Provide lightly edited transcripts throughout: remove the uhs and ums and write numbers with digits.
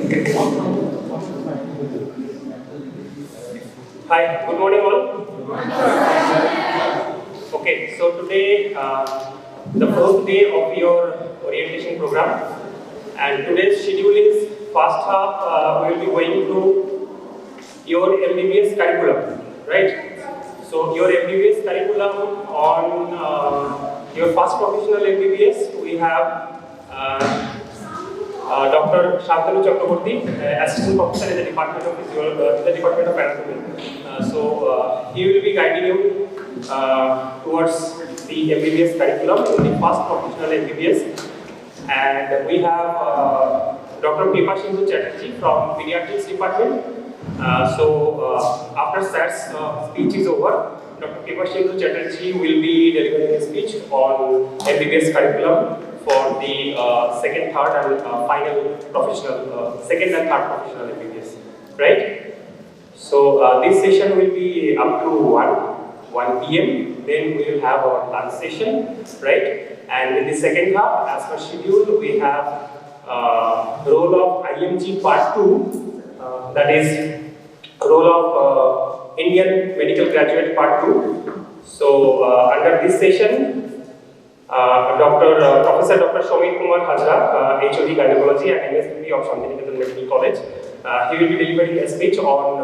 Hi, good morning all. Okay, so today the first day of your orientation program, and today's schedule is first half we will be going through your MBBS curriculum, right? So your MBBS curriculum on your first professional MBBS, we have Dr. Shantanu Chakraborty, Assistant Professor in the Department of Anatomy. He will be guiding you towards the MBBS curriculum in the first professional MBBS. And we have Dr. Sindhu Chatterjee from Pediatrics Department. After Sar's speech is over, Dr. Sindhu Chatterjee will be delivering a speech on MBBS curriculum for the second, third, and final professional, second and third professional MBBS, right? So this session will be up to 1 p.m. Then we will have our lunch session, right? And in the second half, as per schedule, we have role of IMG Part 2, that is role of Indian Medical Graduate Part 2. So under this session, Professor Dr. Shomit Kumar Hajra, HOD Gynecology at MSBB of Santiniketan Medical College, he will be delivering a speech on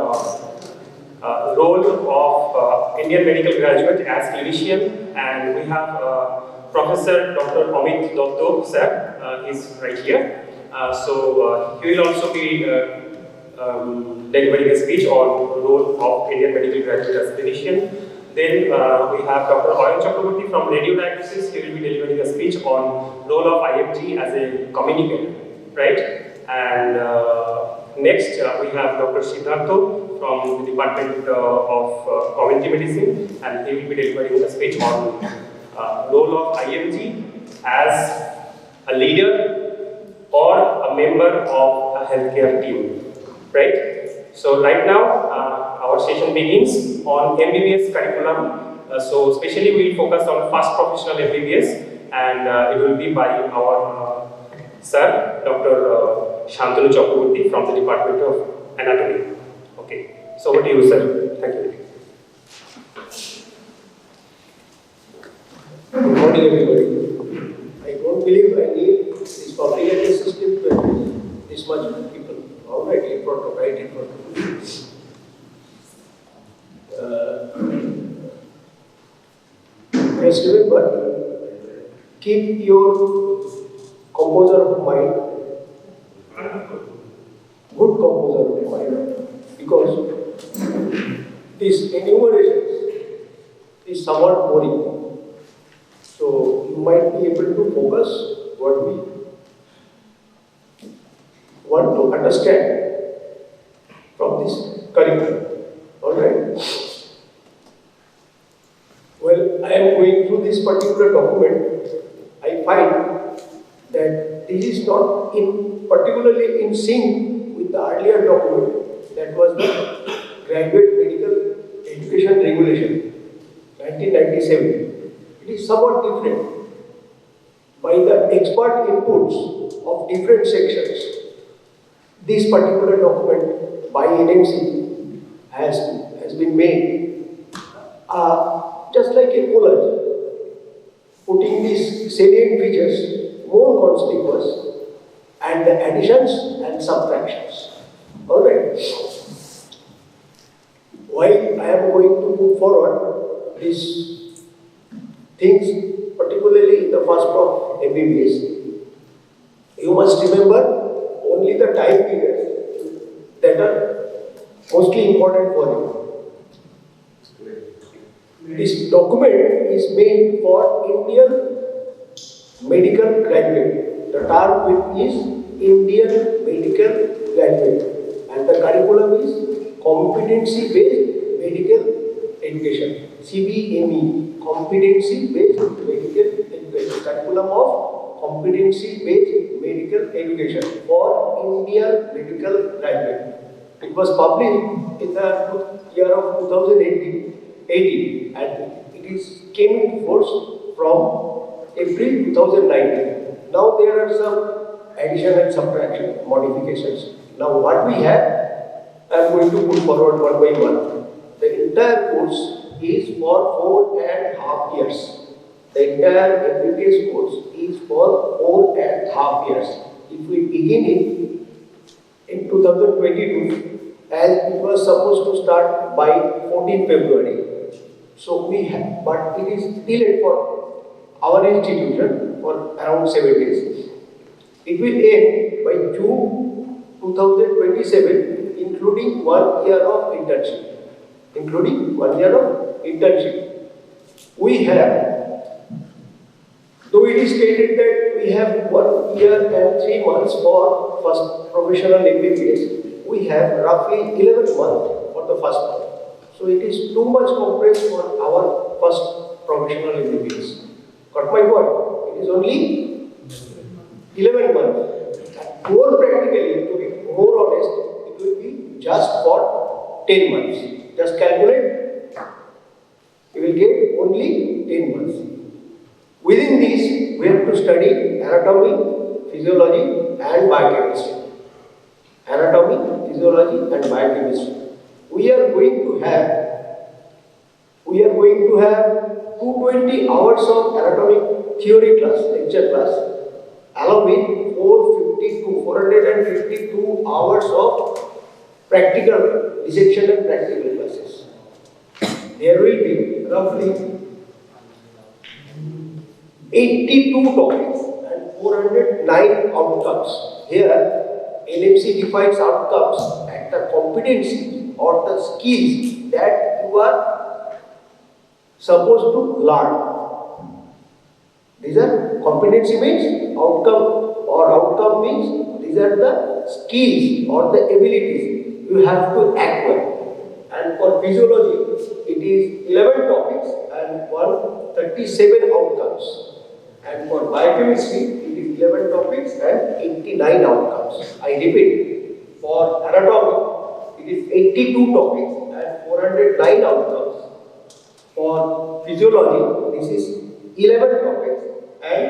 role of Indian medical graduate as clinician, and we have Professor Dr. Amit Dotto, sir, is right here. He will also be delivering a speech on role of Indian medical graduate as clinician. Then we have Dr. Oyan Chakraborty from Radio Diagnosis. He will be delivering a speech on role of IMG as a communicator, right? And next we have Dr. Siddhartho from the Department of Community Medicine, and he will be delivering a speech on role of IMG as a leader or a member of a healthcare team, right? So right now our session begins on MBBS curriculum. So especially we will focus on first professional MBBS, and it will be by our sir, Dr. Shantanu Chakraborty from the Department of Anatomy. Okay, so over to you, sir. Thank you. Good morning, everybody. I don't believe I need this public address system to address this much people. All right, in front of, right in front of. Just remember, keep your composure of mind, good composure of mind, because these enumerations is somewhat boring. So you might be able to focus what we want to understand from this curriculum. Alright. Well, I am going through this particular document. I find that this is not particularly in sync with the earlier document, that was the Graduate Medical Education Regulation, 1997. It is somewhat different. By the expert inputs of different sections, this particular document by NMC has been made just like a collage, putting these salient features more conspicuous, and the additions and subtractions. Alright. While I am going to put forward these things, particularly in the first of MBBS, you must remember only the time periods that are mostly important for you. This document is made for Indian medical graduate. The term is Indian medical graduate, and the curriculum is competency-based medical education, CBME, competency-based medical education, curriculum of competency-based medical education for Indian medical graduate. It was published in the year of 2018, and it came into force from April 2019. Now there are some addition and subtraction modifications Now what we have, I am going to put forward one by one. The entire course is for 4.5 years. The entire MBBS course is for 4.5 years. If we begin it in 2022, as it was supposed to start by 14 February, so we have, but it is delayed for our institution for around 7 days. It will end by June 2027, including 1 year of internship. We have, though it is stated that we have 1 year and 3 months for first professional MBBS, we have roughly 11 months for the first one. So it is too much compressed for our first professional MBBS. Got my point? It is only 11 months. And more practically, to be more honest, it will be just for 10 months. Just calculate, you will get only 10 months. Within this, we have to study anatomy, physiology and biochemistry. Anatomy, physiology and biochemistry. We are going to have 220 hours of anatomy theory class, lecture class, along with 452 hours of practical dissection and practical classes. There will be roughly 82 topics and 409 outcomes. Here, LMC defines outcomes at the competency or the skills that you are supposed to learn. These are competency means outcome means these are the skills or the abilities you have to acquire. And for physiology, it is 11 topics and 137 outcomes. And for biochemistry, it is 11 topics and 89 outcomes. I repeat, for anatomy, it is 82 topics and 409 outcomes. For physiology, this is 11 topics and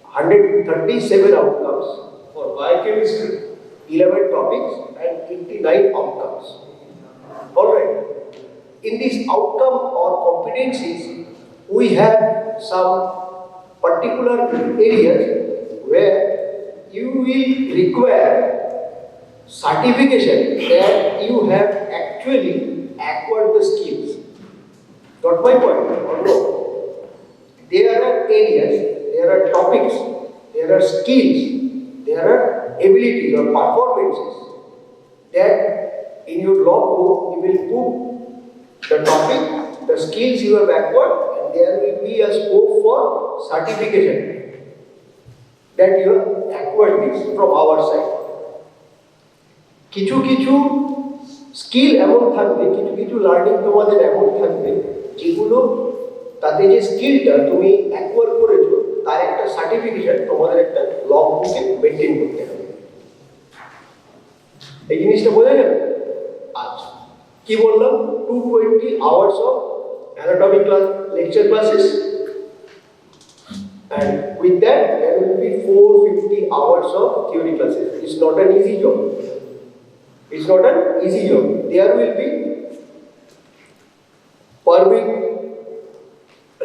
137 outcomes. For biochemistry, 11 topics and 89 outcomes. Alright. In this outcome or competencies, we have some particular areas where you will require certification that you have actually acquired the skills. Got my point or no? There are areas, there are topics, there are skills, there are abilities or performances that in your logbook you will put the topic, the skills you have acquired, and there will be a scope for certification that you have acquired this from our side. কিছু skill এমন থাকবে, কিছু learning তোমাদের এমন থাকবে যেগুলো তাতে যে স্কিলটা তুমি অ্যাকোয়ার করেছো তার একটা সার্টিফিকেশন তোমাদের একটা লগ বুকে মেনটেন করতে হবে। এই জিনিসটা বোঝা যাবে? আচ্ছা, কি বললাম? 220 hours of anatomy class, lecture classes, and with that there will be 450 hours of theory classes. It's not an easy job. It's not an easy job. There will be per week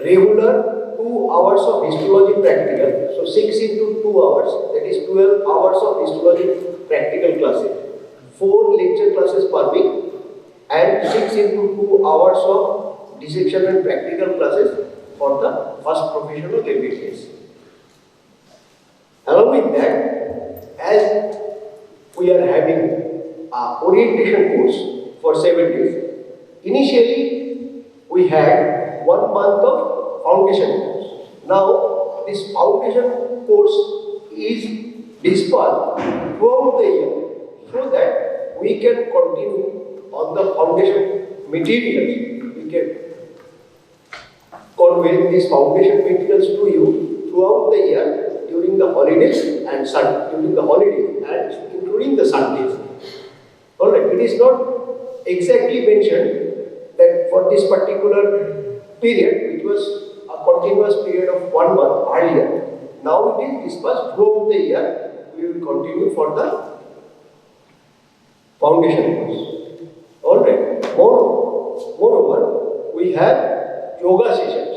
regular 2 hours of histology practical. So 6 into 2 hours, that is 12 hours of histology practical classes. 4 lecture classes per week and 6 into 2 hours of dissection and practical classes for the first professional MBBS. Along with that, as we are having an orientation course for 7 days, initially we had 1 month of foundation course. Now this foundation course is dispersed throughout the year so that we can continue on the foundation materials. We can convey these foundation materials to you throughout the year during the holidays and including the Sundays. Alright, it is not exactly mentioned that for this particular period, which was a continuous period of 1 month earlier, now it is dispersed throughout the year. We will continue for the foundation course. Alright. Moreover, we have yoga sessions.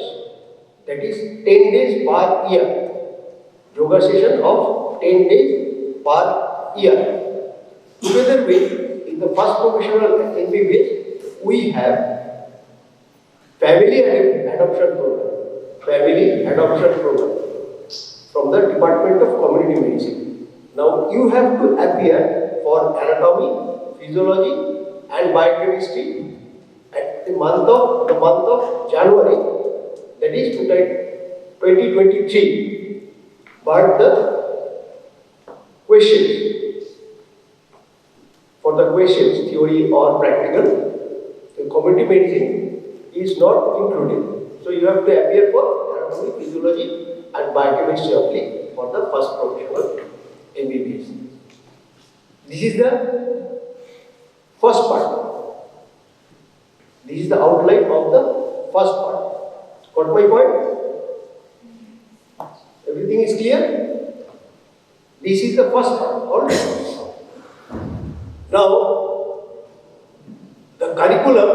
That is 10 days per year. Yoga session of 10 days per year. Together with, in the first professional MBBS, we have family adoption program. Family adoption program from the Department of Community Medicine. Now you have to appear for anatomy, physiology, and biochemistry at the month of January, that is 2023. But the questions, for the questions, theory or practical, the community medicine is not included. So you have to appear for anatomy, physiology, and biochemistry only for the first professional MBBS. This is the first part. This is the outline of the first part. Got my point? Everything is clear? This is the first part. All right. Now, the curriculum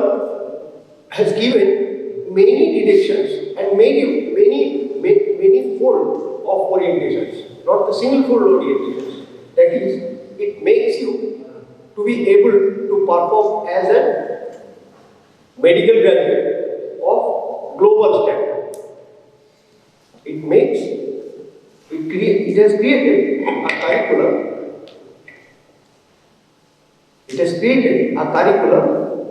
has given many directions and many fold of orientations, not the single fold orientations. That is, it makes you to be able to perform as a medical graduate of global standard. It has created a curriculum. It has created a curriculum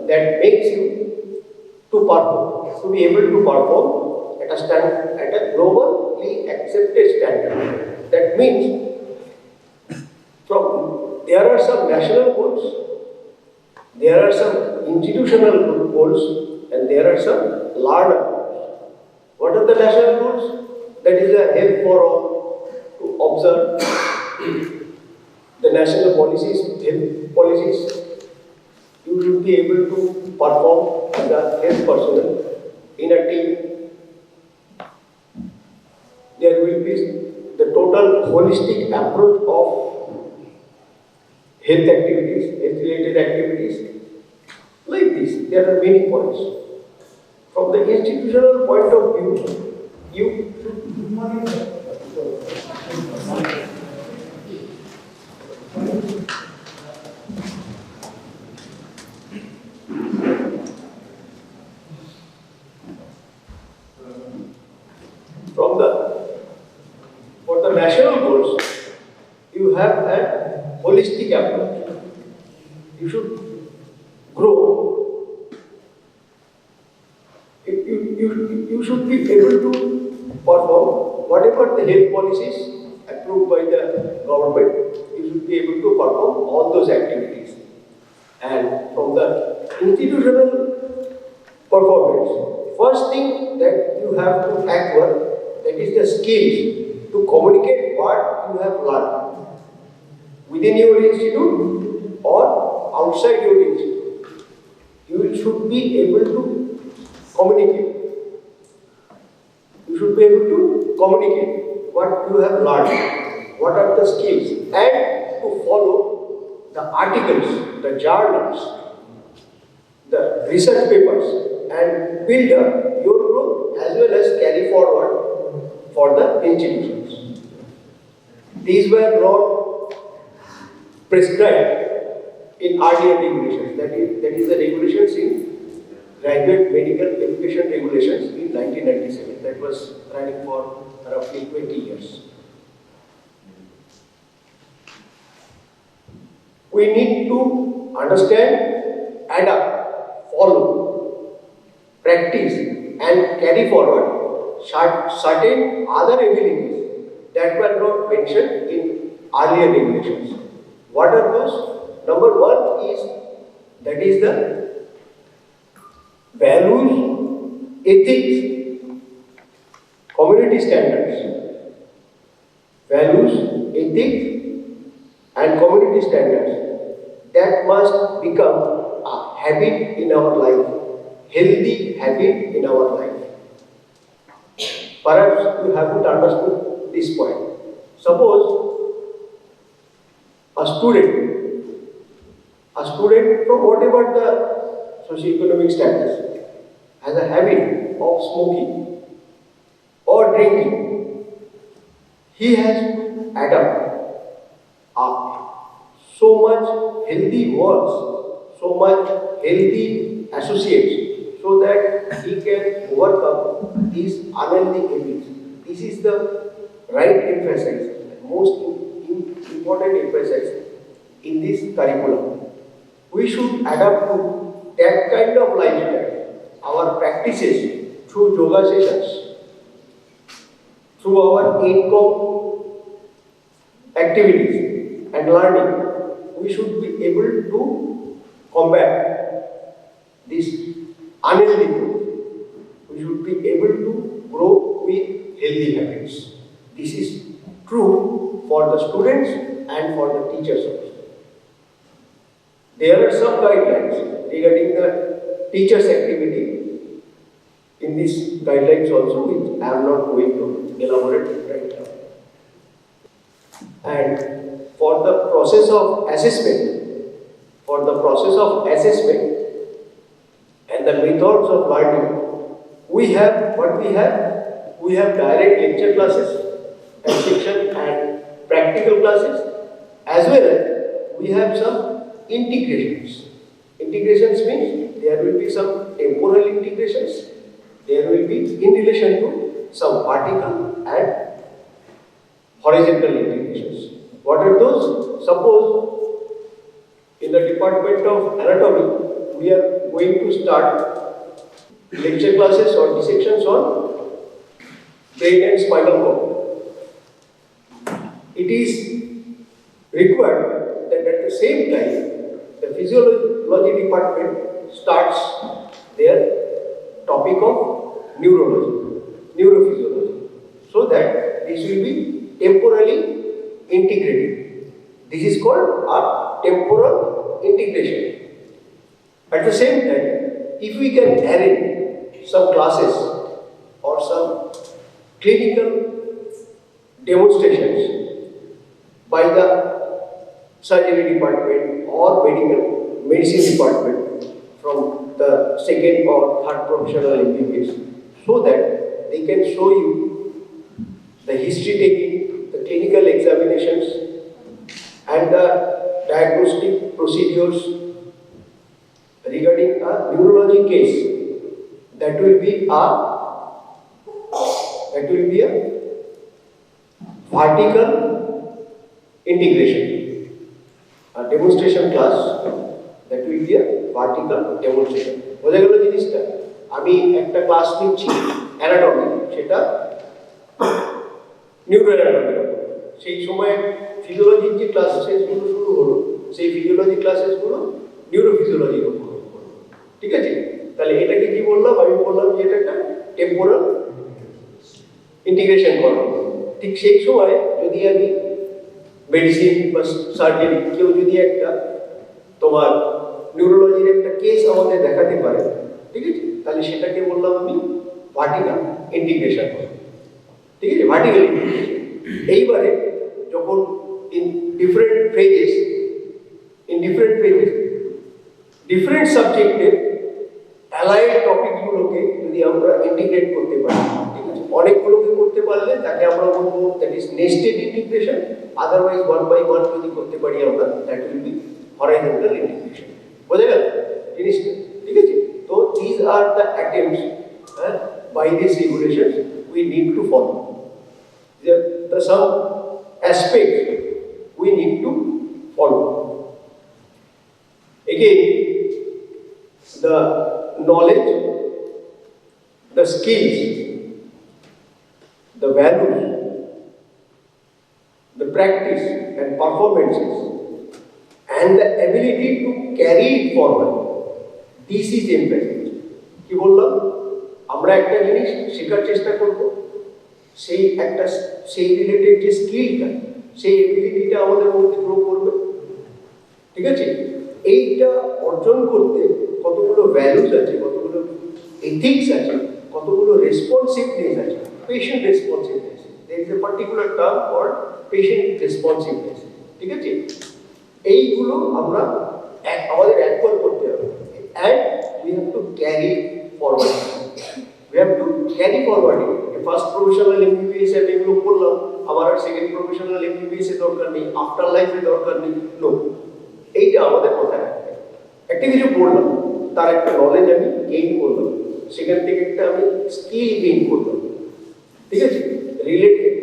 that makes you to perform, to be able to perform at a globally accepted standard. That means there are some national goals, there are some institutional goals, and there are some learner goals. What are the national goals? That is a help for all to observe the national policies, health policies. You should be able to perform as a health personnel in a team. There will be the total holistic approach of health activities, health-related activities. Like this, there are many points. From the institutional point of view, for the national goals, you have a holistic approach. You should grow. You should be able to perform whatever the health policies approved by the government. You should be able to perform all those activities. And from the institutional performance, first thing that you have to acquire, that is the skills to communicate what you have learned within your institute or outside your institute. You should be able to communicate. You should be able to communicate what you have learned, what are the skills, and to follow the articles, the journals, the research papers, and build up your growth as well as carry forward for the institutions. These were not prescribed in earlier regulations. That is the regulations in graduate medical education regulations in 1997. That was running for roughly 20 years. We need to understand, adapt, follow, practice, and carry forward certain other abilities that were not mentioned in earlier regulations. What are those? Number one is, that is the values, ethics, community standards. Values, ethics, and community standards that must become a habit in our life, healthy habit in our life. Perhaps you haven't understood this point. Suppose a A student from whatever the socio-economic status has a habit of smoking or drinking, he has to adapt so much healthy words, so much healthy associates, so that he can overcome these unhealthy habits. This is the right emphasis, most important emphasis in this curriculum. We should adapt to that kind of lifestyle. Our practices through yoga sessions, through our income activities and learning, we should be able to combat this unhealthy growth. We should be able to grow with healthy habits. This is true for the students and for the teachers also. There are some guidelines regarding the teachers' activity in these guidelines also, which I am not going to elaborate right now. And for the process of assessment, and the methods of learning, we have direct lecture classes and section and practical classes, as well as we have some integrations. Integrations means there will be some temporal integrations, there will be in relation to some vertical and horizontal integrations. What are those? Suppose in the department of anatomy, we are going to start lecture classes or dissections on brain and spinal cord. It is required that at the same time, the physiology department starts their topic of neurophysiology, so that this will be temporally integrated. This is called a temporal integration. At the same time, if we can arrange some classes or some clinical demonstrations by the surgery department or medicine department from the second or third professional MBBS, so that they can show you the history taking, the clinical examinations and the diagnostic procedures regarding a neurology case, that will be a vertical integration. A demonstration class, that will be a vertical demonstration. বোঝা গেল জিনিসটা? আমি একটা class নিচ্ছি anatomy, সেটা neuro anatomy, সেই সময় ফিজিওলজির যে ক্লাসেসগুলো শুরু হলো, সেই ফিজিওলজি ক্লাসেসগুলো নিউরোফিজিওলজির উপর। ঠিক আছে? তাহলে এটাকে কি বললাম? আমি বললাম যে এটা একটা টেম্পোরাল ইন্টিগ্রেশন করা। ঠিক সেই সময় যদি আমি মেডিসিন বা সার্জারি কেউ যদি একটা তোমার নিউরোলজির একটা কেস আমাদের দেখাতে পারে, ঠিক আছে, তাহলে সেটাকে বললাম আমি ভার্টিকাল ইন্টিগ্রেশন করা। ঠিক আছে, ভার্টিকাল ইন্টিগ্রেশন। এইবারে যখন ইন ডিফারেন্ট ফেজেস ডিফারেন্ট সাবজেক্টের অ্যালাইড টপিকগুলোকে যদি আমরা ইন্টিগ্রেট করতে পারি, ঠিক আছে, অনেকগুলোকে করতে পারলে তাকে আমরা বলবো that is nested integration. Otherwise 1 by 1 যদি করতে পারি আমরা, that will be horizontal integration. বোঝা গেল জিনিসটা? ঠিক আছে। তো this are the attempts by this regulation we need to follow. The some aspects we need to follow. Again, the knowledge, the skills, the values, the practice and performances, and the ability to carry it forward. This is emphasis. কি বললাম? আমরা একটা জিনিস শেখার চেষ্টা করব, সেই related যে স্কিলটা, সেই এবিলিটিটা আমাদের মধ্যে গ্রো করবে। ঠিক আছে? এইটা অর্জন করতে কতগুলো ভ্যালুস আছে, কতগুলো এথিক্স আছে, কতগুলো রেসপন্সিভনেস আছে, patient responsiveness. There is a particular term called patient responsiveness. ঠিক আছে? এইগুলো আমরা and we have to carry forward. We have to carry forward it. First professional MBBS এ এগুলো পড়লাম, আমার সেকেন্ড প্রফেশনাল MBBS এ দরকার নেই, আফটার লাইফে দরকার নেই, নো। এইটা আমাদের মাথায় রাখতে হবে। একটা কিছু পড়লাম, তার একটা নলেজ আমি গেইন করলাম, সেখান থেকে একটা আমি স্কিল গেইন করলাম, ঠিক আছে, রিলেটেড,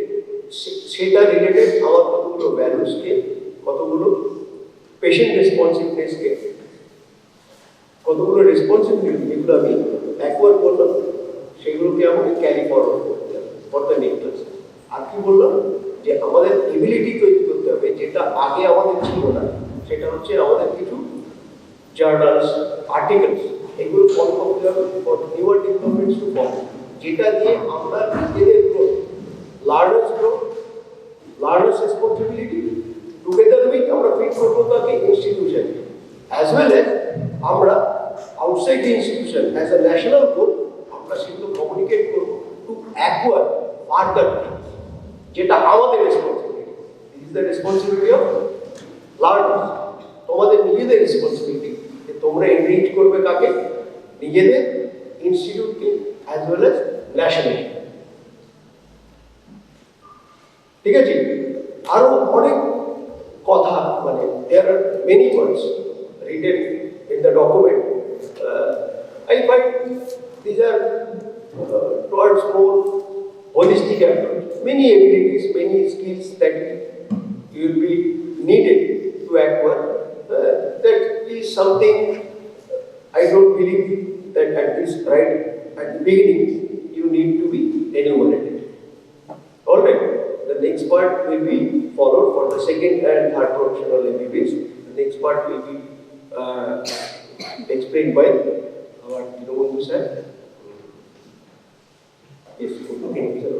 সেটা রিলেটেড আমার কতগুলো ভ্যালুসকে, কতগুলো পেশেন্ট রেসপন্সিভনেসকে, কতগুলো রেসপন্সিবিলিটি যেগুলো আমি অ্যাকোয়ার করলাম, সেগুলোকে আমাকে ক্যারি ফরওয়ার্ড করতে হবে ফর দ্য নেক্সট ক্লাস। আর কি বললাম, যে আমাদের এবিলিটি তৈরি করতে হবে, যেটা আগে আমাদের ছিল না, সেটা হচ্ছে আমাদের কিছু জার্নালস, আর্টিকেলস, এগুলো ফলো করতে হবে for newer developments to follow, যেটা দিয়ে আমরা নিজেদের growth, learners responsibility together with আমরা ফিট করবো তাকে ইনস্টিটিউশন, অ্যাজ ওয়েল অ্যাজ আমরা outside the institution as a national goal আমরা সেগুলো কমিউনিকেট করবো টু অ্যাকোয়ার ফার্দার থিংস, যেটা আমাদের responsibility. This is the responsibility of learners. তোমাদের নিজেদের রেসপন্সিবিলিটি যে তোমরা এনরিচ করবে কাকে, নিজেদের ইনস্টিটিউটকে অ্যাজ ওয়েল অ্যাজ ন্যাশনাল। ঠিক আছে, আরো অনেক কথা, মানে there are many words written in the document. I find these are towards more holistic approach. Many abilities, many skills that you will be needed to acquire. That is something I don't believe that at this right at the beginning you need to be enumerated. All right. The next part will be followed for the second and third professional MBBS. The next part will be explained by our Dinobandhu sir. Yes, okay, sir.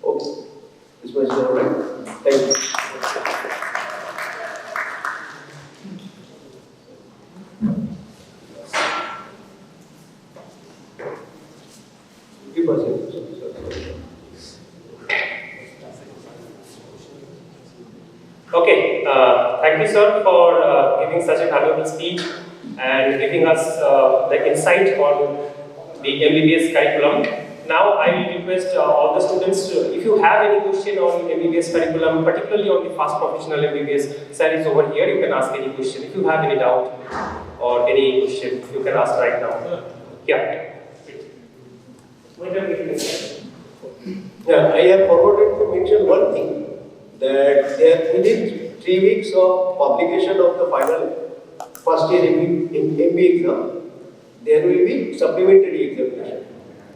Okay, this was all right. Thank you. Okay, thank you, sir, for giving such a valuable speech and giving us the insight on the MBBS curriculum. Now, I will request all the students, if you have any question on MBBS curriculum, particularly on the fast professional MBBS, sir is over here. You can ask any question. If you have any doubt or any question, you can ask right now. Yeah. Yeah, I have forgotten to mention one thing, that there within 3 weeks of publication of the final first year MBA exam, there will be supplementary examination,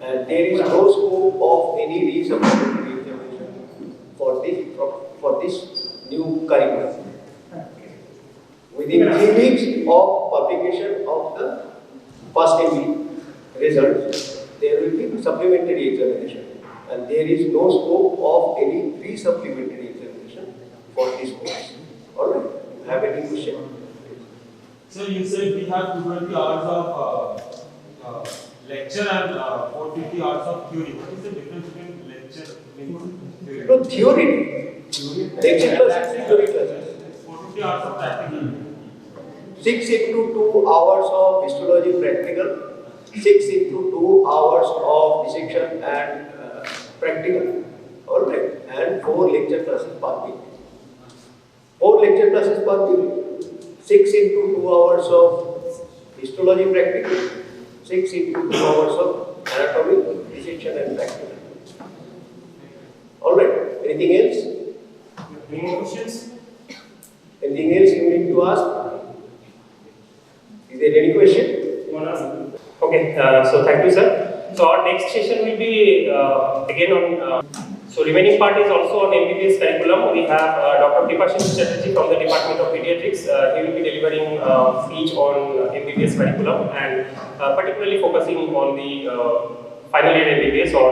and there is no scope of any re-supplementary examination for this new curriculum. Within 3 weeks of publication of the first MBA results, there will be supplementary examination, and there is no scope of any re-supplementary examination for this course. All right. Have any question? So you said we have 220 hours of lecture and 450 hours of theory. What is the difference between lecture and theory? No, theory. Lecture classes, theory classes. 450 hours of practical. 6 into 2 hours of histology practical, 6 into 2 hours of dissection and practical. All right. And 4 lecture classes per week. 4 lecture classes per week. 6 into 2 hours of histology practical, 6 into 2 hours of anatomy, dissection and practical. All right. Anything else? Any more questions? Anything else you need to ask? Is there any question? You want to ask? Okay. So thank you, sir. So our next session will be again on. So remaining part is also on MBBS curriculum. We have Dr. Professionalism Strategy from the Department of Pediatrics. He will be delivering speech on MBBS curriculum and particularly focusing on the final year MBBS or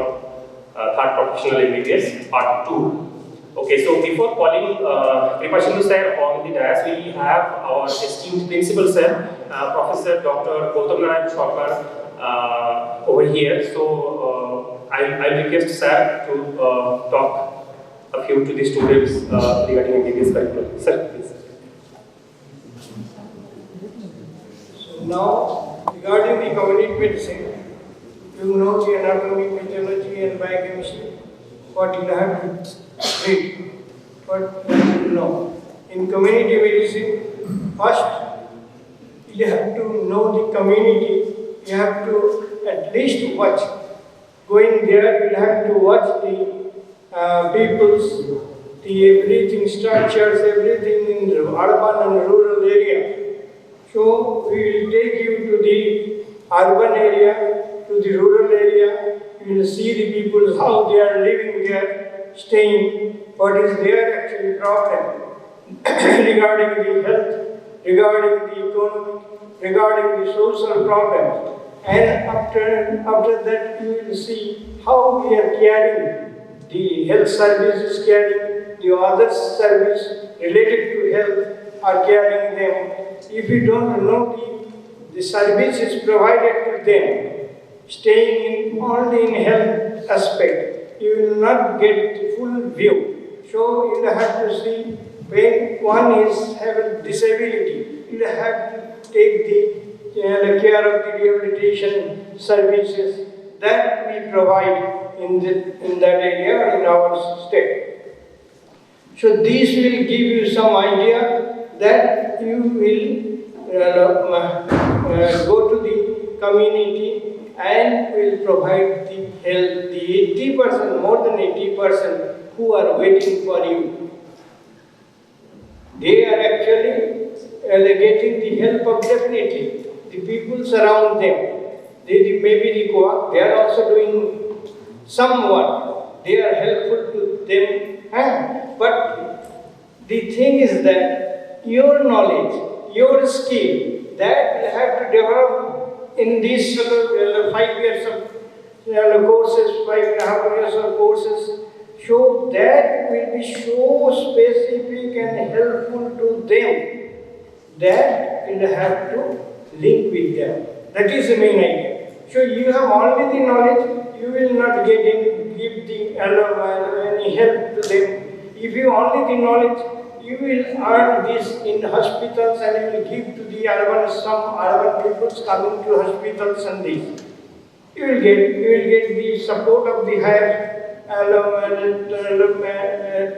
third professional MBBS part 2. Okay, so before calling Professionalism sir on the dais, we have our esteemed principal sir, Professor Dr. Gautam Narayan Sarkar over here. So I'll request sir to talk a few to the students regarding MBBS curriculum. Sir, please. So, Now, regarding the community medicine, you know the anatomy, pathology, and biochemistry. What you have to read, what you have to know. In community medicine, first you have to know the community. You have to at least watch. Going there, you have to watch the people's, the breathing structures, everything in the urban and rural area. So we will take you to the urban area, to the rural area. You will see the people, how they are living there, staying, what is their actual problem regarding the health, regarding the economy, regarding the social problems. And after that, you will see how we are carrying the health services, carrying the other service related to health, are carrying them. If you don't know the services provided to them, staying only in health aspect, you will not get the full view. So you will have to see when one is having disability, you will have to take the care of the rehabilitation services that we provide in that area in our state. So this will give you some idea that you will go to the community and will provide the help, the 80%, more than 80% who are waiting for you. They are actually getting the help of definitely the people surround them. They may be required, they are also doing some work. They are helpful to them. But the thing is that your knowledge, your skill, that will have to develop in these 5 years of courses, 5.5 years of courses. So that will be so specific and helpful to them that will have to link with them. That is the main idea. So you have only the knowledge, you will not give any help to them. If you only the knowledge, you will earn this in hospitals and you will give to the some urban peoples coming to hospitals and this. You will get the support of the higher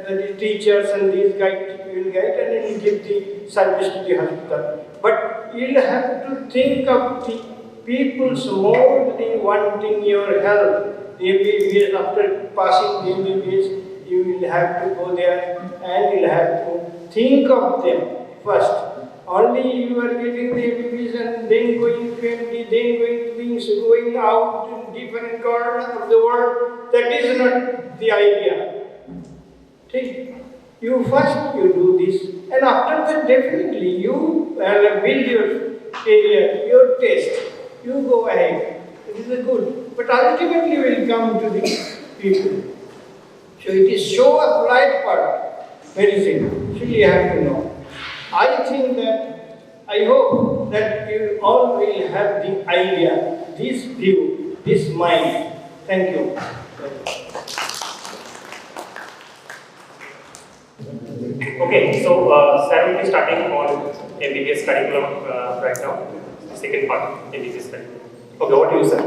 the teachers and these guys. You will get and you will give the service to the hospital. But you will have to think of the people's mostly wanting your help. The MBBS, after passing the MBBS, you will have to go there and you will have to think of them first. Only you are getting the MBBS and then going to MD, then going to things, going out in different corners of the world. That is not the idea. Take. You first you do this, and after that definitely you build your area, your taste. You go ahead. It is a good, but ultimately you will come to the people. So it is so applied part medicine. So you have to know. I think that, I hope that you all will have the idea, this view, this mind. Thank you. Okay, so Sir will be starting on MBBS curriculum right now. Second part, MBBS curriculum. Okay, what do you say?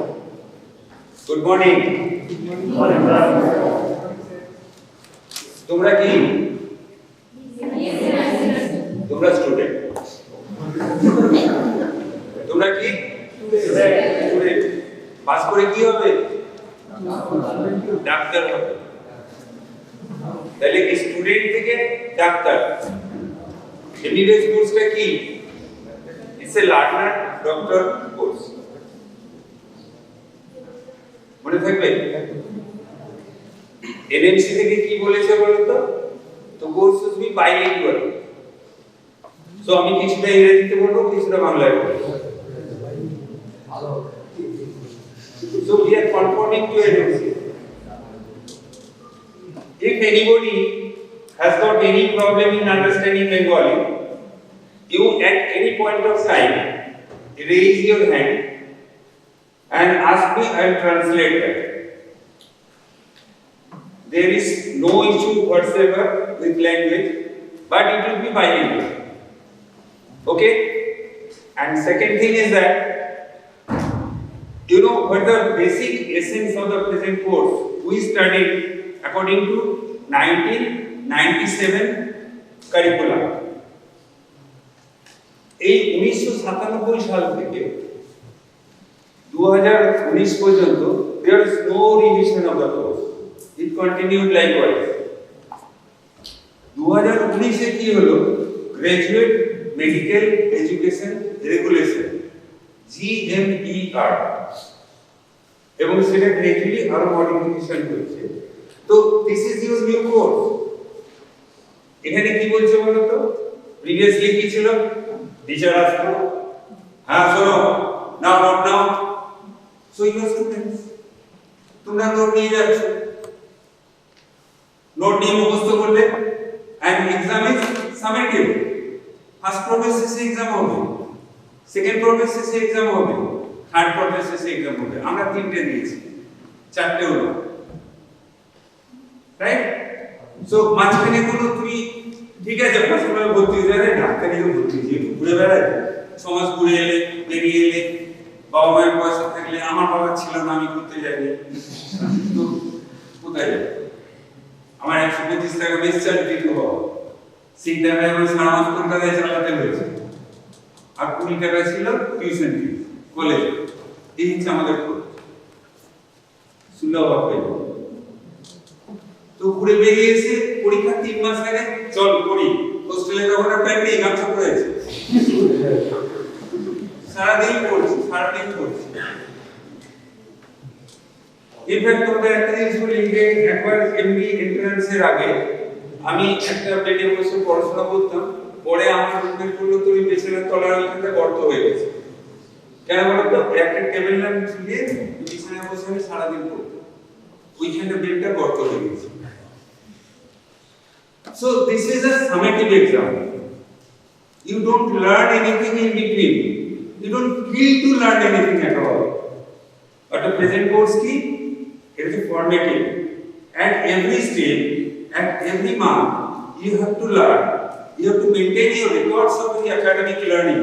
Good morning. Good morning, sir. তোমরা কি তোমরা student তোমরা কি student pass করে কি হবে doctor হবে তাহলে স্টুডেন্ট থেকে ডাক্তার এমবিবিএস কোর্সটা কি it's a learner doctor course মনে থাকবে এনএমসি থেকে কি বলেছে বলতো তো course should be bilingual so আমি কিছুটা ইংরেজিতে বলবো কিছুটা বাংলায় বলবো so we are conforming to NMC. If anybody has got any problem in understanding Bengali, you at any point of time raise your hand and ask me, I will translate that. There is no issue whatsoever with language, but it will be bilingual. Okay? And second thing is that, you know what the basic essence of the present course we studied according to 1997 curriculum. এই 1997 সাল থেকে 2019 পর্যন্ত there is no revision of the course. It continued likewise. 2019 এ কি হলো? Graduate Medical Education Regulation GMER এবং সেটা gradually আরো modification হয়েছে। তো this is your new course. এখানে কি বলছে বলো তো? প্রিভিয়াসলি কি ছিল? টিচার আসতো, হ্যাঁ শোনো, নাও নোট নাও। সো ইউর স্টুডেন্টস, তোমরা নোট নিয়ে যাচ্ছ, নোট নিয়ে মুখস্থ করলে, and exam is summative. First প্রবেশ শেষে এক্সাম হবে, সেকেন্ড প্রবেশ শেষে এক্সাম হবে, থার্ড প্রবেশ শেষে এক্সাম হবে। আমরা তিনটে দিয়েছি, চারটে হলো, রাইট? সো মাঝখানে কোনো তুমি ঠিক আছে পার্সোনাল ভর্তি হয়ে যাবে, ডাক্তারিও ভর্তি হয়ে যাবে, ঘুরে বেড়ায়, সমাজ ঘুরে এলে, বেরিয়ে এলে, বাবা মায়ের পয়সা থাকলে, আমার বাবা ছিল না আমি ঘুরতে যাইনি, তো কোথায় যাবে? আমার 125 টাকা বেশ চাল দিতে হবে, সেই টাকায় আমার সারা মাস কলকাতায় চালাতে হয়েছে, আর 20 টাকা ছিল টিউশন ফি কলেজে। এই হচ্ছে আমাদের সুলভ হবে। তো ঘুরে বেরিয়ে এসে পরীক্ষা 3 মাস আগে চল করি, হোস্টেলে তখন প্ল্যান নেই, গামছা পড়েছে, সারাদিন পড়ছি। ইনফ্যাক্ট তোমাদের একটা জিনিস বলি যে একবার এমবি এন্ট্রান্সের আগে আমি একটা বেডে বসে পড়াশোনা করতাম, পরে আমার রুমমেট বলল তুমি বিছানার তলার ওইখানটা গর্ত হয়ে গেছে। কেন বলতো? একটা টেবিল ল্যাম্প ঝুলিয়ে বিছানায় বসে আমি সারাদিন পড়তাম, ওইখানটা বেডটা গর্ত হয়ে গেছে। So this is a summative exam. You don't learn anything in between. You don't feel to learn anything at all. But the present course ki, it is formative. At every stage, at every month, you have to learn. You have to maintain your records of the academic learning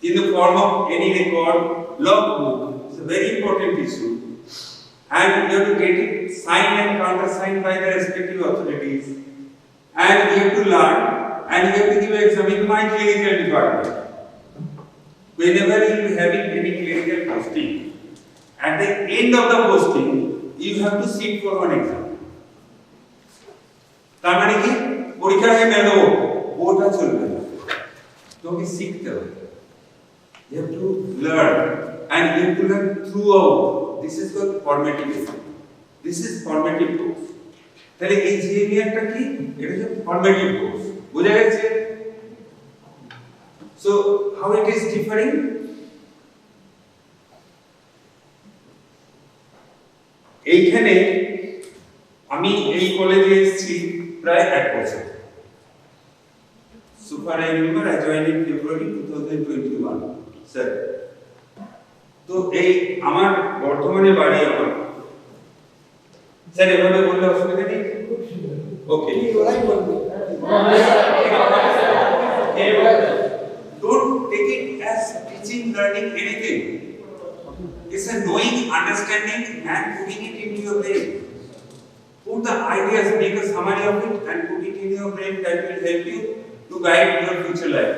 in the form of any record, logbook. It's a very important issue. And you have to get it signed and countersigned by the respective authorities. And you have to learn, and you have to give an exam in my clinical department. Whenever you will have any clinical posting, at the end of the posting, you have to sit for one exam. তার মানে কি? পরীক্ষার আগে মেলো ওটা চলবে না, তোমাকে শিখতে হবে। You have to learn, and you have to learn throughout. This is called formative. This is formative course. তাহলে এই জিএমইআরটা কি? এটা হচ্ছে ফরমেটিভ কোর্স, বুঝা গেছে? So how it is differing? এইখানে আমি এই কলেজে এসেছি প্রায় 1 বছর। Super I remember I joined in February 2021 sir. তো এই আমার বর্তমানে বাড়ি আমার, স্যার এভাবে বললে অসুবিধা নেই? ওকে, don't take it as teaching, learning anything. It's a knowing, understanding and putting it into your brain. Put the ideas, make a summary of it and put it in your brain. That will help you to guide your future life.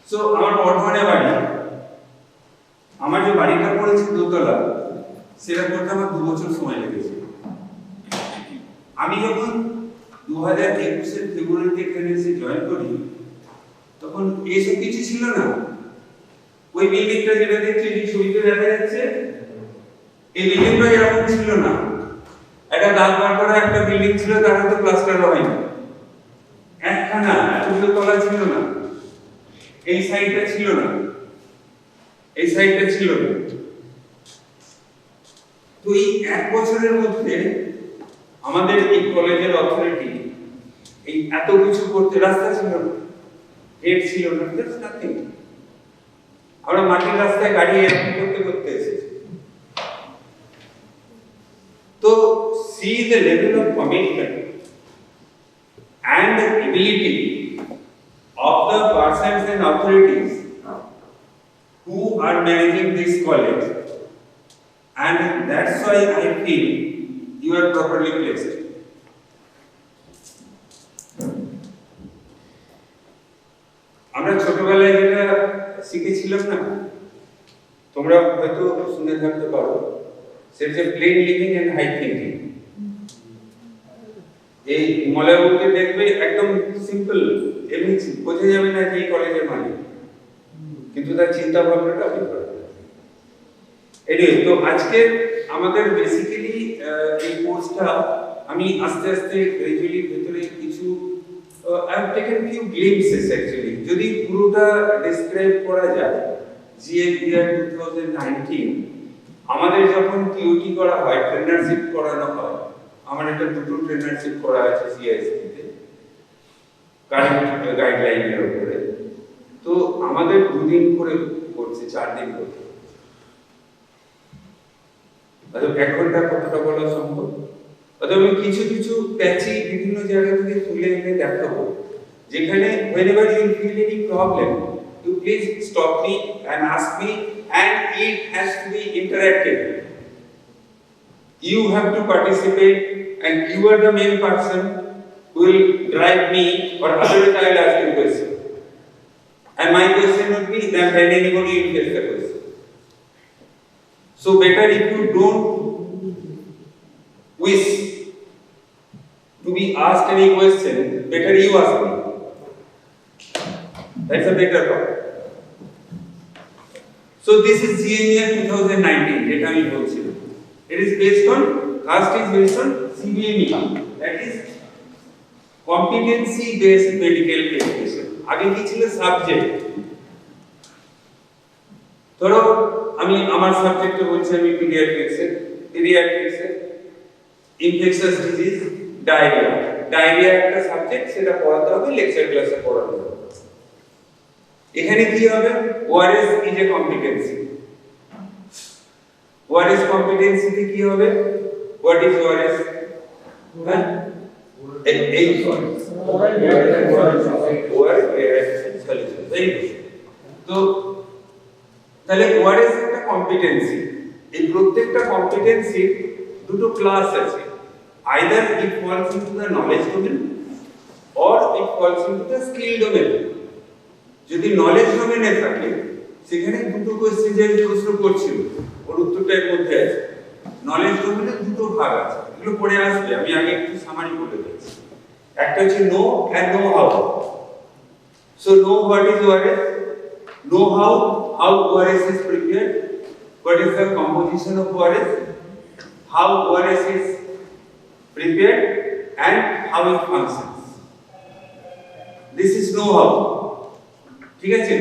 So আমার বর্তমানে বাড়ি, আমার যে বাড়িটা পড়েছে দোতলা, সেটা করতে আমার 2 বছর সময় লেগেছে। আমি যখন 2021 ফেব্রুয়ারিতে এখানে এসে জয়েন করি, তখন এইসব কিছু ছিল না। ওই বিল্ডিংটা যেটা দেখছি যে ছবিতে দেখা যাচ্ছে, এই বিল্ডিংটা এরকম ছিল না। একটা দাঁত বার করা একটা বিল্ডিং ছিল, তার হয়তো প্লাস্টার হয়নি, একখানা এতগুলো তলা ছিল না, এই সাইডটা ছিল না, এই সাইডটা ছিল না। তো এই 1 বছরের মধ্যে আমাদের এই কলেজের অথরিটি এই এত কিছু করতে, রাস্তা ছিল না, গেট ছিল না, জাস্ট নাথিং। আমরা মাটির রাস্তায় গাড়ি এরকম করতে করতে এসেছি। তো see the level of commitment and ability of the person persons and authorities who are managing this college, and that's why I feel you are properly placed. আমরা ছোটবেলায় যেটা শিখেছিলাম না, তোমরা হয়তো শুনে থাকতে পারো, সেটা যে plain living and high thinking. এই মলয়কে দেখবে একদম সিম্পল, এমনি বোঝা যাবে না যে এই কলেজের মালিক, কিন্তু তার চিন্তা ভাবনাটা বিপরীত। এনিওয়ে, তো আজকে আমাদের বেসিক্যালি এই কোর্সটা আমি আস্তে আস্তে গ্র্যাজুয়ালি ভেতরে কিছু I have taken few glimpses actually. যদি পুরোটা ডেসক্রাইব করা যায়, GM year 2019 আমাদের যখন কিউটি করা হয়, ট্রেনারশিপ করানো হয়, আমার একটা দুটো ট্রেনারশিপ করা আছে সিআইএসসি তে কারেন্ট গাইডলাইনের উপরে। তো আমাদের 2 দিন করে করছে, 4 দিন করে। আচ্ছা, 1 ঘন্টা কতটা বলা সম্ভব? অতএব আমি কিছু কিছু প্যাচি বিভিন্ন জায়গা থেকে তুলে এনে দেখাবো, যেখানে whenever you feel any problem, you please stop me and ask me, and it has to be interactive. You have to participate, and you are the main person who will drive me, or otherwise I will ask you a question. And my question would be that when anybody will face the question. So better if you don't wish to be asked any question, better you ask me. That's a better part. So this is GM year 2019, যেটা আমি বলছিলাম। It is based on, first is based on CBME, that is competency based medical education. আগে কি ছিল subject? ধরো আমি আমার সাবজেক্টে বলছি, আমি পিডিয়াট্রিক্স ইনফেকশাস ডিজিজ, ডায়রিয়া একটা সাবজেক্ট, সেটা পড়াতে হবে, লেকচার ক্লাসে পড়ানো হবে। এখানে কি হবে? ORS is a competency. ORS কম্পিটেন্সিতে কি হবে? What is ORS? হ্যাঁ, এই তো তাহলে ওআরএস একটা কম্পিটেন্সি। এই প্রত্যেকটা কম্পিটেন্সির দুটো ক্লাস আছে, either it falls into the knowledge domain or it falls into the skill domain. যদি নলেজ ডোমেনে থাকে, সেখানে দুটো কোশ্চেন যে প্রশ্ন করছিল, ওর উত্তরটা এর মধ্যে আছে। নলেজ ডোমেনে দুটো ভাগ আছে, এগুলো পড়ে আসবে, আমি আগে একটু সামারি বলে দিচ্ছি। একটা হচ্ছে know and know how. So know what is ORS, know how ORS is prepared, what is the composition of ORS, how ORS is prepared, and how it functions. This is know-how. ঠিক আছে?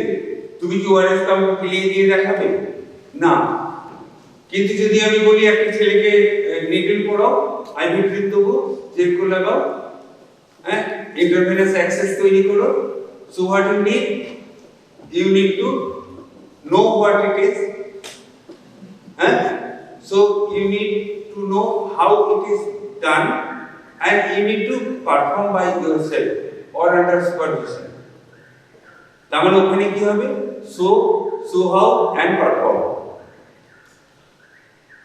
তুমি কি ORS কাউকে ফিলিয়ে দিয়ে দেখাবে? না। কিন্তু যদি আমি বলি একটা ছেলেকে নিডল পড়াও, আইভি ড্রিপ দেবো, জেলকো লাগাও, হ্যাঁ, ইন্টারভেনাস অ্যাক্সেস তৈরি করো, so what you need to know what it is. So you need to know how it is done, and you need to perform by yourself or under supervision. তাহলে ওখানে কি হবে? So how and perform.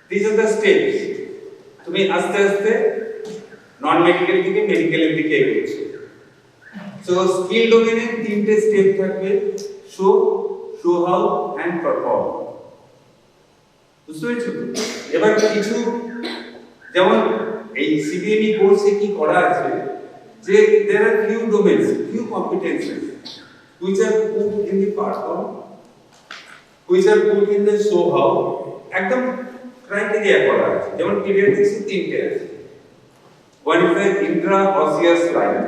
These are the steps. তুমি আস্তে আস্তে non medical থেকে মেডিকেলের দিকে এগোচ্ছো। So skill domain এর 3টে স্টেপ থাকবে, show how and perform. বুঝতে পেরেছো? এবার কিছু, যেমন এই সিবিএমই কোর্সে কি করা আছে, যে there are few domains, few competencies which are put in the perform, which are put in the show how, একদম ক্রাইটেরিয়া করা আছে। যেমন পিডিয়াট্রিক্সে 3টে আছে, one is the intraosseous line,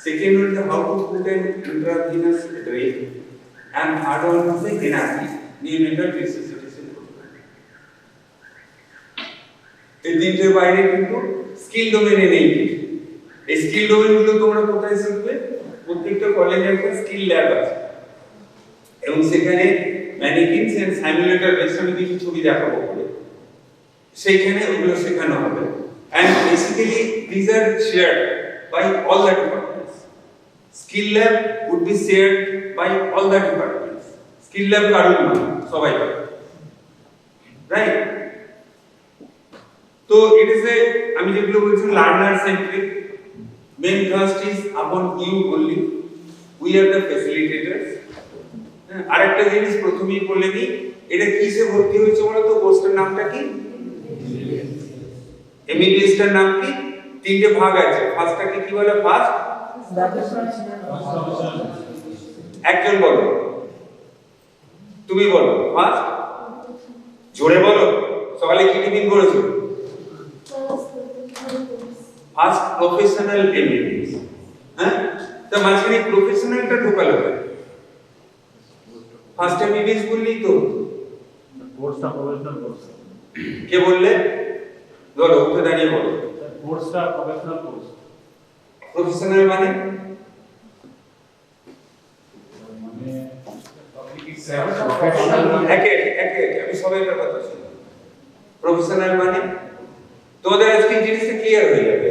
second one is how to put an intravenous drip, and third one is the NRT, neonatal resuscitation. এই 3টের বাইরে কিন্তু skill ডোমেনে নেই কিছু। এই স্কিল ডোমেনগুলো তোমরা কোথায় শিখবে? প্রত্যেকটা কলেজে একটা স্কিল ল্যাব আছে, এবং সেখানে ম্যানিকিনস এন্ড সিমুলেটর বেস আমি কিছু ছবি দেখাবো বলে, সেইখানে ওগুলো শেখানো হবে। And basically this are shared by all the departments. skill lab would be shared by all the departments. Skill lab কারণ না সবাই right. So it is a আমি যেগুলো বলছি learner centric. Main thrust is upon you only. We are the facilitators. আরেকটা জিনিস প্রথমেই বলে দিই, এটা কিসে ভর্তি হয়েছে বলো তো? কোর্সটার নামটা কি? MBBS টার নাম কি? তিনটে ভাগ আছে। ফার্স্টটাকে কি বলে? ফার্স্ট একজন বলো, তুমি বলো ফার্স্ট, জোরে বলো, সকালে কি টিফিন করেছো? First professional MBBS। হ্যাঁ, তো মাঝখানে প্রফেশনালটা ঢোকালো কেন? ফার্স্ট MBBS বললি তো, কোর্সটা প্রফেশনাল কোর্স। কে বললে? বলো, উঠে দাঁড়িয়ে বলো। কোর্সটা প্রফেশনাল কোর্স। প্রফেশনাল মানে আমি সবাইকার কথা শুনি। প্রফেশনাল মানে তোমাদের আজকে জিনিসটা ক্লিয়ার হয়ে যাবে।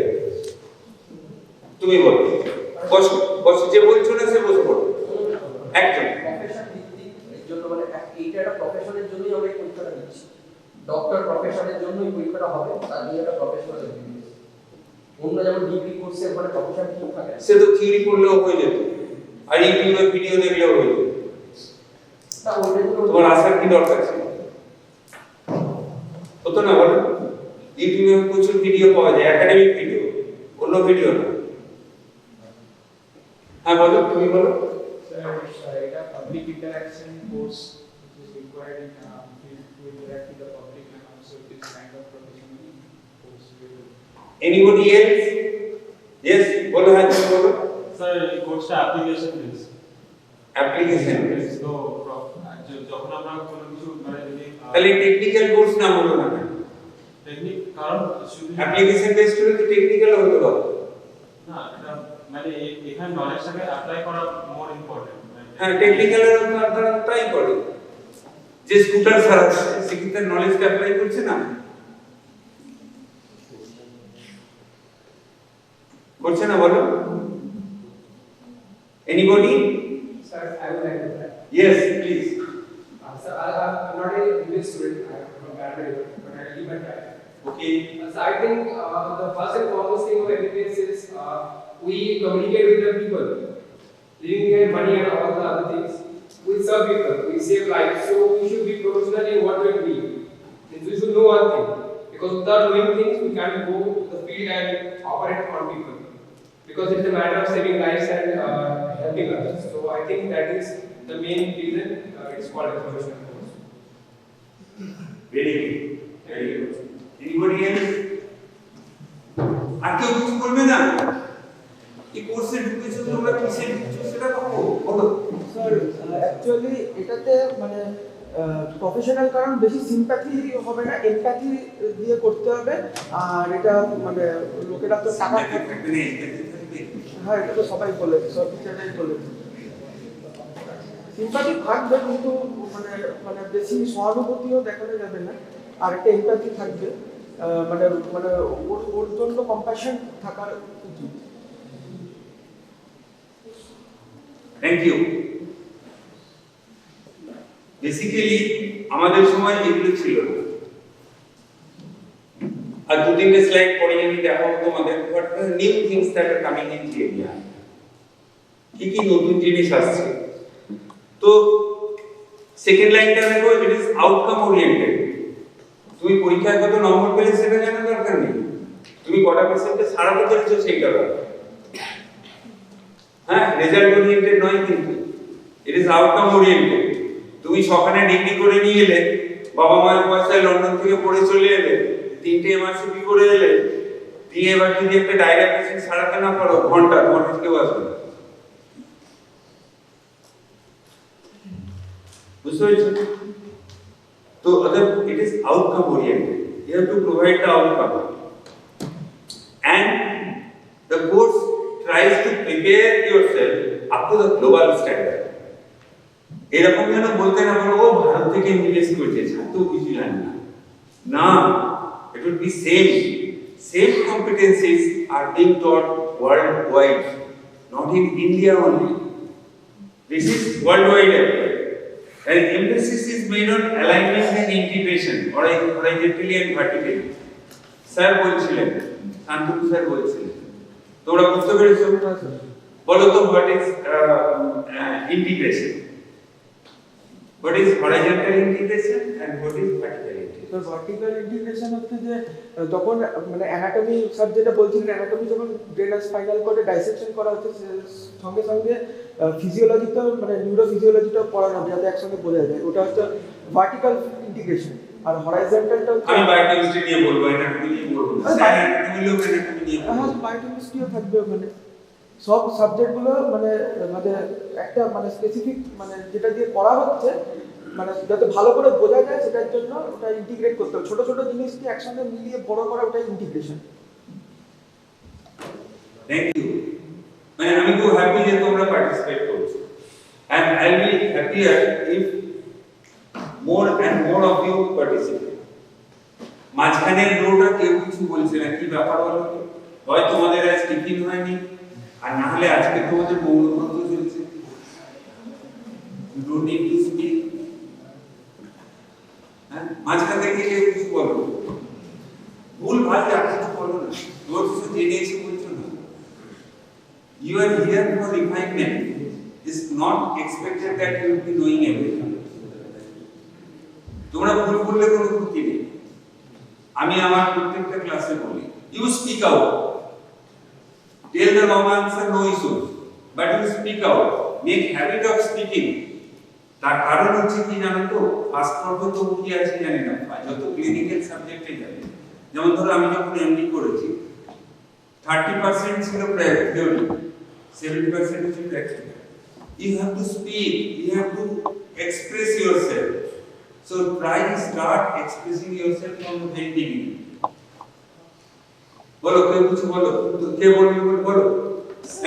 তুমি বলো, বসো বসো, যে বলছো না সে বসে পড়ো। একজন প্রফেশন ভিত্তিক এর জন্য মানে এইটা একটা প্রফেশনের জন্যই আমরা এই পরীক্ষাটা দিচ্ছি। ডক্টর প্রফেশনের জন্য এই পরীক্ষাটা হবে, তার জন্য একটা প্রফেশনাল এমবিবিএস। অন্য যেমন ডিগ্রি কোর্সে ওখানে প্রফেশন কি থাকে, সে তো থিওরি পড়লেও হয়ে যেত, আর ইউটিউবে ভিডিও দেখলেও হয়ে যেত। তা ওটা তোমার আসার কি দরকার ছিল? হতো না বলো? ইউটিউবে প্রচুর ভিডিও পাওয়া যায়, একাডেমিক ভিডিও, অন্য ভিডিও না। হ্যাঁ বলো, তুমি বলো। এটা public interaction course which is required in to interact with the public and also it is kind of professional course. Anybody else? Yes, বলো, হ্যাঁ তুমি বলো। স্যার এই কোর্সটা অ্যাপ্লিকেশন বেস। অ্যাপ্লিকেশন তো যখন আমরা কোনো কিছু মানে যদি তাহলে টেকনিক্যাল কোর্স না হলো না, টেকনিক, কারণ শুধু অ্যাপ্লিকেশন বেসড হলে তো টেকনিক্যাল হতে পারে না, এটা মানে এখানে নলেজটাকে অ্যাপ্লাই করা মোর ইম্পর্টেন্ট। হ্যাঁ, টেকনিক্যালের আপনারা তাই করে, যে স্কুটার চালাচ্ছে সে কি তার নলেজটা অ্যাপ্লাই করছে না? করছে না বলো? Anybody? Sir, I would like to try. Yes, please. Sir, I'm not a MBBS student. I'm from graduate, but I'll give it a try. Okay. So I think the first and foremost thing of MBBS is we communicate with the people, leaving behind money and all the other things. We serve people, we save lives. So we should be professional in what we're doing. Means we should know one thing, because without knowing things, we can't go to the field and operate on people. Because it's a matter of saving lives and helping others. So I think that is the main reason it's called a professional course. Very good. Very good. Anybody else? আর কেউ কিছু বলবে না? এই কোর্সে ঢুকেছো তোমরা, কিসে ঢুকেছো সেটা বলো। বলো স্যার, অ্যাকচুয়ালি এটাতে মানে প্রফেশনাল কারণ বেশি সিম্প্যাথি হবে না, এমপ্যাথি দিয়ে করতে হবে। আর এটা মানে লোকেরা তো টাকা, হ্যাঁ এটা তো সবাই বলে, সব টিচাররাই বলে সিম্প্যাথি থাকবে, কিন্তু মানে মানে বেশি সহানুভূতিও দেখানো যাবে না। আর একটা এমপ্যাথি থাকবে, মানে মানে ওর জন্য কম্প্যাশন থাকার উচিত। Thank you. বেসিক্যালি আমাদের সময় এগুলো ছিল না। আর দু তিনটে স্লাইড পরে আমি দেখাবো তোমাদের what are new things that are coming in the area, কি কি নতুন জিনিস আসছে। তো সেকেন্ড লাইনটা দেখো, ইট ইজ আউটকাম ওরিয়েন্টেড। তুমি পরীক্ষায় কত নম্বর পেলে সেটা জানার দরকার নেই, তুমি কটা পেশেন্টকে সারাতে পেরেছো সেইটা দরকার। হ্যাঁ, রেজাল্ট ওরিয়েন্টেড নয়, কিন্তু ইট ইজ আউটকাম ওরিয়েন্টেড। তুমি সকালে ডিগ্রি করে নিয়ে এলে, বাবা মায়ের পয়সায় লন্ডন থেকে পড়ে চলে এলে, 3টে এমআরসিপি করে এলে, দিয়ে এবার যদি একটা ডায়রিয়া পেশেন্ট সারাতে না পারো, ঘন্টা তোমার থেকে বাঁচবে। বুঝতে পেরেছো? তো it is outcome oriented. You have to provide the outcome, and the course tries to prepare yourself up to the global standard. এরকম যেন বলতে না পারো ও ভারত থেকে এমবিবিএস করেছে, ছাত্র কিছু জানে না। না, it would be same competencies are being taught worldwide. not in India only. This is worldwide applied. And emphasis is made on alignment and integration, horizontally and vertically. Sir বলছিলেন, শান্তনু স্যার বলছিলেন, তোমরা বুঝতে পেরেছো? বলো তো what is integration? What is horizontal integration and what is vertical integration? তো vertical integration হচ্ছে যে যখন মানে অ্যানাটমি স্যার যেটা বলছিলেন, অ্যানাটমি যখন ব্রেন আর স্পাইনাল কর্ডে ডাইসেকশন করা হচ্ছে, সঙ্গে সঙ্গে ফিজিওলজিটাও মানে নিউরোফিজিওলজিটাও পড়ানো হবে যাতে একসঙ্গে বোঝা যায়, ওটা হচ্ছে ভার্টিক্যাল ইন্টিগ্রেশন। আর হরাইজন্টালটা আমি বায়োকেমিস্ট্রি নিয়ে বলবো, অ্যানাটমি নিয়ে বলবো না, স্যার অ্যানাটমি লোক অ্যানাটমি নিয়ে বলবো। হ্যাঁ, বায়োকেমিস্ট্রিও থাকবে ওখানে। সব সাবজেক্টগুলো মানে মানে একটা মানে স্পেসিফিক মানে যেটা দিয়ে পড়া হচ্ছে মানে যাতে ভালো করে বোঝা যায় সেটার জন্য ওটা ইন্টিগ্রেট করতে হবে। ছোট ছোট জিনিসকে একসঙ্গে মিলিয়ে বড় করা, ওটাই ইন্টিগ্রেশন। Thank you. মানে আমি খুব হ্যাপি যে তোমরা পার্টিসিপেট করছো, and I'll be happier if more and more of you participate. মাঝখানের রোটা কেউ কিছু বলছে না, কি ব্যাপার বলো তো? হয় তোমাদের আজ টিফিন হয়নি, আর না হলে আজকে তোমাদের মৌনব্রত চলছে। You don't need to speak. মাঝখান থেকে কেউ কিছু বলো, ভুল ভাল আর কিছু বলো না, তোর কিছু জেনে এসে বলছো না। You are here for refinement. It's not expected that you will be knowing everything. তোমরা ভুল করলে কোনো ক্ষতি নেই। আমি আমার প্রত্যেকটা ক্লাসে বলি, you speak out. Tell the wrong answer, no issues. But you speak out. Make habit of speaking. তার কারণ হচ্ছে কি জানো তো? ফার্স্ট পর্ব তো কি আছে জানি না, যত ক্লিনিক্যাল সাবজেক্টে যাবে, যেমন ধরো আমি যখন এমডি করেছি 30% ছিল থিওরি, 70% ছিল practical. You have to speak, you have to express yourself. So try to start expressing yourself from the very beginning. বলো, কেউ কিছু বলো, কে বলবি বলো,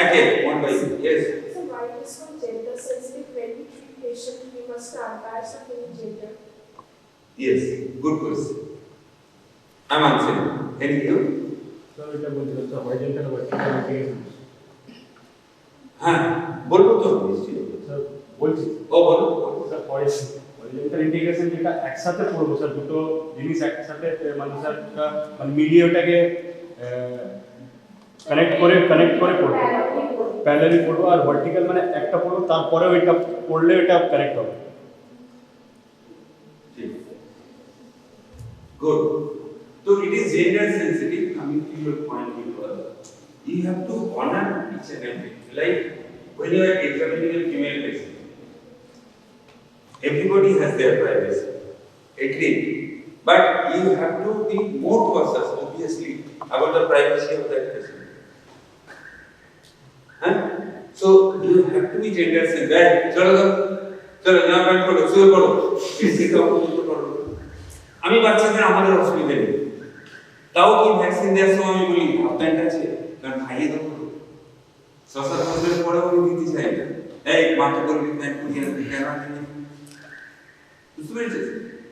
একে one by one. Yes. So why is so gender sensitive when we treat patient, we must start by something gender? Yes, good question. I'm answering. Thank you. So এটা বলতে হচ্ছে horizontal vertical integration. হ্যাঁ, বলবো তো নিশ্চয়ই। Sir বলছি, ও বলো। Sir horizontal integration যেটা একসাথে পড়বো স্যার, দুটো জিনিস একসাথে মানে স্যার মানে মিলিয়ে ওটাকে কানেক্ট করে পড়বো, প্যারালালি পড়বো। আর ভার্টিক্যাল মানে একটা পড়বো তারপরেও এটা পড়লে এটা কারেক্ট হবে। Good. So it is gender sensitive. Coming to your point, you have to honor each and every. Like when you are examining a female patient, everybody has their privacy. Agreed. But you have to be more cautious, obviously, about the privacy of that patient. So you have to be gender sensitive. চলো জামা pant পরো, শুয়ে পড়ো, বেশি কাপড় পরো। আমি বাচ্চাদের আমাদের অসুবিধা নেই, তাও কি ভ্যাকসিন দেওয়ার সময় আমি বলি হাফ প্যান্ট আছে, কারণ খাইয়ে দেবো। 6-7 বছরের পরেও আমি দিতে চাই না, এই মাকে বলবি প্যান্ট পরিয়ে আনতে, কেন আনতে? বুঝতে পেরেছিস?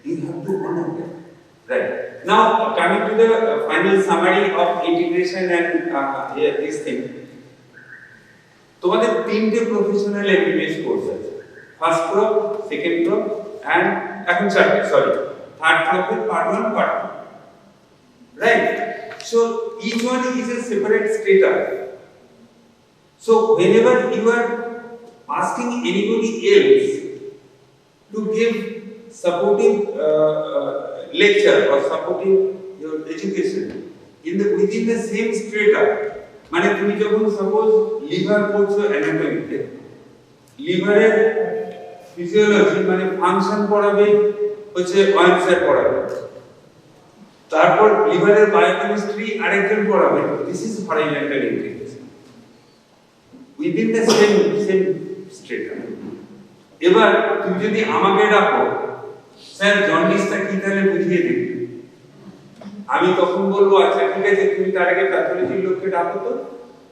You have to honor that. Right. Now coming to the final summary of integration and this thing. তোমাদের তিনটে প্রফেশনাল MBBS কোর্স আছে, first prof, second prof and এখন চারটে, সরি থার্ড প্রপের part 1, part 2, right? So each one is a separate strata. So whenever you are asking anybody else to give supportive lecture or supporting your education in the within the same strata, মানে তুমি যখন suppose liver পড়ছো অ্যানাটমিতে, লিভারের physiology মানে function পড়াবে হচ্ছে one sir পড়াবে, তারপর লিভারের বায়োকেমিস্ট্রি আরেকজন পড়াবে। This is horizontal integration within the same স্ট্রেটা। এবার তুমি যদি আমাকে ডাকো, স্যার জন্ডিসটা কি তাহলে বুঝিয়ে দিন, আমি তখন বলবো আচ্ছা ঠিক আছে, তুমি তার আগে প্যাথোলজির লোককে ডাকো তো,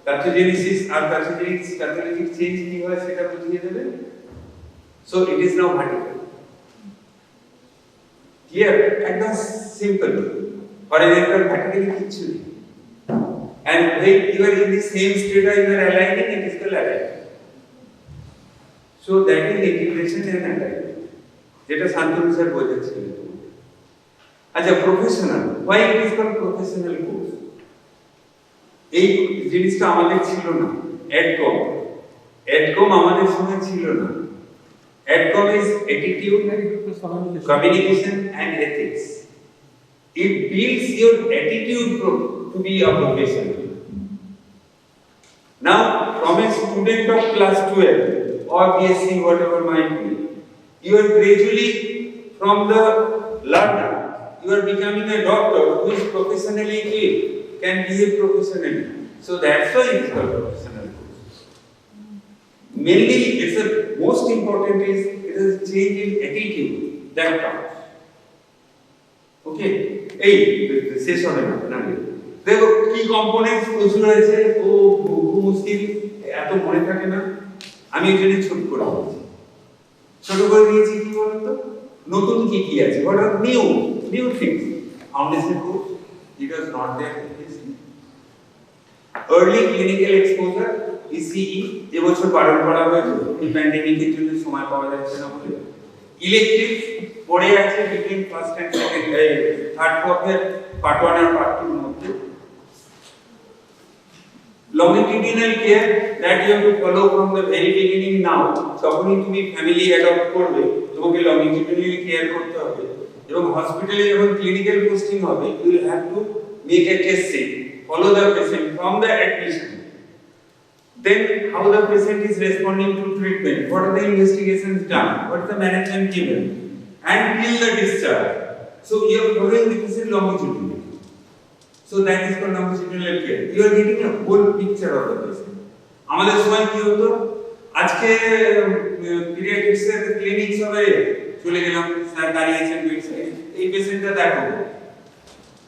প্যাথোজেনেসিস আর প্যাথোলজিক চেঞ্জ কি হয় সেটা বুঝিয়ে দেবে। So it is now vertical. Clear? একদম সিম্পল। হরাইজন্টাল ভার্টিক্যালি কিছু নেই। And when you are in the same state, you are aligning, it is called alignment. So that is integration and alignment. যেটা Shantanu sir বোঝাচ্ছিলেন। আচ্ছা, professional, why it is called professional course? এই জিনিসটা আমাদের ছিল না। এডকম আমাদের সময় ছিল না। এডকম is attitude, communication and ethics. It builds your attitude to be a professional. Now, from a student of class 12 or BSc, whatever might be, you are gradually from the learner, you are becoming a doctor who is professionally trained, can behave professionally. So that's why it is called professional course. Mainly, it's the most important is it is a change in attitude that counts. Okay, এই শেষ হবে না। দেখো কি components প্রচুর আছে, ও বহু মুশকিল, এত মনে থাকে না। আমি এই জন্য ছোট করে দিয়েছি, কি বলতো, নতুন কি আছে, what are new things. Foundation course, it was not there previously. Early clinical exposure, ECE, এবছর বারণ করা হয়েছে এই প্যান্ডেমিকের জন্য, সময় পাওয়া যাচ্ছে না বলে। ইলেকটিভ পড়ে আছে between first and second, third quarter, part 1 R part 2 এর মধ্যে। Longitudinal care that you have to follow from the very beginning now. যখনই তুমি ফ্যামিলি অ্যাডপ্ট করবে, তোমাকে longitudinal care করতে হবে, এবং হসপিটালে যখন ক্লিনিক্যাল পোস্টিং হবে, you will have to make a test set, follow the patient from the admission, then how the patient is responding to treatment, what are the investigations done, what is the management given, until the discharge. So you are following the patient longitudinally. So that is called longitudinal care. You are getting a whole picture of the patient. আমাদের সময় কি হতো, আজকে paediatrics এর clinic সবে চলে গেলাম, sir দাঁড়িয়েছেন বেডসাইডে, এই পেশেন্টটা দেখো,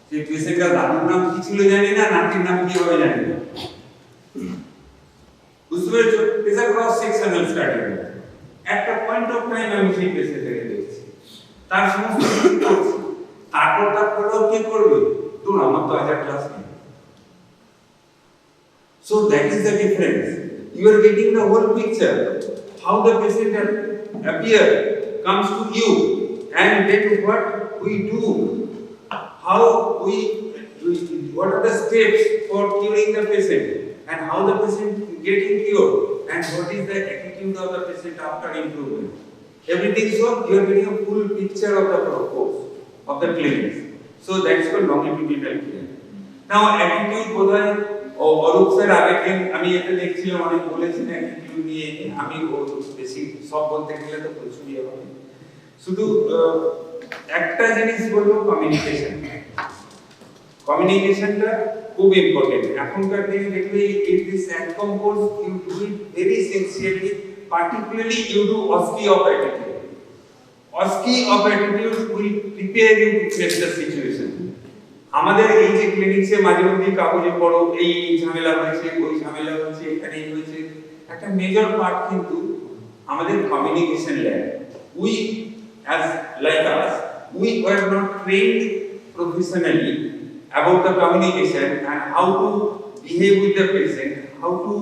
সেই পেশেন্টটার দাদুর নাম কি ছিল জানি না, নাতির নাম কি হবে জানি না, বুঝতে পেরেছো? It's a cross sectional study. একটা পয়েন্ট অফ টাইম আমি সেই পেশেন্টটাকে দেখছি, তার সমস্ত কিছু করছি, তারপর তার ফলো কি করবে, তো আমার তো হাজার ক্লাস নেই। So that is the difference. You are getting the whole picture, how the patient appear, comes to you, and then what we do, how we what are the steps for curing the patient, and how the patient getting cured, and what is the attitude of the patient after improvement. Everything, so you are getting a full picture of the course of the clinics. So that's called longitudinal care. Now attitude বোধহয় Arup sir আগের দিন আমি এটা দেখছিলাম, অনেক বলেছেন attitude নিয়ে, আমি বেশি সব বলতে গেলে তো প্রচুরই হবে, শুধু একটা জিনিস বলবো, কমিউনিকেশনটা খুব ইম্পর্টেন্ট। এখনকার দিনে দেখবে it this AETCOM course you do it very sincerely, particularly you do OSCE of attitude. OSCE of attitude will prepare you to face the situation. আমাদের এই যে ক্লিনিক্সে মাঝে মধ্যে কাগজে পড়ো, এই ঝামেলা হয়েছে, ওই ঝামেলা হয়েছে, এখানে এই হয়েছে, একটা মেজর পার্ট কিন্তু আমাদের communication lab. We as like us, we were not trained professionally about the communication and how to behave with the patient, how to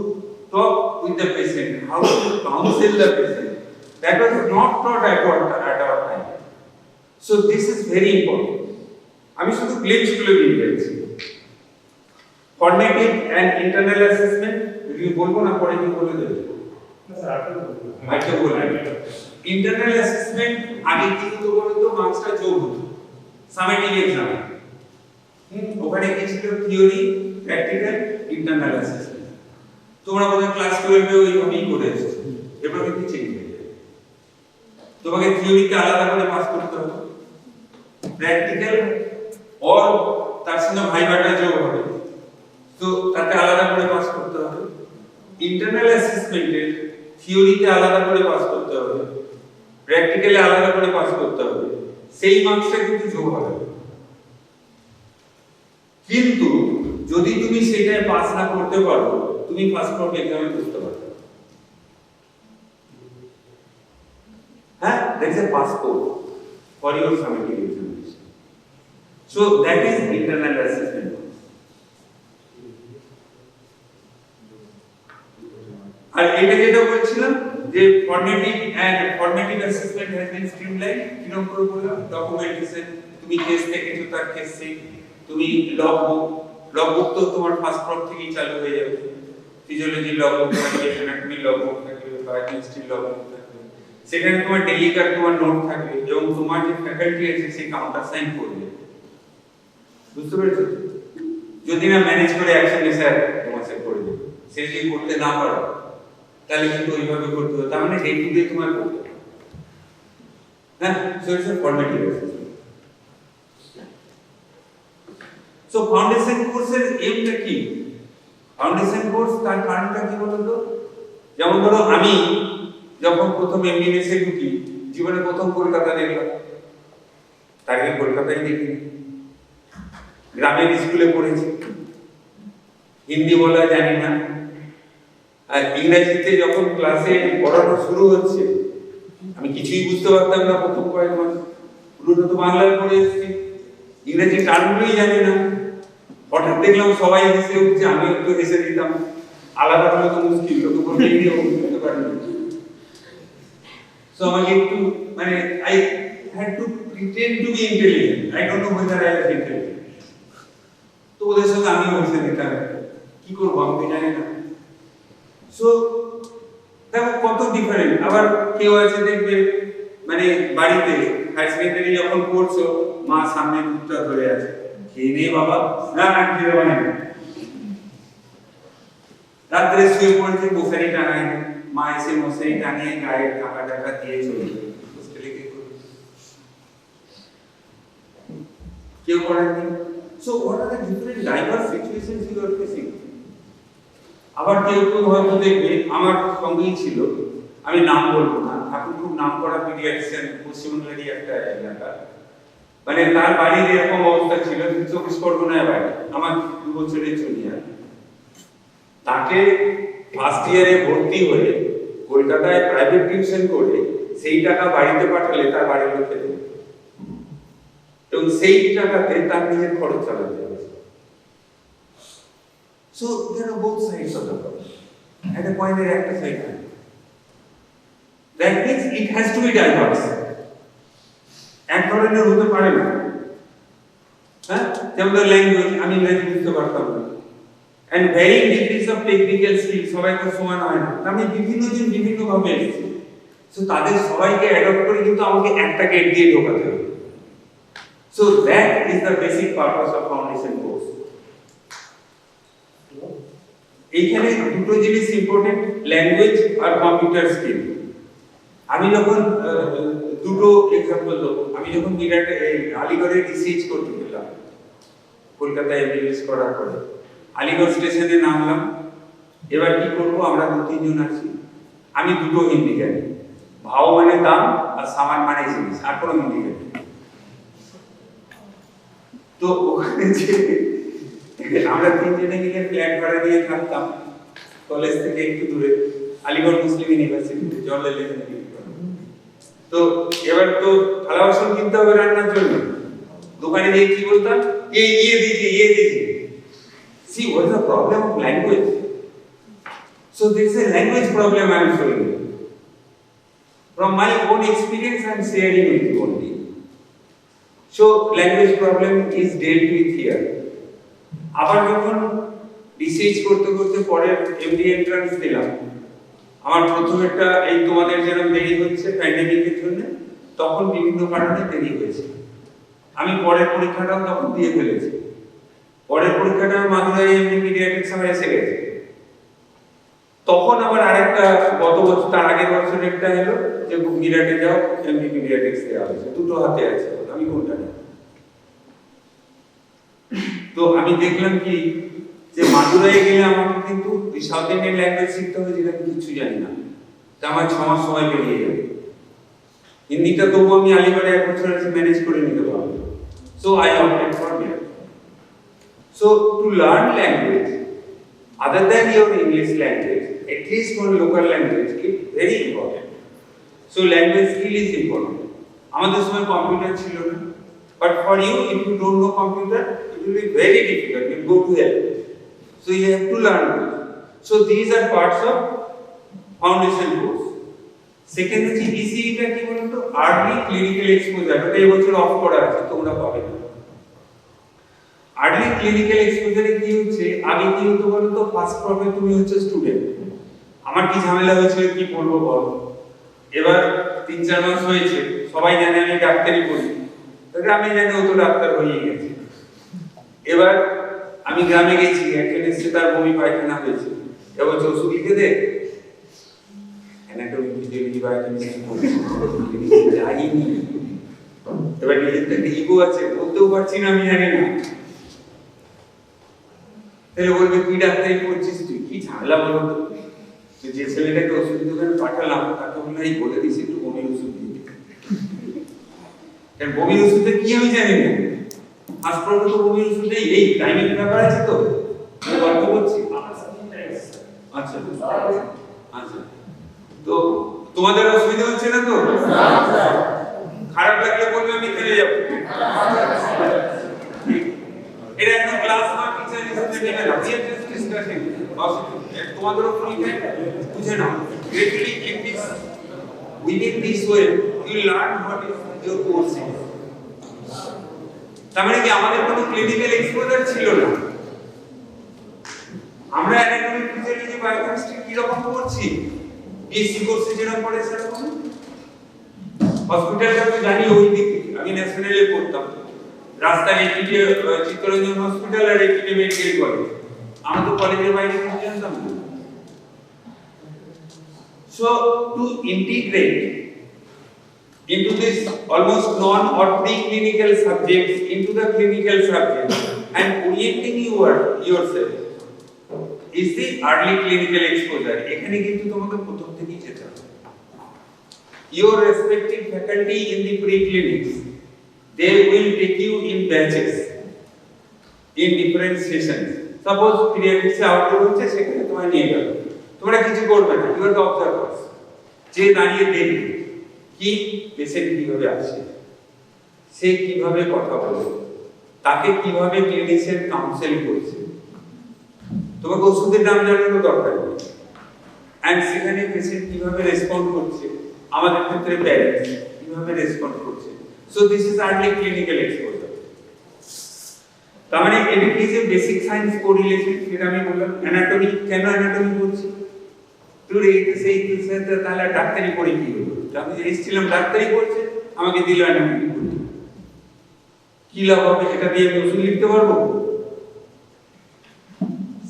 talk with the patient, how to counsel the patient. That was not taught at our time. So this is very important. আমি শুধু গ্লিপস গুলো দিয়ে যাচ্ছি। Formative and internal assessment review বলবো না, পরে কি বলে দেব না, আচ্ছা বলবো। ইন্টারনাল অ্যাসেসমেন্ট আগে কি হতো বলতো, মার্কসটা যোগ হতো সামেটিভ এক্সাম, ওখানে কি ছিল, থিওরি, প্র্যাকটিক্যাল, ইন্টারনাল অ্যাসেসমেন্ট। তোমরা বোধহয় ক্লাস 12 এ ওইভাবেই করে এসেছো, এবার কিন্তু চেঞ্জ হয়ে যাবে। তোমাকে থিওরিতে আলাদা করে পাস করতে হবে, প্র্যাকটিক্যাল और তার সঙ্গে ভাইভাটা যোগ হবে, তো তাতে আলাদা করে পাস করতে হবে। ইন্টারনাল অ্যাসেসমেন্টে থিওরিতে আলাদা করে পাস করতে হবে, প্র্যাকটিক্যালে আলাদা করে পাস করতে হবে, সেই মার্কসটা কিন্তু যোগ হবে। কিন্তু যদি তুমি সেটায় পাস না করতে পারো, তুমি ফার্স্ট ফর্ম এক্সামে বসতে পারবে। হ্যাঁ, that's a passport for your summative examination. So that is internal assessment. এটা যেটা বলছিলাম যে formative assessment has been streamline, কিরকম করে বললাম, ডকুমেন্টেশন, তুমি কেস দেখেছো তার কেস শিট, তুমি লগবুক তো তোমার ফার্স্ট প্রপ থেকেই চালু হয়ে যাবে, ফিজিওলজি লগবুক থাকবে, অ্যানাটমি লগবুক থাকবে, বায়োকেমিস্ট্রি লগবুক থাকবে, সেখানে তোমার ডেইলি কার তোমার নোট থাকবে এবং তোমার যে ফ্যাকাল্টি আছে সে কাউন্টার সাইন করবে, বুঝতে পেরেছো? যদি না ম্যানেজ করে একসঙ্গে স্যার তোমার স্যার করে দেবে, সে যদি করতে না পারো তাহলে কিন্তু ওইভাবে করতে হবে, তার মানে ডে টু ডে তোমার করতে হবে। হ্যাঁ, so it's a formative assessment. So foundation কোর্সের এমটা কি? ফাউন্ডেশন কোর্স তার কারণটা কি বলতো? যেমন ধরো আমি যখন প্রথম MBBS এ ঢুকি, জীবনে প্রথম কলকাতা দেখলাম, তার আগে কলকাতায় দেখিনি, গ্রামের স্কুলে পড়েছি, হিন্দি বলা জানি না, আর ইংরেজিতে যখন ক্লাসে পড়ানো শুরু হচ্ছে আমি কিছুই বুঝতে পারতাম না প্রথম কয়েক মাস, পুরোটা তো বাংলায় পড়ে এসেছি, ইংরেজি টার্মগুলোই জানি না। হঠাৎ দেখলাম সবাই হেসে উঠছে, আমিও একটু হেসে দিতাম, আলাদা হলে তো মুশকিল, লোকে বলতে গিয়ে বুঝতে পারি না। সো আমাকে একটু মানে I had to pretend to be intelligent. I don't know whether I was intelligent. তো ওদের সাথে আমিও হেসে দিতাম, কি করবো আমি জানি না। সো দেখো কত ডিফারেন্ট। আবার কেউ আছে দেখবে মানে বাড়িতে হায়ার সেকেন্ডারি যখন পড়ছো, মা সামনে দুধটা ধরে আছে, খেয়ে নে বাবা, না না খেয়ে দেবো না, রাত্রে শুয়ে পড়েছে, মশারি টাঙায়, মা এসে মশারি টাঙিয়ে গায়ে ঢাকা ঢাকা দিয়ে চলে যায়, হোস্টেলে কে করবে? কেউ করেননি। So what are the different diverse situations you are facing? আবার কেউ কেউ হয়তো দেখবে আমার সঙ্গেই ছিল, আমি নাম বলবো না, এখন খুব নাম করা পিডিয়াট্রিশিয়ান পশ্চিমবঙ্গেরই একটা এলাকা, মানে তার বাড়ির এরকম অবস্থা ছিল, 24 পরগনায় বাড়ি, আমার 2 বছরের জুনিয়র, তাকে ফার্স্ট ইয়ারে ভর্তি হয়ে কলকাতায় প্রাইভেট টিউশন করে সেই টাকা বাড়িতে পাঠালে তার বাড়ির লোক খেতে, এবং সেই টাকাতে তার নিজের খরচ চালাতে হবে। So there are both sides of the problem. At a point there একটা সাইড থাকে। That means it has to be diverse. এক ধরনের হতে পারে না। হ্যাঁ, যেমন ল্যাঙ্গুয়েজ, আমি ইংরেজি বুঝতে পারতাম না, and varying degrees of technical skill সবাই তো সমান হয় না, আমি বিভিন্ন জন বিভিন্ন ভাবে এসেছি, সো তাদের সবাইকে অ্যাডপ্ট করে কিন্তু আমাকে একটা গেট দিয়ে ঢোকাতে হবে। So that is the basic purpose of foundation course. এইখানে দুটো জিনিস ইম্পর্টেন্ট, ল্যাঙ্গুয়েজ আর কম্পিউটার স্কিল। আমি যখন দুটো এক্সাম্পল দেবো, আমি যখন মিরাটে আলিগড়ে রিসার্চ করতে গেলাম কলকাতায় MBBS করার পরে, আলিগড় স্টেশনে নামলাম, এবার কি করবো, আমরা 2-3 জন আছি, আমি দুটো হিন্দি জানি, ভাও মানে দাম আর সামান মানে জিনিস, আর কোনো হিন্দি জানি। তো ওখানে যে আমরা 3 জনে মিলে ফ্ল্যাট ভাড়া দিয়ে থাকতাম কলেজ থেকে একটু দূরে, আলিগড় মুসলিম ইউনিভার্সিটিতে, জওহরলাল নেহরু। তো এবার তো থালা বাসন কিনতে হবে রান্নার জন্য, দোকানে গিয়ে কি বলতাম, ये दीजिए। See, what is the problem of language? So there is a language problem I am showing you. From my own experience I am sharing with you only. So language problem is dealt with here. আবার যখন research করতে করতে পরে MD entrance দিলাম, আমার প্রথমেরটা এই তোমাদের যেরকম দেরি হচ্ছে প্যান্ডেমিকের জন্য, তখন বিভিন্ন কারণে দেরি হয়েছে, আমি পরের পরীক্ষাটাও তখন দিয়ে ফেলেছি, পরের পরীক্ষাটা মাদুরাই MD পিডিয়াট্রিক্স আমার এসে গেছে, তখন আবার আরেকটা গত বছর তার আগের বছর একটা হলো যে মিরাটে যাও MD পিডিয়াট্রিক্স দেওয়া হয়েছে, দুটো হাতে আছে, আমি কোনটা নেব? তো আমি দেখলাম কি যে মাদুরাই গেলে আমাকে কিন্তু সাউথ ইন্ডিয়ান ল্যাঙ্গুয়েজ শিখতে হবে, যেটা আমি কিছু জানি না, তা আমার 6 মাস সময় বেরিয়ে যাবে। হিন্দিটা তবু আমি আলিগড়ে 1 বছর এসে ম্যানেজ করে নিতে পারবো। So I opted for Meerut. So to learn language other than your English language, at least one local language is very important. So language skill is important. আমাদের সময় কম্পিউটার ছিল না, but for you if you don't know computer it will be very difficult, you go to hell. So you have to learn. So these are parts of foundation course. Second হচ্ছে ইসিইটা কি বলতো, early clinical exposure, ওটা এবছর of করা আছে, তোমরা পাবে না। আর্লি ক্লিনিক্যাল এক্সপোজারে কি হচ্ছে, আগে কি হতো বলতো, ফার্স্ট প্রফে তুমি হচ্ছে স্টুডেন্ট, আমার কি ঝামেলা হয়েছিল কি বলবো বলো, এবার 3-4 মাস হয়েছে, সবাই জানে আমি ডাক্তারি পড়ি, গ্রামে জানে ও তো ডাক্তার হয়ে গেছে। এবার আমি গ্রামে গেছি, একজন এসে তার বমি পায়খানা হয়েছে, এবার ওষুধ লিখে দে, অ্যানাটমি ফিজিওলজি বায়োকেমিস্ট্রি পড়ছি, যাইনি। এবার নিজের একটা ইগো আছে, বলতেও পারছি না আমি জানি না, তাহলে বলবে তুই ডাক্তারি পড়ছিস, তুই কি ঝামেলা বলো তো। যে ছেলেটাকে ওষুধ দোকানে পাঠালাম তাকে বললাম এই বলে দিস একটু বমির ওষুধ দিয়ে, কারণ বমির ওষুধে কি আমি জানি না, হাসপাতালে তো বমির ওষুধ নেই, এই টাইমিং ব্যাপার আছে তো আমি গল্প করছি। আচ্ছা আচ্ছা, তো তোমাদের অসুবিধা হচ্ছে না তো? খারাপ লাগলে বলবে আমি ফিরে যাবো, এটা একটা ক্লাস না, টিচার হিসেবে নেবে না, we are just discussing তোমাদের ফ্রি টাইম বুঝে নাও, greatly in this within this way you learn what is your course is। তার মানে কি আমাদের কোনো ক্লিনিক্যাল এক্সপোজার ছিল না, আমরা অ্যানাটমি ফিজিওলজি বায়োকেমিস্ট্রি কি রকম করছি, বিএসসি কোর্সে যেরকম পড়ে সেরকম। হসপিটালটা তো জানি ওই দিক, আমি ন্যাশনালে পড়তাম, রাস্তায় এটিতে চিত্তরঞ্জন হসপিটাল আর এটিতে মেডিকেল কলেজ, আমরা তো কলেজের বাইরে কিছু জানতাম না। So to integrate into this almost non or pre-clinical subjects into the clinical subject and orienting yourself is the early clinical exposure। এখানে কিন্তু তোমাকে প্রথম থেকেই যেতে হবে। Your respective faculty in the pre-clinics, they will take you in batches in different sessions। Suppose pediatrics outdoor হচ্ছে, সেখানে তোমায় নিয়ে গেল, তোমরা কিছু করবে না, you are the observers, যে দাঁড়িয়ে দেখবে কি পেশেন্ট কিভাবে আসে, সে কিভাবে কথা বলে, তাকে কিভাবে ক্লিনিশিয়ান কাউন্সেল করছে, তোমাকে ওষুধের নাম জানানোর দরকার নেই, এন্ড সেখানে পেশেন্ট কিভাবে রেসপন্ড করছে, আমাদের ক্ষেত্রে প্যারেন্টস কিভাবে রেসপন্ড করছে। So this is early clinical exposure. তার মানে এটা কি যে বেসিক সায়েন্স কোরিলেশন, যেটা আমি বললাম, অ্যানাটমি, কেন অ্যানাটমি করছি, তুই সেই তাহলে ডাক্তারি পড়ি কি হলো, আমি এসেছিলাম ডাক্তারি পড়ছে, আমাকে দিল অ্যানাটমি পড়তে, কি লাভ হবে, এটা দিয়ে আমি ওষুধ লিখতে পারবো।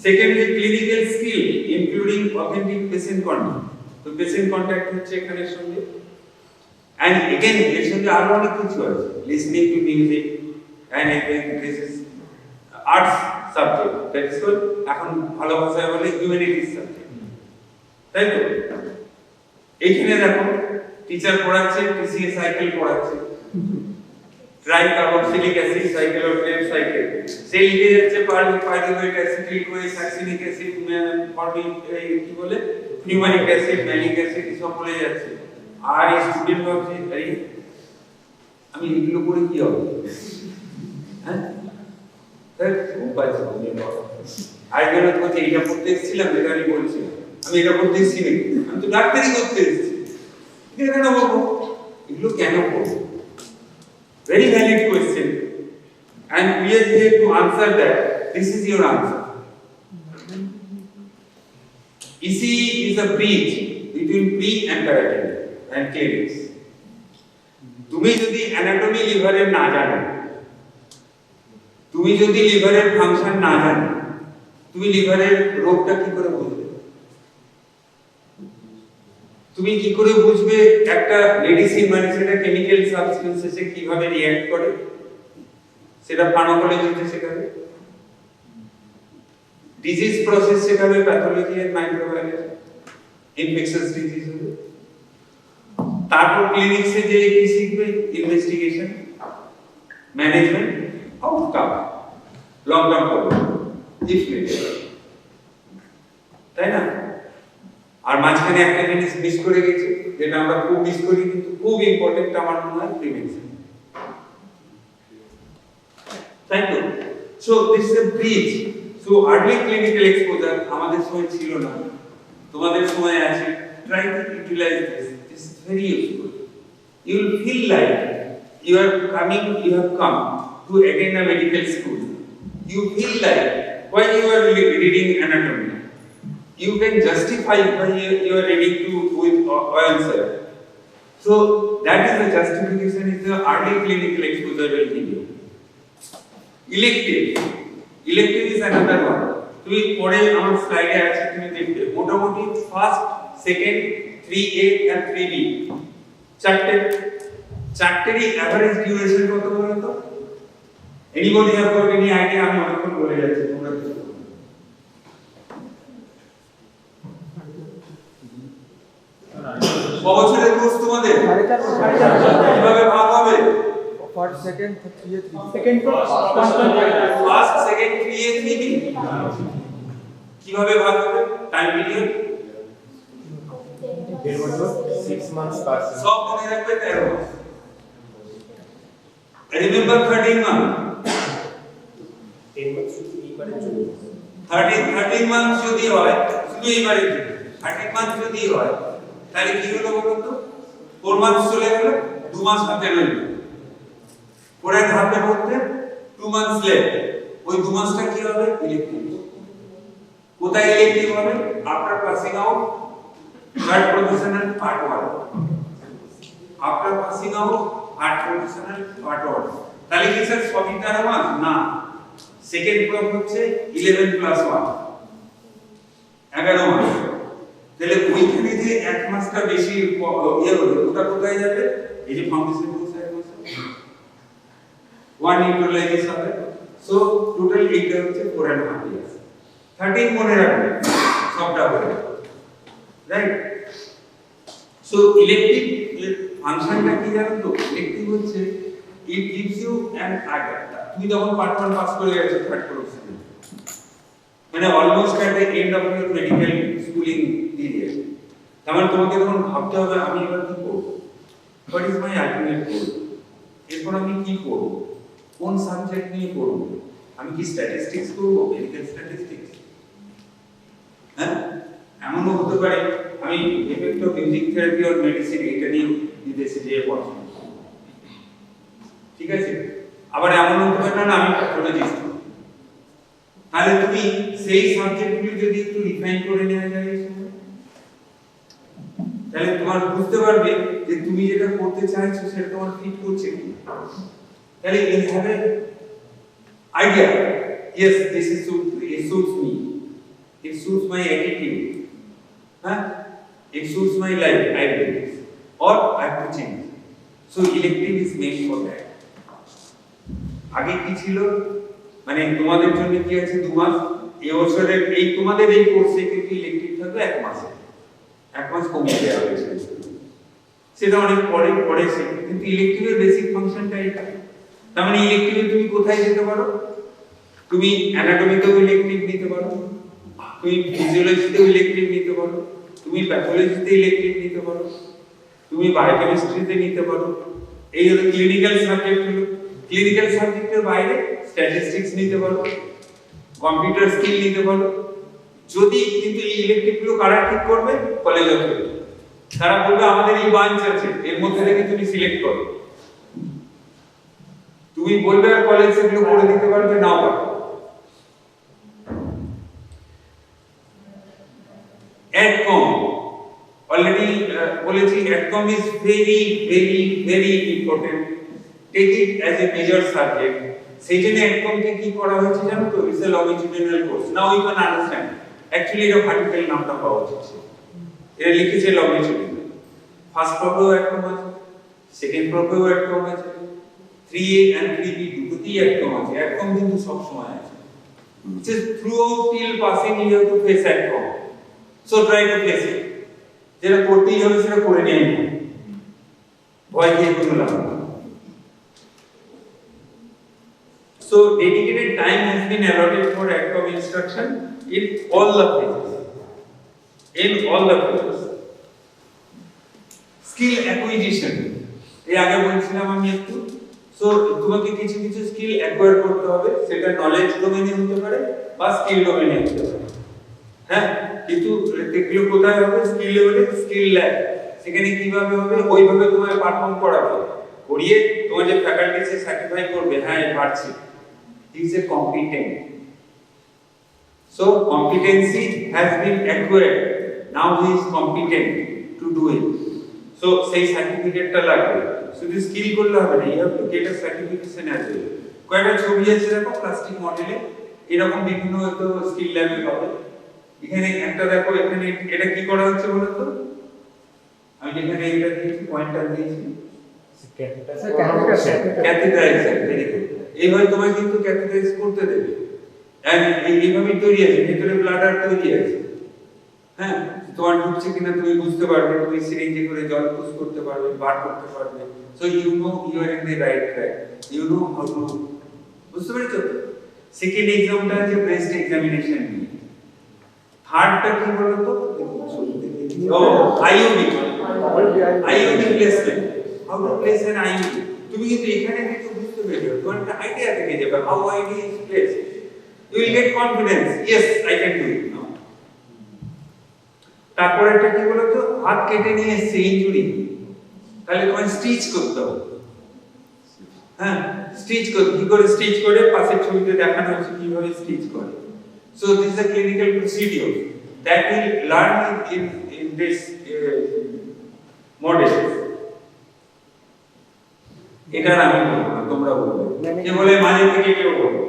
Secondly clinical skill including authentic patient contact, তো পেশেন্ট কন্ট্যাক্ট হচ্ছে এখানের সঙ্গে, এন্ড এগেইন এর সঙ্গে আরো অনেক কিছু আছে, listening to music, and again this is arts subject, that is called, এখন ভালো ভাষায় বলে হিউম্যানিটিস সাবজেক্ট, তাই তো। এইখানে দেখো টিচার পড়াচ্ছে, টিসিএ সাইকেল পড়াচ্ছে, ট্রাই কার্বক্সিলিক অ্যাসিড সাইকেল ও ট্রেপ সাইকেল, সে লিখে যাচ্ছে পাইরুভেট অ্যাসিড করে সাকসিনিক অ্যাসিড ফরমিক কি বলে ফিউমারিক অ্যাসিড ম্যালিক অ্যাসিড সব বলে যাচ্ছে, আর এই স্টুডেন্ট ভাবছে আরে আমি এগুলো করে কি হবে, হ্যাঁ স্যার খুব বাজে হবে, আর কেন বলছে এটা পড়তে এসেছিলাম, যেটা আমি বলছিলাম আমি এটা পড়তে এসেছি নাকি, আমি তো ডাক্তারি করতে এসেছি, এটা কেন বলবো, এগুলো কেন বলবো? Very valid question, and we are here to answer that. This is your answer. EC is a bridge between pre and paradigm and clinics. তুমি যদি অ্যানাটমি লিভারের না জানো, তুমি যদি লিভারের ফাংশন না জানো, তুমি লিভারের রোগটা কি করে বুঝবে? তুমি কি করে বুঝবে একটা মেডিসিন মানে সেটা কেমিক্যাল সাবস্টেন্সে কিভাবে রিঅ্যাক্ট করে, সেটা ফার্মাকোলজিতে শেখাবে, ডিজিজ প্রসেস শেখাবে, pathology and microbiology, infectious disease হবে, তারপর ক্লিনিক্সে যে কি শিখবে, investigation, management, outcome, long term problem, if needed, তাই না? আর মাঝখানে একটা জিনিস মিস করে গেছে, যেটা আমরা খুব মিস করি কিন্তু খুব ইম্পর্টেন্ট আমার মনে হয়, প্রিভেনশন, তাই তো। So this is a bridge. So early clinical exposure আমাদের সময় ছিল না, তোমাদের সময় আছে, try to utilize this. This is very useful. You will feel like you have come to again a medical school. You feel like when you are reading anatomy, you can justify why you are reading to with answer. So that is the justification is the early clinical exposure will give you. Elective is another one. তুমি পরে আমার স্লাইডে আছে তুমি দেখবে মোটামুটি first second 3A and 3B চারটেরই average duration কত বলো তো anybody have got any idea আমি অনেকক্ষণ বলে যাচ্ছি তোমরা কিছু বছরের কোর্স তোমাদের কিভাবে ভাগ হবে first second 3A 3 Second first second 3A 3B কিভাবে ভাগ হবে টাইম পিরিয়ড 6 months pass. সব মনে রাখবে 13 মাস রিমেম্বার 13 মান্থ 10 months শুধু এইবারের জন্য 13 মান্থ যদি হয় শুধু এইবারের জন্য 13 মান্থ যদি হয় তাহলে কি হলো বলো তো 4 মান্থ চলে গেল 2 মাস হাতে রইল পরে ধাপে করতে 2 মান্থস লেফট ওই 2 মাসটা কি হবে ইলেক্টিভ কোথায় ইলেক্টিভ হবে after passing out third professional part 1 after passing out third professional part 1 তাহলে কি স্যার সবই 13 মাস না সেকেন্ড প্রপ হচ্ছে 11 প্লাস 1 11 মাস তাহলে ওইখানে যে এক মাসটা বেশি ইয়ে হলো ওটা কোথায় যাবে এই যে ফাউন্ডেশন কোর্স এর মধ্যে 1 ইউটিলাইজ হবে সো টোটাল এইটা হচ্ছে 4.5 ইয়ার্স 13 মনে রাখবে সবটা হবে রাইট সো ইলেক্টিভ ফাংশনটা কি জানো তো ইলেক্টিভ হচ্ছে it gives you an idea তুমি যখন পার্ট 1 পাস করে গেছো থার্ড প্রফেশনাল মানে almost at the end of your medical schooling period তাহলে তোমাকে তখন ভাবতে হবে আমি এবার কি করব what is my ultimate goal এরপর আমি কি করব কোন সাবজেক্ট নিয়ে পড়ব আমি কি স্ট্যাটিস্টিক্স করব মেডিকেল স্ট্যাটিস্টিক্স হ্যাঁ এমনও হতে পারে আমি effect of music therapy or medicine এটা নিয়ে বিদেশে যেয়ে পড়াশোনা ঠিক আছে আবার এমন হতে পারে না আমি প্যাথোলজিস্ট তাহলে তুমি সেই সাবজেক্টগুলো যদি একটু রিফাইন করে নেওয়া যায় তাহলে তোমার বুঝতে পারবে যে তুমি যেটা করতে চাইছো সেটা তোমার ফিট করছে কি তাহলে you have an idea yes this is it suits me it suits my attitude it suits my life I will this or I have to change so elective is made for that আগে কি ছিল মানে তোমাদের জন্য কি আছে 2 মাস এই বছরের এই তোমাদের এই কোর্সে কিন্তু ইলেক্টিভ থাকবে 1 মাসে 1 মাস কমিয়ে দেওয়া হয়েছে সেটা অনেক পরে কিন্তু ইলেক্টিভের বেসিক ফাংশনটা এটা তার মানে ইলেক্টিভে তুমি কোথায় যেতে পারো তুমি অ্যানাটমিতেও ইলেক্টিভ নিতে পারো তুমি ফিজিওলজিতেও ইলেক্টিভ নিতে পারো তুমি প্যাথোলজিতে ইলেক্টিভ নিতে পারো তুমি বায়োকেমিস্ট্রিতে নিতে পারো এই হলো ক্লিনিক্যাল সাবজেক্ট হলো ক্লিনিক্যাল সাবজেক্টের বাইরে স্ট্যাটিস্টিক্স নিতে পারো কম্পিউটার স্কিল নিতে পারো যদি কিন্তু এই ইলেক্টিভগুলো কারা ঠিক করবে কলেজ অথরিটি তারা বলবে আমাদের এই ব্রাঞ্চ আছে এর মধ্যে থেকে তুমি সিলেক্ট করো তুমি বলবে আর কলেজ সেগুলো করে দিতে পারবে না পারবে অ্যাডকম অলরেডি বলেছি AETCOM is very important take it as a major subject সেই জন্য অ্যাডকমকে কি করা হয়েছে জানো তো it's a longitudinal course now you can understand actually এটা ভার্টিক্যাল নামটা পাওয়া উচিত এটা লিখেছে লংজিটিউডিনাল ফার্স্ট প্রপেও অ্যাডকম আছে সেকেন্ড প্রপেও অ্যাডকম আছে 3A and 3B দুটোতেই অ্যাডকম আছে অ্যাডকম কিন্তু সব সময় আছে just throughout till passing you have to face অ্যাডকম so try to face it যেটা করতেই হবে সেটা করে নিয়ে আয় ভয় দিয়ে কোনো লাভ নেই so dedicated time has been allotted for ADCOM instruction in all the phases skill acquisition এই আগে বলছিলাম আমি একটু সো তোমাকে কিছু স্কিল অ্যাকোয়ার করতে হবে সেটা নলেজ ডোমেইনে হতে পারে বা স্কিল ডোমেইনে হতে পারে হ্যাঁ কিন্তু এগুলো কোথায় হবে? স্কিল লেভেলে, স্কিল ল্যাব। সেখানে কিভাবে হবে? ওইভাবে তোমায় পারফর্ম করাবে, করিয়ে তোমার যে ফ্যাকাল্টি সে সার্টিফাই করবে, হ্যাঁ পারছি, he is a competent. So competency has been acquired, now he is competent to do it. So সেই সার্টিফিকেটটা লাগবে, শুধু স্কিল করলে হবে না, you have to get a certification as well. কয়েকটা ছবি আছে দেখো প্লাস্টিক মডেলে, এরকম বিভিন্ন হয়তো স্কিল ল্যাবে পাবে। এখানে একটা দেখো, এখানে এটা কি করা হচ্ছে বলো তো? আমি যেখানে এটা দিয়েছি, পয়েন্টার দিয়েছি, ক্যাথেটারাইজার, ভেরি গুড। এইভাবে তোমায় কিন্তু ক্যাথেটারাইজ করতে দেবে, এইভাবে তৈরি আছে, ভিতরে ব্লাডার তৈরি আছে, হ্যাঁ, তোমার ঢুকছে কিনা তুমি বুঝতে পারবে, তুমি সিরিঞ্জে করে জল পুশ করতে পারবে, বার করতে পারবে। So you know you are in the right track, you know how to, বুঝতে পেরেছো? সেকেন্ড এক্সামটা আছে ব্রেস্ট এক্সামিনেশন নিয়ে। থার্ডটা কি বলতো? ও IUD, IUD placement, how to place an IUD. তুমি কিন্তু এখানে থেকে বুঝতে পেরেছো, তোমার একটা আইডিয়া থেকে যাবে how IUD is placed. You will get confidence, yes I can do it now. তারপরে একটা কি বলতো? হাত কেটে নিয়ে এসে ইনজুরি, তাহলে তোমায় স্টিচ করতে হবে, হ্যাঁ, স্টিচ করতে, কি করে স্টিচ করে পাশের ছবিতে দেখানো হচ্ছে কিভাবে স্টিচ করে। So this is a clinical procedure that will learn in this model. এটা আমি বলবো না, তোমরা বলবে, কে বলে মাঝে থেকে কেউ বলবে,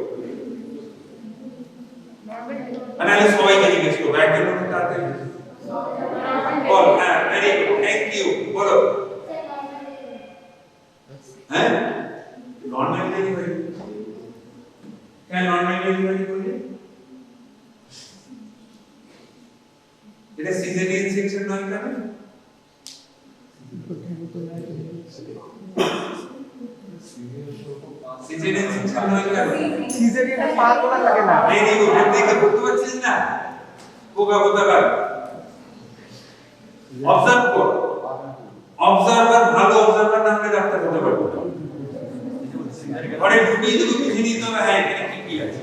আমি সবাইকে জিজ্ঞেস করবো, একজন তাড়াতাড়ি বল। হ্যাঁ, ভেরি গুড, থ্যাংক ইউ, বলো। হ্যাঁ, নরমাল ডেলিভারি, কেন নরমাল ডেলিভারি বলি? এটা সিজারিয়ান সেকশন নয় কেন? সিজারিয়ান সেকশন নয় কেন? সিজারিয়ানে পা তোলা লাগে না। ভেরি গুড, দেখে বুঝতে পারছিস না? পোকা পোকা কাট, অবজার্ভ কর, অবজারভার, ভালো অবজারভার না হলে ডাক্তার হতে পারবে না। ঘরে ঢুকিয়ে যদি বুঝে নিতে হবে, হ্যাঁ এখানে কি কি আছে,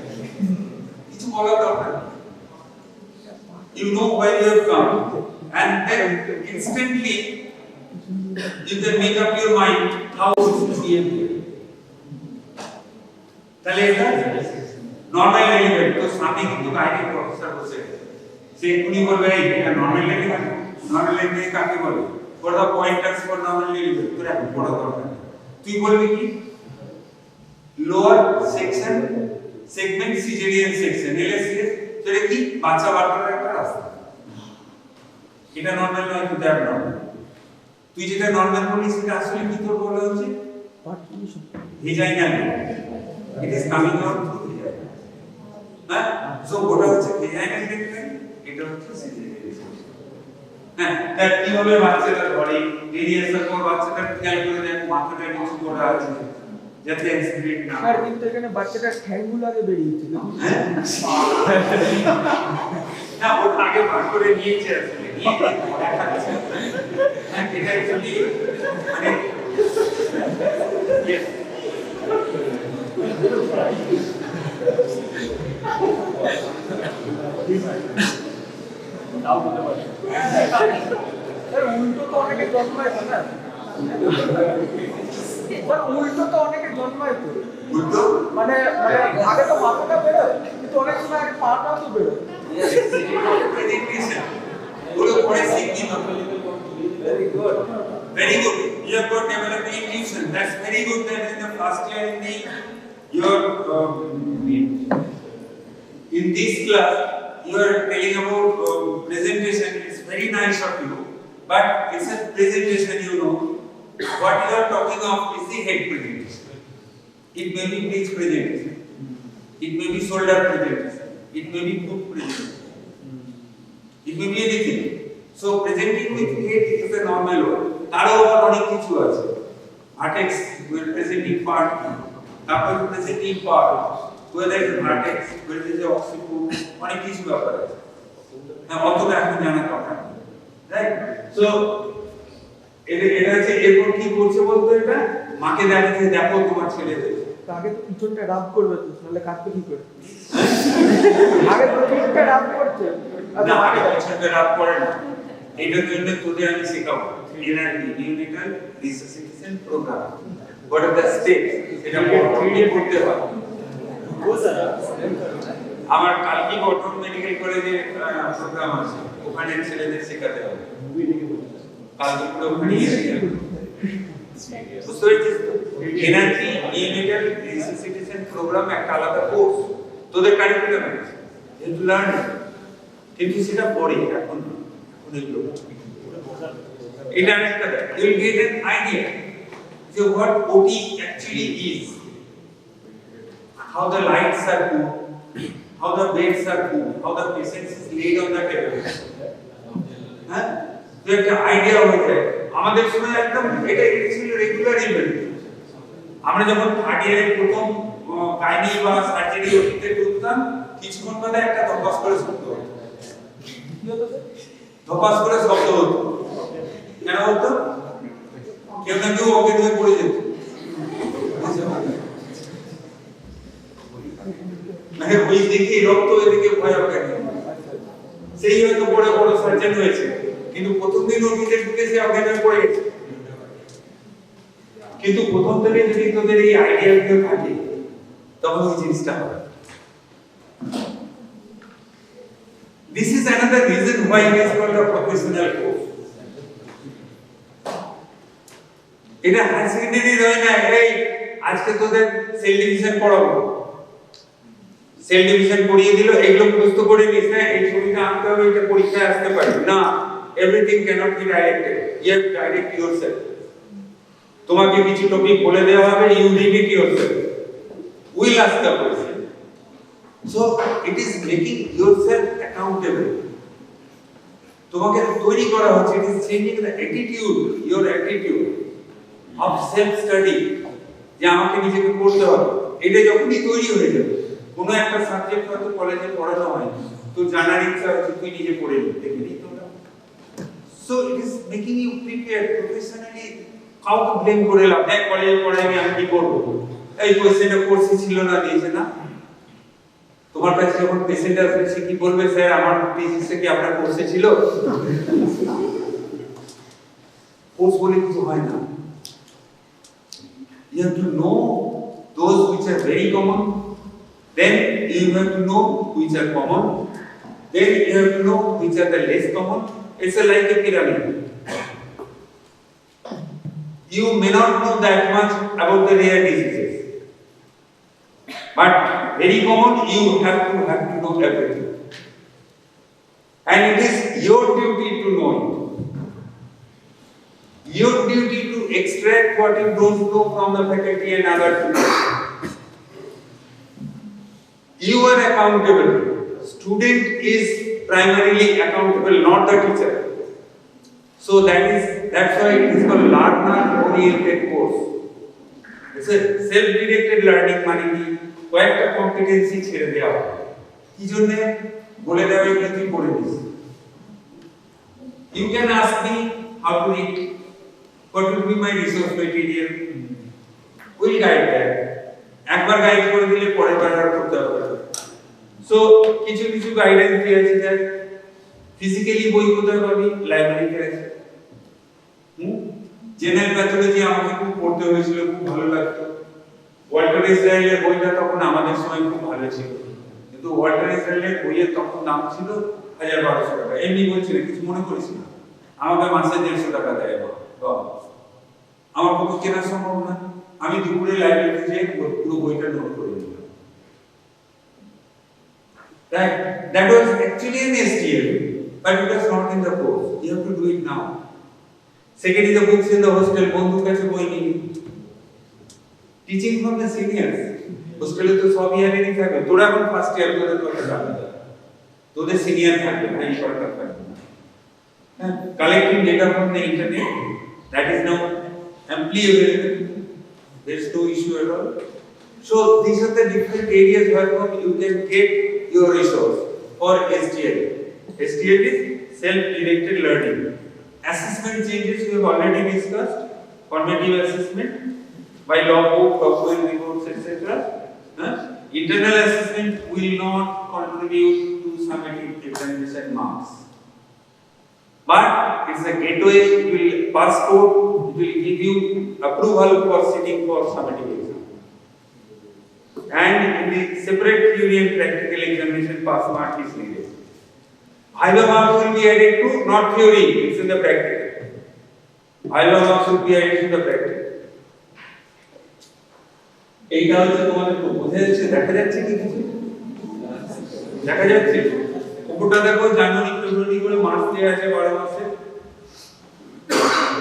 কিছু বলার দরকার নেই। You know where you have come, and then instantly you can make up your mind how to behave. তাহলে এটা নরমাল ডেলিভারি। তো সামনে কিন্তু বাইরে প্রফেসর বসে, সে এখনই বলবে এই এটা নরমাল ডেলিভারি। নরমাল ডেলিভারি কাকে বলে? For the pointers for normal delivery. তোর এখন পড়া দরকার নেই, তুই বলবি কি lower section segment caesarean section, LSS. তোর কি বাচ্চা বার করার একটা রাস্তা, এটা নরমাল নয়, কিন্তু অ্যাবনর্মাল। তুই যেটা নরমাল বলিস সেটা আসলে কি তোর বলা হচ্ছে vaginal, it is coming out through vagina, হ্যাঁ। সো ওটা হচ্ছে ভেজাইনাল ডেলিভারি, এটা হচ্ছে সিজারিয়ান সেকশন, হ্যাঁ। তার কি হবে? বাচ্চাটার বডি বেরিয়ে আসার পর বাচ্চাটা খেয়াল করে দেখ মাথাটা নিচু করা আছে যাতে অ্যাক্সিডেন্ট না হয়। আর কিন্তু এখানে বাচ্চাটার ঠ্যাংগুলো আগে বেরিয়েছে, না ওটা আগে ভাগ করে নিয়েছে আসলে, নিয়ে দেখাচ্ছে, হ্যাঁ। এটা অ্যাকচুয়ালি মানে yes উল্টো তো অনেকে জন্মায় না, উল্টো তো অনেকে জন্মায় তো, উল্টো মানে মানে আগে তো মাথাটা বেরোয়, কিন্তু অনেক সময় আগে পাটা তো বেরোয়। Very good. You have got developed intuition. That's very good. That is the first year in the your in this class you are telling about presentation. It's very nice of you, but it's a presentation. You know what you are talking of is the head presentation. It may be bridge presentation. It may be shoulder presentation. It may be foot presentation. It may be anything. So presenting with head is a normal one. তারও আবার অনেক কিছু আছে, vertex will presenting part, তারপর presenting part, whether it's vertex, whether it's occiput, অনেক কিছু ব্যাপার আছে, হ্যাঁ। অতটা এখন জানা দরকার নেই, রাইট? সো এটা হচ্ছে এরপর কি করছে বলতো, এটা মাকে দেখাচ্ছে দেখো তোমার ছেলে হয়েছে, আগে তো পিছনটা রাব করবে তো, নাহলে কাটবে কি করে? আগে তো পিছনটা রাব করছে। না, আগে পিছনটা রাব করে না। এটার জন্য তোদের আমি শেখাবো neonatal resuscitation programme. What are the steps, এটা পড়তে হয়। আমার কালকে কটন মেডিকেল কলেজে প্রোগ্রাম আছে, ওখানে ছেলেদের শেখাতে হবে। কালকে পুরো ওখানে বুঝতে পেরেছিস তো? এনার্জি নিউনেটাল রিসাসিটেশন প্রোগ্রাম একটা আলাদা কোর্স তোদের কারিকুলামে আছে, যেহেতু লার্ন, কিন্তু সেটা পরে, এখন এগুলো এটা একটা you will get an idea so what OT actually is, how the lights are put, how the beds are put, how the patient is laid on the table, হ্যাঁ, তো একটা আইডিয়া হয়ে যায়। আমাদের সময় একদম এটা ছিল রেগুলার ইভেন্ট। আমরা যখন থার্ড ইয়ারে প্রথম গাইনি বা সার্জারি ওটিতে ঢুকতাম, কিছুক্ষণ বাদে একটা ধপাস করে শব্দ হতো। ধপাস করে শব্দ হতো, কেন হতো? কেউ না কেউ অজ্ঞান হয়ে পড়ে যেত। মানে ওই দেখে রক্ত এদিকে ভয় অজ্ঞান, সেই হয়তো বড় বড় সার্জন হয়েছে, কিন্তু প্রথম দিন ওটিতে ঢুকে সে অজ্ঞান হয়ে পড়ে গেছে। কিন্তু প্রথম থেকে যদি তোদের এই আইডিয়াগুলো থাকে, তখন ওই জিনিসটা হবে। This is another reason why it is called a professional course. এটা হায়ার সেকেন্ডারি রয় না, এই আজকে তোদের সেল ডিভিশন পড়াবো, সেল ডিভিশন পড়িয়ে দিল, এগুলো মুখস্থ করে নিস না, এই ছবিটা আনতে হবে, এটা পরীক্ষায় আসতে পারে না। Everything cannot be directed, you have direct yourself. তোমাকে কিছু টপিক বলে দেওয়া হবে, you read it yourself, will ask the question. So it is making yourself accountable. তোমাকে তৈরি করা হচ্ছে, it is changing the attitude, your attitude of self study, যে আমাকে নিজেকে পড়তে হবে। এটা যখনই তৈরি হয়ে যাবে, কোনো একটা সাবজেক্ট হয়তো কলেজে পড়ানো হয়, তো জানার ইচ্ছা হচ্ছে তুই নিজে পড়ে নিতে পারি তোরা। So it is making you prepared professionally. কাউকে ব্লেম করে লাভ নেই, কলেজে পড়াইনি আমি কি করব, এই কোশ্চেনটা কোর্সে ছিল না, দিয়েছে না। তোমার কাছে যখন পেশেন্ট আসবে, সে কি বলবে, স্যার আমার থিসিসে কি আপনার কোর্সে ছিল? কোর্স বলে কিছু হয় না। You have to know those which are very common, then you have to know which are common, then you have to know which are the less common. It's like a pyramid. You may not know that much about the rare diseases, but very common, you have to know everything, and it is your duty to know it, your duty to extract what you don't know from the faculty and other students. You are accountable. Student is primarily accountable, not the teacher. So that's why it is called learner oriented course. It's a self-directed learning, মানে কি কয়েকটা competency ছেড়ে দেওয়া হয়, কি জন্য বলে দেওয়া, এগুলো তুই পড়ে নিস। You can ask me how to read, what will be my resource material, we'll guide that. একবার গাইড করে দিলে পরের বার আর করতে হবে না। সো কিছু কিছু গাইডেন্স দিয়েছে, যে ফিজিক্যালি বই কোথায় পাবি, লাইব্রেরিতে আছে। জেনারেল প্যাথোলজি আমাকে খুব পড়তে হয়েছিল, খুব ভালো লাগতো। ওয়াল্টার ইসরায়েলের বইটা তখন আমাদের সময় খুব ভালো ছিল, কিন্তু ওয়াল্টার ইসরায়েলের বইয়ের তখন দাম ছিল 1200 টাকা। এমনি বলছিল, কিছু মনে করিস না, আমাকে মাসে 150 টাকা দেয় বাবা, আমার পক্ষে কেনা সম্ভব না। আমি দুপুরে লাইব্রেরিতে যেয়ে পুরো বইটা নোট করে নিলাম। That was actually an STL, but it was not in the course. You have to do it now. Second is the books in the hostel. বন্ধুর কাছে বই নিবি। Teaching from the seniors. হোস্টেলে তো সব ইয়ারেরই থাকে, তোরা এখন ফার্স্ট ইয়ার, তোদের কথা জানতে হবে, তোদের সিনিয়র থাকবে না, এই সরকার থাকবে না। Collecting data from the internet, that is now amply available. There is no issue at all. So these are the different areas where you can get your resource for STL. STL is self-directed learning. Assessment changes we have already discussed. Formative assessment, by logbook, document reports, etc. Internal assessment will not contribute to summative examination marks. But it's a gateway, it will passport, it will give you approval for sitting for summative exam. And in the separate theory and practical examination, pass mark is needed. Viva marks will be added to, not theory, it's in the practical. Viva marks will be added to the practical. এইটা হচ্ছে তোমাদের তো বোঝা যাচ্ছে, দেখা যাচ্ছে কি কিছু দেখা যাচ্ছে উপরটা দেখো জানুয়ারি ফেব্রুয়ারি করে মাস দেয়া আছে 12 মাসে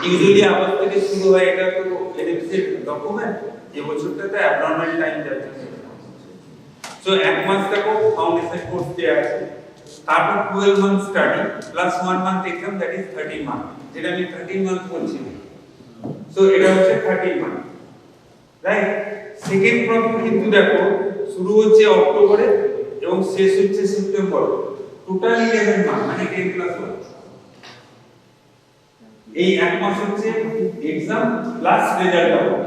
ইউজুয়ালি আগস্ট থেকে শুরু হয় এটা তো এনএফসি ডকুমেন্ট এই বছরটাতে অ্যাবনর্মাল টাইম যাচ্ছে সো এক মাস দেখো ফাউন্ডেশন কোর্স দেয়া আছে তারপর 12 month study plus 1 month exam that is 13 month যেটা আমি 13 মান্থ বলছি সো এটা হচ্ছে 13 মান্থ রাইট সেকেন্ড প্রবলেম কিন্তু দেখো শুরু হচ্ছে অক্টোবরে এবং শেষ হচ্ছে সেপ্টেম্বরে টোটাল 11 মাস মানে 10 প্লাস 1 এই এক মাস হচ্ছে এক্সাম প্লাস রেজাল্ট হবে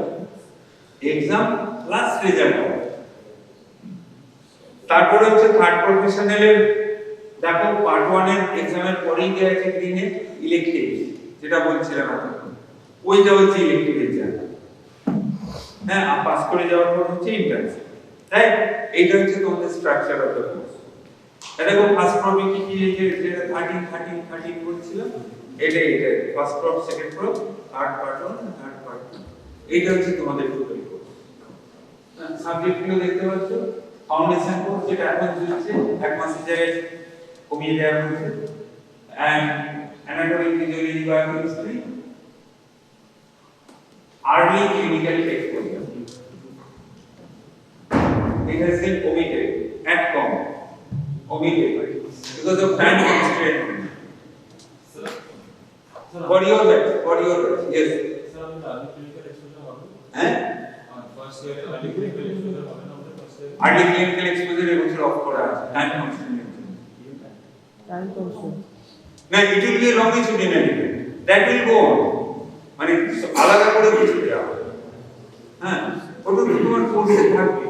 এক্সাম প্লাস রেজাল্ট হবে তারপরে হচ্ছে থার্ড প্রফেশনালের দেখো পার্ট 1 এর এক্সামের পরেই দেয়া আছে গ্রিনে ইলেক্টিভ যেটা বলছিলাম আমি ওইটা হচ্ছে ইলেক্টিভ এক্সাম হ্যাঁ পাস করে যাওয়ার পর হচ্ছে ইন্টার্নশিপ রাইট এইটা হচ্ছে তোমাদের স্ট্রাকচার অফ দ্য কোর্স এটা কোন ফার্স্ট প্রবলেম কি যে যেটা 13 বলছিলাম এটা first prof second prof third part 1 third part 2 এইটা হচ্ছে তোমাদের টোটাল কোর্স সাবজেক্ট গুলো দেখতে পাচ্ছ ফাউন্ডেশন কোর্স যেটা এখন চলছে এক মাসের জায়গায় কমিয়ে দেওয়া হয়েছে and anatomy physiology biochemistry early clinical exposure. It has been omitted at com. Omitted because of time constraint. For your batch, yes. Sir, early clinical exposure হবে First year early clinical exposure হবে না আমাদের first year early clinical exposure এবছর of করা আছে time constraint. No, it will be a longitudinal event. That will go on. মানে আলাদা করে কিছু দেওয়া হবে হ্যাঁ ওটা তোমার কোর্সে থাকবে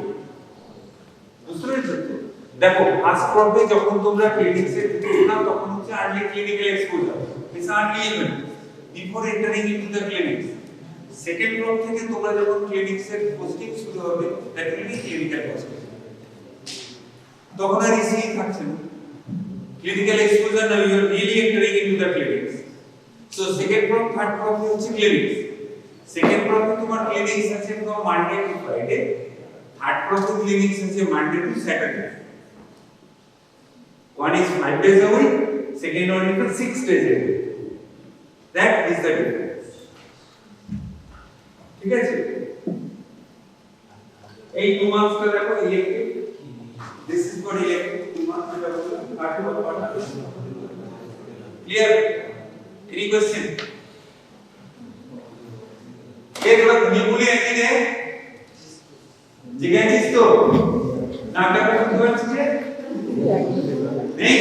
বুঝতে পেরেছো তো দেখো ফার্স্ট প্রবে যখন তোমরা ক্লিনিক্সে ঢুকছো না তখন হচ্ছে early clinical exposure it's early event before entering into the clinics second prof থেকে তোমরা যখন ক্লিনিক্সের পোস্টিং শুরু হবে that will be clinical posting তখন আর ইসি থাকছে না clinical exposure now you are really entering into the clinics So second prop, third prop is clinics. Second prop তোমার clinics আছে from Monday to Friday. Third prop clinics আছে Monday to Saturday. One is 5 days a week. Second one is 6 days a week. That is the difference. ঠিক আছে? এই 2 months টা দেখো elective. This is for elective 2 months টা দেখো clear? Any question? ये थोड़ा निपुणी है ने जगह जिस तो नाटक का कुछ है नहीं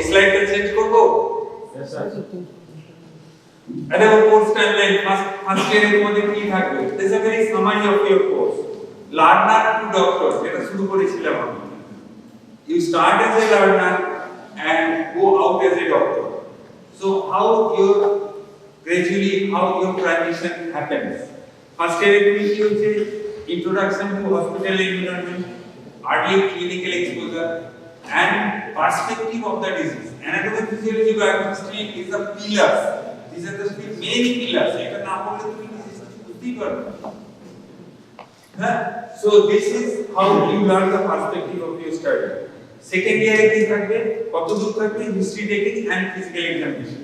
स्लाइड पे चेंज করবো yes sir আরে ও কোর্স টাইমলাইন ফার্স্ট ইয়ারে তোমাদের কি থাকবে this is a very summary of your course learner to doctor যেটা শুরু করেছিলাম আমি you start as a learner and go out as a doctor so how your transition happens first year it will be introduction to hospital environment early clinical exposure and perspective of the disease anatomy physiology biochemistry is the pillars these are the main pillars এটা না পড়লে তুমি disease বুঝতেই পারবে না So this is how you learn the perspective of your study. Second year কি থাকবে কতদূর থাকবে history taking and physical examination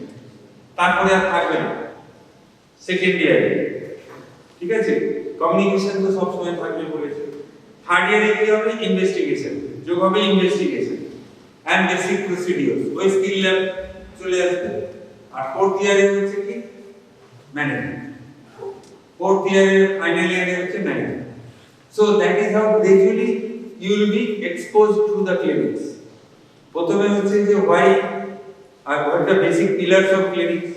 তারপরে আর থাকবে না সেকেন্ড ইয়ারে ঠিক আছে কমিউনিকেশন তো সব সময় থাকবে বলেছে থার্ড ইয়ারে কি হবে ইনভেস্টিগেশন যোগ হবে ইনভেস্টিগেশন এন্ড বেসিক প্রসিডিউরস ওই স্কিল ল্যাব চলে আসবে আর ফোর্থ ইয়ারে হচ্ছে কি ম্যানেজমেন্ট ফোর্থ ইয়ারে ফাইনাল ইয়ারে হচ্ছে management So that is how gradually you will be exposed to the clinics. প্রথমে হচ্ছে যে why আর what the basic pillars of clinics,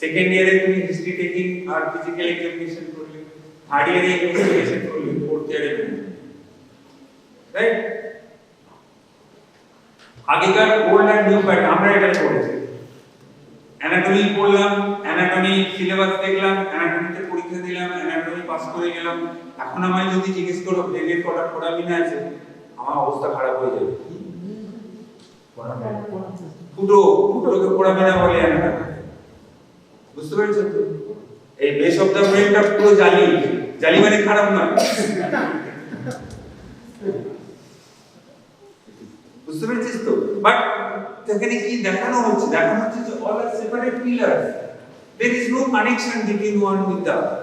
second ইয়ারে তুমি হিস্ট্রি টেকিং আর ফিজিক্যাল এক্সামিনেশন করলে, থার্ড ইয়ারে ইনভেস্টিগেশন করলে, ফোর্থ ইয়ারে রাইট। আগেকার ওল্ড অ্যান্ড নিউ প্যাটার্ন আমরা এটা করেছি, অ্যানাটমি পড়লাম, অ্যানাটমি সিলেবাস দেখলাম, অ্যানাটমিতে পরীক্ষা দিলাম, অ্যানাটমি পাস করে গেলাম। এখন আমায় যদি জিজ্ঞেস করো ব্রেনের কটা ফোরামিন আছে, আমার অবস্থা খারাপ হয়ে যাবে। ফুটোকে ফোরামিনা বলে অ্যানাটমি, বুঝতে পেরেছো তো? এই বেস অফ দ্য ব্রেনটা পুরো জালি, জালি মানে খারাপ নয়, বুঝতে পেরেছিস তো? বাট এখানে কি দেখানো হচ্ছে? দেখানো হচ্ছে যে all are separate pillars, there is no connection between one with the other।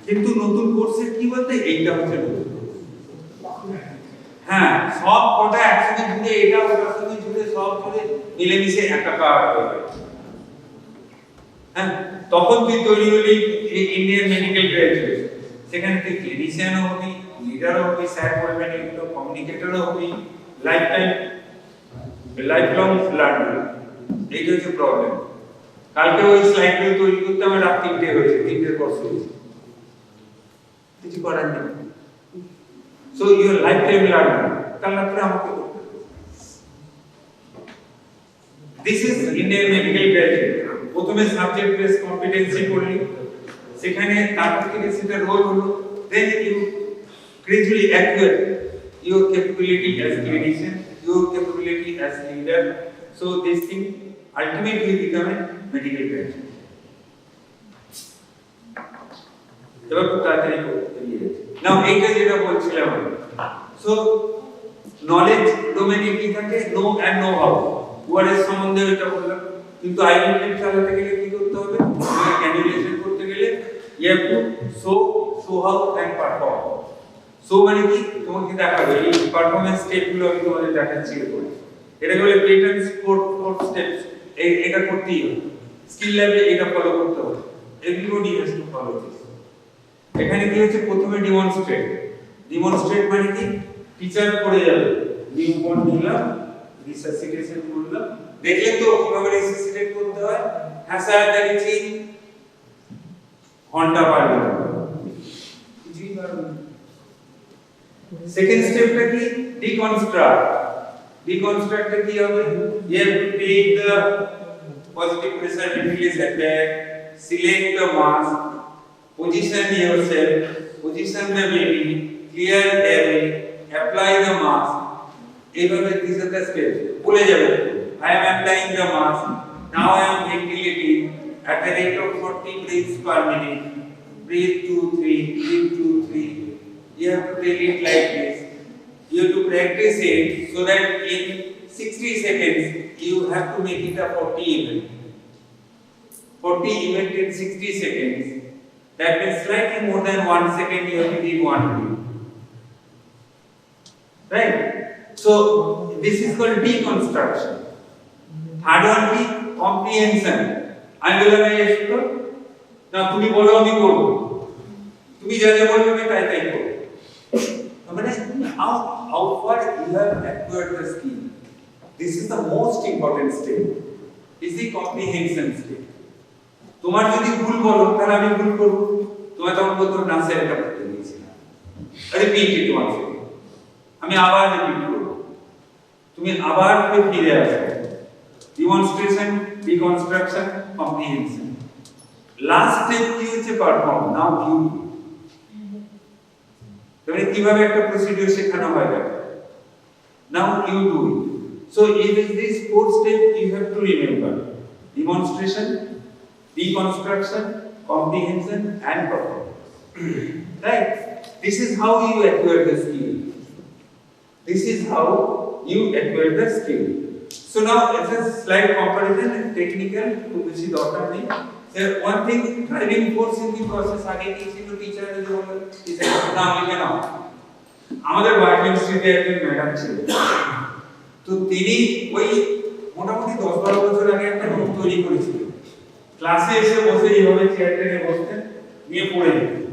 কিন্তু নতুন কোর্সে কি বলতে এইটা হচ্ছে নতুন, হ্যাঁ সব কটা একসাথে জুড়ে, এটা ওটার সঙ্গে জুড়ে সব জুড়ে মিলেমিশে একাকার হয়ে যায়। হ্যাঁ, তখন তুই তৈরি হলি ইন্ডিয়ান মেডিকেল গ্র্যাজুয়েট, সেখানে তুই ক্লিনিশিয়ানও হবি, লিডারও হবি, স্যার বলবেন এগুলো, কমিউনিকেটরও হবি, লাইফ লং লার্নার। এইটা হচ্ছে প্রবলেম। কালকে ওই স্লাইডগুলো তৈরি করতে আমার রাত 3টে হয়েছে, 3টের কোর্স হয়েছে, কিছু করার নেই। So your life time learner, কাল রাত্রে আমাকে করতে হবে। This is Indian medical graduate. প্রথমে সাবজেক্ট বেস কম্পিটেন্সি করলি, সেখানে তারপর থেকে সেটা রোল হলো, then you gradually acquire your capability as clinician, your capability as leader, so this thing ultimately become a medical graduate। এবার খুব তাড়াতাড়ি করতে গিয়ে নাও এইটা যেটা বলছিলাম, সো নলেজ ডোমেইনে কি থাকে, নো এন্ড নো হাউ, ওয়ার্ডের সম্বন্ধে এটা বললাম। কিন্তু আইডেন্টিটি চালাতে গেলে কি করতে হবে, ক্যান্ডিডেশন করতে গেলে you have to show how and perform. So মানে কি, তোমাকে দেখাবে এই পারফরম্যান্স স্টেপগুলো আমি তোমাদের দেখাচ্ছি এরপরে। এটা হলো পেটেন্টস ফোর স্টেপস, এটা করতেই হবে। স্কিল ল্যাবে এটা ফলো করতে হবে, everybody has to follow this. এখানে কি হচ্ছে, প্রথমে ডিমনস্ট্রেট মানে কি, টিচার করে যাবে, নিউবর্ন নিলাম, রিসাসিটেশন করলাম, দেখলে তো কিভাবে রিসাসিটেট করতে হয়, হ্যাঁ স্যার দেখেছি, ঘন্টা পারবে না, কিছুই পারবে না। সেকেন্ড স্টেপটা কি, ডিকনস্ট্রাক্ট কি হবে, you have to take the positive pressure release attack, select the mass, position yourself, position the baby, clear airway, apply the mass। এইভাবে these are the steps, বলে যাবে I am applying the mass, now I am ventilating at the rate of 40 breaths per minute, breathe 2 3, breathe 2 3। You have to tell it like this. You have to practice it so that in 60 seconds you have to make it a 40 event. 40 event in 60 seconds. That means slightly more than 1 second you have to give one breath. Right? So this is called deconstruction. Third one is comprehension. I will have a now তুমি বলো আমি করব, তুমি যা যা বলবে আমি তাই তাই করব। মানে how far you have acquired the skill, this is the most important step, is the comprehension step। তোমার যদি ভুল বলো তাহলে আমি ভুল করব, তোমার তখন বলতো না স্যার এটা করতে দিয়েছিলাম, রিপিট ইট ওয়ান্স, আমি আবার রিপিট করব, তুমি আবার ফিরে আসবে। Demonstration, deconstruction, comprehension. Last step কি হচ্ছে, পারফর্ম। নাও ইউ, মানে কিভাবে একটা প্রসিডিউর শেখানো হয় না, now you do it. So it is this four step you have to remember, demonstration, deconstruction, comprehension and performance। Right? This is how you acquire the skill. This is how you acquire the skill। So now it's a slight comparison, technical, to which is daughter name। One thing, driving force in the process, आगे किसी को teacher ने जो बोला, इसे नाम लिखे ना। আমাদের বায়োকেমিস্ট্রিতে একজন ম্যাডাম ছিল, তো তিনি ওই মোটামুটি 10-12 বছর আগে একটা নোট তৈরি করেছিলেন। ক্লাসে এসে বসে এইভাবে চেয়ার টেনে বসতেন, নিয়ে পড়ে যেতেন।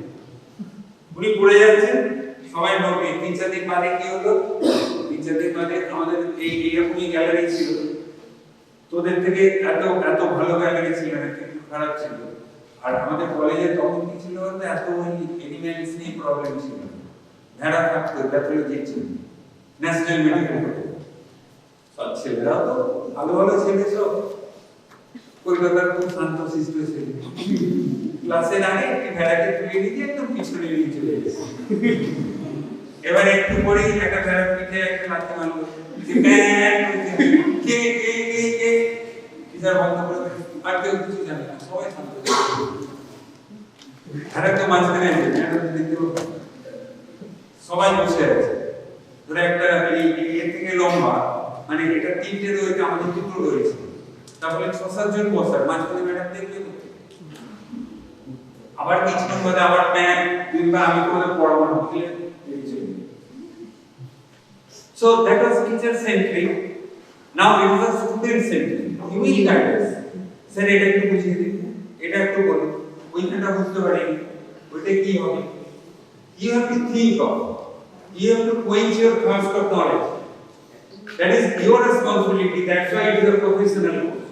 উনি পড়ে যাচ্ছেন, সবাই নোট, 3-4 দিন বাদে কি হলো, টিচারদের মানে আমাদের এইরকমই গ্যালারি ছিল, তোদের থেকে এত এত ভালো গ্যালারি ছিল না, কিন্তু খারাপ ছিল। আর আমাদের কলেজে তখন কি ছিল বলতে এত ওই এনিম্যালস নিয়ে প্রবলেম ছিল, ভেড়া থাকতো, প্যাথোলজি ছিল, ন্যাশনাল মেডিকেল কলেজ, সব ছেলেরাও তো ভালো ভালো ছেলে, সব কলকাতার খুব শান্ত শিষ্ট ছেলে। ক্লাসের আগে একটি ভেড়াকে তুলে নিয়ে একদম পিছনে নিয়ে চলে গেছে। এবার একটু পরেই একটা ভেড়ার পিঠে একটা লাথি মারলো, টিচার বন্ধ করে দিল, আর কেউ কিছু জানে না, সবাই শান্ত। ভেড়াকে মাঝখানে আছে, ভেড়াটা দেখতে সবাই বসে আছে, ধরে একটা এর থেকে লম্বা, মানে এটা তিনটে রয়েছে, আমাদের দুটো রয়েছে, তাহলে 6-7 জন বসার, মাঝখানে ম্যাডাম দেখবে। আবার কিছুক্ষণ বাদে আবার ম্যাম কিংবা আমি করে পড়াবো না দিলে। So that was teacher centric. Now it was student centric. You will guide us. Sir, এটা একটু বুঝিয়ে দিন, এটা একটু বলুন, ওইখানটা বুঝতে পারি, ওইটা কি হবে? You have to think of. You have to quench your thirst of knowledge. That is your responsibility. That's why it is a professional course.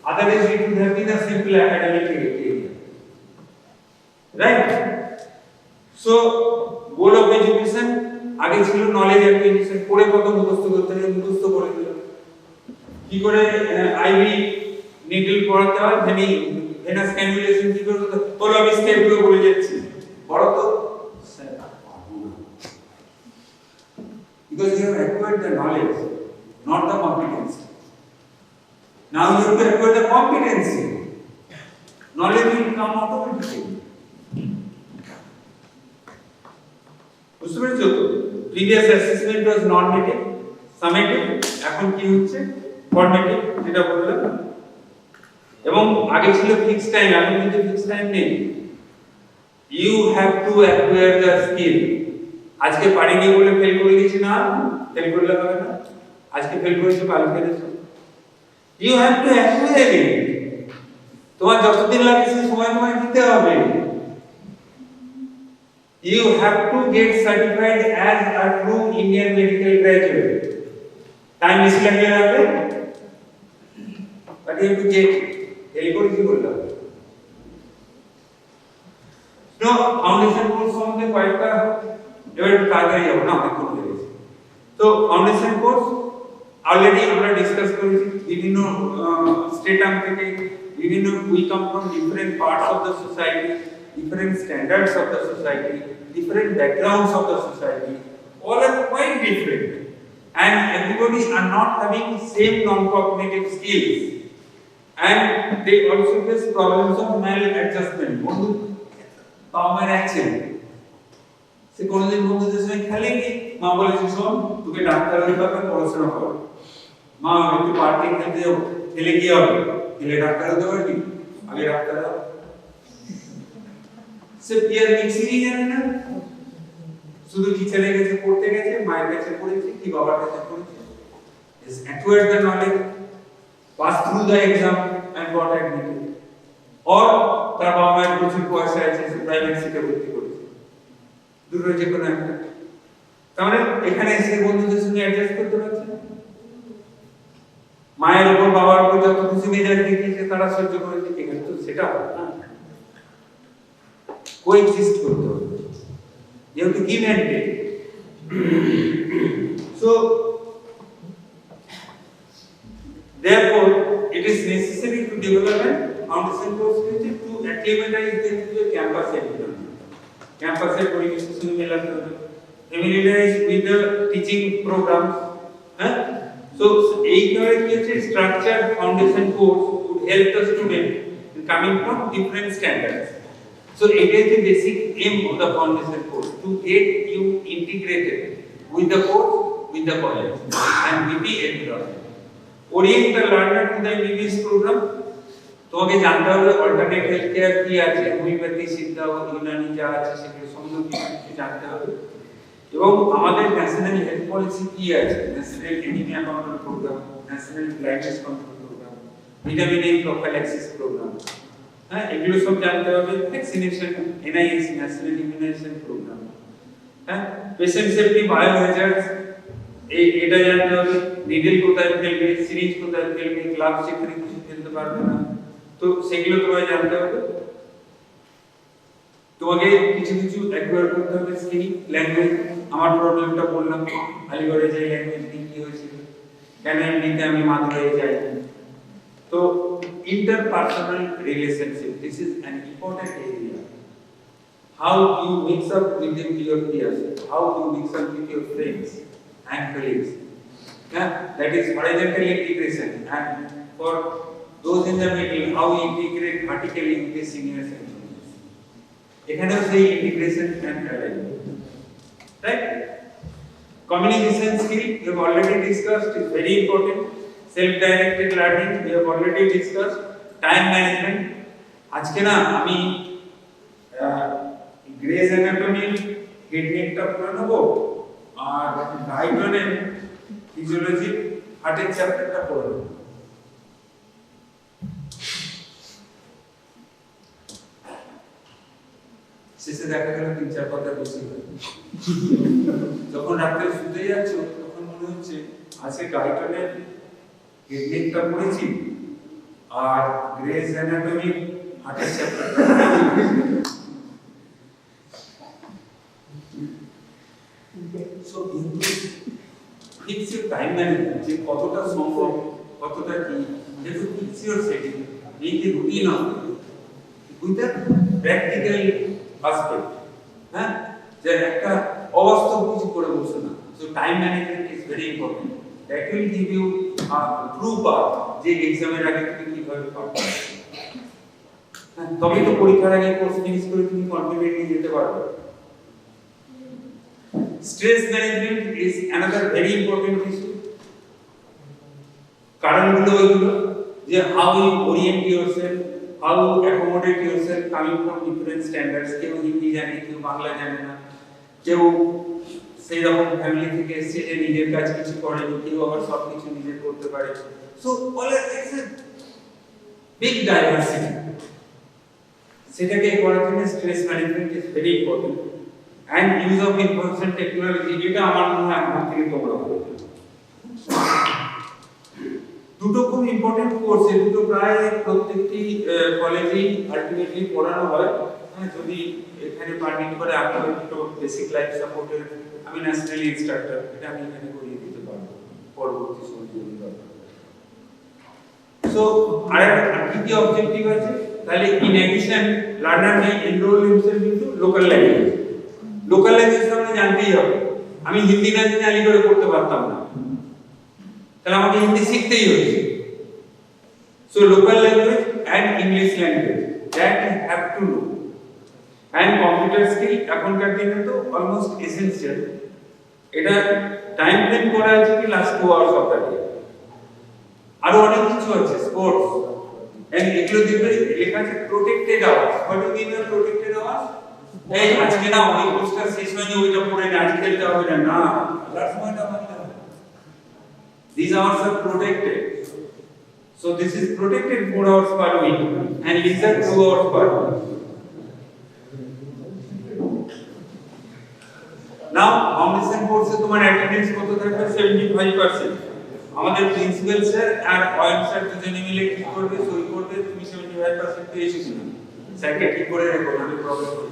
Otherwise, it would have been a simple academic area. Right? So, goal of education, আগে ছিল knowledge acquisition, পড়ে কত মুখস্থ করতে হবে, মুখস্থ করে দিল। কি করে আইভি নিডল পড়াতে হয়, ভেনাস ক্যানুলেশন কি করে করতে, বলো আমি স্টেপগুলো বলে যাচ্ছি, বড় তো because you have acquired the knowledge, not the competency. Now you have to acquire the competency. Knowledge will come automatically. বুঝতে পেরেছো তো? প্রিভিয়াস অ্যাসেসমেন্ট ওয়াজ নর্মেটিভ, সামেটিভ, এখন কি হচ্ছে ফর্মেটিভ, যেটা বললাম। এবং আগে ছিল ফিক্স টাইম, এখন কিন্তু ফিক্স টাইম নেই। You have to acquire the skill. আজকে পারিনি বলে ফেল করে দিয়েছি না, ফেল করলে হবে না। আজকে ফেল করেছো, কাল ফেলেছো, ইউ হ্যাভ টু অ্যাকুয়ার ইট। তোমার যতদিন লাগে সেই সময় দিতে হবে। You have to get certified as a true Indian medical graduate. Time is lagge rabe, but you have to get it. Telecom ki bolta. No, foundation course সম্বন্ধে কয়েকটা এবার একটু তাড়াতাড়ি যাবো না, অনেক করে দিয়েছি। তো ফাউন্ডেশন কোর্স অলরেডি আমরা ডিসকাস করেছি, বিভিন্ন স্টেটাম থেকে বিভিন্ন, we come from different parts of the society, different standards of the society, different backgrounds of the society, all are quite different, and everybody are not having same non-cognitive skills, and they also face problems of maladjustment. বন্ধু পাওয়ার action, সে কোনদিন বন্ধুদের সঙ্গে খেলেনি, মা বলেছে শোন তোকে doctor হতে হবে, পড়াশোনা কর, মা একটু পার্টি খেলতে যাবো, খেলে কি হবে, খেলে ডাক্তার হতে পারবি, আগে ডাক্তার হবে। সে পিয়ার মিক্সিংই জানে না, শুধু টিচারের কাছে পড়তে গেছে, মায়ের কাছে পড়েছে, কি বাবার কাছে পড়েছে, is acquired the knowledge, passed through the exam and got admitted, or তার বাবা মায়ের প্রচুর পয়সা আছে, সে প্রাইভেট সিটে ভর্তি করেছে, দুটো যে কোনো একটা। তাহলে এখানে এসে বন্ধুদের সঙ্গে অ্যাডজাস্ট করতে পারছে না, মায়ের উপর বাবার উপর যত খুশি মেজাজ দেখিয়েছে তারা সহ্য করেছে, এখানে তো সেটা হবে না, coexist করতে হবে। You have to give and take. So, therefore, it is necessary to develop a foundation course to acclimatize them to the campus environment. Campus পরিবেশের সঙ্গে মেলাতে হবে, familiarize with the teaching programs. So, এই কারণে কি হচ্ছে, structured foundation course would help the student in coming from different standards. So it is the basic aim of the foundation course, to get you integrated with the course, with the college, and with the environment. Orient the learner to the MBBS program. তোমাকে জানতে হবে alternate health care কি আছে, homeopathy, সিদ্ধা, ইউনানি যা আছে সেগুলো সমস্ত কিছু জানতে হবে। এবং আমাদের ন্যাশনাল হেলথ পলিসি কি আছে, national anaemia control programme, national blindness control programme, vitamin A prophylaxis programme, এগুলো সব জানতে হবে। Vaccination, NIS national immunisation programme, patient safety, biohazards, এটা জানতে হবে নিডল কোথায় ফেলবে, সিরিজ কোথায় ফেলবে, গ্লাভ সেখানে কিছু ফেলতে পারবে না, তো সেগুলো তোমায় জানতে হবে। তোমাকে কিছু কিছু অ্যাকোয়ার করতে হবে স্কিল, ল্যাঙ্গুয়েজ। আমার প্রবলেমটা বললাম, আলিগড়ে যাই ল্যাঙ্গুয়েজ নিয়ে কি হয়েছিল, কেন এমনিতে আমি মাদুরাই যাই। তো interpersonal relationship, this is an important area. How you mix up with your peers, how you mix up with your friends and colleagues. Yeah, that is horizontal integration, and for those in the middle, how you integrate vertically with the seniors and juniors. এখানেও সেই integration and alignment, right? Communication skill we have already discussed, is very important. Self-directed learning we have already discussed. Time management, আজকে না আমি grace অ্যানাটমির হেডনেকটা পড়ে নেবো আর গাইডনের physiology হার্টের চ্যাপ্টারটা পড়ে নেবো। শেষে দেখা গেল 3-4 কথা বেশি হয়ে যখন রাত্রে শুতে যাচ্ছ তখন মনে হচ্ছে আজকে গাইডনের হেডনেকটা পড়েছি আর গ্রেজ অ্যানাটমি হার্টের চ্যাপ্টার। সো কিন্তু ফিক্স ইউর টাইম ম্যানেজমেন্ট, যে কতটা সম্ভব কতটা কি, যেহেতু ফিক্স ইউর সেটিং, এই যে রুটিন হবে উইথ আ প্র্যাকটিক্যাল অ্যাসপেক্ট, হ্যাঁ, যে একটা অবাস্তব কিছু করে বসে না। So time management is very important, that will give you a true path যে এক্সামের আগে তুমি কিভাবে পারবে। তবে তো পরীক্ষার আগে কোর্স ফিনিশ করে তুমি কনফিডেন্টলি যেতে পারবে। Stress management is another very important issue. কারণগুলো এগুলো যে how you orient yourself, how you accommodate yourself coming from different standards. কেউ হিন্দি জানে, কেউ বাংলা জানে না, কেউ সেই রকম ফ্যামিলি থেকে এসে যে নিজের কাজ কিছু করেনি, কেউ আবার সব কিছু নিজে করতে পারে। So all it's a big diversity. সেটাকে করার জন্য stress management is very important. And use of information technology, এটা আমার মনে হয় আমার থেকে তোমরা বলবে। দুটো খুব ইম্পর্টেন্ট কোর্স, এই দুটো প্রায় প্রত্যেকটি কলেজেই আলটিমেটলি পড়ানো হয়। যদি এখানে পারমিট করে আপনাদের দুটো বেসিক লাইফ সাপোর্টের, আমি ন্যাশনাল ইনস্ট্রাক্টর, এটা আমি এখানে করিয়ে দিতে পারবো পরবর্তী সময় যদি দরকার। সো আর কি অবজেক্টিভ আছে, তাহলে in addition learner may enrol himself into local language. Local language আমরা জানতেই হবে, আমি হিন্দি না জেনে আলিগড়ে পড়তে পারতাম না, তাহলে আমাকে হিন্দি শিখতেই হয়েছে। So local language and English language that you have to know. And computer skill এখনকার দিনে তো অলমোস্ট এসেনশিয়াল। এটা টাইম ফ্রেম করা আছে কি last 2 hours of the day. আরো অনেক কিছু আছে, স্পোর্টস, এন্ড এগুলো দেখবে লেখা আছে protected hours. What do mean by protected hours? এই আজকে না ওই কোর্সটা শেষ হয়নি, ওইটা পড়ে না আজকে খেলতে হবে না, না, লাস্ট সময়টা মানতে হবে। These hours are protected. So this is protected 4 hours per week and leisure 2 hours per week. Now foundation course এ তোমার অ্যাটেন্ডেন্স কত থাকবে? 75%। আমাদের প্রিন্সিপাল স্যার আর ওয়েব স্যার দুজনে মিলে কি করবে, সই করবে তুমি 75% পেয়েছো কিনা। স্যারকে ঠিক করে রেখো, আমি প্রবলেম করি।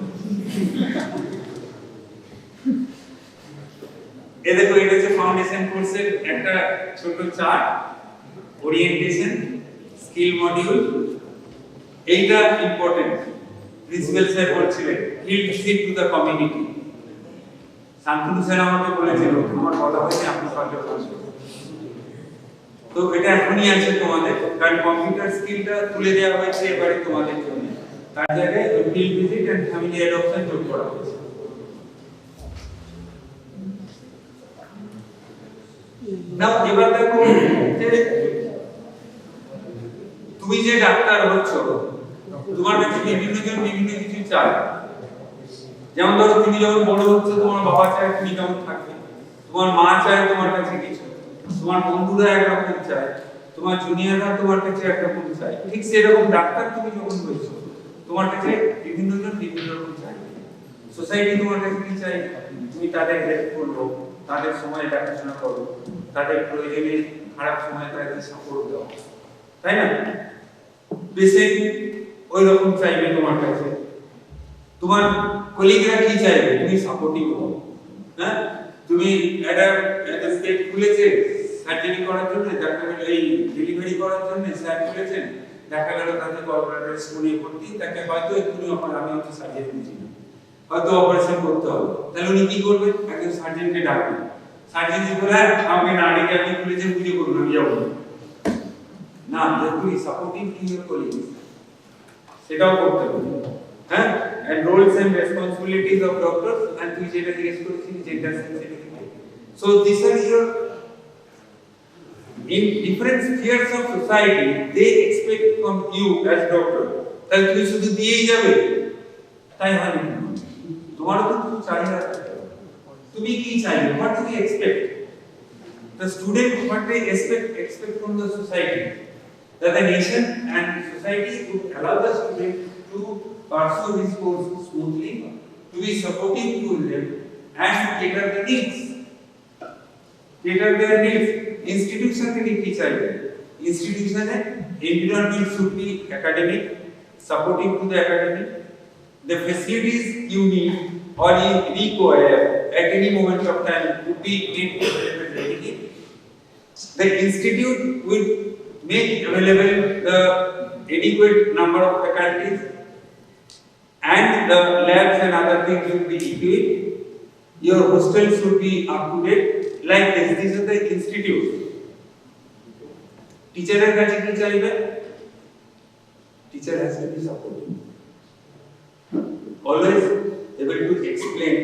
এই দেখো, এটা হচ্ছে ফাউন্ডেশন কোর্সের একটা ছোট চার্ট, ওরিয়েন্টেশন, স্কিল মডিউল। এইটা ইম্পর্টেন্ট। প্রিন্সিপাল স্যার বলছিলেন field visit to the community. Shantanu sir আমাকে বলেছিল, আমার কথা হয়নি, আপনি পারলে বলছেন। তো এটা এখনই আছে তোমাদের, কারণ কম্পিউটার স্কিলটা তুলে দেওয়া হয়েছে এবারে তোমাদের জন্য, তার জায়গায় field visit and family adoption যোগ করা হয়েছে। নাও এবার দেখো যে তুমি যে ডাক্তার হচ্ছ, তোমার কাছে বিভিন্ন জন বিভিন্ন কিছু চায়। যেমন ধরো তুমি যখন বড় হচ্ছ, তোমার বাবা চায় তুমি কেমন থাকবে, তোমার মা চায় তোমার কাছে কিছু, তোমার বন্ধুরা একরকম চায়, তোমার জুনিয়ররা তোমার কাছে একরকম চায়। ঠিক সেরকম ডাক্তার তুমি যখন হয়েছো, তোমার কাছে বিভিন্ন জন বিভিন্ন রকম চায়। সোসাইটি তোমার কাছে কি চায়, তুমি তাদের হেল্প করলো, তাদের সময় দেখাশোনা করো, তাদের প্রয়োজনে খারাপ সময় তাদেরকে সাপোর্ট দাও, তাই না? পেশেন্ট ওই রকম চাইবে তোমার কাছে, তোমার কলিগরা কি চাইবে, তুমি সাপোর্টিভ হও। হ্যাঁ, তুমি একটা স্টেট খুলেছে সার্জারি করার জন্য, দেখা গেল এই ডেলিভারি করার জন্য স্যার খুলেছেন, দেখা গেল তাদের কর্পোরেটর স্কুলে ভর্তি, তাকে হয়তো এক্ষুনি আমি হচ্ছে সার্জারি বুঝি না, হয়তো অপারেশন করতে হবে, তাহলে উনি কি করবেন? একজন সার্জনকে ডাকবেন, সার্জন বলে আমাকে না ডেকে আপনি খুলেছেন বুঝে করুন, আমি যাবো না, তুমি সাপোর্টিং টু ইওর কলিগস, সেটাও করতে হবে। হ্যাঁ, and roles and responsibilities of doctors, and তুই যেটা জিজ্ঞেস করেছিস gender sensitivity, so these are your in different spheres of society they expect from you as doctor, তাহলে তুই শুধু দিয়েই যাবে তাই হবে না, তোমার তো কিছু চাহিদা আছে, তুমি কি চাইবে, what do you expect, the student what they expect from the society, that the nation and society would allow the student to pursue his course smoothly, to be supportive to them and cater the needs. Cater their needs. Institution থেকে কি চাইবে? Institution environment should be academic, supportive to the academic. The facilities you need or you require at any moment of time would be made available readily. The institute will make available the adequate number of faculties, and the labs and other things should be equipped. Your hostel should be up to date. Like this, these are the institutes. Teacher এর কাছে কি চাইবে? Teacher has to be supportive, always able to explain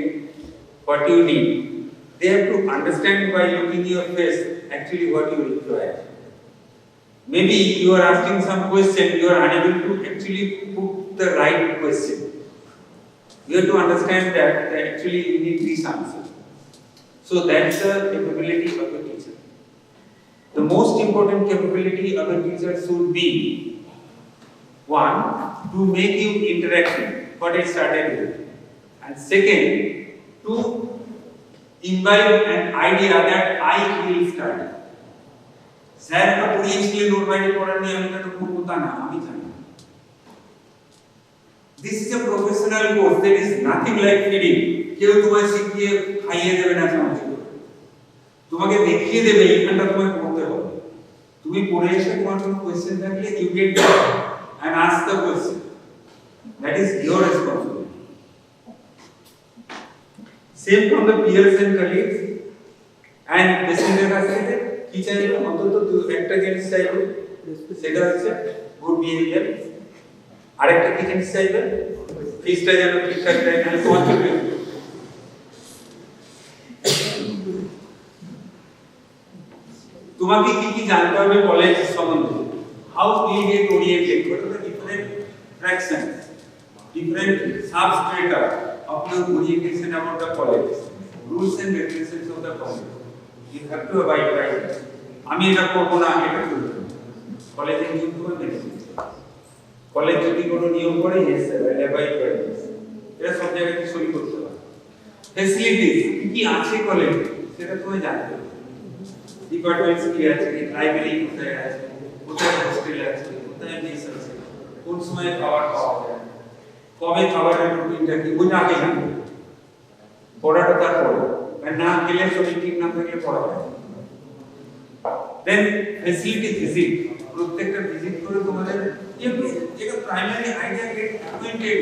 what you need. They have to understand by looking your face actually what you require. Maybe you are asking some question, you are unable to actually put the right question. You have to understand that actually you need this answer. So that's the capability of a teacher. The most important capability of a teacher should be, one, to make you interactive, what I started with, and second, to imbibe an idea that I will study. Sir না পড়িয়েছিলেন ওর বাইরে পড়া নিয়ে আমি কেন পড়বো তা না, আমি জানি। This is a professional course, there is nothing like feeding. কেউ তোমায় শিখিয়ে খাইয়ে দেবে না সাহায্য করে, তোমাকে দেখিয়ে দেবে এইখানটা তোমায় পড়তে হবে, তুমি পড়ে এসে তোমার কোনো কোয়েশ্চেন থাকলে you get back and ask the question, that is your responsibility. Same from the peers and colleagues and passenger কাছে কি চাইবে, অন্তত একটা জিনিস চাইবে, সেটা হচ্ছে গুড বিহেভিয়ার, আরেকটা কি জিনিস চাইবে, ফিসটা যেন ঠিকঠাক দেয়, নাহলে তোমার চলবে। তোমাকে কি কি জানতে হবে কলেজ সম্বন্ধে, how will get oriented, what are the different fractions, different substrata of your orientation about the college, rules and regulations of the college. You have to abide by it. আমি এটা করব না, এটা করব না, কলেজে নিয়ম করে মেনে নিতে, কলেজ যদি কোনো নিয়ম করে yes sir I abide by this, এটা সব জায়গায় সই করতে হবে। ফ্যাসিলিটিস কি আছে কলেজে সেটা তুমি জানতে হবে, ডিপার্টমেন্টস কি আছে, লাইব্রেরি কোথায় আছে, কোথায় হোস্টেল আছে, কোথায় মেস আছে, কোন সময় খাবার পাওয়া যায়, কবে খাবারের রুটিনটা কি, ওইটা আগে জানতে হবে, পড়াটা তারপরে, আর না গেলে শরীর ঠিক না থাকলে পড়া যায়। দেন ফ্যাসিলিটি ভিজিট, প্রত্যেকটা ভিজিট করে তোমাদের যেটা প্রাইমারি আইডিয়া গেট অ্যাপয়েন্টেড,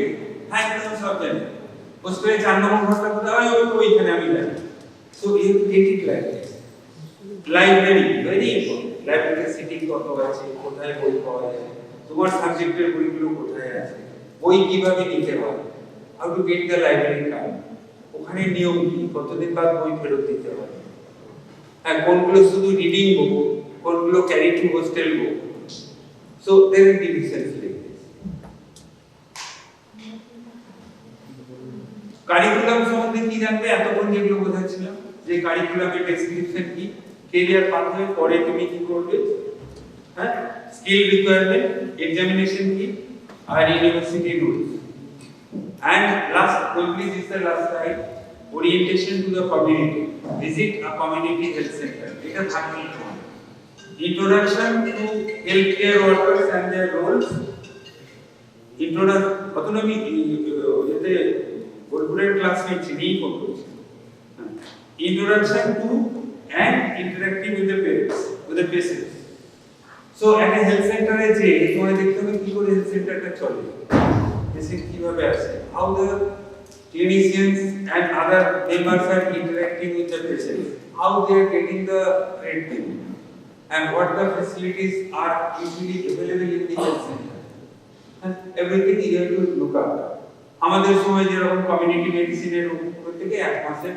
হ্যাঁ একদম সব জানি, হোস্টেলে 4 নম্বর ঘরটা কোথায় হয় ওইখানে আমি জানি, so you get it like this. Library very important, লাইব্রেরিতে সিটিং কত আছে, কোথায় বই পাওয়া যায়, তোমার সাবজেক্টের বইগুলো কোথায় আছে, বই কিভাবে নিতে হয়, how to get the library card, ওখানে নিয়ম কি, কতদিন বাদ বই ফেরত দিতে হয়, হ্যাঁ কোনগুলো শুধু রিডিং বুক, কোনগুলো carry to hostel book, so there is divisions like this. Curriculum সম্বন্ধে কি জানবে, এতক্ষণ যেগুলো বোঝাচ্ছিলাম যে কারিকুলামের ডেসক্রিপশন কি, ক্যারিয়ার পাথওয়ে, পরে তুমি কি করবে, হ্যাঁ স্কিল রিকোয়ারমেন্ট, এক্সামিনেশন কি, আর university rules, and last probably this is the last slide, orientation to the community. visit a community health center. It is happening. Introduction to healthcare workers and their roles. Introduction to and interacting with the parents, with the patients. So at a health center, health center how the clinicians and other members are interacting with the patients, how they are getting the treatment, and what the facilities are usually available in the health center. And everything you have to look up. আমাদের সময় যেরকম community মেডিসিনের উপর থেকে এক মাসের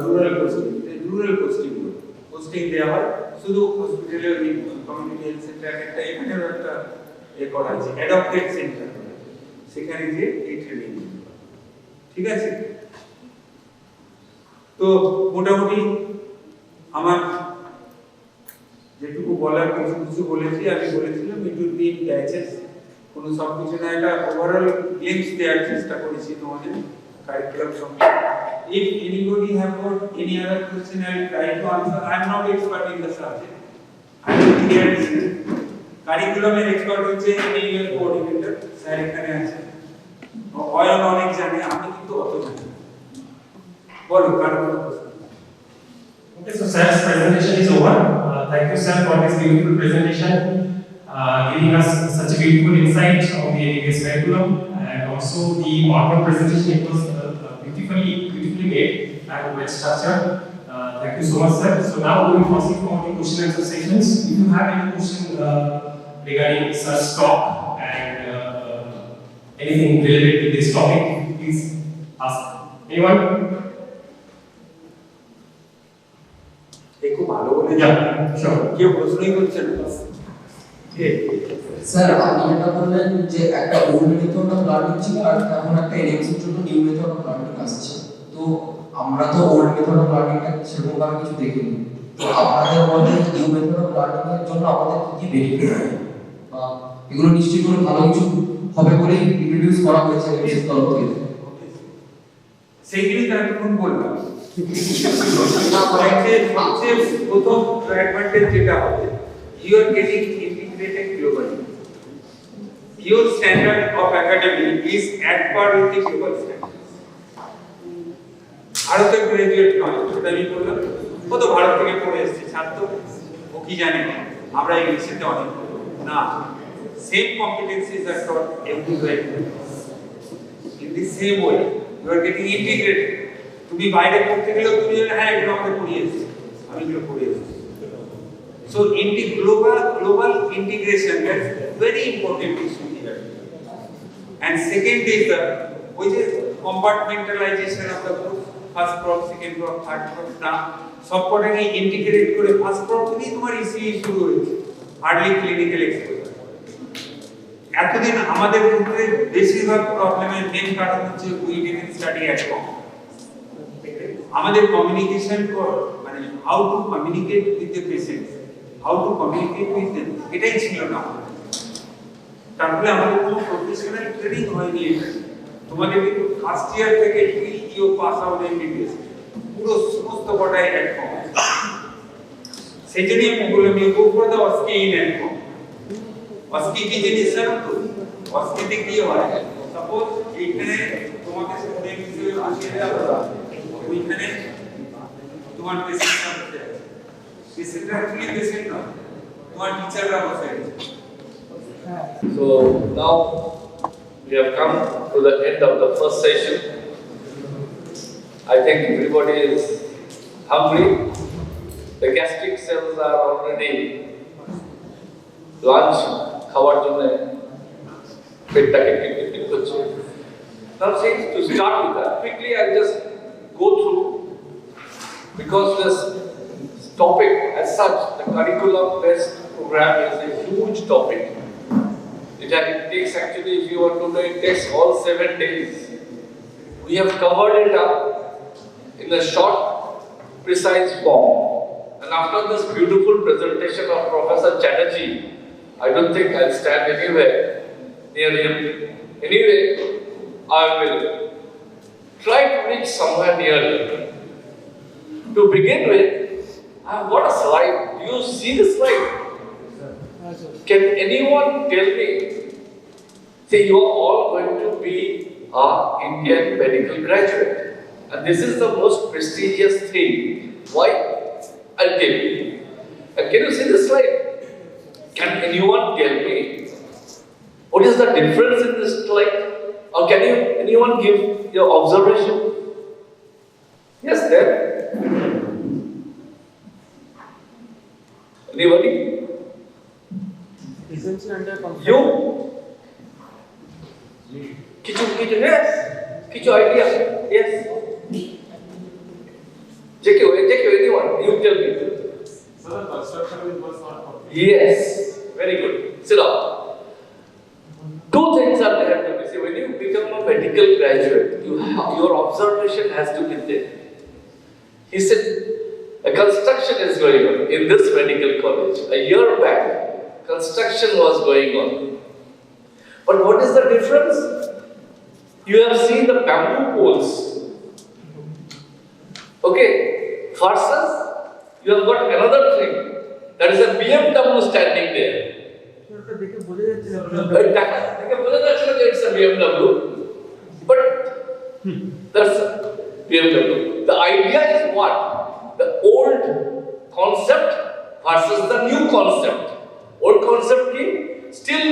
rural posting দেওয়া হয়, শুধু হসপিটালে কমিউনিটি হেলথ সেন্টার একটা এখানেও একটা করা আছে অ্যাডপ্টেড সেন্টার, সেখানে যে এই ট্রেনিং। ঠিক আছে, তো মোটামুটি আমার যেটুকু বলার কিছু বলেছি, আমি বলেছিলাম ইন্টু 3 ব্যাচেস, কোনো সব কিছু না, এটা ওভারঅল গ্লিম্পস দেওয়ার চেষ্টা করেছি তোমাদের কারিকুলাম সম্পর্কে। If anybody have got any other question, I will try to answer. I am not expert in the subject. I am clear student. Curriculum এর expert হচ্ছে MBBS coordinator, স্যার এখানে আছে। অয়ন অনেক জানে, আমি কিন্তু অত জানি না। বলো কার কোনো প্রশ্ন? Okay, so sir's presentation is over. Thank you, sir, for this beautiful presentation, giving us such a beautiful insight on the MBBS curriculum, and also the PowerPoint presentation. It was beautifully made and well structured. Thank you so much, sir. So now we will proceed for the question and answer sessions. If you have any question regarding sir's talk and anything related to this topic, please ask. Anyone? খুব ভালো বলে কেউ প্রশ্নই করছে না। Sir আপনি যেটা বললেন যে একটা ওল্ড মেথড অফ লার্নিং ছিল আর এখন একটা এনএমসির জন্য নিউ মেথড অফ লার্নিং আসছে, তো আমরা তো ওল্ড মেথড অফ লার্নিংটা সেরকম ভাবে কিছু দেখিনি, তো আপনাদের মধ্যে নিউ মেথড অফ লার্নিং এর জন্য আমাদের কি বেনিফিট হবে, এগুলো নিশ্চয়ই কোনো ভালো কিছু হবে বলেই ইন্ট্রোডিউস করা হয়েছে এনএমসির তরফ থেকে। সেইগুলি তার এখন বললাম সবচেয়ে প্রথম অ্যাডভান্টেজ যেটা হবে, you are getting integrated globally, your standard of academy is at par with the global standard. ভারতের গ্রাজুয়েট নয়, সেটা আমি বললাম, কত ভারত থেকে পড়ে এসেছে ছাত্র, ও কি জানে আমরা ইংলিশে অনেক না, same competencies are taught everywhere in the same way, you are getting integrated. তুমি বাইরে পড়তে গেলেও তুমি হ্যাঁ এগুলো আমাদের পড়িয়েছি, আমি এগুলো পড়িয়েছি। So global integration, that's very important issue here. And second is the which is compartmentalization of the course, first prop, second prop, third prop, না সবকটাকে ইন্টিগ্রেট করে ফার্স্ট প্রপ থেকেই তোমার ইসিই শুরু হয়েছে, হার্ডলি ক্লিনিক্যাল এক্সপোজার। এতদিন আমাদের ক্ষেত্রে বেশিরভাগ প্রবলেমের মেন কারণ হচ্ছে we didn't study at home. আমাদের কমিউনিকেশন মানে how to communicate with the patients, how to communicate with them, এটাই ছিল না। তারপরে আমাদের কোনো প্রফেশনাল ট্রেনিং হয়নি। এটা তোমাদের কিন্তু ফার্স্ট ইয়ার থেকে till you pass out MBBS পুরো সমস্ত কটাই অ্যাট হোম। সেই জন্যই আমি বললাম you go for the OSCE in at home. OSCE কি জিনিস জানো তো? অস্কিতে কি হয়, সাপোজ এইখানে তোমাকে স্টুডেন্ট হিসেবে আসিয়ে দেওয়া হলো, ওইখানে তোমার পেশেন্ট আছে, পেশেন্ট অ্যাকচুয়ালি পেশেন্ট নয়, তোমার টিচাররা বসে আছে। So now we have come to the end of the first session. I think everybody is hungry. The gastric cells are already lunch খাওয়ার জন্য পেটটাকে টিক করছে। Now see, to start with that, quickly I'll just go through, because this topic as such, the curriculum-based program is a huge topic. It takes actually, if you want to know, it takes all 7 days. We have covered it up in a short, precise form. And after this beautiful presentation of Professor Chatterjee, I don't think I'll stand anywhere near him. Anyway, I will try to reach somewhere near him. To begin with, I've got a slide. Do you see the slide? Can anyone tell me? Say you are all going to be an Indian medical graduate, and this is the most prestigious thing. Why? I'll tell you. Can you see the slide? Can anyone tell me what is the difference in this slide? Or can anyone give your observation? Yes, there. Anybody? You? Kichu, yes. Kichu idea, yes. JQ, anyone? You tell me. So the construction was not complete. Yes, very good. Sit down. Two things are there to be seen. When you become a medical graduate, your observation has to be there. He said, a construction is going on in this medical college. A year back, construction was going on. But what is the difference? You have seen the bamboo poles. Okay, versus you have got another thing. That is a BMW standing there. It's a BMW. But that's a BMW. The idea is what? The old concept versus the new concept. Old concept is still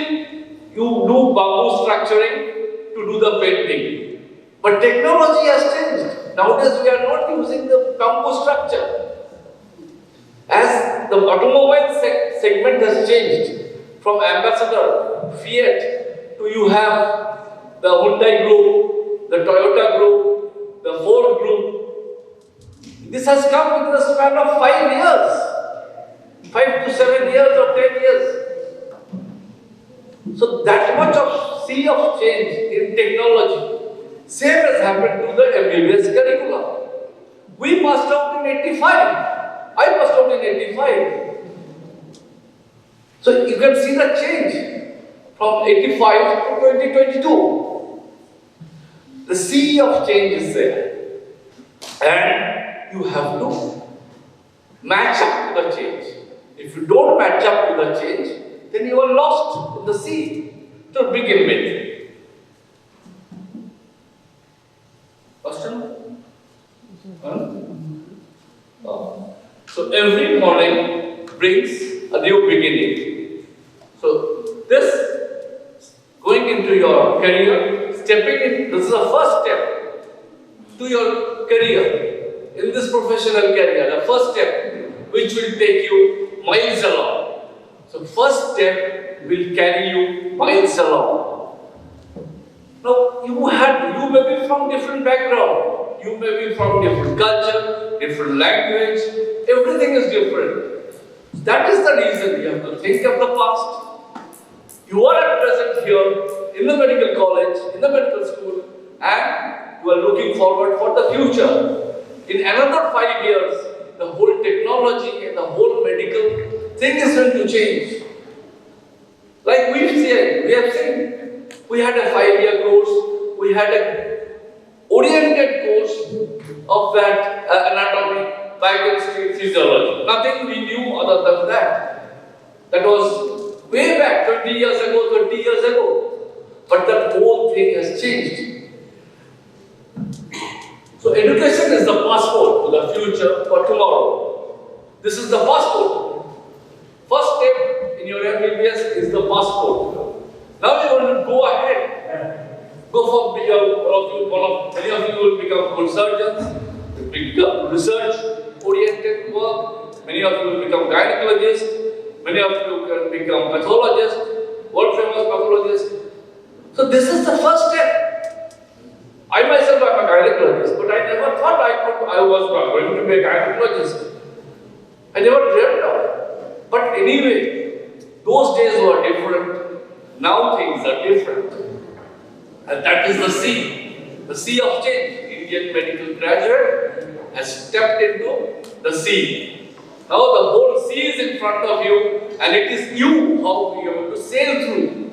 you do bamboo structuring to do the painting. But technology has changed. Nowadays we are not using the bamboo structure. As the automobile segment has changed from Ambassador, Fiat, to you have the Hyundai group, the Toyota group, the Ford group. This has come within the span of 5 years, 5 to 7 years or 10 years. So that much of sea of change in technology. Same has happened to the MBBS curriculum. We passed out in 85. I passed out in 85. So you can see the change from 85 to 2022. The sea of change is there. And you have to match up to the change. If you don't match up to the change, then you are lost in the sea to begin with. Question? So every morning brings a new beginning. So this going into your career, stepping in, this is the first step to your career in this professional career. The first step which will take you miles along. So first step will carry you miles along. Now you may be from different background, you may be from different culture, different language, everything is different. That is the reason you have to think of the past. You are at present here in the medical college, in the medical school, and you are looking forward for the future. In another 5 years, the whole technology and the whole medical thing is going to change. Like we have seen, we had a 5-year course, we had a oriented course of that anatomy, biochemistry, physiology. Nothing we knew other than that. That was way back, 20 years ago, 30 years ago. But that whole thing has changed. So education is the passport to the future for tomorrow. This is the passport. First step in your MBBS is the passport. Now you want to go ahead. Go for many of you will become good surgeons, will become research-oriented work. Many of you will become gynecologists. Many of you can become pathologists, world-famous pathologists. So this is the first step. I myself am a gynecologist, but I never thought I was going to be a gynecologist. I never dreamt of it. But anyway, those days were different. Now things are different. And that is the sea of change. Indian medical graduate has stepped into the sea. Now the whole sea is in front of you, and it is you how you are going to sail through.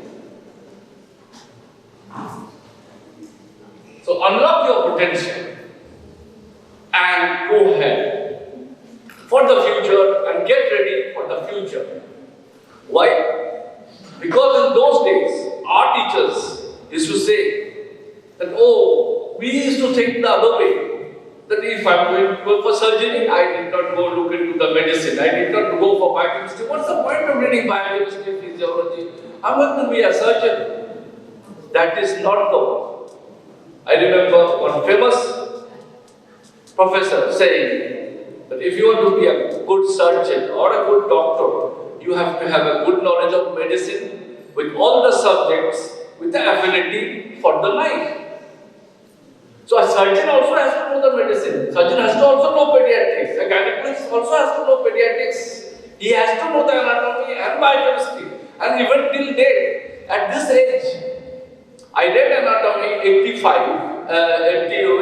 So unlock your potential and go ahead. for the future and get ready for the future. Why? Because in those days, our teachers used to say that, oh, we used to think the other way. That if I'm going to go for surgery, I did not go look into the medicine. I did not go for biochemistry. What's the point of reading biochemistry, physiology? I'm going to be a surgeon. That is not the one. I remember one famous professor saying that if you want to be a good surgeon or a good doctor, you have to have a good knowledge of medicine with all the subjects with the affinity for the life. So a surgeon also has to know the medicine. Surgeon has to also know pediatrics. A gynecologist also has to know pediatrics. He has to know the anatomy and biochemistry. And even till date, at this age, I read anatomy 85,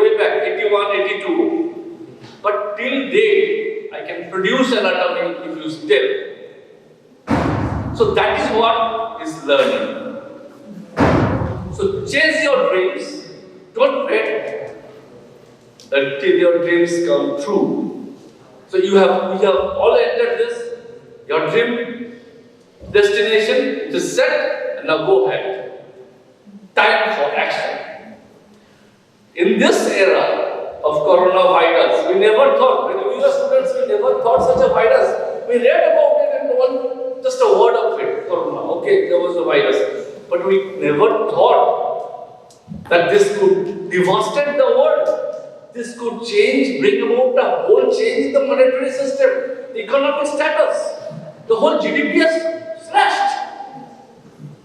way back, 81, 82. But till date, I can produce anatomy if you still. So that is what is learning. So chase your dreams. Don't wait until your dreams come true. So we have all entered this. Your dream destination is set, and now go ahead. Time for action. In this era of coronavirus, we never thought, when we were students, we never thought such a virus. We read about it and just a word of it, corona. Okay, there was a virus. But we never thought that this could devastate the world. This could bring about a whole change in the monetary system, the economic status. The whole GDP has slashed.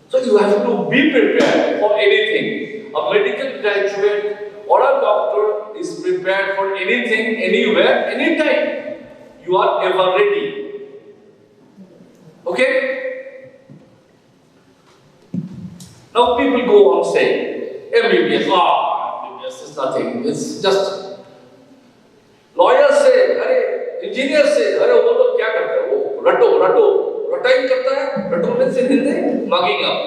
So you have to be prepared for anything. A medical graduate or a doctor is prepared for anything, anywhere, anytime. You are ever ready. Okay? Now people go on saying, MBBS, MBBS is nothing, it's just. Lawyers say, engineers say, वो लोग क्या करते हैं? वो रटाई करता है, रटो means in Hindi, mugging up.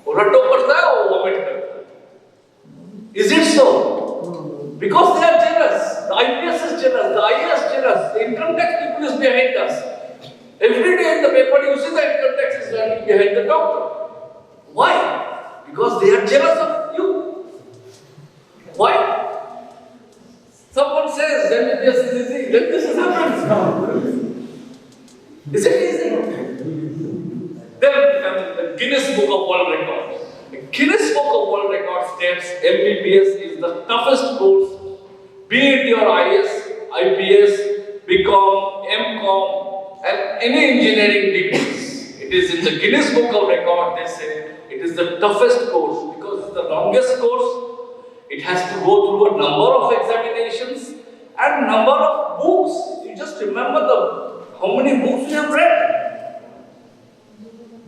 वो रटो करता है, वो vomit करता है. Is it so? Because they are jealous. The IPS is jealous, the IAS is jealous, the income tax people is behind us. Every day in the paper you see the income tax is running behind the doctor. Why? Because they are jealous of you. Why? Someone says, MBBS is easy, then this is happens. Is it easy? Then the Guinness Book of World Records. The Guinness Book of World Records states MBBS is the toughest course, be it your IS, IPS, BCom, MCom, and any engineering degrees. It is in the Guinness Book of Records, they say, it is the toughest course because it's the longest course. It has to go through a number of examinations and number of books. You just remember how many books you have read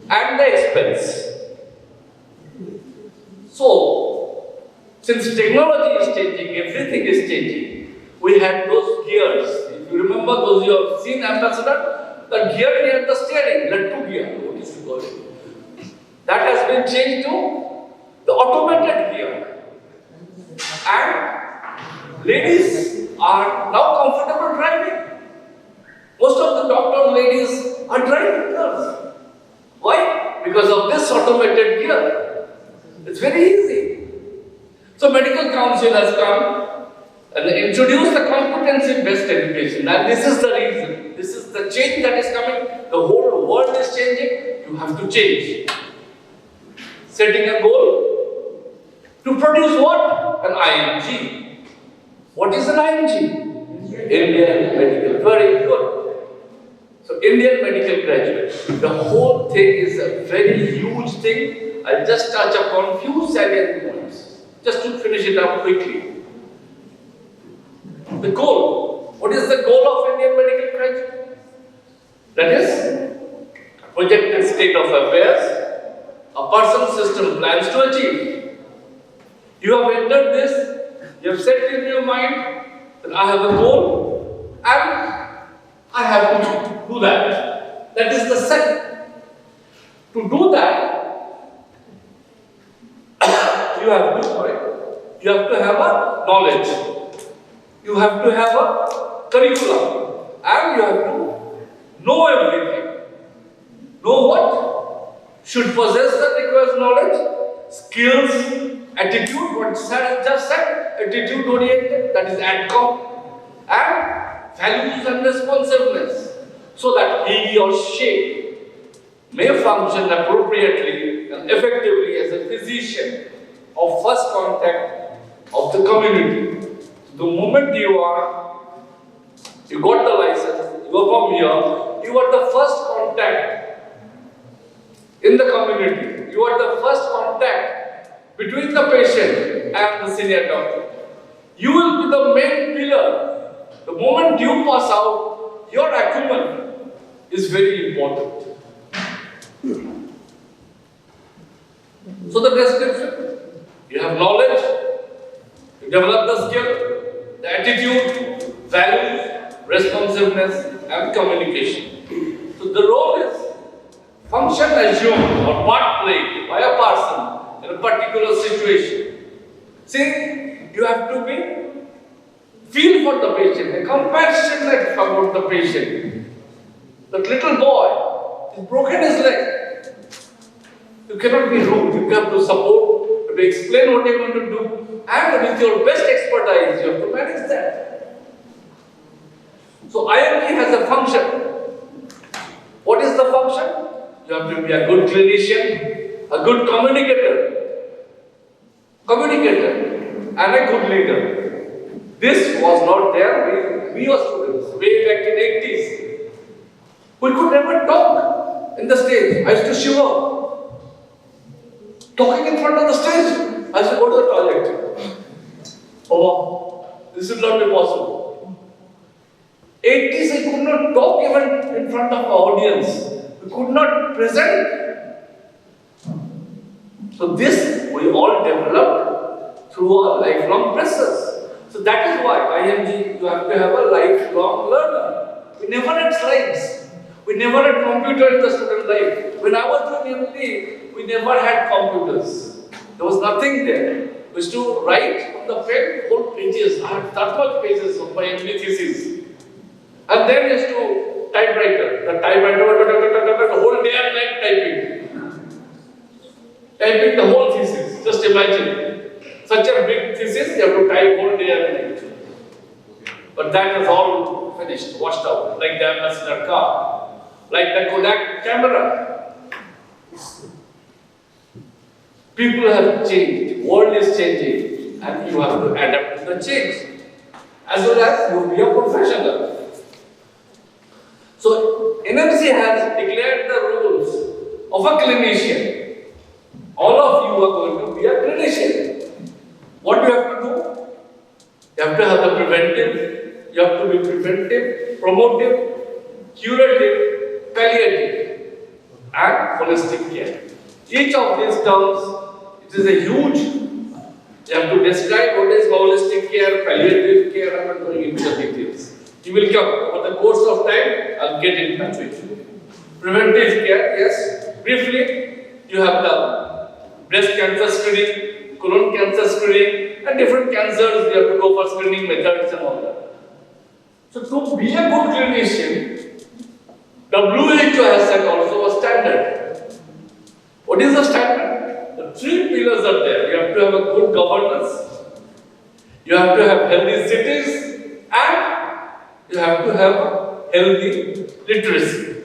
and the expense. So, since technology is changing, everything is changing. We had those gears. If you remember those you have seen Ambassador, the gear near the steering, led to gear, what is it called? That has been changed to the automated gear. And ladies are now comfortable driving. Most of the doctor ladies are driving cars. Why? Because of this automated gear. It's very easy. So Medical Council has come and introduced the competency-based education. And this is the reason. This is the change that is coming. The whole world is changing. You have to change. Setting a goal. To produce what? An IMG. What is an IMG? Indian Medical. Very good. So Indian Medical graduates. The whole thing is a very huge thing. I'll just touch upon few salient points. Just to finish it up quickly. The goal. What is the goal of Indian Medical graduate? That is projected state of affairs a person's system plans to achieve. You have entered this, you have set in your mind that I have a goal and I have to do that. That is the set. To do that, you have to have a knowledge. You have to have a curriculum and you have to know everything. Know what? Should possess the required knowledge, skills, attitude, what I just said, attitude oriented, that is ADCOM, and values and responsiveness, so that he or she may function appropriately and effectively as a physician of first contact of the community. The moment you got the license, you are from here, you are the first contact in the community. You are the first contact between the patient and the senior doctor. You will be the main pillar. The moment you pass out, your acumen is very important. So the description, you have knowledge, you develop the skill, the attitude, values, responsiveness and communication. So the role is function assumed or part played by a person in a particular situation. See, you have to feel for the patient, a compassionate about the patient. That little boy is broken his leg. You cannot be rude, you have to support, you have to explain what you want to do, and with your best expertise, you have to manage that. So IMT has a function. What is the function? You have to be a good clinician, a good communicator, and a good leader. This was not there. We were students way back in 80s. We could never talk in the stage. I used to shiver. Talking in front of the stage, I used to go to the toilet. Oh, this would not be possible. 80s, I could not talk even in front of an audience. We could not present. So this we all developed through our lifelong process. So that is why IMG, you have to have a lifelong learner. We never had slides. We never had computer in the student life. When I was doing MD, we never had computers. There was nothing there. We used to write on the pen whole pages. I had that much pages of my MD thesis. And then we used to typewriter. The typewriter, the whole day and night typing. Typing the whole thesis. Just imagine. Such a big thesis, you have to type whole day and night. But that is all finished, washed out, like the ambassador car. Like the Kodak camera. People have changed, world is changing, and you have to adapt to the change. As well as you be a professional. So, NMC has declared the rules of a clinician. All of you are going to be a clinician. What do you have to do? You have to have the preventive, you have to be preventive, promotive, curative, palliative, and holistic care. Each of these terms, it is a huge, you have to describe what is holistic care, palliative care. I am not going into the details. You will come over the course of time, I will get in touch with you. Preventive care, yes. Briefly, you have the breast cancer screening, colon cancer screening, and different cancers, you have to go for screening methods and all that. So to be a good clinician, WHO has set also a standard. What is the standard? The three pillars are there. You have to have a good governance, you have to have healthy cities, and you have to have healthy literacy.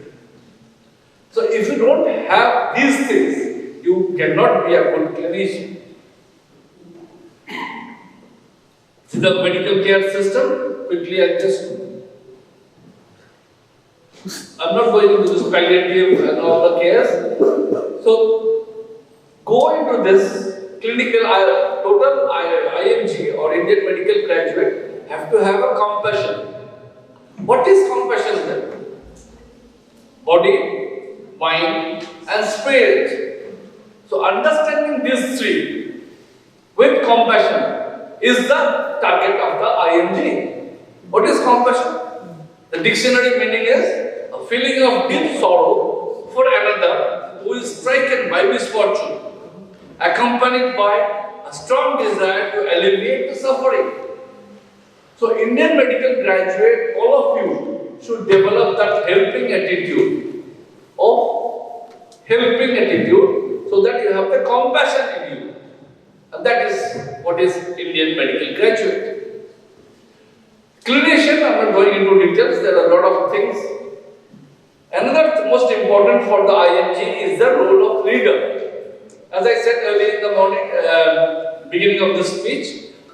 So if you don't have these things, you cannot be a good clinician. See the medical care system, quickly I just I'm not going into this palliative and all the cares. So, go into this clinical, total IMG or Indian medical graduate have to have a compassion. What is compassion then? Body, mind and spirit. So, understanding these three with compassion is the target of the IMG. What is compassion? The dictionary meaning is a feeling of deep sorrow for another who is stricken by misfortune, accompanied by a strong desire to alleviate the suffering. So, Indian medical graduate, all of you should develop that helping attitude so that you have the compassion in you. And that is what is Indian medical graduate. Clinician, I am not going into details, there are a lot of things. Another most important for the IMG is the role of leader. As I said earlier in the morning, beginning of the speech,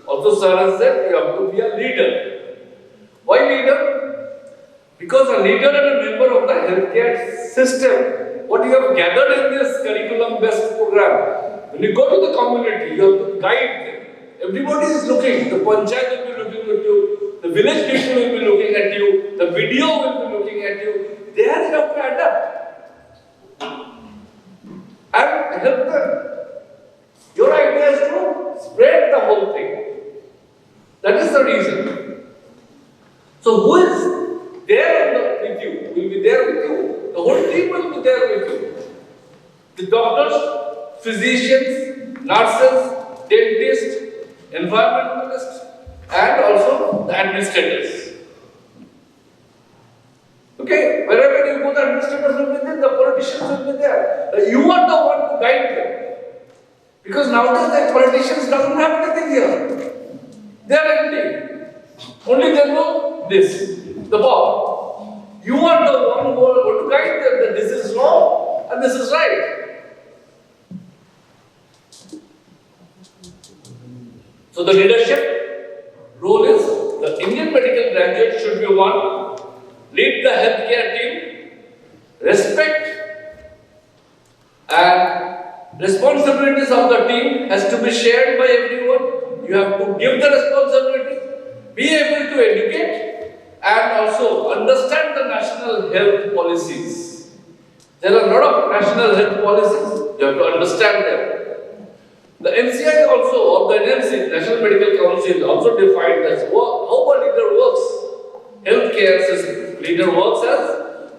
also sir has said you have to be a leader. Why leader? Because a leader and a member of the healthcare system, what you have gathered in this curriculum-based program, when you go to the community, you have to guide them. Everybody is looking, the panchayat will be looking at you, the village people will be looking at you, the video will be looking at you. There you have to adapt and help them. Your idea is to spread the whole thing. That is the reason. So who is there with you? Will be there with you. The whole team will be there with you. The doctors, physicians, nurses, dentists, environmentalists, and also the administrators. Okay, wherever you go, the administrators will be there, the politicians will be there. You are the one to guide them. Because nowadays the politicians doesn't have anything here. They are empty. Only they know this, the power. You are the one who are going to guide them that this is wrong and this is right. So the leadership role is the Indian medical graduate should be one, lead the healthcare team, respect and responsibilities of the team has to be shared by everyone. You have to give the responsibility, be able to educate and also understand the national health policies. There are a lot of national health policies, you have to understand them. The NCI also, or the NMC, National Medical Council, also defined as how a leader works. Healthcare system. Leader works as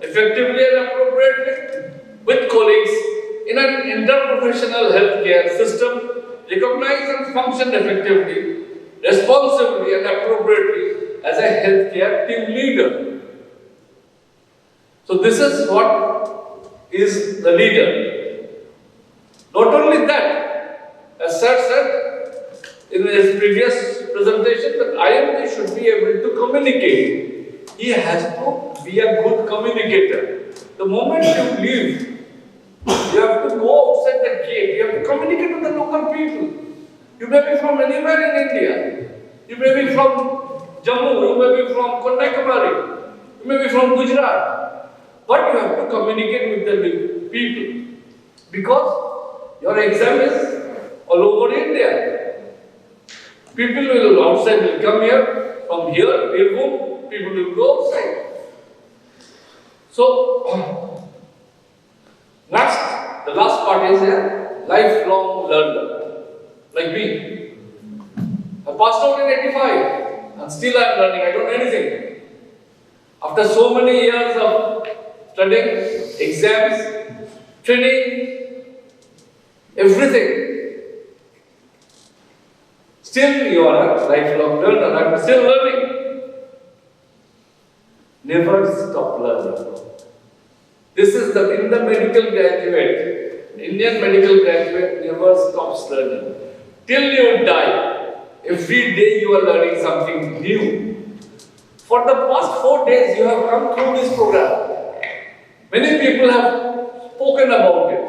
effectively and appropriately with colleagues in an interprofessional healthcare system, recognize and function effectively, responsibly and appropriately as a healthcare team leader. So this is what is the leader. Not only that, as Sir said in his previous presentation, that IMD should be able to communicate. He has to be a good communicator. The moment you leave, you have to go outside the gate. You have to communicate with the local people. You may be from anywhere in India. You may be from Jammu. You may be from Kanyakumari. You may be from Gujarat. But you have to communicate with the people. Because your exam is all over India. People will outside will come here. From here, Birbhum, people will go outside. So, next, the last part is a lifelong learner, like me. I passed out in 85 and still I am learning, I don't know anything. After so many years of studying, exams, training, everything, still you are a lifelong learner, I am still learning. Never stop learning. This is in the medical graduate, Indian medical graduate never stops learning. Till you die, every day you are learning something new. For the past 4 days you have come through this program. Many people have spoken about it.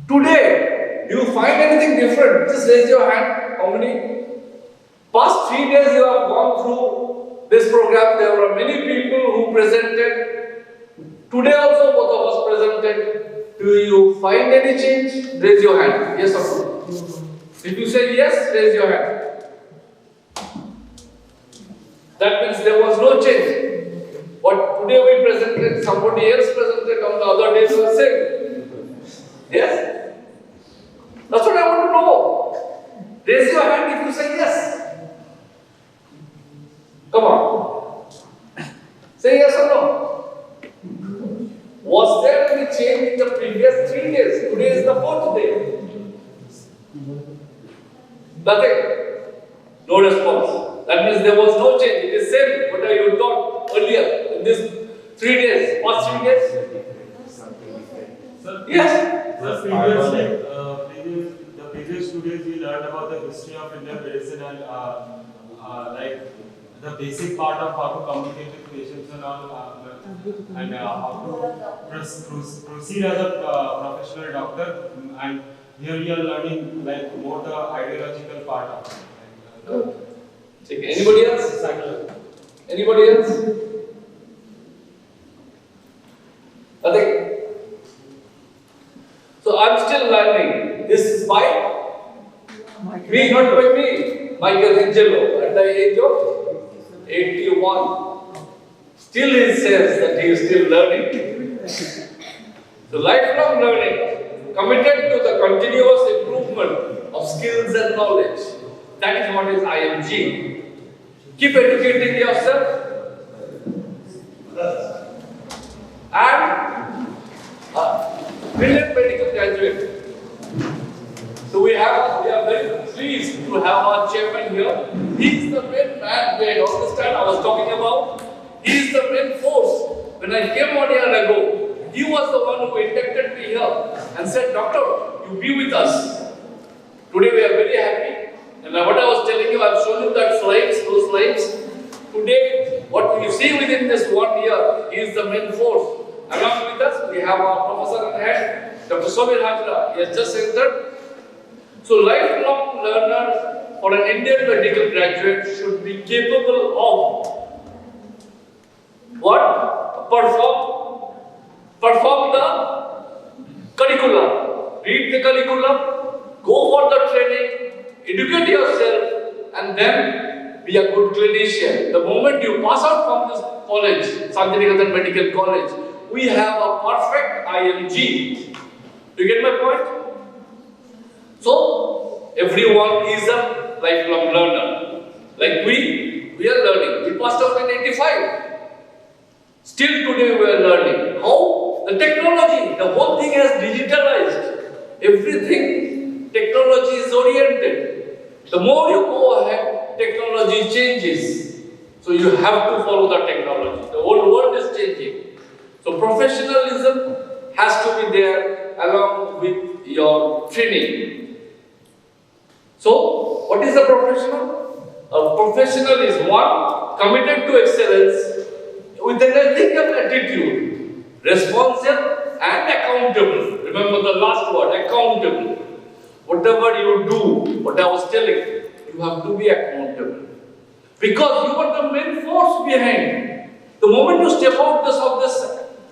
Today, do you find anything different? Just raise your hand. How many? Past 3 days you have gone through this program. There were many people who presented. Today also both of us presented. Do you find any change? Raise your hand. Yes or no? If you say yes, raise your hand. That means there was no change. What today we presented, somebody else presented on the other days was same. Yes? That's what I want to know. Raise your hand if you say yes. Come on. Say yes or no. Was there any change in the previous 3 days? Today is the 4th day. Nothing. No response. That means there was no change. It is same what you taught earlier in this 3 days, past 3 days? Yes. The previous 2 days we learned about the history of Indian medicine and like the basic part of how to communicate with patients and all, and how to proceed as a professional doctor. And here we are learning like more the ideological part of it. Anybody else? Anybody else? Nothing. So I'm still learning. This is by me, not by me. Michelangelo, at the age of 81. Still he says that he is still learning. So lifelong learning, committed to the continuous improvement of skills and knowledge. That is what is IMG. Keep educating yourself. And brilliant medical graduate. So we are very pleased to have our chairman here. He is the main man, they understand I was talking about. He is the main force. When I came 1 year ago, he was the one who inducted me here and said, Doctor, you be with us. Today we are very happy. And what I was telling you, I've shown you that slides, those slides. Today, what you see within this 1 year, he is the main force. Along with us, we have our professor at hand, Dr. Somir Hajra. He has just entered. So, lifelong learner or an Indian medical graduate should be capable of what? Perform the curriculum. Read the curriculum, go for the training, educate yourself, and then be a good clinician. The moment you pass out from this college, Santiniketan Medical College, we have a perfect IMG. Do you get my point? So, everyone is a lifelong learner. Like we are learning. We passed out in 85. Still today we are learning. How? The technology, the whole thing has digitalized. Everything, technology is oriented. The more you go ahead, technology changes. So you have to follow the technology. The whole world is changing. So professionalism has to be there along with your training. So, what is a professional? A professional is one committed to excellence with an ethical attitude, responsive and accountable. Remember the last word, accountable. Whatever you do, what I was telling, you have to be accountable. Because you are the main force behind. The moment you step out of this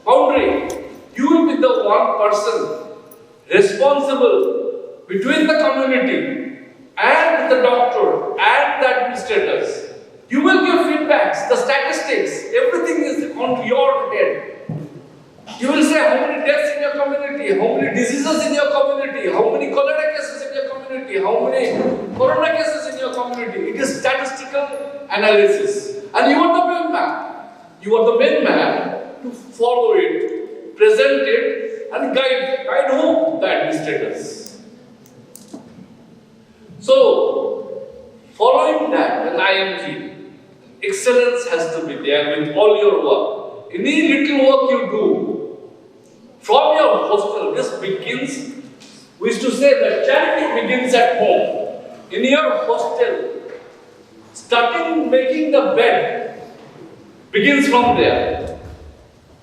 boundary, you will be the one person responsible between the community and the doctor and the administrators. You will give feedbacks, the statistics, everything is on your head. You will say how many deaths in your community, how many diseases in your community, how many cholera cases in your community, how many corona cases in your community. It is statistical analysis. And you are the main man. You are the main man to follow it, present it, and guide. Guide whom? The administrators. So, following that, an IMG, excellence has to be there with all your work. Any little work you do, from your hostel, this begins, we used to say that charity begins at home. In your hostel, starting making the bed begins from there.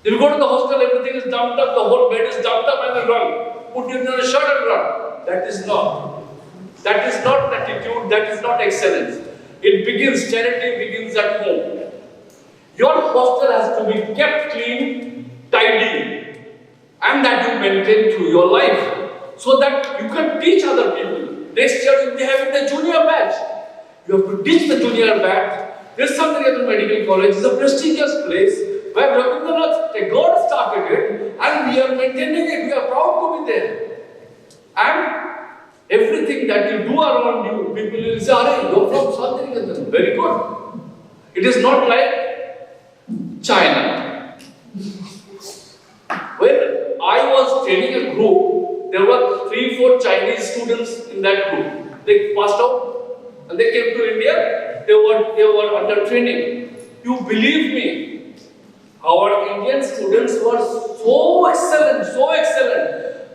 If you go to the hostel, everything is dumped up, the whole bed is dumped up and then run. Put it in a shirt and run. That is not. That is not attitude, that is not excellence. It begins, charity begins at home. Your hostel has to be kept clean, tidy, and that you maintain through your life, so that you can teach other people. Next year you will be having the junior batch. You have to teach the junior batch. This Santiniketan Medical College is a prestigious place where Rabindranath Tagore started it, and we are maintaining it. We are proud to be there. And everything that you do around you, people will say, "Arey, you're from Santiniketan." Very good. It is not like China. When I was training a group, there were 3-4 Chinese students in that group. They passed out and they came to India. They were under training. You believe me, Our Indian students were so excellent.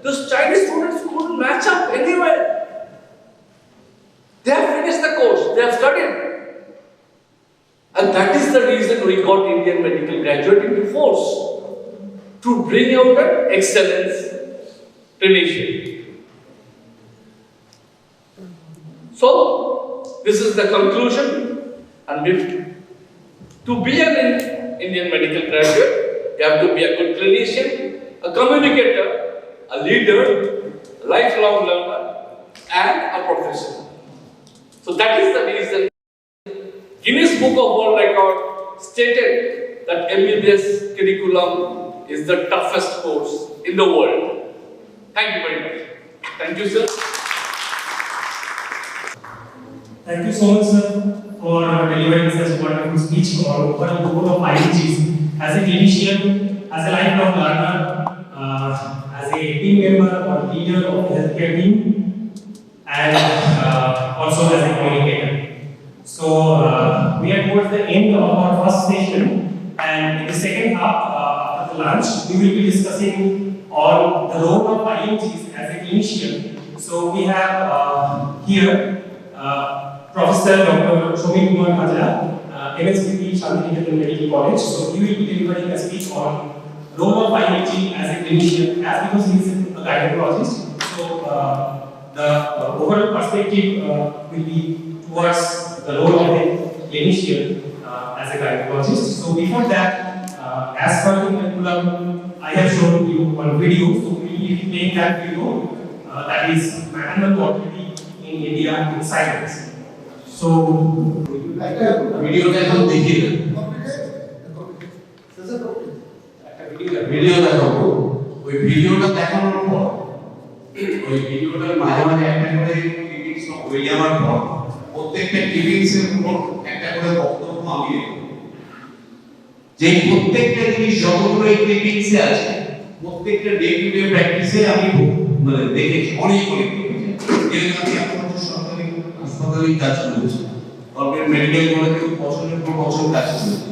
Those Chinese students couldn't match up anywhere. They have finished the course, they have studied. And that is the reason we got Indian medical graduate into force, to bring out an excellence relation. So, this is the conclusion. And to be an Indian medical graduate, you have to be a good clinician, a communicator, a leader, a lifelong learner, and a professional. So that is the reason Guinness Book of World Record stated that MBBS curriculum is the toughest course in the world. Thank you very much. Thank you, sir. Thank you so much, sir, for delivering such a wonderful speech on the role of IMGs as a clinician, as a lifelong learner, as a team member or leader of the healthcare team, and also as a communicator. So we are towards the end of our first session, and in the second half, after the lunch, we will be discussing on the role of IMGs as a clinician. So we have here Professor Dr. Shomi Kumar Hajra, MSBB Santiniketan Medical College. So he will be delivering a speech on role of IMG as a clinician, as because he is a gynecologist. So the overall perspective will be towards the role of a clinician as a gynecologist. So before that, as per the curriculum, I have shown you one video. So we will be playing that video that is maternal mortality in India in silence. So video দেখো দেখি video দেখো ওই ভিডিওটা দেখানোর পর ওই ভিডিওটার মাঝে মাঝে একটা করে ক্লিপিংস হয়ে যাওয়ার পর প্রত্যেকটা ক্লিপিংস এর উপর একটা করে বক্তব্য আমি যে প্রত্যেকটা জিনিস যতগুলো এই ক্লিপিংস এ আছে প্রত্যেকটা ডে টু ডে প্র্যাকটিসে আমি মানে দেখেছি অনেক দেখেছি আমি আপনাদের সরকারি হাসপাতালে কাজ করেছি গভর্নমেন্ট মেডিকেল কলেজে বছরের পর বছর কাজ করেছি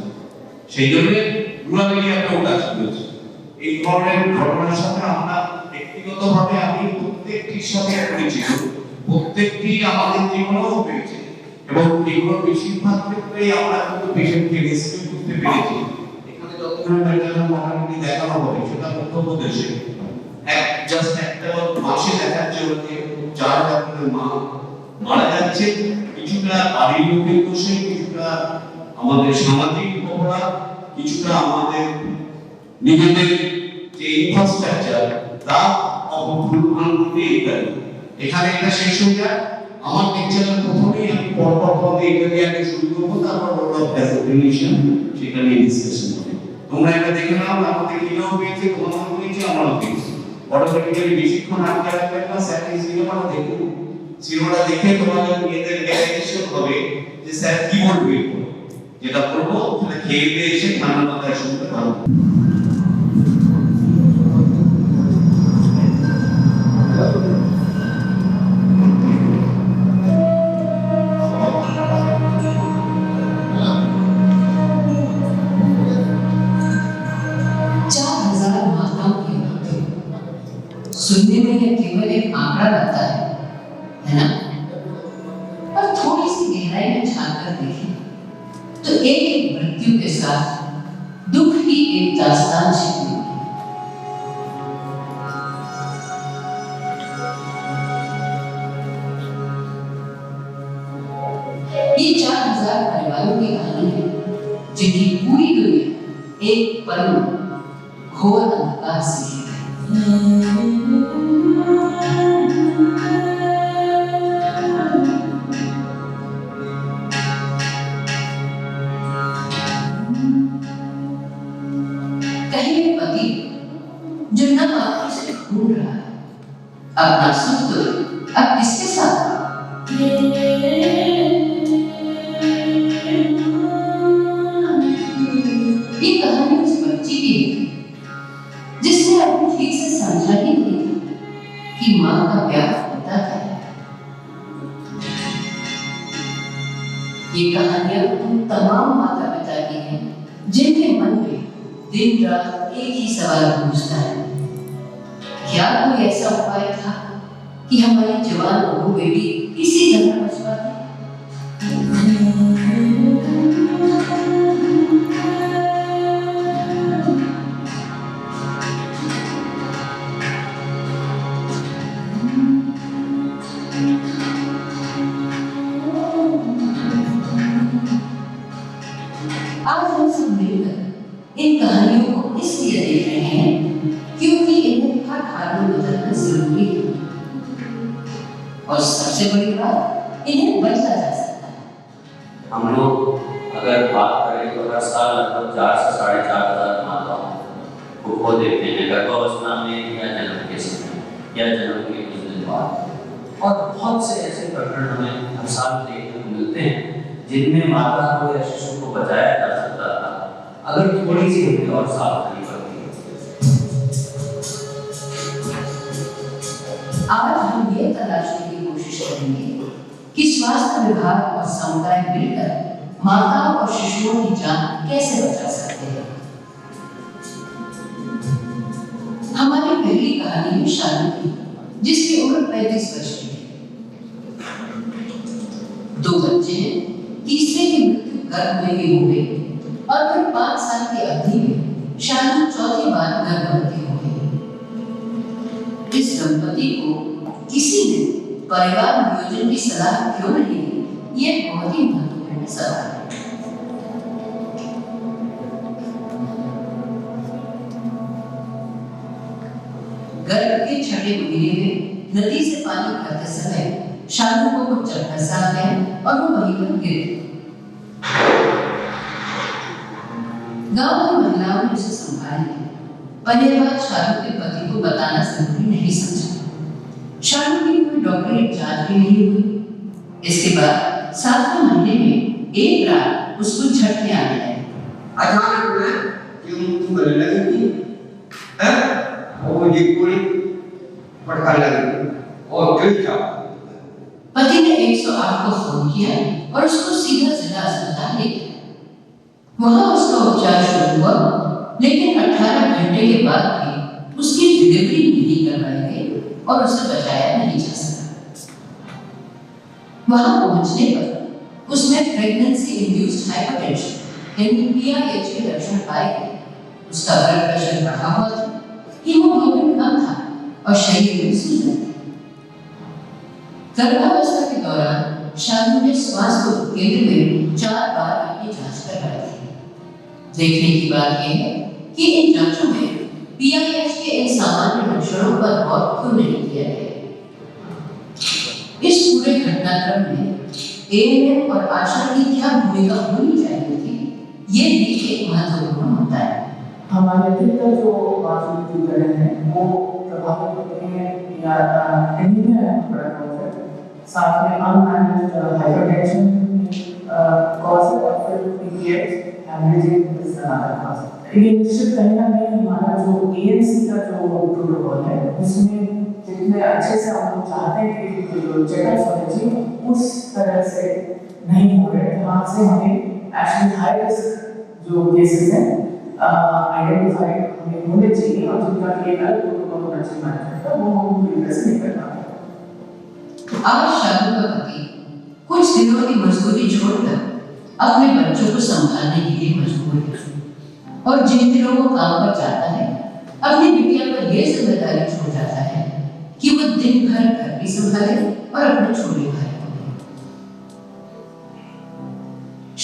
সেই জন্য রুরাল এরিয়াতেও কাজ করেছি এই ধরনের ঘটনার সাথে আমরা ব্যক্তিগতভাবে আমি প্রত্যেকটির সাথে পরিচিত প্রত্যেকটি আমাদের জীবনেও হয়েছে এবং এগুলো বেশিরভাগ ক্ষেত্রে আমরা কিন্তু পেশেন্টকে রেস্কিউ করতে পেরেছি এখানে যতগুলো মেডিকেল মডালিটি দেখানো হবে সেটা মধ্যপ্রদেশে জাস্ট একটা মাসে দেখাচ্ছে যে 4,000 করে মা মারা যাচ্ছে কিছুটা বাড়ির লোকের দোষে কিছুটা আমাদের সামাজিক অপরাধ কিছুটা আমাদের নিজেদের যে ইনফ্রাস্ট্রাকচার তা অবলম্বনে এখানে এটা শেষ হয়ে যায় আমার লেকচারের প্রথমেই আমি পরপরভাবে এটা দিয়ে আগে শুরু করবো তারপর role of as a clinician সেটা নিয়ে ডিসকাশন হবে তোমরা এটা দেখে নাও আমাদের কিনাও পেয়েছে তোমাদের পেয়েছে আমরাও পেয়েছি অটোমেটিক্যালি বেশিক্ষণ আটকে রাখবে না স্যার এই সিনেমাটা দেখো সিনেমাটা দেখে তোমাদের নিজেদের রিয়েলাইজেশন হবে যে স্যার কি বলবে যেটা করবো সেটা খেয়ে দিয়ে এসে ঠান্ডা মাথায় শুনতে পারবো सुनने में यह केवल एक आंकड़ा लगता है ना? पर थोड़ी सी गहराई में झांककर देखें तो एक एक मृत्यु के साथ दुख की एक दास्तान छिपी हुई है। ये 4,000 परिवारों की कहानी है जिनकी पूरी दुनिया एक पल में घोर अंधकार से घिर गई। कहीं पति जो न आपकी से ढूंढ रहा है अपना सुख तो अब किसके साथ ये कहानी उस बच्ची की है जिसने अपनी ठीक से समझा ही नहीं था कि माँ का प्यार होता क्या है। ये कहानियां उन तमाम माता पिता की हैं जिनके मन में दिन रात एक ही सवाल पूछता है, क्या कोई ऐसा उपाय था कि हमारी जवान बहू बेटी किसी तरह बच पाती? आज हम सब मिलकर इन कहानियों को इसलिए देख रहे हैं क्योंकि इन्हें हर हाल में बदलना जरूरी है, और सबसे बड़ी बात, इन्हें बदला जा सकता है। हम लोग अगर बात करें तो हर साल लगभग 4 से 4,500 माताओं को खो देते हैं गर्भावस्था में या जन्म के समय या जन्म के कुछ दिन बाद, और बहुत से ऐसे प्रकरण हमें हर साल देखने को मिलते हैं जिनमें माता को या शिशु को बचाया जा सकता था अगर थोड़ी सी हमें और सावधानी बरती। आज हम ये तलाशने की कोशिश करेंगे कि स्वास्थ्य विभाग और समुदाय मिलकर माताओं और शिशुओं की जान कैसे बचा सकते हैं। हमारी पहली कहानी में शादी थी जिसकी उम्र 35 वर्ष की है। 2 बच्चे हैं, तीसरे की मृत्यु गर्भ में ही हो गई और फिर 5 साल की अवधि में शादी चौथी बार गर्भवती हो गई। इस दंपति को किसी ने परिवार नियोजन की सलाह क्यों नहीं दी, ये बहुत ही महत्वपूर्ण सवाल है। गर्भ के 6वें महीने में नदी से पानी भरते समय शालू को कुछ चक्कर सा आ गया और वो वहीं पर गिर गई। गांव की महिलाओं ने उसे संभाल लिया। पहले बार शालू के पति को बताना जरूरी नहीं समझा। शालू की कोई डॉक्टरी जांच भी नहीं हुई। इसके बाद 7वें महीने में एक रात उसको झटके आने लगे। अचानक में क्यों बोलने लगी है, वो मुझे पूरी पटका लगी और गिर जा। पति ने 108 को फोन किया और उसको सीधा जिला अस्पताल ले गया। वहां उसका उपचार शुरू हुआ, लेकिन 18 घंटे के बाद भी उसकी डिलीवरी नहीं करवाई गई और उसे बचाया नहीं जा सका। वहां पहुंचने पर उसमें प्रेगनेंसी इंड्यूस्ड हाइपरटेंशन यानी PIH के लक्षण पाए गए। उसका ब्लड प्रेशर बढ़ा हुआ था, हीमोग्लोबिन कम था और शरीर में सूजन थी। गर्भावस्था के दौरान शालू ने स्वास्थ्य केंद्र में 4 बार अपनी जांच करवाई थी। देखने की बात यह है कि इन जांचों में PIH के इन सामान्य लक्षणों पर गौर क्यों नहीं किया गया। इस पूरे घटनाक्रम में ANM और आशा की क्या भूमिका होनी चाहिए थी, ये भी एक महत्वपूर्ण मुद्दा है। हमारे भीतर जो बाकी तरह हैं वो प्रभावित होते हैं या एनीमिया है, साथ में अनमैनेज्ड हाइपरटेंशन कॉज और फिर PIH हैमरेजिंग इस तरह का कॉज। ये निश्चित कहीं ना कहीं हमारा जो ANC का जो प्रोटोकॉल है उसमें जितने अच्छे से हम लोग चाहते हैं कि जो चेकअप होने चाहिए उस तरह से नहीं हो रहे, जहाँ से हमें एक्चुअली हाई रिस्क जो केसेस हैं आइडेंटिफाइड हमें होने चाहिए और जिनका कि एक अलग प्रोटोकॉल होना चाहिए मैनेजमेंट का, वो हम पूरी तरह से नहीं कर पाते। आज शालू का पति कुछ दिनों की मजदूरी छोड़कर अपने बच्चों को संभालने के लिए मजबूर है और जिन दिनों वो काम पर जाता है अपनी बिटिया पर यह जिम्मेदारी छोड़ जाता है कि वो दिन भर घर भी संभाले और अपने छोटे भाई को भी।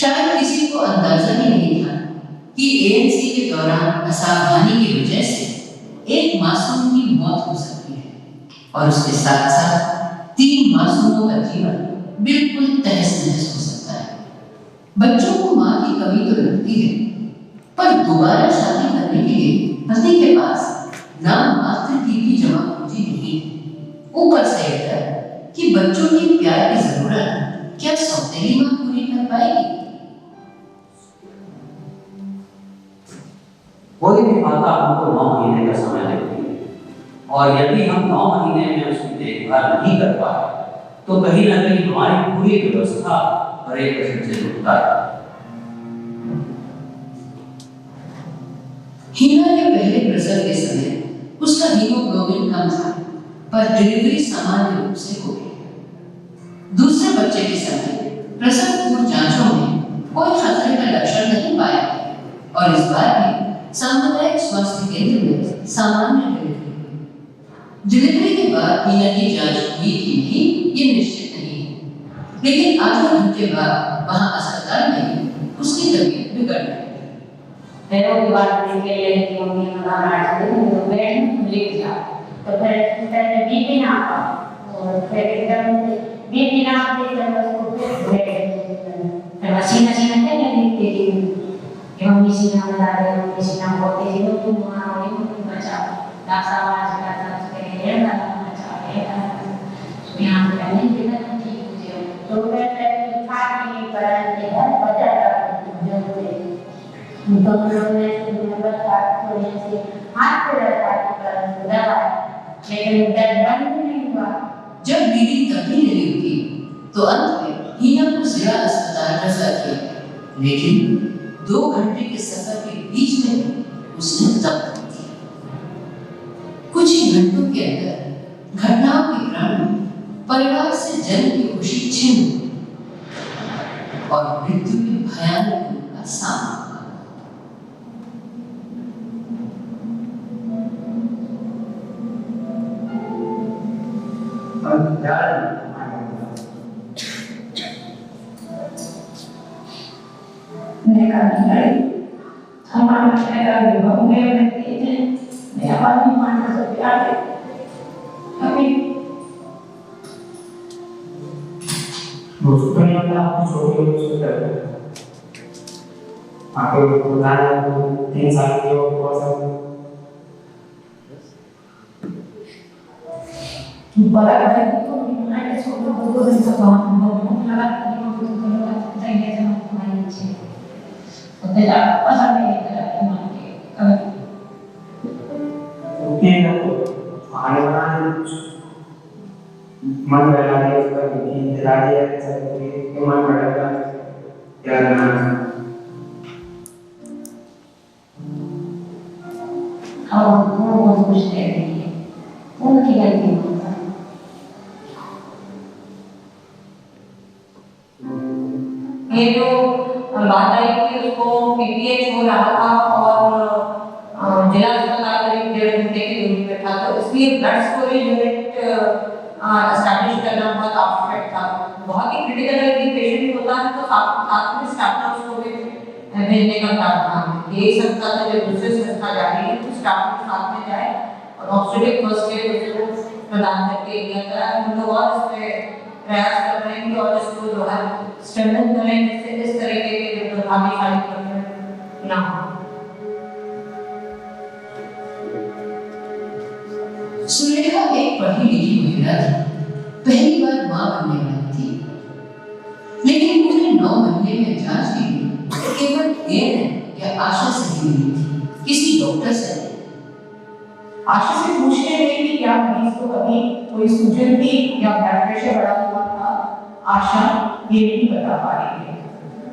शायद किसी को अंदाजा ही नहीं था कि ANC के दौरान असावधानी की वजह से एक मासूम की मौत हो सकती है और उसके साथ साथ 3 मासूमों का जीवन बिल्कुल तहस-नहस हो सकता है। बच्चों को मां की कमी तो लगती है, पर दोबारा शादी करने के लिए पति के पास नाम मात्र की भी जमा पूंजी नहीं है। ऊपर से यह डर कि बच्चों की प्यार की जरूरत क्या सौतेली मां पूरी कर पाएगी। कोई भी माता हमको 9 महीने का समय देती है और यदि हम 9 महीने में उसकी देखभाल नहीं कर पाए तो कहीं ना कहीं हमारी पूरी व्यवस्था हर एक प्रश्न से उठता है। हीना के पहले प्रसव के समय उसका हीमोग्लोबिन कम था, पर डिलीवरी सामान्य रूप से हो गई। दूसरे बच्चे के समय प्रसव पूर्व जांचों में कोई खतरे का लक्षण नहीं पाया गया और इस बार भी सामुदायिक स्वास्थ्य केंद्र में सामान्य डिलीवरी के बाद हीना की जांच हुई कि नहीं ये निश्चित नहीं है, लेकिन आधे घंटे बाद वहां अस्पताल में उसकी तबीयत बिगड़ गई। पैरों की बात के लिए कि मम्मी का नाम है तो बेड में लेट जा तो फिर बीपी ना आया और फिर एकदम बीपी ना आते तो उसको फिर मशीन मशीन है नहीं देखती कि मम्मी सीना में डाल रहे मम्मी सीना बहुत तेजी में तुम वहां हो तुम बचा डॉक्टर आवाज करता है ये ना बचा है यहाँ पे नहीं देखा ठीक हो जाए तो फिर खाने पर है बचा जो दोनों ने थोड़ी सी हाथ पे दवा लेकिन दर्द बंद नहीं हुआ। जब बीवी तभी नहीं रुकी तो अंत में हीना को जिला अस्पताल रेफर किया, लेकिन 2 घंटे के सफर के बीच में उसने दम तोड़ दिया। कुछ ही घंटों के अंदर घटनाओं के क्रम में परिवार से जन्म की खुशी छिन गई और मृत्यु के भयानक रूप का सामना। mereka dari sama mereka juga mungkin ini mereka di mana seperti ada tapi maksudnya aku sudah aku pulang 3 साल की और Balaga itu ada suatu betul betul melakukan saya sama main sih. Tidak pasal ini tidak mungkin. mungkin aku anak-anak मन बना दिया उसका कि दिला दिया कि मन बढ़ेगा क्या करना kalau mau kumpul sendiri mungkin ganti ये जो बात आई कि उसको पीपीएच हो रहा था और जिला अस्पताल करीब 1.5 घंटे की दूरी पे था तो इसलिए ब्लड स्टोरेज यूनिट एस्टैब्लिश करना बहुत आवश्यक था। बहुत ही क्रिटिकल यदि पेशेंट होता है तो साथ में स्टाफ नर्स को भी भेजने का प्रावधान है। यही संस्था से जब दूसरी संस्था जा रही है तो स्टाफ के साथ में जाए और ऑब्स्टेट्रिक फर्स्ट एड उसको प्रदान करके दिया जाए। हम लोग और इस पे प्रयास कर रहे हैं और इसको जो है स्ट्रेंथन करें जिससे इस तरीके के जो प्रभावशाली प्रकरण ना हो। सुलेखा एक पढ़ी लिखी महिला थी, पहली बार मां बनने वाली थी, लेकिन पूरे 9 महीने में जांच की गई केवल एएनएम या आशा से ही मिली थी, किसी डॉक्टर से नहीं। आशा से पूछने गई कि क्या मरीज को कभी कोई सूजन थी या ब्लड प्रेशर बढ़ा हुआ था, आशा ये नहीं बता पा रही है।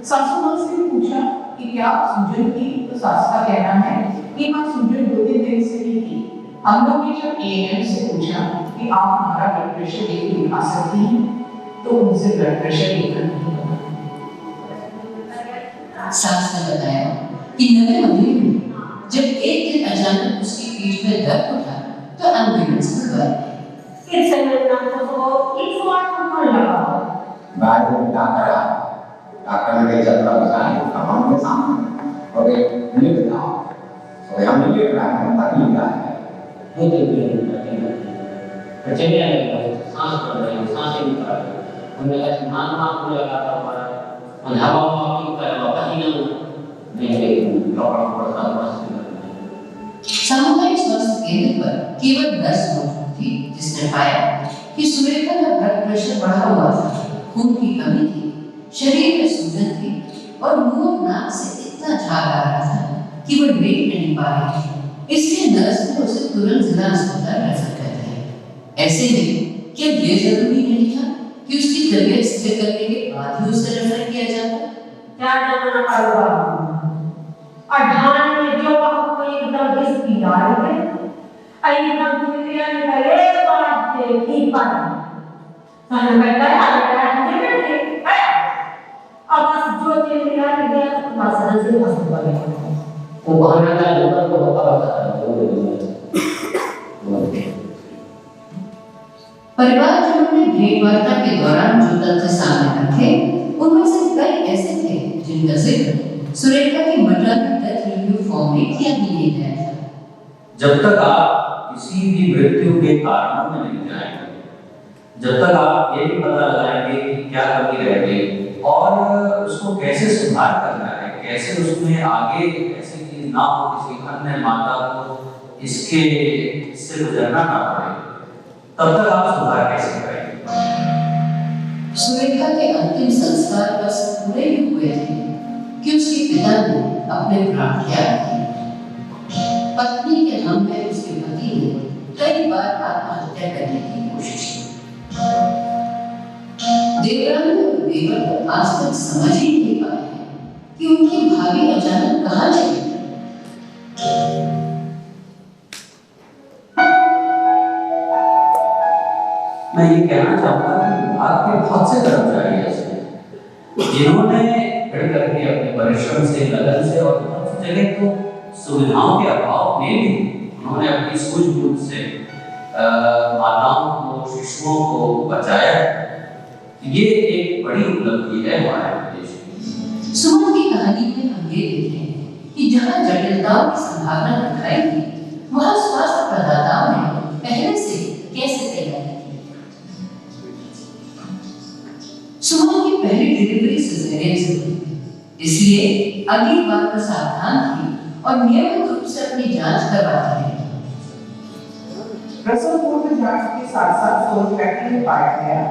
सासू मां से पूछा कि क्या सूजन थी तो सास का कहना है कि हाँ सूजन 2-3 दिन से ही थी। हम लोग ने जब एएनएम से पूछा कि आप हमारा ब्लड प्रेशर लेकर आ सकती हैं तो उनसे ब्लड प्रेशर लेकर नहीं हुआ। सास ने बताया कि नवे महीने में जब एक दिन अचानक उसकी पीठ में दर्द उठा तो एम्बुलेंस बुलवाई। इस समय ना तो एक बार कौन लगा बाद में डॉक्टर ने जब बताया हम के सामने और ये बताओ तो हम ये रहा है तकलीफ है वो तो चले आएगा सांस पड़ रही है सांस नहीं पड़ रही हमने कहा मान को लगाता हमारा और हवा की करवा पसीना नहीं डॉक्टर को सामुदायिक स्वास्थ्य केंद्र पर केवल नर्स मौजूद थी जिसने पाया कि सुलेखा का ब्लड प्रेशर बढ़ा हुआ था, खून की कमी थी, शरीर में सूजन थी और मुंह और नाक से इतना झाग आ रहा था कि वो लेट नहीं पा रही थी। इसलिए नर्स ने उसे तुरंत जिला अस्पताल रेफर कर दिया। ऐसे में क्या ये जरूरी नहीं था कि उसकी तबीयत स्थिर करने के बाद ही उसे रेफर किया जाता? क्या जमाना का हुआ अठान में जो कोई एकदम इसकी यार है एकदम दुनिया ने एक बात देखी पर साला कहता है अब बस जो चीज यार गया बस से बस वो बहाना का लोगों को होता परिवारजनों ने भेंट वार्ता के दौरान जो तथ्य सामने रखे उनमें से कई ऐसे थे जिनका जिक्र सुरेखा की मैटरनल डेथ रिव्यू फॉर्म में किया ही नहीं गया था। जब तक आप किसी भी मृत्यु के कारणों में नहीं जाएंगे, जब तक आप ये नहीं पता लगाएंगे कि क्या कमी रह गई और उसको कैसे सुधार करना है, कैसे उसमें आगे ऐसी चीज ना हो किसी अन्य माता को इससे गुजरना ना पड़े, तब तक आप सुधार कैसे करेंगे। सुरेखा के अंतिम संस्कार बस पूरे ही हुए थे कि उसके पिता ने अपने प्राण त्याग किए। पत्नी के हम में उसके पति ने कई बार आत्महत्या करने की कोशिश की। देवरानी और देवर आज तक समझ ही नहीं पाए कि उनकी भाभी अचानक कहाँ चली गई। मैं ये कहना चाहूँगा कि विभाग के बहुत से कर्मचारी ऐसे जिन्होंने खड़े करके अपने परिश्रम से, लगन से और बहुत सी जगह तो सुविधाओं के अभाव में भी उन्होंने अपनी सूझबूझ से माताओं को, शिशुओं को बचाया। ये एक बड़ी उपलब्धि है हमारे प्रदेश में। सुमन की कहानी में हम ये देखते हैं कि जहाँ जटिलताओं की संभावना दिखाई दी, वहाँ स्वास्थ्य प्रदाताओं ने पहले से कैसे तैयारी की। सुमन की पहली डिलीवरी सिजेरियन से हुई, इसलिए अगली बार वो सावधान थी और नियमित रूप से अपनी जांच करवाती रही। प्रसव पूर्व जांच के साथ साथ सोनोग्राफी में पाया गया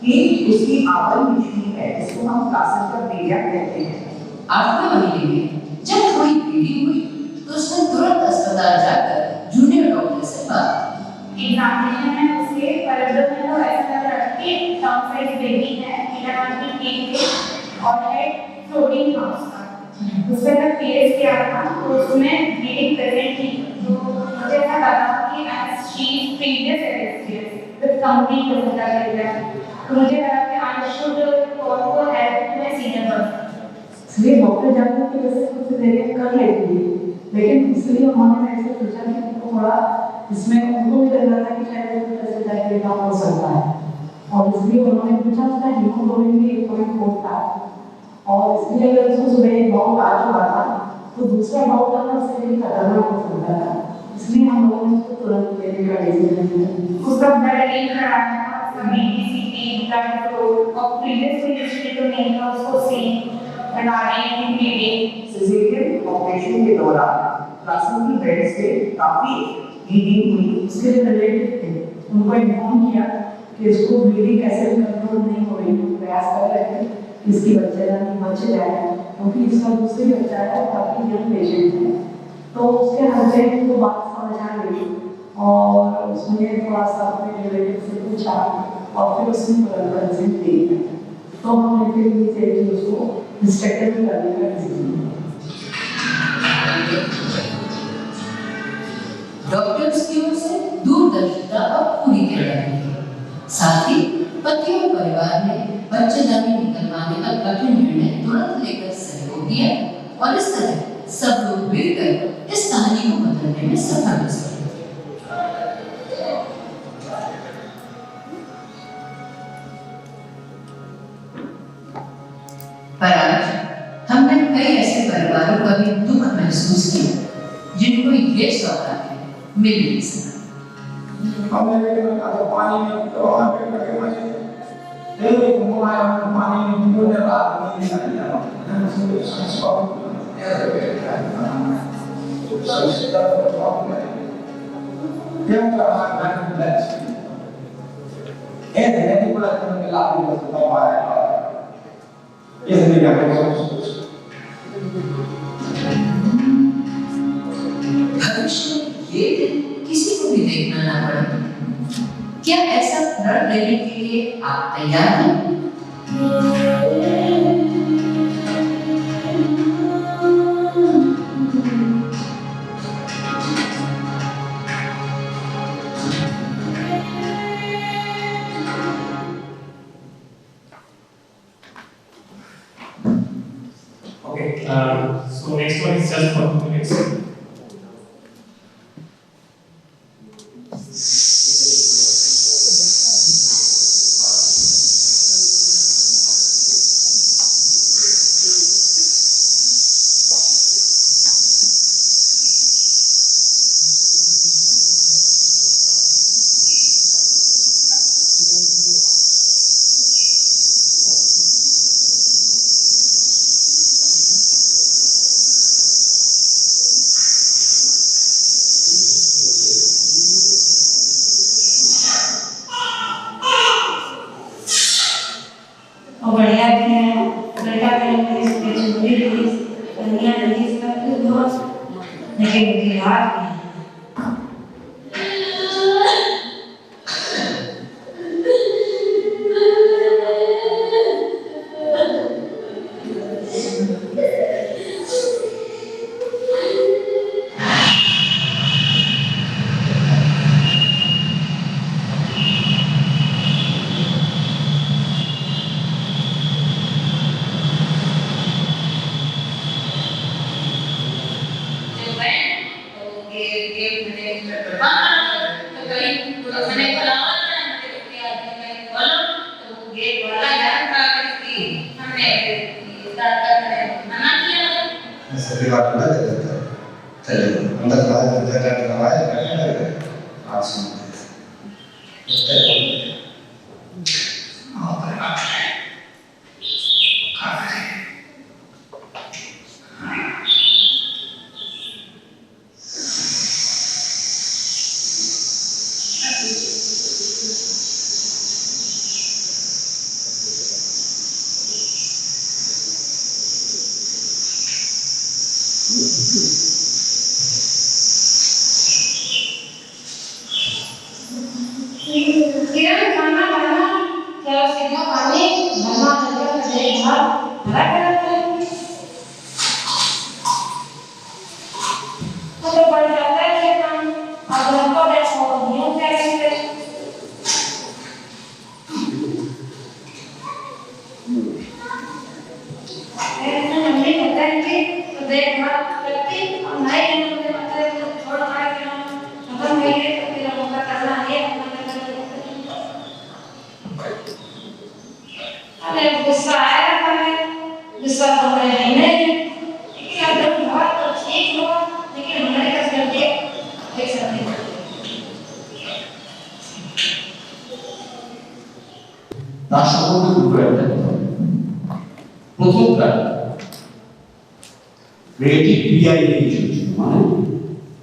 कि उसकी आवरण निचली है, जिसको हम प्लासेंटा बेरिया कहते हैं। 8वें महीने में जब थोड़ी पीड़ी हुई तो उसने तुरंत अस्पताल जाकर जूनियर डॉक्टर से बात की। एग्जामिनेशन में उसके परदों में तो ऐसा लग रहा है कि डाउन साइड बेबी है, 11 वीक के और हेड फ्लोटिंग था उसका। उससे जब पीरियड्स किया था तो उसमें ब्लीडिंग प्रेजेंट थी, तो मुझे ऐसा लगा कि as she previous experience with complete होता है, तो मुझे लगा कि I should call for help to a senior doctor. इसलिए डॉक्टर जानते कि वैसे कुछ सिजेरियन कर लेती है, लेकिन इसलिए उन्होंने ऐसे सोचा कि उनको थोड़ा इसमें उनको भी लग रहा था कि शायद ऐसे टाइप का हो सकता है, और इसलिए उन्होंने पूछा उसका हीमोग्लोबिन भी 1.4 था, और इसलिए अगर उसको सुबह एक बाउट आ चुका था तो दूसरा बाउट आना उसके लिए खतरनाक हो सकता था, इसलिए हम लोगों ने उसको तुरंत लेने का डिसीजन लिया। उसका ब्लड रीड कराना था, उसका बीटीसीटी ब्लड फ्लो और प्रीवियस हिस्ट्री तो नहीं था उसको सी रिगार्डिंग ब्लीडिंग। सिजेरियन ऑपरेशन के दौरान प्लासेंटा बेड से काफी ब्लीडिंग हुई, उसके रिलेटेड थे, उनको इन्फॉर्म किया कि इसको ब्लीडिंग कैसे कंट्रोल नहीं हो रही, प्रयास कर रहे थे इसकी बच जाए, क्योंकि इसका दूसरी बच्चा है, काफी यंग पेशेंट है, तो उसके हस्बैंड को बात समझ आ गई और उसने थोड़ा सा अपने रिलेटिव से पूछा और फिर उसने कंसेंट दे दिया, तो हमने फिर इमीडिएटली उसको हिस्टेक्टमी करने का डिसीजन लिया। डॉक्टर्स की ओर से दूरदर्शिता अब पूरी कर रही है, साथ ही पति और परिवार ने बच्चेदानी निकलवाने का कठिन निर्णय तुरंत लेकर सहयोग दिया और इस तरह सब लोग मिलकर इस कहानी को बदलने में सफल हो सके। पर आज हमने कई ऐसे परिवारों का भी दुख महसूस किया जिनको ये सौभाग्य मिल नहीं सका। पानी में तो पानी में डूबने रात नहीं भविष्य ये दिन किसी को भी देखना ना पड़े। क्या ऐसा प्रण लेने के लिए आप तैयार हैं? just for 2 minutes. और बढ़िया भी है लड़का के लिए जरूरी रिलीज बढ़िया रिलीज करके बहुत लेकिन उनकी याद नहीं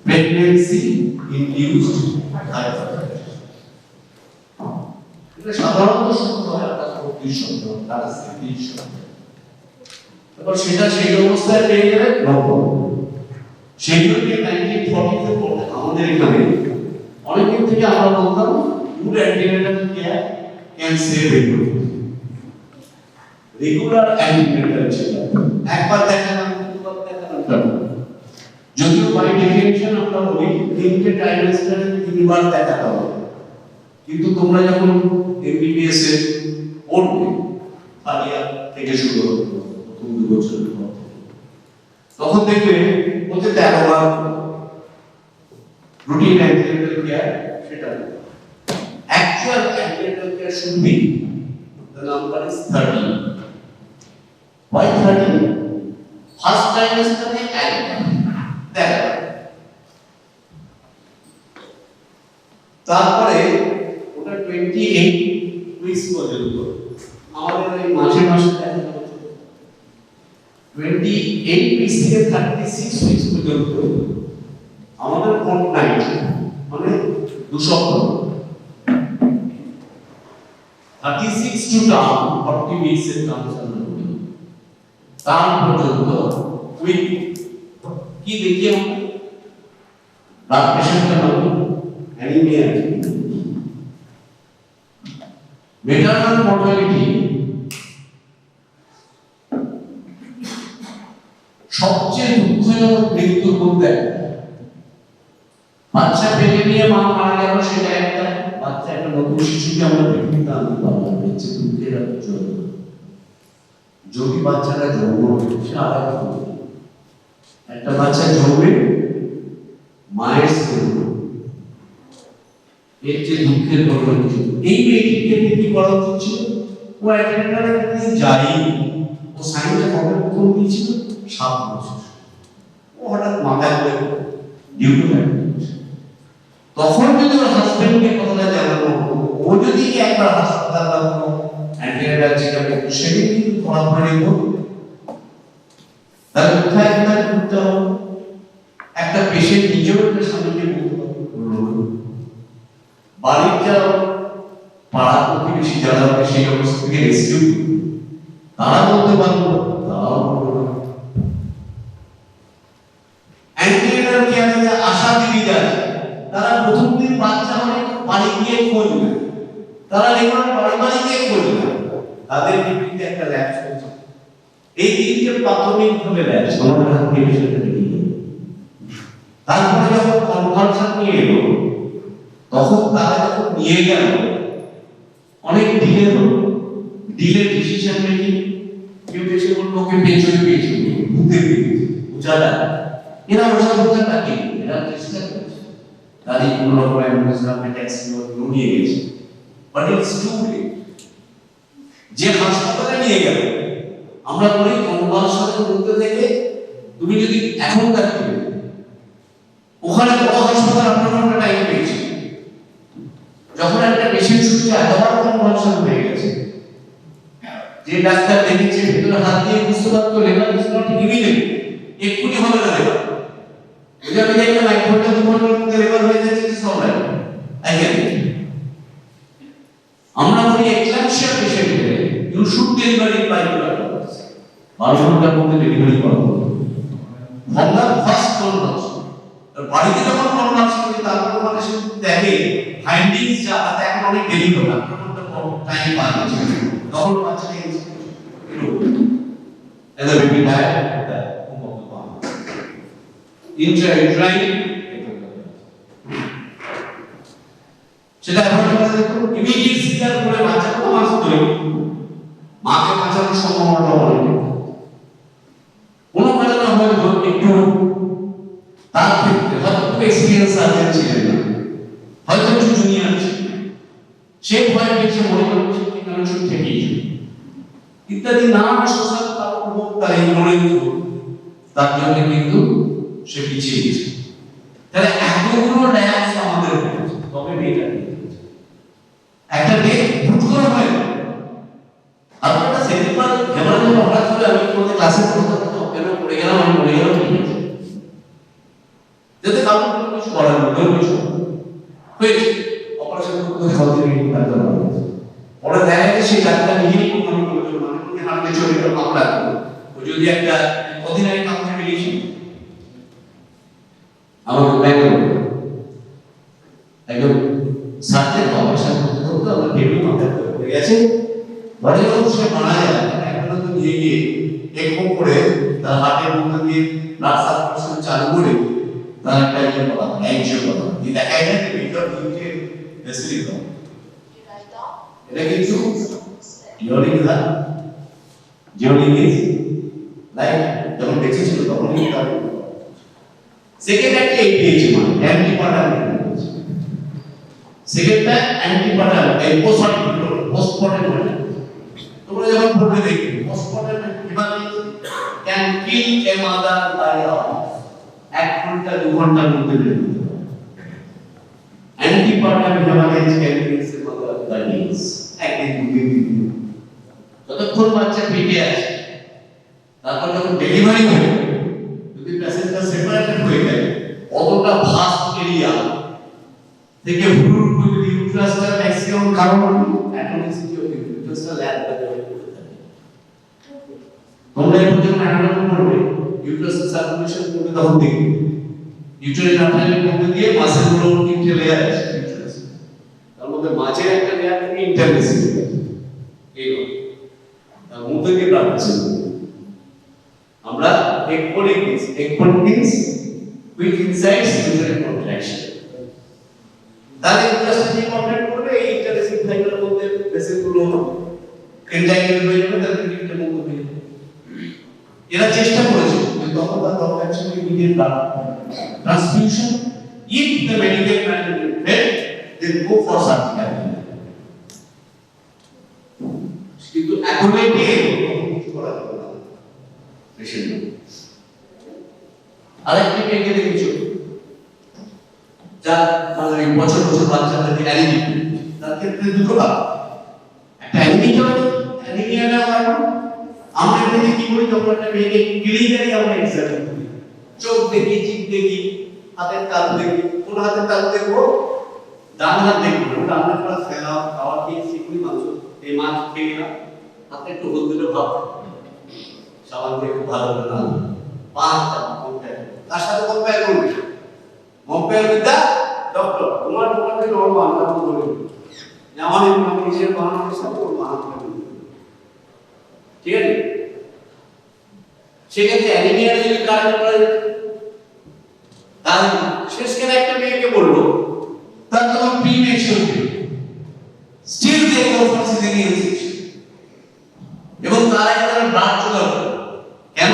pregnancy induced hypertension. এটা সাধারণত শব্দ হয় একটা প্রকৃতি শব্দ তার স্থিতি শব্দ তারপর সেটা সেই অবস্থায় পেয়ে গেলে নব্বই সেগুলোকে 1940 তে পড়ে আমাদের এখানে অনেকদিন থেকে আমরা বলতাম good antenatal care can save a regular antenatal checkup একবার দেখালাম দুবার দেখালাম যদিও বাই ডেফিনিশন আমরা বলি তিনটে ট্রাইমেস্টারে তিনবার দেখাতে হবে কিন্তু তোমরা যখন MBBS এ পড়বে ফারিয়া থেকে শুরু হবে প্রথম 2 বছর পর তখন দেখবে ওতে 13 বার রুটিন অ্যান্টিনেটাল কেয়ার সেটা actual antenatal care should be the number is 13 why 13 first trimester এ একবার তারপরে ওটা 28 উইকস পর্যন্ত আমাদের এই মাসে মাসে দেখা যাচ্ছে 28 উইকস থেকে 36 উইকস পর্যন্ত আমাদের ফোর্টনাইট মানে 2 সপ্তাহ 36 টু টার্ম 40 উইকস এর টার্ম পর্যন্ত উইক কি देखिए हम ब्लड प्रेशर का नाम एनीमिया मैटरनल मोर्टालिटी সবচেয়ে দুঃখজনক মৃত্যুর মধ্যে বাচ্চা পেটে নিয়ে মা মারা গেল সেটা একটা বাচ্চা একটা নতুন শিশুকে আমরা পৃথিবীতে আনতে পারলাম হচ্ছে দুঃখের জন্য যদি বাচ্চাটা জন্ম হচ্ছে আর একটা বাচ্চা জন্মে মায়ের স্নেহ, এর যে দুঃখের ঘটনা ছিল, এই মেয়েটির ক্ষেত্রে কি করা উচিত ছিল? ও অ্যাটেন্ডারে যাই, ও সাইনটা কবে প্রথম দিয়েছিল? 7 বছর। ও হঠাৎ মাথায় করে ডিউটি লাগে। তখন যদি ওর হাজবেন্ডকে কথাটা জানানো, ও যদি একবার হাসপাতাল বা কোনো অ্যান্টিনাটাল চেকআপ করতো, সেদিন কিন্তু ধরা পড়ে যেত। তাহলে কোথায় কোথায় করতে হবে? একটা পেশেন্ট নিজেও একটা স্বামীকে বলতে পারবে, বাড়ির যারা পাড়া প্রতিবেশী যারা সেই অবস্থা থেকে রেস্কিউ তারা বলতে পারবো, তারাও বলতে পারবো। অ্যান্টিনাটাল কেয়ারে আশা দিদি যারা, তারা প্রথম দিন বাচ্চা হলে বাড়ি গিয়ে খোঁজ নেয়, তারা রেগুলার বাড়ি গিয়ে খোঁজ নেয়, তাদের ডিউটিতে একটা ল্যাব চলছে। এই তিনটে প্রাথমিকভাবে ল্যাব আমাদের হাতে বিষয়টা নিয়ে, তারপরে যখন কনভার্সন নিয়ে এলো, তখন তারা যখন নিয়ে গেল অনেক ডিলে হলো, ডিলে ডিসিশন মেকিং, কেউ এসে বললো ওকে পেছনে পেয়েছে, ভূতে পেয়েছে, উচালা, এরা ওসব বোঝাটা কি, এরা চেষ্টা করছে তারই কোনো রকম অ্যাম্বুলেন্স ট্যাক্সি নিয়ে গেছে, বাট ইটস টু লেট। যে হাসপাতালে নিয়ে গেল, আমরা বলি কনভার্সনের মধ্যে থেকে তুমি যদি এখনকার দিনে ওখানে বড় হাসপাতাল আপনার টাইম পেয়েছে, যখন একটা পেশেন্ট সুস্থ এতবার কনভার্সন হয়ে গেছে, যে ডাক্তার দেখেছে ভিতরে হাত দিয়ে বুঝতে পারতো লেবার ইজ নট ইমিডিয়েট, এক্ষুনি হবে না লেবার, যদি আমি দেখলাম 1 ঘন্টা 2 ঘন্টার মধ্যে লেবার হয়ে যাচ্ছে, সব রাইট আই ক্যান। আমরা বলি এক্লাম্পসিয়া পেশেন্টে you should deliver in by 12 ঘন্টার মধ্যে ডেলিভারি করা হবে। আমরা ফার্স্ট কনভার্সন বাড়িতে যখন কনভার্সন করি, তারপর মানে সে দেখে ফাইন্ডিংস যা আছে, এখন অনেক দেরি হবে, টাইম পাচ্ছে, তখন বাচ্চাটা এদা বেবি ডায় ইন্ট্রাইন সেটা এখন দেখো ইমিডিয়েট সিজার করে বাচ্চা কত মাস ধরে মাকে বাঁচানোর সম্ভাবনা অনেক, কোনো কারণে হয়তো একটু তার ক্ষেত্রে হয়তো খুব এক্সপিরিয়েন্স সার্জন ছিলেন না, হয়তো একটু জুনিয়র ছিল, সে ভয় পেয়েছে, মনে করছে কি কারণ সব থেকেই ইত্যাদি নানা সোশ্যাল কারণ তার ইগনোরেন্স, তার জন্য কিন্তু সে পিছিয়ে গেছে। তাহলে এতগুলো ল্যাবস আমাদের হয়েছে, তবে মেয়েটা একটা ডেট ভুট করা হয় না। আপনারা সেদিনবার যেমন হঠাৎ করে আমি তোমাদের ক্লাসে পড়তাম, কেন পড়ে গেলাম, আমি পড়ে গেলাম, ঠিক আছে, যাতে কারণ কোনো কিছু করার নেই, কিছু হয়েছে অপারেশন করতে হতে ডাক্তার বলেছে, পরে দেখা যায় সেই ডাক্তার নিজেই কোনো করেছে, মানে উনি হাঁটতে চলে গেল মামলা করলো, ও যদি একটা অধিনায়ক কাউকে মিলিয়েছিল আমাকে ব্যাঙ্গালোর একদম সার্জের অপারেশন করতে হতো, আমার টেবিল মাথায় পড়ে গেছে, পরে যখন সে মারা যায় এখন তো নিয়ে গিয়ে একমো করে তার হার্টের মধ্যে দিয়ে ব্লাড সার্কুলেশন চালু করে তার একটা ইয়ে করা হয়, অ্যাংজিও করা হয়, এই দেখাই যায় যে ভিতর দুইটি ভেসেল করা, এটা কিন্তু ইউরিক না, জিওরিক ইজ লাইক যখন বেঁচে ছিল তখন কিন্তু তার সেকেন্ড একটা এপিএইচ মানে অ্যান্টিপার্টাম, সেকেন্ডটা অ্যান্টিপার্টাম এই পোস্টমর্টেম মানে তোমরা যখন পড়বে দেখবে পোস্টমর্টেম কিভাবে can kill a mother by hour, 1 ঘন্টা 2 ঘন্টার মধ্যে বের হতে পারে। Antepartum haemorrhage can kill a mother by days, একদিন 2 দিন, যতক্ষণ বাচ্চা পেটে আছে, তারপর যখন ডেলিভারি হবে, যদি প্যাসেঞ্জার সেপারেটেড হয়ে যায়, অতটা ভাস্ট এরিয়া থেকে হুড় করে যদি ইউট্রাসটা ম্যাক্সিমাম কারণ অ্যাটমিসিটি অফ ইউট্রাসটা ল্যাব করে থাকে, তোমরা এখন যখন অ্যানাটমি করবে ইউট্রাসের সার্কুলেশন করবে, তখন দেখবে ইউট্রাইন আর্টারির মধ্যে দিয়ে মাসেলগুলো 3টে লেয়ার আছে ইউট্রাস, তার মধ্যে মাঝে একটা লেয়ার থাকে ইন্টারভেসিভ, এই তার মধ্যে দিয়ে ব্লাড ভেসেল আমরা একপোলিক মিন্স উইথ ইনসাইডস ইউট্রাইন কন্ট্রাকশন, তাহলে ইউট্রাসটা যে কন্ট্রাক্ট করবে এই ইন্টারভেসিভ ফাইবারের মধ্যে ভেসেলগুলো এনটাইটেল হয়ে যাবে, তাহলে একটা মুক্ত হয়ে যাবে। এরা চেষ্টা করেছে কিন্তু তখন তার actually the blood transfusion. If the medical management fail, then go for surgical. কিন্তু এখন এটি কিছু করা যাবে না পেশেন্ট আরেকটি পেকে দেখেছো যা মানে বছর বছর বাচ্চাদেরকে অ্যানিমিক তার ক্ষেত্রে দুটো ভাগ একটা অ্যানিমিয়াটা আমরা এটাকে কি করি যখন একটা মেয়েকে ক্লিনিক্যালি আমরা এক্সামিন করি চোখ দেখি জিভ দেখি হাতের তালু দেখি কোন হাতের তালু দেখবো ডান হাত দেখবো ডান হাত প্লাস ফেলা খাওয়া খেয়ে শিখুনি মাংস এই মাছ খেয়ে না হাতে একটু হলুদের ভাব সাবান দিয়ে খুব ভালো করে না পাঁচটা কম্পেয়ার তার সাথে কম্পেয়ার করবে কম্পেয়ার উইথ দ্য ডক্টর তোমার দোকান থেকে ওর বানানো বলে যেমন আমি নিজের বানানোর সাথে ওর বানানো ঠিক আছে সেক্ষেত্রে অ্যানিমিয়ার যদি কারণ করা যেত তাহলে শেষকালে একটা মেয়েকে বললো তার তখন premature still they go for caesarean section এবং তারা এখানে ব্লাড জোগাড় করে কেন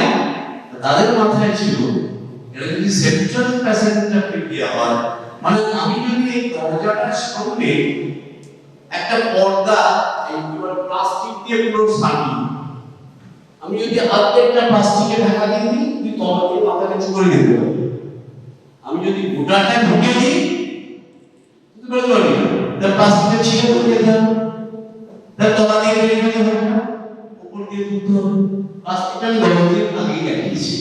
তাদের মাথায় ছিল এটা যদি সেন্ট্রাল প্যাসেঞ্জারটা প্রিপেয়ার হয় মানে আমি যদি এই দরজাটার সামনে একটা পর্দা এই প্লাস্টিক দিয়ে পুরো সাজিয়ে আমি যদি অর্ধেকটা প্লাস্টিকে ঢাকা দিয়ে দিই তুই তলা দিয়ে মাথা নিচু করে দিতে পারবি আমি যদি গোটাটা ঢুকে দিই তুই বলতে পারবি না তার প্লাস্টিকটা ছিঁড়ে দিয়ে দিতে হবে তার তলা দিয়ে বেরিয়ে যেতে হবে না উপর দিয়ে তুলতে হবে প্লাস্টিকটা আমি গরম দিয়ে লাগিয়ে গেছি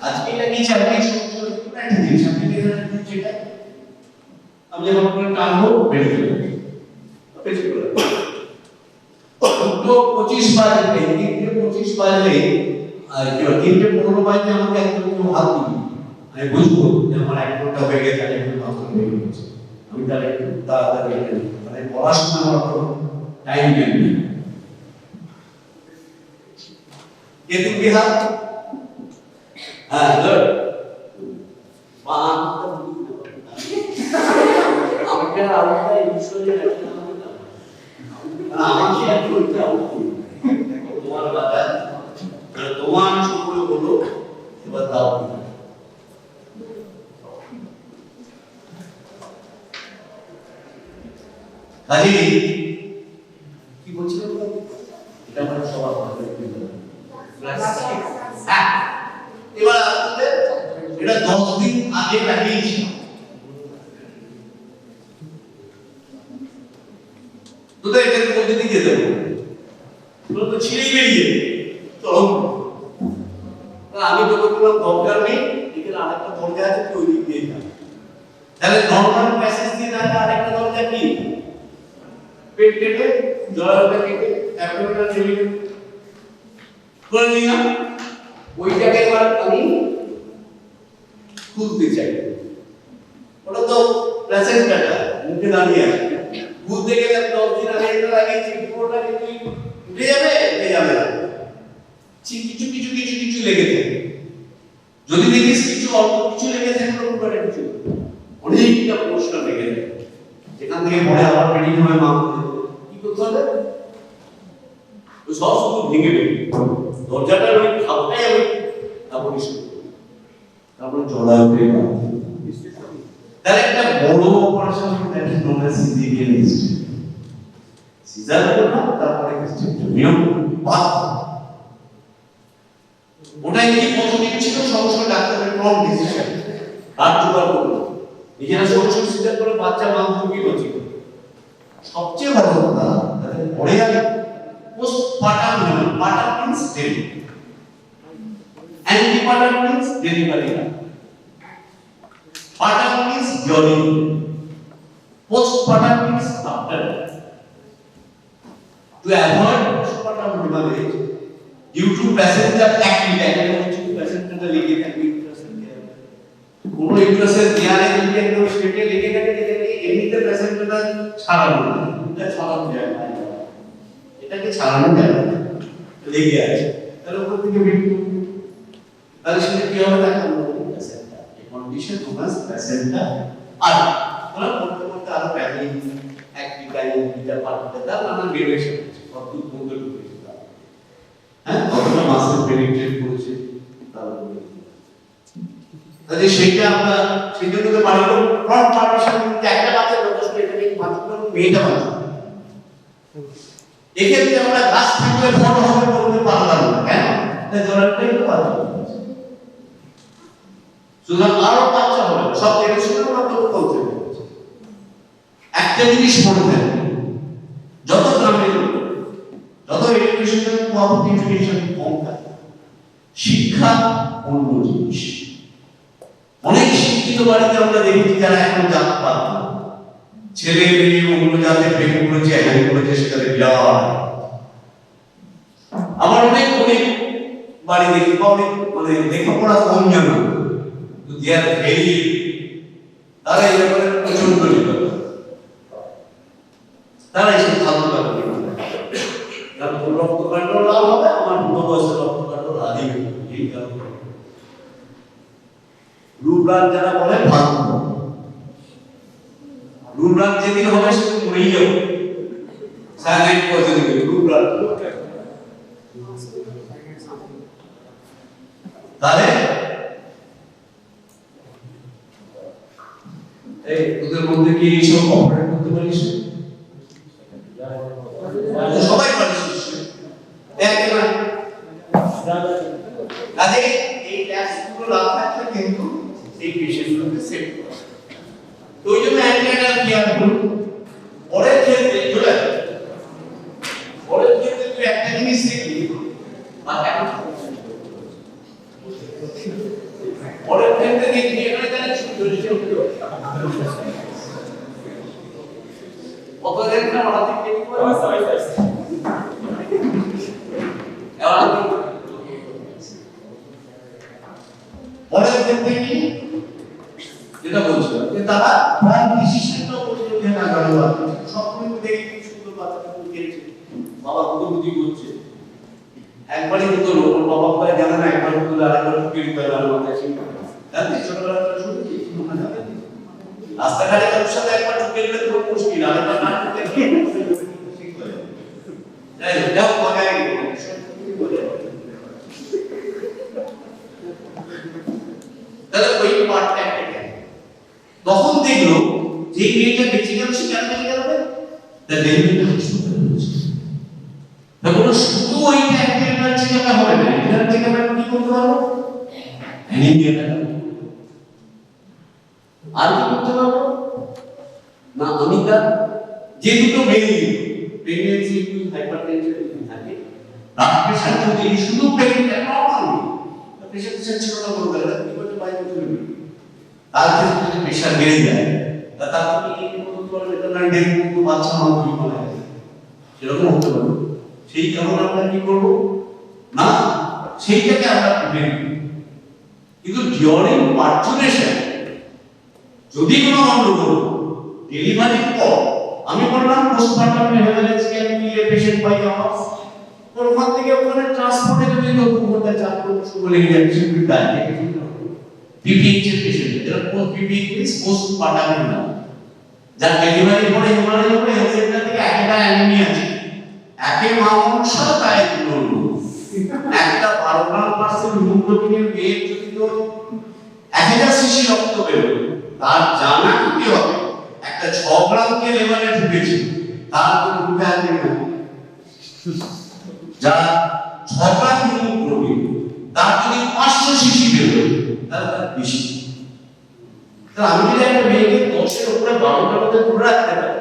আজকে লাগিয়েছি আর কিছু একটা জিনিস আপনি যেটা আমি যখন করে টানবো বেরিয়ে যাবে পেছনে করে তো 25 বাজলে 3:25 বাজলে আর 3:15 বাজলে আমাকে একদম হাত দিবি আমি বুঝবো যে আমার 1 ঘন্টা হয়ে গেছে আর একটু কাজ করতে হচ্ছে আমি তাহলে একটু তাড়াতাড়ি মানে পড়াশোনা আমার টাইম নেই ये तुम भी हाथ हाँ गुड আমাকে আলাদা ইনস্টলে রাখতে হবে না আমাকে করতে হবে তোমার বাবা তোমার শুরু হলো এবার দাও কাজী কি বলছিলাম এটা আমরা সবার ভালো এবার আসলে এটা 10 দিন আগে লাগিয়েছি তো এটার মধ্যে দিয়ে দেবো তো ছিঁড়েই বেরিয়ে চলো আমি তো বললাম দরকার নেই এখানে আরেকটা দরজা আছে তুই ওই দিক দিয়ে যা তাহলে নরমাল প্যাসেজ দিয়ে না আরেকটা দরজা কি পেট কেটে জলাটা কেটে অ্যাবডোমিনাল রিলিজ করে নিলাম ওইটাকে এবার আমি খুলতে চাই ওটা তো প্যাসেজটা মুখে দাঁড়িয়ে আছে খুলতে গেলে 10 দিন আগে এটা লাগিয়েছি পুরোটা কিন্তু উঠে যাবে না কিছু লেগে থাকে যদি দেখিস কিছু অল্প কিছু লেগে থাকে পুরোটা কিছু অনেকটা প্রশ্ন লেগে যায় যেখান থেকে পরে আবার পেডিং হয় মা কি করতে হবে ওই সব শুধু ভেঙে দরজাটার ওই খাপটাই আমি তারপর তারপর জড়া উঠে তার একটা বড় operation that is known as caesarean history caesar করব তারপরে হিস্ট্রি নিয়ম বাদ ওটাই কি পজিটিভ ছিল সমস্যা ডাক্তারের প্রম ডিসিশন আর জোগাড় করলো নিজেরা সরাসরি সিজার করে বাচ্চা মা ভুগি হচ্ছে সবচেয়ে বড় কথা তাদের পরে আমি postpartum partum means delivery antepartum means delivery partum means during postpartum means after to avoid postpartum hemorrhage due to placenta activity placenta লেগে থাকে কোন ইউট্রাসের দেয়ালে যদি একদম স্ট্রেটে লেগে থাকে যেটাকে এমনিতে প্লেসেন্টাটা ছাড়ানো না এটা ছাড়ানো যায় না এটাকে ছাড়ানো যায় না লেগে আছে তাহলে ওখান থেকে বেরিয়ে তাহলে সেটা কি হবে দেখা প্লেসেন্টা এই কন্ডিশন নোন প্লেসেন্টা আর ওরা বলতে আরো প্যানিং অ্যাক্টিকাই বিটা পার্টটা তার নানা ভেরিয়েশন আছে কত বন্ধ ঢুকেছে হ্যাঁ কতটা মাসেল পেনিট্রেট করেছে তাহলে কাজে সেইটা আমরা সেই জন্য তো বাড়ির ফ্রন্ট পার্টিশন একটা বাচ্চা যথেষ্ট, এটা নিয়ে বাথরুম মেয়েটা বাচ্চা। এক্ষেত্রে আমরা গাছ থাকলে বড় হবে বলতে পারলাম না, কেন? জোড়াটাই তো বাচ্চা, সুতরাং আরো বাচ্চা হবে সব থেকে শুরু মাত্র বলতে একটা জিনিস মনে থাকবে, যত গ্রামে যত এডুকেশনাল কোয়ালিফিকেশন কম থাকে, শিক্ষা অন্য জিনিস। অনেক শিক্ষিত বাড়িতে আমরা দেখি যারা এখন জাত পাত না, ছেলে মেয়ে অন্য জাতের প্রেম করেছে, হ্যাঁ করেছে, সেখানে বিরাট। আমার অনেক অনেক বাড়ি দেখি, অনেক মানে লেখাপড়া কম জানো, দেয়ার ভেরি, তারা এই ব্যাপারে প্রচন্ড নির্ভর, তারা এইসব ফালতু ব্যাপার রক্তকাণ্ড লাভ হবে, আমার বুড়ো বয়সে রক্তকাণ্ড লাভই এই কারণে রূপরাগ যারা বলে ফালতু, রূপরাগ যেদিন হবে সেদিন মরেই যাবে, সায়ানাইড পয়জন দিবে রূপরাগ। তাহলে এই ওদের মধ্যে কি এইসব অপারেট করতে পারিস? সবাই পারিস কাজে এই ট্যাক্সগুলো না থাকলে কিন্তু এই পেশেন্টগুলোকে সেভ করা। তো ওই জন্য অ্যান্টিনাটাল কেয়ার করুন। পরের ক্ষেত্রে চলে পরের ক্ষেত্রে তুই একটা জিনিস শিখলি, পরের ক্ষেত্রে দেখবি এখানে তাহলে কত দিন না মাথা থেকে পরের ক্ষেত্রে কি যেটা বলছিলাম যে তারা প্রায় ডিসিশনটাও করতে না গেল, সবগুলো দেখি সুন্দর বাচ্চাটা খেলছে, বাবা বুদ্ধি করছে, একবারই কিন্তু ওর বাবা করে জানে না, একবার কিন্তু আরেকবার ফিরে গেল আর মাথায় শিখে জানতে ছোটবেলা থেকে শুনেছি মনে যাবে রাস্তাঘাটে কারোর সাথে একবার ঢুকে গেলে খুব মুশকিল, আরেকবার না ঢুকলে ঠিক হয়ে যাবে। যাই হোক যাও মজায় তাহলে ওই পার্টটা একটা তখন দেখলো যে মেয়েটা বেঁচে গেল, সে কেন বেঁচে গেল? তার ডেলিভারিটা হাসপাতালে হয়েছে। তারপরে শুধু ওইটা একটা চেকআপ হবে না, এটা চেকআপ কি করতে পারবো? অ্যানিমিয়াটা আর কি করতে পারবো না, আমি তার যে দুটো মেইন প্রেগন্যান্সি হাইপারটেনশন থাকে, ব্লাড প্রেশার যদি শুধু প্রেগন্যান্ট নরমাল প্রেশার ছিল না বলতে গেলে কি করতে পারি তার ক্ষেত্রে যদি প্রেশার বেড়ে যায় তা তার থেকে কি করতে পারবে, এটা না ডেঙ্গু বাচ্চা মারা যাবে, সেরকম হতে পারে। সেই কারণে আমরা কি করবো না সেইটাকে আমরা প্রিভেন্ট করি। কিন্তু ডিউরিং পার্চুরেশন যদি কোনো গন্ডগোল ডেলিভারির পর, আমি বললাম postmortem haemorrhage can be a patient by hours, তো ওখান থেকে ওখানে ট্রান্সপোর্টে যদি 2 ঘন্টা 4 ঘন্টা চলে গেলে পেশেন্ট ডাই পিপিএইচ এর পেশেন্ট, এরা পোস্ট পিপিএইচ মিন্স পোস্টমার্টাম না, যার ডেলিভারি পরে হেমারেজ হবে, হেলথ সেন্টার থেকে একটা অ্যানিমিয়া আছে, একে মা অংশ তাই বলবো একটা 12% হিমোগ্লোবিনের মেয়ের যদি তো 1000 সিসি রক্ত বেরোয়, তার জানা কি হবে একটা 6 গ্রাম কে লেভেলে ঢুকেছে, তার কোনো ঢুকে আছে না, যার 6 গ্রাম হিমোগ্লোবিন তার যদি 500 সিসি বেরোয় তাহলে তার বেশি। তাহলে আমি যদি একটা মেয়েকে 10 এর উপরে 12টার মধ্যে ধরে রাখতে পারি,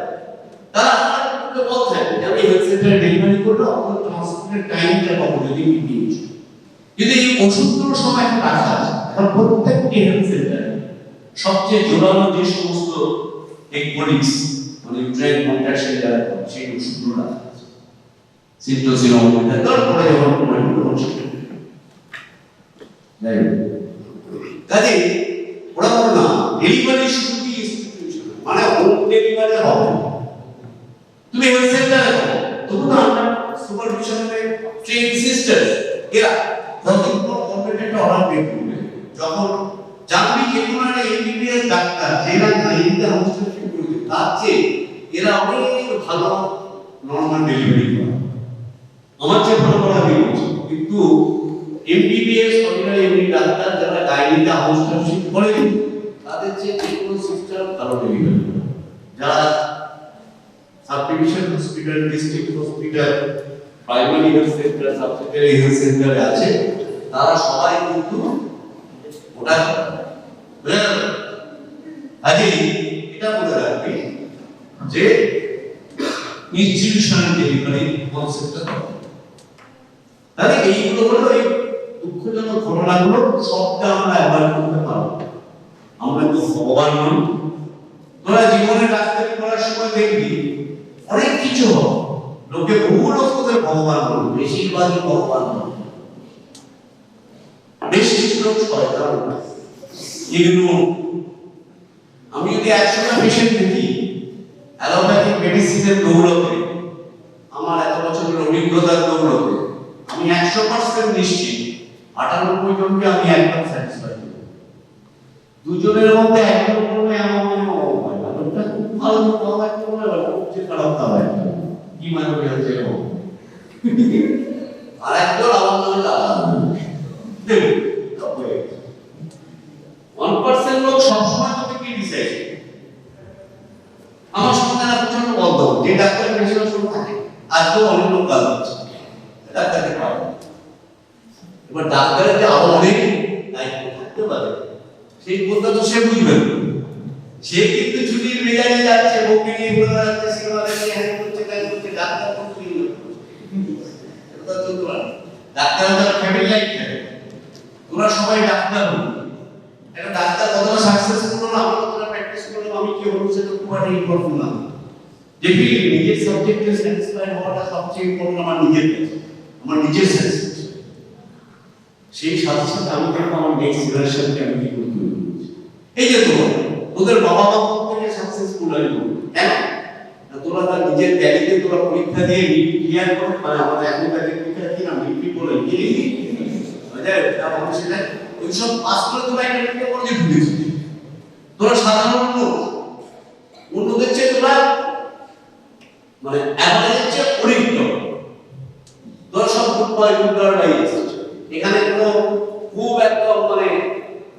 তাহলে আমার কিন্তু বলতে হবে যে আমি হেলথ সেন্টারে ডেলিভারি করলে আমার ট্রান্সপোর্টের টাইমটা কত যদি মিটিয়ে যদি এই ওষুধগুলোর সময় রাখা আছে, এখন প্রত্যেকটি হেলথ সেন্টারে সবচেয়ে জোরালো যে সমস্ত টেকনোলজিস মানে ইউট্রাইন কন্ট্রাকশন যারা সেই ওষুধগুলো রাখা আছে, সিটোসিনল তারপরে যখন কোনো ওষুধ যাই কাজে ওরা বলে না ডেলিভারি শুধু কি ইনস্টিটিউশন মানে হোম ডেলিভারি হবে, তুমি হেলথ সেন্টারে যাও তবু না আমরা সুপারভিশনে ট্রেন সিস্টার্স এরা যতক্ষণ কম্পিটেন্ট অর্ডার বের করবে, যখন জানবি যে কোনো একটা এমবিবিএস ডাক্তার যেটা নাইতে হোস্টেল শুরু করেছে তার চেয়ে এরা অনেক ভালো নরমাল ডেলিভারি করে, আমার চেয়ে ভালো করা হয়ে গেছে। কিন্তু MBBS অর্ডিনারি এমনি ডাক্তার যারা গাইনিতে হাউসটারশিপ করে তাদের চেয়ে যে কোনো সিস্টেম ভালো ডেলিভারি করে। যারা sub division hospital, district hospital, primary health centre, সাবসেন্টারি হেলথ সেন্টারে আছে, তারা সবাই কিন্তু ওটা আজকে এটা বলে রাখবি যে ইনস্টিটিউশনাল ডেলিভারি কনসেপ্টটা। তাহলে এইগুলো হলো এই দুঃখজনক ঘটনাগুলো সবটা আমরা অ্যাভয়েড করতে পারবো। আমরা তো ভগবান নই। তোরা জীবনের রাস্তায় করার সময় দেখবি অনেক কিছু হয়, লোকে বহু লোক তোদের ভগবান বলবে, বেশিরভাগই ভগবান নয়, বেশ কিছু লোক শয়তান। এগুলো আমি যদি 100টা পেশেন্ট দেখি অ্যালোপ্যাথিক মেডিসিনের দৌলতে, আমার এত বছরের অভিজ্ঞতার দৌলতে আমি 100% নিশ্চিত 98 জনকে আমি একদম স্যাটিসফাইড। দুজনের মধ্যে একজন বলবে আমার মনে হয় ভালোটা খুব ভালো, ভালো একটা মনে হয় যে খারাপ খাওয়া একটা কি মানে হয়েছে এরকম, আর একজন আমার মনে হয় 1% লোক সবসময় তোকে কি ডিসাইড। আমার সঙ্গে না প্রচন্ড বদ্ধ যে ডাক্তার পেশেন্ট শুরু থাকে আজকেও অনেক লোক কাজ করছে ডাক্তারকে পাওয়া। এবার ডাক্তারের যে আরো অনেক দায়িত্ব থাকতে পারে সেই কথা তো সে বুঝবে, সে কিন্তু ছুটির মেজাজে যাচ্ছে, বউকে নিয়ে ঘুরে বেড়াচ্ছে, সিনেমা দেখে হ্যাঁ করছে তাই করছে, ডাক্তার কিন্তু এটা চলতে পারে। ডাক্তারের তার ফ্যামিলি লাইফ থাকে, তোরা সবাই ডাক্তার হবো, একটা ডাক্তার কতটা সাকসেসফুল হলো, আমি কতটা প্র্যাকটিস করলাম, আমি কি হলো সেটা খুব একটা ইম্পর্টেন্ট না। দেখবি নিজের সাবজেক্টে স্যাটিসফাই হওয়াটা সবচেয়ে ইম্পর্টেন্ট আমার নিজের কাছে, আমার নিজের স্যাটিসফ্যাকশন। সেই সাথে সাথে আমি দেখবো আমার নেক্সট জেনারেশনকে আমি কি করতে পারি। এই যে তোদের বাবা মা থেকে সাকসেসফুল হয়ে গেল কেন? তোরা তার নিজের ট্যালেন্টে তোরা পরীক্ষা দিয়ে নিট ক্লিয়ার করে, মানে আমাদের এখনকার যে পরীক্ষা কি না নিট বলে কি সেটা ওইসব পাস করে তোরা একটা মেডিকেল কলেজে ঢুকেছিস। তোরা সাধারণ লোক, অন্যদের চেয়ে তোরা মানে অ্যাভারেজের চেয়ে অনেক কম। তোরা সব গুড বয় গুড গার্ল হয়ে এসেছিস। এখানে কোনো খুব একদম মানে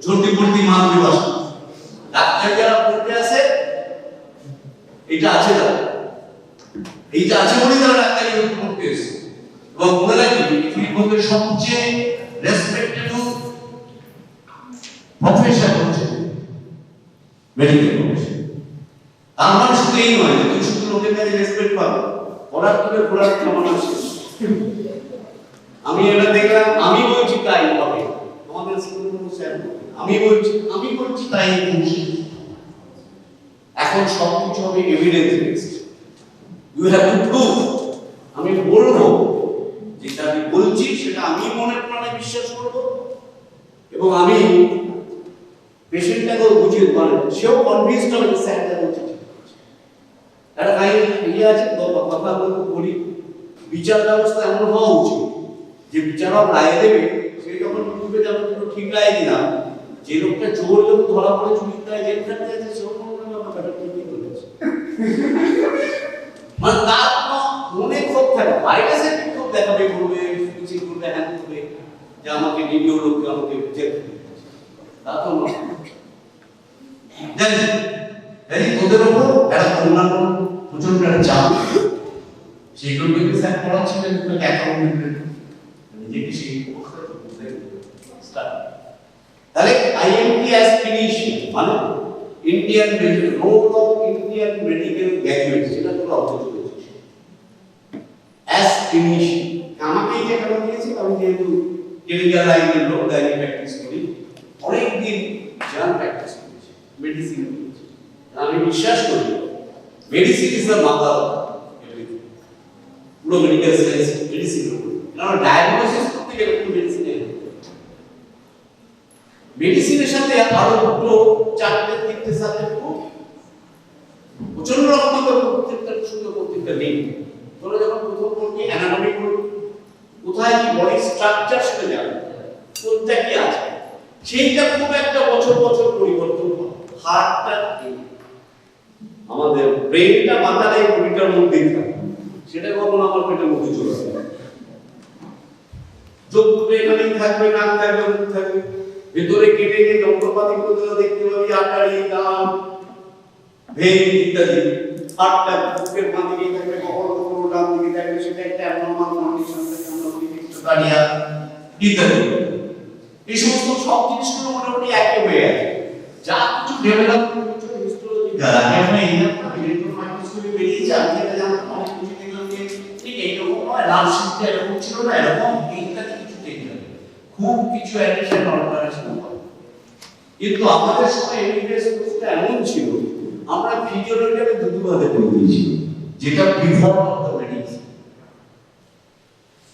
ঝর্তি ভর্তি মানবী ভাষা ডাক্তার যারা পড়তে আসে এটা আছে, তারা এইটা আছে বলেই তারা ডাক্তারি পড়তে এসে। এবং মনে রাখবি পৃথিবীর মধ্যে সবচেয়ে রেসপেক্টেবল প্রফেশন হচ্ছে মেডিকেল প্রফেশন। তার মানে শুধু এই নয় যে তুই শুধু লোকের কাছে রেসপেক্ট পাবো, পড়ার তুলে পড়ার কেমন আছে। আমি এটা দেখলাম, আমি বলছি তাই হবে, আমাদের স্কুলে স্যার আমি বলছি তাই বলছি। এখন সবকিছু হবে evidence based, you have to prove. আমি বলবো যেটা আমি বলছি সেটা আমি মনে প্রাণে বিশ্বাস করব, এবং আমি পেশেন্টটাকেও বুঝিয়ে মানে সেও কনভিন্সড হবে যে স্যার যা বলছে ঠিক আছে। একটা ইয়ে আছে তো কথা আমরা বলি, বিচার ব্যবস্থা এমন হওয়া উচিত যে বিচারক রায় দেবে সে যখন বুঝবে যে আমরা ঠিক রায় দিলাম, যে লোকটা জোর লোক ধরা পড়ে চুরির দায় জেল খাটতে আছে সেও মনে হয় আমরা ব্যাপারটা ঠিকই করেছি। মানে তার মনে ক্ষোভ থাকে, বাইরে সে ক্ষোভ দেখাবে, করবে মিছিল করবে, হ্যান করবে যে আমাকে নিরীহ লোককে আমাকে জেল তা তো নয়। জানি তোদের ওপর একটা অন্যান্য প্রচন্ড একটা চাপ, সেইগুলো কিন্তু স্যার পড়াচ্ছিলেন অ্যাকাউন্টেন্ট নিজেকে সেই তাহলে আইএমপি অ্যাজ ক্লিনিশিয়ান মানে Indian medical role of Indian medical graduate, সেটা তোরা অর্জন করেছিস অ্যাজ ক্লিনিশিয়ান। আমাকে যে কেন দিয়েছি, আমি যেহেতু ক্লিনিক্যাল লাইনের লোক, দাঁড়ি প্র্যাকটিস করি, অনেকদিন জান প্র্যাকটিস করেছি, মেডিসিন করেছি। আমি বিশ্বাস করি medicine is the mother of everything. পুরো মেডিকেল সায়েন্স মেডিসিন, কারণ ডায়াগনোসিস করতে গেলে পুরো মেডিসিন মেডিসিনের সাথে আরো দুটো চারটে তিনটে সাবজেক্ট খুব প্রচন্ড রকম প্রত্যেকটা সুন্দর প্রত্যেকটা লিঙ্ক। তোরা যখন প্রথম পড়বি অ্যানাটমি পড়বি, কোথায় কি বডি স্ট্রাকচার সেটা জানবি, কোনটা কি আছে, সেইটা খুব একটা বছর বছর পরিবর্তন হয়। হার্টটা আমাদের ব্রেনটা মাথার এই বডিটার মধ্যেই থাকে, সেটা কখনো আমার পেটের মধ্যে চলে আসে। চোখ দুটো এখানেই থাকবে, নাক থাকবে, মুখ থাকবে, ভেতরে কেটে গিয়ে যন্ত্রপাতি গুলো দেখতে পাবি, আটারি, দাম, ভেন ইত্যাদি। হাতটা বুকের বাঁ দিকে থাকবে, কখনো কখনো ডান দিকে থাকবে, সেটা একটা অ্যাবনর্মাল কন্ডিশন থেকে আমরা বলি কার্ডিয়া ইত্যাদি। এই সমস্ত সব জিনিসগুলো মোটামুটি একই হয়ে আছে। যা কিছু ডেভেলপ করছে হিস্টোলজি দ্বারা, আমরা ইলেকট্রন মাইক্রোস্কোপে বেরিয়েছে, আমি এটা জানতাম, অনেক কিছু দেখলাম যে ঠিক এইরকম নয়, লাল শিটটা এরকম ছিল না, এরকম ইত্যাদি কিছু দেখলাম, খুব কিছু অ্যাডিশন অল্টারেশন হয়। কিন্তু আমাদের সময় এমবিবিএস কোর্সটা এমন ছিল, আমরা ফিজিওলজিটাকে দুটো ভাগে করে দিয়েছি, যেটা বিফোর অফ দ্য মেডিসিন।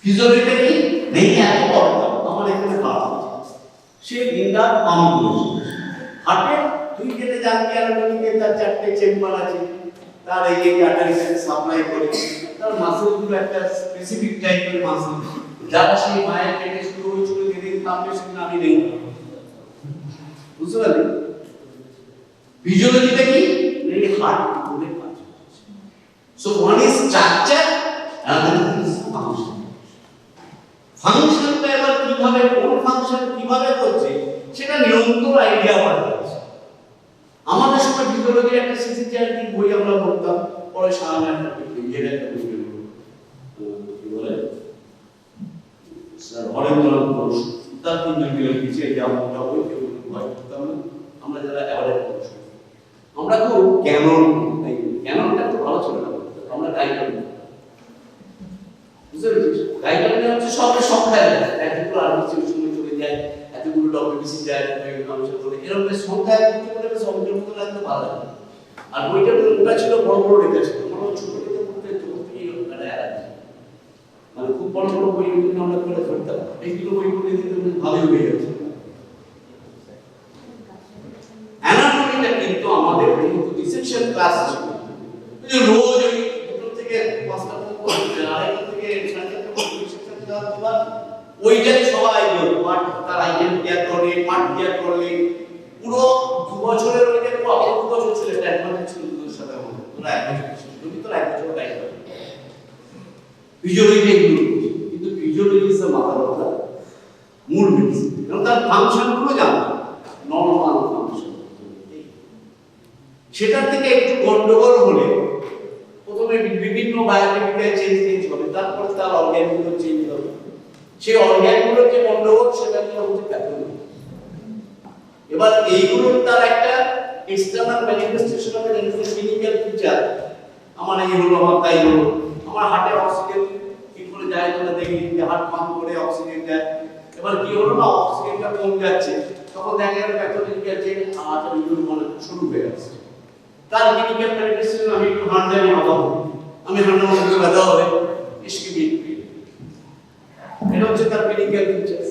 ফিজিওলজিটা কি দেখে এত বড় আমার এখানে হার্ট আছে, সে দিনটা পাম্প করেছে হার্টে, তুই যেতে জানবি অ্যানাটমিকে তার 4টে চেম্বার আছে, তার এই আর্টারিটাকে সাপ্লাই করে, তার মাসেলগুলো একটা স্পেসিফিক টাইপের মাসেল, যারা সেই মায়ের পেটে শুরু হয়েছিল যেদিন কামড়ে সেদিন আমি নেই, বুঝতে পারলি? ফিজিওলজিটা কি এই হার্ট বলে কাজ করছে। So one is structure, another is function. ফাংশনটা এবার কিভাবে, কোন ফাংশন কিভাবে করছে সেটা নিরন্তর আইডিয়া বাড়ছে। আমাদের সময় ফিজিওলজির একটা সিসিটিআরটি বই আমরা পড়তাম, পরে সামনে একটা ইঞ্জিনিয়ার একটা বই বের হলো, কি বলে স্যার হরেন্দ্রনাথ ঘোষ, তার 3জন মিলে লিখেছে, এই আমরা বই কেউ ভয় করতাম না, আমরা যারা অ্যাওয়ার্ড করছি, আমরা খুব ক্যাননটা খুব ভালো ছিল না, আমরা গাইড বুঝতে পেরেছিস? গাইডলাইনে হচ্ছে সব সংখ্যা আছে, এতগুলো আর্টিফিশিয়াল চলে যায়, এতগুলো ডব্লিউবিসি যায়, কমিশন করে, এরকম সংখ্যা করতে বলে সংখ্যার মতো লাগতে ভালো লাগে। আর বইটা ওটা ছিল বড় বড় লেখা ছিল, আমরা ছোট লেখা পড়তে চোখ থেকে মানে অ্যালার্জি, মানে খুব বড় বড় বই কিন্তু আমরা পড়ে ধরতাম, এইগুলো বই পড়ে দিতে ভালোই হয়ে যাচ্ছে। অ্যানাটমিটা কিন্তু আমাদের যেহেতু ডিসেকশন ক্লাস ছিল, রোজ ওই 2 থেকে 5টা পর্যন্ত, আড়াইটা থেকে 4:30 ডিসেকশন ক্লাস হওয়া, ওইটাই সবাই পার্ট, তার আইটেম কেয়ার করলে, পার্ট কেয়ার করলে, পুরো 2 বছরের ওইটা পুরো 2 বছর ছিল, অ্যাডভান্স ছিল তোর সাথে আমাদের, তোরা 1 বছর ছিল, তুমি তোরা 1 বছর টাইম পাবে। ফিজিওলজি এগুলো, কিন্তু physiology is the mother of the মূল মেডিসিন, কারণ তার ফাংশনগুলো জানো, নরমাল ফাংশন। সেটা থেকে একটু গন্ডগোল হলে প্রথমে বিভিন্ন বায়োকেমিক্যাল চেঞ্জ হবে, তারপর তার অর্গানগুলো চেঞ্জ হবে, সেই অর্গানগুলোর যে গন্ডগোল সেটা নিয়ে হচ্ছে প্যাথোলজি। এবার এইগুলোর তার একটা এক্সটার্নাল ম্যানিফেস্টেশন হবে, ক্লিনিক্যাল ফিচার, আমার এই হলো, আমার তাই হলো, আমার হার্টে অক্সিজেন কি করে যায়, তোমরা দেখি যে হার্ট পাম্প করে অক্সিজেন যায়, এবার কি হলো না অক্সিজেনটা কম যাচ্ছে, তখন দেখা গেল প্যাথোলজিক্যাল চেঞ্জ, আর এইগুলো মানে শুরু হয়ে আসছে। তার ক্লিনিক্যাল ম্যানিফেস্টেশন, আমি একটু হাঁটলে আমি হাঁপাবো, আমি হাঁটার মধ্যে ব্যথা হবে, ইসকিমিক, এটা হচ্ছে তার ক্লিনিক্যাল ফিচার।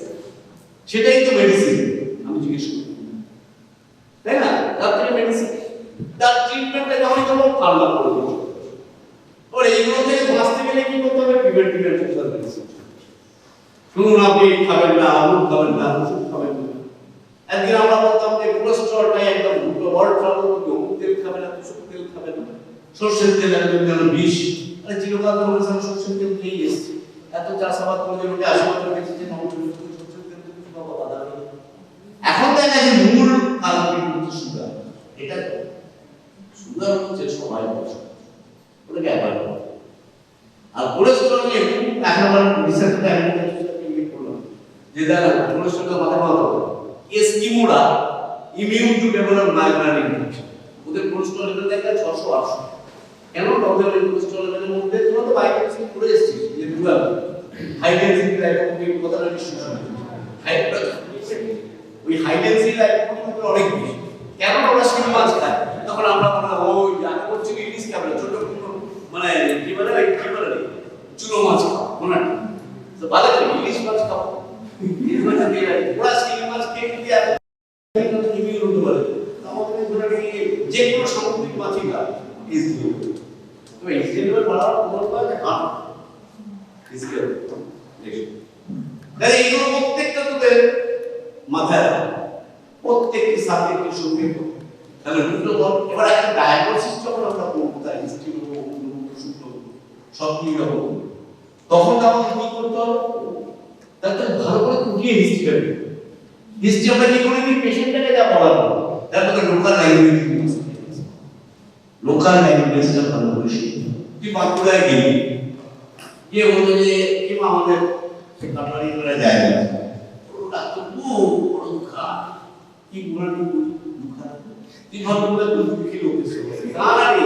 সেটাই তো মেডিসিন, আমি জিজ্ঞেস করি, তাই না? তার থেকে মেডিসিন, তার ট্রিটমেন্টটা যেমন যেমন ফার্মা করে দিচ্ছে। ওর এইগুলো থেকে বাঁচতে গেলে কি করতে হবে? Preventive medicine medicine. শুনুন, আপনি খাবেন না, আমুক খাবেন না, ওষুধ খাবেন না। একদিন আমরা বলতাম যে কোলেস্টেরলটা একদম ওয়ার্ল্ড প্রবলেম, অমুক তেল খাবেন না, তুষক তেল খাবেন না, সরষের তেল একদম যেন বিষ। আরে চিরকাল ধরে সরষের তেল খেয়েই এসছে, এত চাষাবাদ করে লোকে 80 বছর বেঁচেছে, সরষের তেল তো কিছু বাবা বাধা নেই। এখন দেখা যায় মূল কালপ্রিট হচ্ছে সুগার। এটা সুগার হচ্ছে সবাই বসে, ওটাকে অ্যাভয়েড করো। আর কোলেস্টেরল নিয়ে এখন আমরা রিসার্চে আমি করলাম যে দাদা কোলেস্টেরল মাথায় মাথা হবে, এস্কিমোরা immune to develop migraine infection, ওদের কোলেস্টেরল লেভেল দেখা 600-800। কেন? ওদের কোলেস্টেরল লেভেলের মধ্যে তোমরা তো বায়োকেমিস্ট্রি পড়ে এসেছিস, যে দুয়া হাই ডেনসিটি লাইপোপ্রোটিন কথাটা নিশ্চয়ই শুনেছিস। ওই হাই ডেনসিটি লাইপোপ্রোটিন অনেক বেশি। কেন ওরা শিং মাছ খায়? তখন আমরা বললাম ওই আগে করছি ইলিশ খাবে, ছোট মানে কি বলে চুনো মাছ খাও, মনে হয় তো ভালো করে ইলিশ মাছ খাও, ইলিশ মাছ দিয়ে ওরা শিং মাছ খেয়ে দিয়ে ইমিউন হতে পারে। আমাদের ধরে যে কোনো সামুদ্রিক মাছই খায় ইজিলি, তবে ইজিলি বাড়ার প্রবল পাওয়া হার্ট ইজিলি দেখুন। তাই এইগুলো প্রত্যেকটা তোদের মাথায় প্রত্যেকটি সাবজেক্টের সঙ্গে তাহলে দুটো বল। এবার একটা ডায়াগনোসিস যখন আমরা করব, তাই হিস্ট্রি করব, সব নিয়ে যাব, তখন আমাদের কি করতে হবে? তাহলে ভালো করে খুঁটিয়ে হিস্ট্রিটা দিই। হিস্ট্রি আমরা কি করে দিই? পেশেন্টটাকে যা বলাবো তারপরে লোকাল ল্যাঙ্গুয়েজ, লোকাল ল্যাঙ্গুয়েজটা ভালো করে শিখি। তুই বাঁকুড়ায় গেলি, গিয়ে বললো যে কিংবা আমাদের কাটারি করে যায় না, ডাক্তার বড় দুঃখা কি বলেন দুঃখা, তুই ভালো করে দুঃখী লোকের সঙ্গে না রে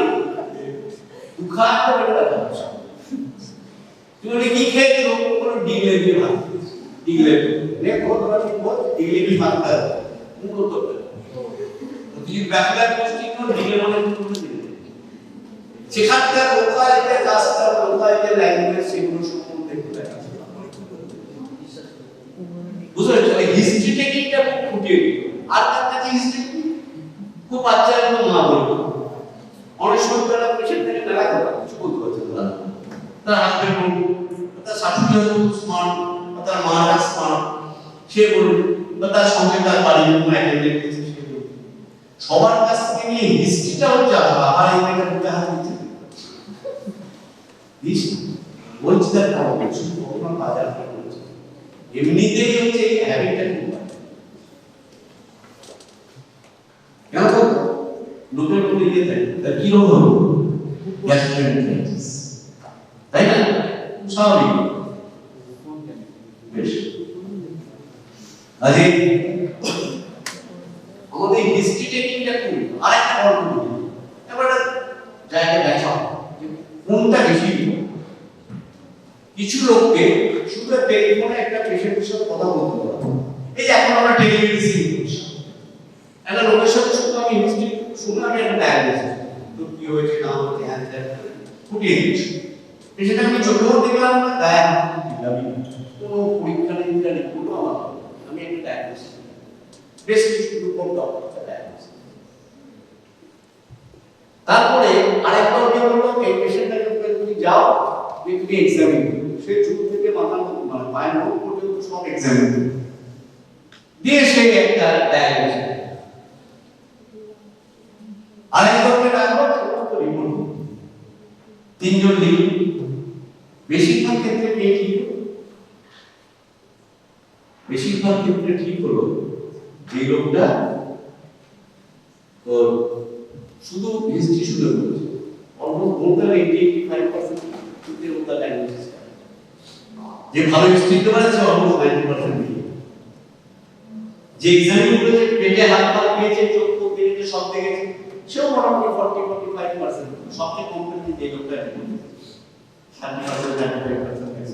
দুঃখা তো বেটা কথা তুমি কি খেয়েছো? কোনো ডিগলে দিয়ে ভাত, ডিগলে নে কত রাখি বল ডিগলে দিয়ে ভাত খায় মুখ তো তুই ব্যাকলার পোস্টিং কোন ডিগলে মানে সেখানকার লোকালিতে কাজটা লোকালিতে ল্যাঙ্গুয়েজ সেগুলো সম্বন্ধে একটু দেখা বুঝলেন? তাহলে হিস্ট্রি টেকনিকটা খুব ফুটিয়ে দিল। আর তার কাছে হিস্ট্রি খুব বাচ্চা একদম মা বলবো অনেক সময় তারা পেশেন্ট থেকে মেলা কথা কিছু বলতে পারছে না, তার হাজবেন্ড বলবো, তার শাশুড়ি হয়তো স্মার্ট, তার মাটা স্মার্ট, সে বলবে, বা তার সঙ্গে তার বাড়ির কোনো অ্যাটেন্ডেন্ট আছে সে বলবে। সবার কাছ থেকে নিয়ে হিস্ট্রিটা হচ্ছে আর এই মেয়েটা বুঝে হাত দিচ্ছে বলছি তার কারণ বলছি কখনো বাজার করে বলছি এমনিতেই হচ্ছে এই হ্যাবিটটা খুব কেন লোকের মধ্যে ইয়ে থাকে তার কি রোগ হলো গ্যাস্ট্রাইটিস, তাই না? স্বাভাবিক বেশ। আরে আমাদের হিস্ট্রি টেকনিকটা খুব আরেকটা গল্প বলি। এবার জায়গায় দেখা কোনটা বেশি কিছু লোককে শুধু টেলিফোনে একটা পেশেন্টের সাথে কথা বলতে পারবো। এই যে এখন আমরা টেলিমেডিসিন করছি, একটা লোকের সাথে শুধু আমি হিস্ট্রি শুনে আমি একটা ডায়াগনোসিস তো কি হয়েছে না হয়েছে অ্যান্সার ফুটিয়ে দিচ্ছি। পেশেন্ট আমি চোখেও দেখলাম না, গায়ে দিলাম কোনো পরীক্ষা নিরীক্ষা নেই, কোনো আমার আমি একটা ডায়াগনোসিস বেশ কিছু করতে হবে ডায়াগনোসিস। তারপরে আরেকটা উনি বললো এই পেশেন্টটাকে তুমি যাও তুমি এক্সামিন করো, সে চুল থেকে মাথা মানে পায়ের মুখ পর্যন্ত সব এক্সামিন করো দিয়ে সে একটা ডায়াগনোসিস। আরেকজনকে ডাকলো সমস্ত রিপোর্ট তিনজন লিখ, বেশিরভাগ ক্ষেত্রে কে ঠিক হলো? বেশিরভাগ ক্ষেত্রে ঠিক হলো যে লোকটা তোর শুধু হিস্ট্রি শুনে বলছে, অলমোস্ট মোর দ্যান 80-85% ক্ষেত্রে ওটা ডায়াগনোসিস যে ভালো হিস্ট্রি দিতে পারে সে অলমোস্ট 90% দিয়ে যে এক্সামিন করেছে পেটে হাত পা দিয়েছে চোখ মুখ দিয়েছে সব দেখেছে সেও মোটামুটি 40-45% সবচেয়ে কম করে যে লোকটা report 70-95%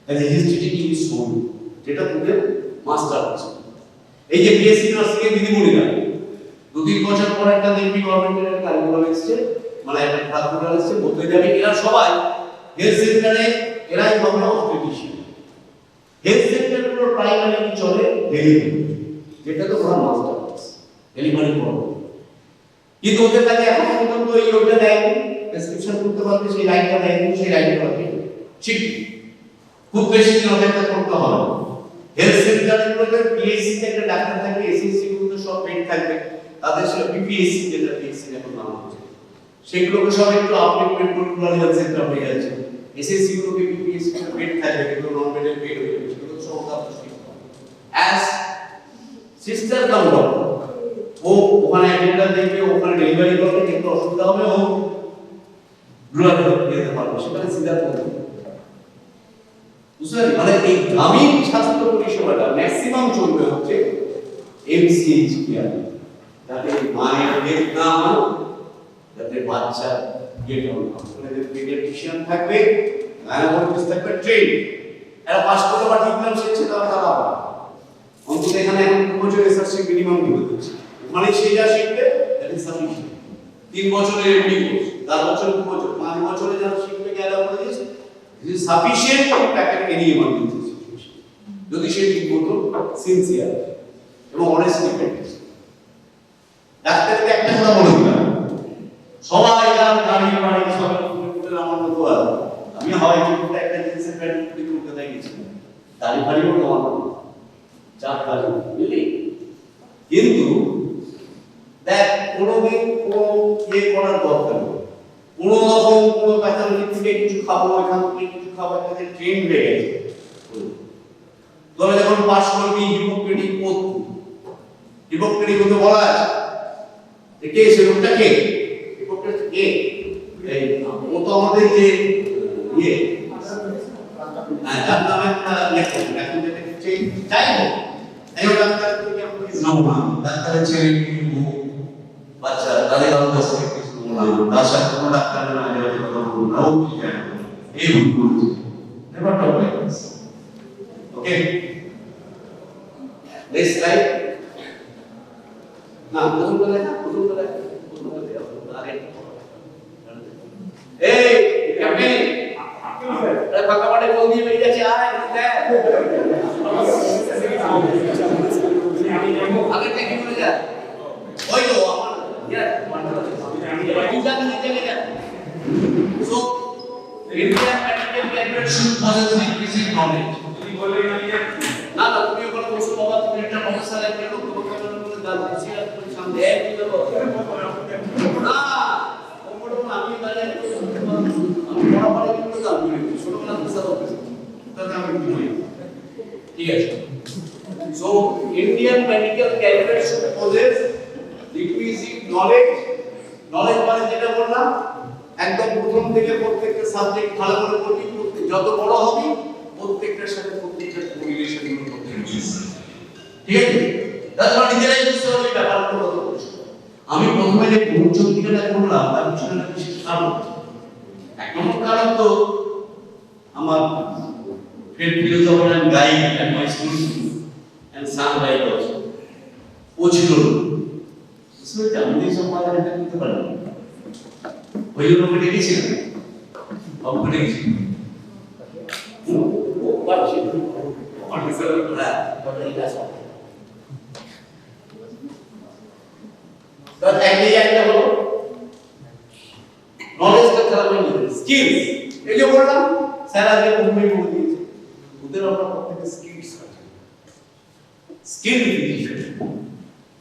as a history taking is soul, যেটা তোদের মাস্টার আছে। এই যে বিএসসি নার্সিং এর দিদিমণিরা 2-3 বছর পর একটা দেখবি গভর্নমেন্টের কারিকুলাম এসেছে, মানে একটা কারিকুলাম এসেছে বলতে যাবে এরা সবাই হেলথ সেন্টারে এরাই হবে অবস্টেটিশিয়ান। হেলথ সেন্টারগুলো প্রাইমারি চলে ডেলিভারি, যেটা তো ওরা মাস্টার ডেলিভারি করবে, কিন্তু ওদের কাছে এখন পর্যন্ত এই লোকটা দেয়নি, প্রেসক্রিপশন করতে পারবে সেই লাইনটা দেয়নি, সেই লাইনটা পাবে ঠিক খুব বেশি দিন অপেক্ষা করতে হবে। হেলথ সেন্টারগুলোতে পিএইচসি তে একটা ডাক্তার থাকবে, এসএসসি গুলোতে সব বেড থাকবে, তাদের সাথে বিপিএসসি যেটা পিএইচসি এখন নাম হচ্ছে সেগুলোকে সব একটু আপডেট করে হেলথ সেন্টার হয়ে যাচ্ছে। এসএসসি গুলোকে বিপিএসসি তে বেড থাকবে, কিন্তু নন বেডের বেড হয়ে যাবে, সেগুলো সব আপনারা ঠিক অ্যাজ সিস্টার কাম ডক্টর ও ওখানে অ্যাটেন্ডার দেখবে, ওখানে ডেলিভারি করবে, কিন্তু অসুবিধা হবে ও ব্লাড দিতে পারবে, সেখানে সিধা করবে। বুঝলেন? মানে এই গ্রামীণ স্বাস্থ্য পরিষেবাটা ম্যাক্সিমাম চলবে হচ্ছে এমসিএইচ কেয়ার, যাতে মায়ের ডেথ না হয়, যাতে বাচ্চা গেট অন হয়, যাতে পেডিয়াট্রিশিয়ান থাকবে, গাইনোকোলজিস্ট থাকবে ট্রেন, এরা পাস করে বা ট্রিটমেন্ট শেষে তারা অন্তত এখানে এখন 2 বছর রিসার্চ মিনিমাম দিতে হচ্ছে, মানে সে যা শিখবে দ্যাট ইজ সাফিশিয়েন্ট। 3 বছরের এমডি কোর্স, 4 বছর 2 বছর 5 বছরে যারা শিখবে gynaecologist is sufficient to tackle any emergency situation যদি সে ঠিকমতো সিনসিয়ার এবং অনেস্টলি প্র্যাকটিস। ডাক্তারকে একটা কথা বলে দিলাম, সবাই গাড়ি বাড়ি সব করে আমার মতো আছে, আমি হয় যে একটা জিনিসের প্যান্ট করে কলকাতায় গেছিলাম, গাড়ি বাড়িও আমার মতো চার গাড়ি বুঝলি, কিন্তু দেখ কোনোদিন কোনো ইয়ে করার দরকার নেই, কোনো রকম কোনো প্যাথোলজি থেকে কিছু খাবো, এখান থেকে কিছু খাবো, একটা ট্রেন হয়ে গেছে তোমরা যখন পাস করবি হিপোক্রেটিক ওথ, হিপোক্রেটিক ওথে বলা আছে যে কে সে লোকটা কে, হিপোক্রেট কে, এই ও তো আমাদের যে ইয়ে যার নামে লেখো এখন যেটা চাই এই ডাক্তার থেকে আমরা কিছু নমুনা ডাক্তারের ছেলে বাচ্চা তাদের কাছে কিছু নমুনা তার সাথে কোনো ডাক্তার না যে কথা বলবো না ও কি জানে এই ভুল never talk like this. Okay next slide. না প্রথম বলে আগে এই ক্যাপ্টেন আরে ফাঁকা মাঠে বল দিয়ে বেরিয়ে যাচ্ছে আয় দেখ আগে থেকে বলে যা ওই তো আমার ইয়ার তুই জানি যা so Indian medical graduate should possess increasing knowledge তুমি বলে না না তুমি ওখানে বসে বাবা তুমি একটা প্রফেসর একটা লোক বলতে বলে দাঁড় দিছি আর তুমি সামনে এক দিন দেবো না ওমড়ো আমি দাঁড়িয়ে আমি পড়াপড়া কিন্তু দাঁড় দিই ছোটবেলা থেকে সব তাতে আমি কি বলি ঠিক আছে। So Indian medical graduates should possess increasing knowledge মানে যেটা বললাম একদম প্রথম থেকে প্রত্যেকটা সাবজেক্ট ভালো করে পড়বি, যত বড় হবি প্রত্যেকটার সাথে প্রত্যেকটা কোরিলেশন গুলো করতে হবে, ঠিক আছে? তারপর নিজেরাই বুঝতে হবে ব্যাপারটা কত কষ্ট। আমি প্রথমে যে ভূচন্দ্রিকাটা করলাম তার পিছনে একটা বিশেষ কারণ, এক নম্বর কারণ তো আমার philosopher and guide at my school and son right also ও ছিল বুঝতে আমাদের সমাজে এটা করতে পারি ওই জন্য ওকে ডেকেছিলাম ওকে ডেকেছিলাম ও পারছে অফিসার করা তো একটা হলো নলেজটা খেলা মানে স্কিলস, এই যে বললাম স্যার আজকে মুম্বাই বলে দিয়েছে ওদের আমরা প্রত্যেকটা স্কিলস আছে, স্কিল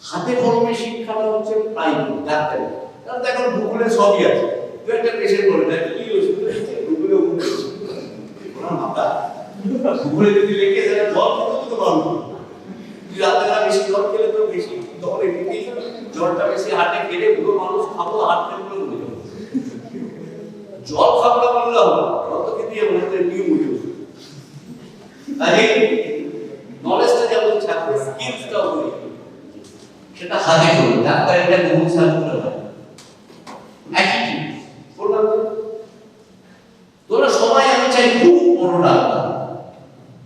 হাতে কলমে শিক্ষাটা হচ্ছে প্রাইমারি ডাক্তারি। কারণ দেখো গুগলে সবই আছে, তুই একটা পেশেন্ট বলে দেখ কি ওষুধ দিচ্ছে গুগলে গুগলে যদি লিখে সেটা জল খেতে তো পারবো, তুই রাতেবেলা বেশি জল খেলে তো বেশি তখন এমনিতেই জলটা বেশি হাতে খেলে পুরো মানুষ খাবো হাত খেলে বলে মরে যাবো, জল খাবো না বললে হবে জল তো খেতে যাবো না নিয়ম উঠে তাই নলেজটা যেমন ছাত্র স্কিলসটাও করি সেটা হাতে করবে ডাক্তার এটা গুগল সার্চ করে হয় অ্যাটিটিউড বললাম তোরা সবাই আমি চাই খুব বড় ডাক্তার,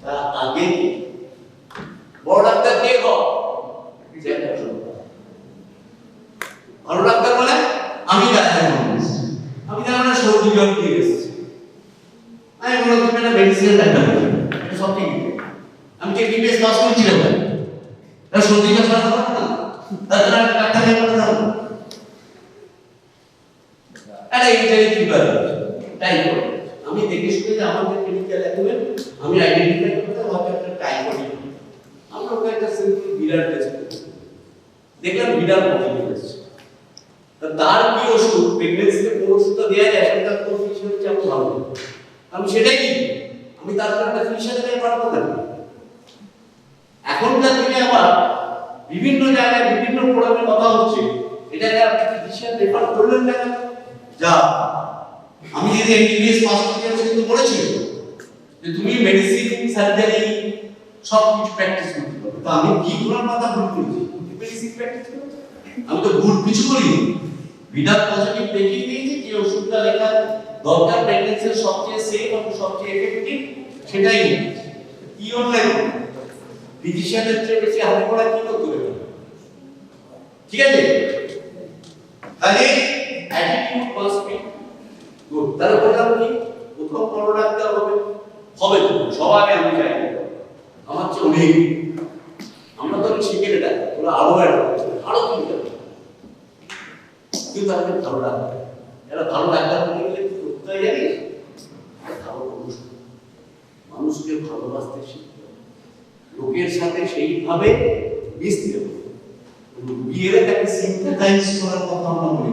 তার আগে বড় ডাক্তার কে হয় ভালো ডাক্তার মানে আমি ডাক্তার আমি জানি না সর্দি জ্বর দিয়ে এসেছি আমি বললাম তুমি একটা মেডিসিন ডাক্তার এটা সব ঠিক আমি কি MBBS পাস করেছিলাম না সর্দি জ্বর ছাড়া পারবো না তাহলে ডাক্তার নিয়ে বলে যাবো আরে এইটাই কি ব্যাপার টাইফয়েড আমি দেখে শুনে যে আমাদের ক্লিনিক্যাল অ্যাকুমেন্ট আমি আইডেন্টিফাই করতে হবে একটা টাইফয়েড আমরা ওকে একটা সিম্পল বিরাট টেস্ট দেখলাম বিরাট পজিটিভ এসেছে তার কি ওষুধ প্রেগন্যান্সিতে কোন ওষুধটা দেওয়া যায় সেটা কোন ফিজিশিয়ান চাপ ভালো আমি সেটাই দিই, আমি তারপর একটা ফিজিশিয়ানের কাছে পাঠাবো না। এখনকার দিনে আবার বিভিন্ন জায়গায় বিভিন্ন প্রোগ্রামে কথা হচ্ছে এটা আপনি ফিজিশিয়ান রেফার করলেন না যা আমি যদি MBBS পাস করতে যাচ্ছি কিন্তু বলেছিল যে তুমি মেডিসিন সার্জারি সব কিছু প্র্যাকটিস করতে হবে, তো আমি কি কোরআন কথা ভুল করেছি মেডিসিন প্র্যাকটিস করতে আমি তো ভুল কিছু করিনি, বিডার পজিটিভ দেখিয়ে দিয়েছি যে ওষুধটা লেখা দরকার প্রেগন্যান্সির সবচেয়ে সেফ এবং সবচেয়ে এফেক্টিভ সেটাই কি অনলাইন ফিজিশিয়ানের চেয়ে বেশি হাতে পড়া কি করতে হবে, ঠিক আছে? তাহলে অ্যাটিটিউড মাস্ট বি গুড। তার কথা কি প্রথম বড় ডাক্তার হবে হবে তো সবার আগে আমি চাই আমার চেয়ে অনেক আমরা তো শিখে এটা তোরা আরো আরো কি কিন্তু আমি ভালো ডাক্তার এরা ভালো ডাক্তার হতে গেলে কি করতে হয় জানিস ভালো মানুষ মানুষকে ভালোবাসতে শিখতে হবে, লোকের সাথে সেইভাবে মিশতে হবে, বিয়ের তাকে সিম্পাথাইজ করার কথা আমরা বলি,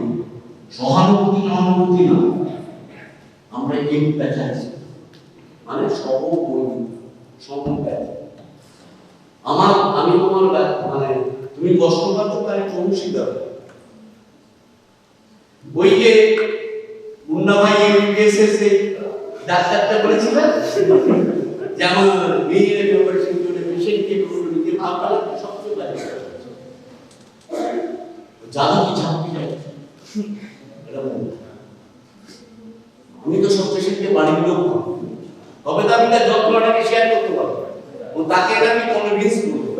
সহানুভূতি সহানুভূতি না আমরা এমপ্যাথাইজ মানে সমবর্তী সমপ্যাথি আমি তোমার মানে তুমি কষ্ট পাচ্ছ তাই অংশীদার। ওই যে মুন্না ভাই MBBS এর ডাক্তারটা বলেছিলেন যে আমার মেয়ের অপারেশন করে পেশেন্টকে নিজের ভাবটা সবচেয়ে লাগে জানো কি ঝাঁপি যায় আমি তো সব পেশেন্টকে বাড়ির লোক তবে তো আমি তার যন্ত্রণাটাকে শেয়ার করতে পারবো ও তাকে আমি কনভিন্স করবো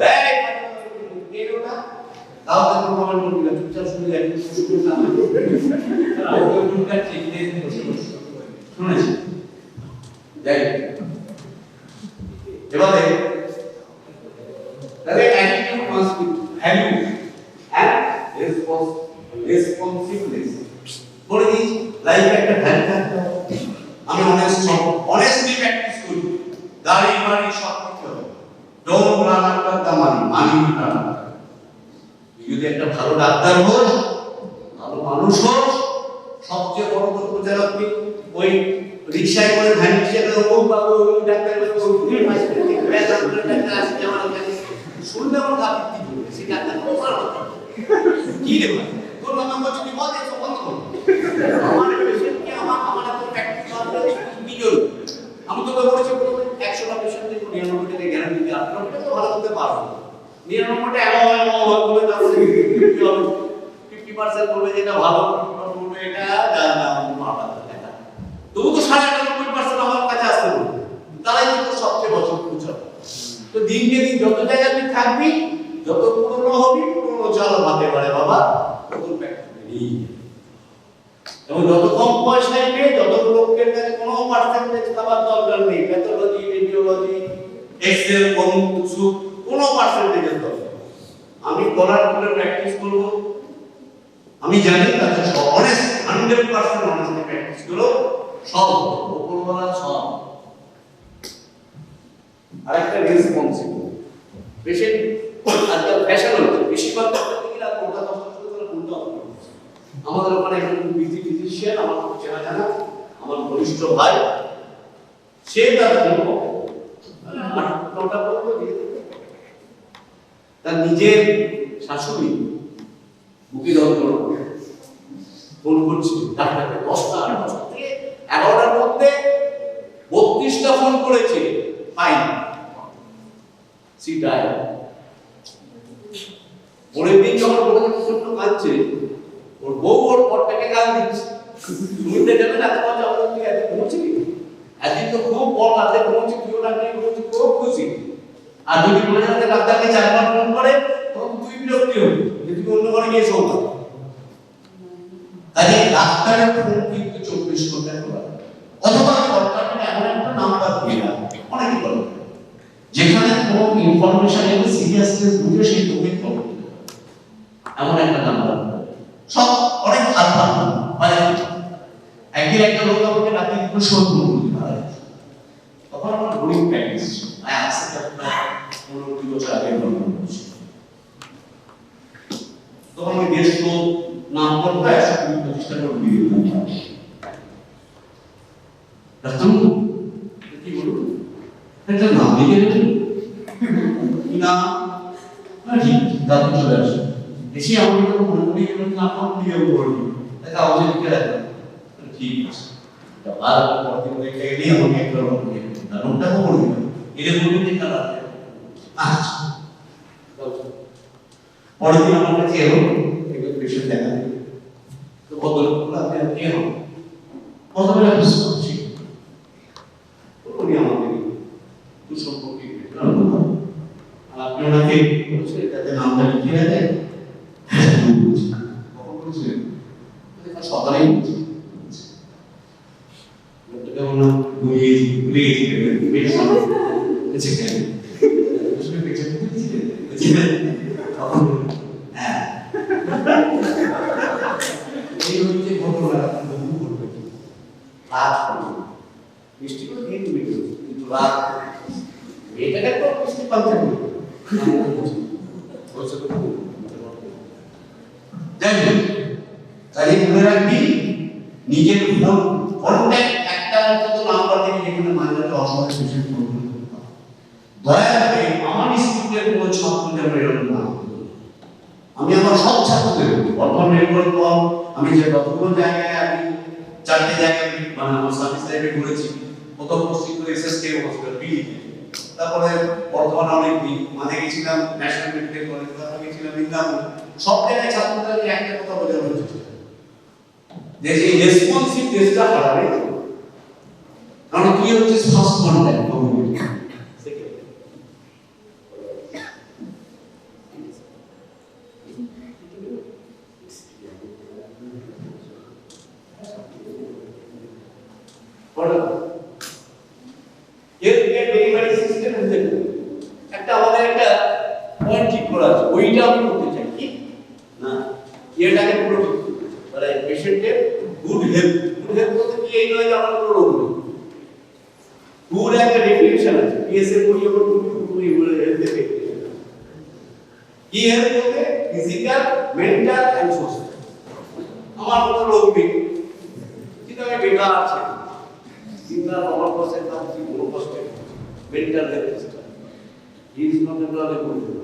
তাও তাকে প্রমাণ করবি না চুপচাপ শুনে যাবি শুনেছি যাই এবারে তাহলে attitude must be value and responsiveness বলে দিই লাইফে একটা ভ্যালু থাকতে হবে আমি অনেস্টলি প্র্যাকটিস করি দাড়ি মারি সব কিছু হবে don't run after the money run after যদি একটা ভালো ডাক্তার হোস ভালো মানুষ হোস সবচেয়ে বড় গল্প যারা আপনি ওই রিকশায় করে ভ্যান রিকশায় ওই বাবু ওই ডাক্তার শুনলে আমার গাড়ি কি বলবে সেই ডাক্তার কি রে ভাই তোর নাম্বার যদি বলে তো বন্ধ করো আমার পেশেন্টকে আমার এত প্র্যাকটিস করতে কি জরুরি আমি তো বলেছি 100টা পেশেন্টকে 99টা গ্যারান্টি দিই আপনারা তো ভালো করতে পারবেন 99টা এমন বলে তারপরে 50% বলবে যে এটা ভালো বলবে এটা জানা মাপা দেখা তবু তো 98% আমার কাছে আসতে বলবে তারাই তো সবচেয়ে বছর পৌঁছাবে তো দিনকে দিন যত জায়গায় তুই থাকবি যত পুরনো হবি পুরনো চাল ভাতে পারে বাবা তত প্র্যাকটিস এবং যত কম পয়সায় পেয়ে যত লোকের কাছে কোনো পার্সেন্টেজ খাবার দরকার নেই প্যাথোলজি রেডিওলজি এক্সেল কিছু কোনো পার্সেন্টেজের দরকার আমি করার পরে প্র্যাকটিস করব আমি জানি তাতে অনেস্ট 100% অনেস্টলি প্র্যাকটিস করো সব উপরওয়ালা সব আরেকটা রেসপন্সিবল পেশেন্ট আজকাল ফ্যাশন হচ্ছে বেশিরভাগ ডক্টর থেকে না কোনটা কষ্ট করে কোনটা আমাদের ওখানে একজন বিজি ফিজিশিয়ান আমার খুব চেনা জানা আমার ঘনিষ্ঠ ভাই সে তার জন্য তার নিজের শাশুড়ি বুকে যন্ত্রণা ফোন করছে ডাক্তারকে 10টা 11টার মধ্যে 32টা ফোন করেছে পাইনি সিটায় পরের দিন যখন বলে প্রচন্ড কাঁদছে ওর বউ ওর পরটাকে গাল দিচ্ছে শুনতে যাবেন এত কথা আমরা তুই এত ঘুমছিলি একদিন তো খুব বড় রাতে ঘুমছি তুইও ডাক্তার ঘুমছি খুব খুশি আর যদি মনে হয় ডাক্তারকে 4বার ফোন করে তখন তুই বিরক্তি হবি যে তুমি অন্য ঘরে গিয়ে শোকা তাই ডাক্তারের ফোন কিন্তু 24 ঘন্টা খোলা অথবা সরকারকে এমন একটা নাম্বার দিয়ে দেয় অনেকে বলে যেখানে কোনো ইনফরমেশন এর সিরিয়াসনেস বুঝে সেই লোকের খবর এমন একটা নাম্বার সব অনেক খারাপ মানে একদিন একটা লোক আমাকে রাতে একটু শোধ করল তখন আমার বোরিং প্র্যাকটিস আই আজকে একটা 15 বছর আগে করছি তখন আমি 150 নাম করতে 125টা নোট দিয়ে দিলাম ডাক্তার কি বলবো এটা নাম লিখে দেবেন না ঠিক দাদু চলে আসে এসে আমি তো মনে করি নাম দিয়ে বলবো এটা আওয়াজে লিখে রাখবেন ঠিক আছে আর পরদিন দেখে গেলে আমাকে একটা রকম দিয়ে নোটটা তো বলবো এটা বলবো যে কালা আচ্ছা পরের দিন আমার কাছে এলো একজন পেশেন্ট দেখা দিল তো ভদ্রলোক আপনি কে হন প্রথমে বুঝছি উনি আমাকে দু সম্পর্কে আপনি ওনাকে বলছেন এটাতে নামটা লিখে দেন কখন বলছিলেন সকালেই বলছি লোকটাকে আমার নাম ভুলে গেছি কেন তখন হ্যাঁ এই হচ্ছে ঘটনা বহু ঘটবে রাত বৃষ্টি করে দিন কিন্তু রাত এটাকে তো বৃষ্টি পাল্টে তাই মনে রাখবি নিজের ফোন কন্ট্যাক্ট একটা অন্তত নাম্বার থেকে যেখানে মাঝে অসহায় পেশেন্ট ফোন করতে দয়া করে আমার ইনস্টিটিউটের কোনো আমি যে যতগুলো জায়গায় আমি 4টে জায়গায় মানে আমার সার্ভিস লাইফে ঘুরেছি, প্রথম পোস্টিং করে এসএসকে হসপিটাল পিডি, তারপরে বর্তমানে অনেক দিন মানে গেছিলাম ন্যাশনাল মেডিকেল কলেজ, তারপরে গেছিলাম ইন্দাপুর। সব জায়গায় ছাত্রদেরকে একটা কথা বোঝানো হচ্ছে যে এই রেসপন্সিভ টেস্টটা হারাবে, কারণ কি হচ্ছে first contact community. Delivery system একটা আমাদের একটা পয়েন্ট ঠিক করা আছে, ওইটা আমি করতে চাই কি না এটাকে পুরো মানে পেশেন্টের গুড হেলথ বলতে কি এই নয় যে আমার কোনো রোগ নেই। গুড একটা ডেফিনিশন আছে, পিএসএ বই এবং পুরো হেলথ ডেফিনিশন আছে। কি হেলথ বলতে ফিজিক্যাল, মেন্টাল এন্ড সোশ্যাল। আমার কোনো রোগ নেই কিন্তু আমি বেকার আছি, চিন্তা আমার পাশে কাজ কি কোনো কষ্ট mental health is not a problem.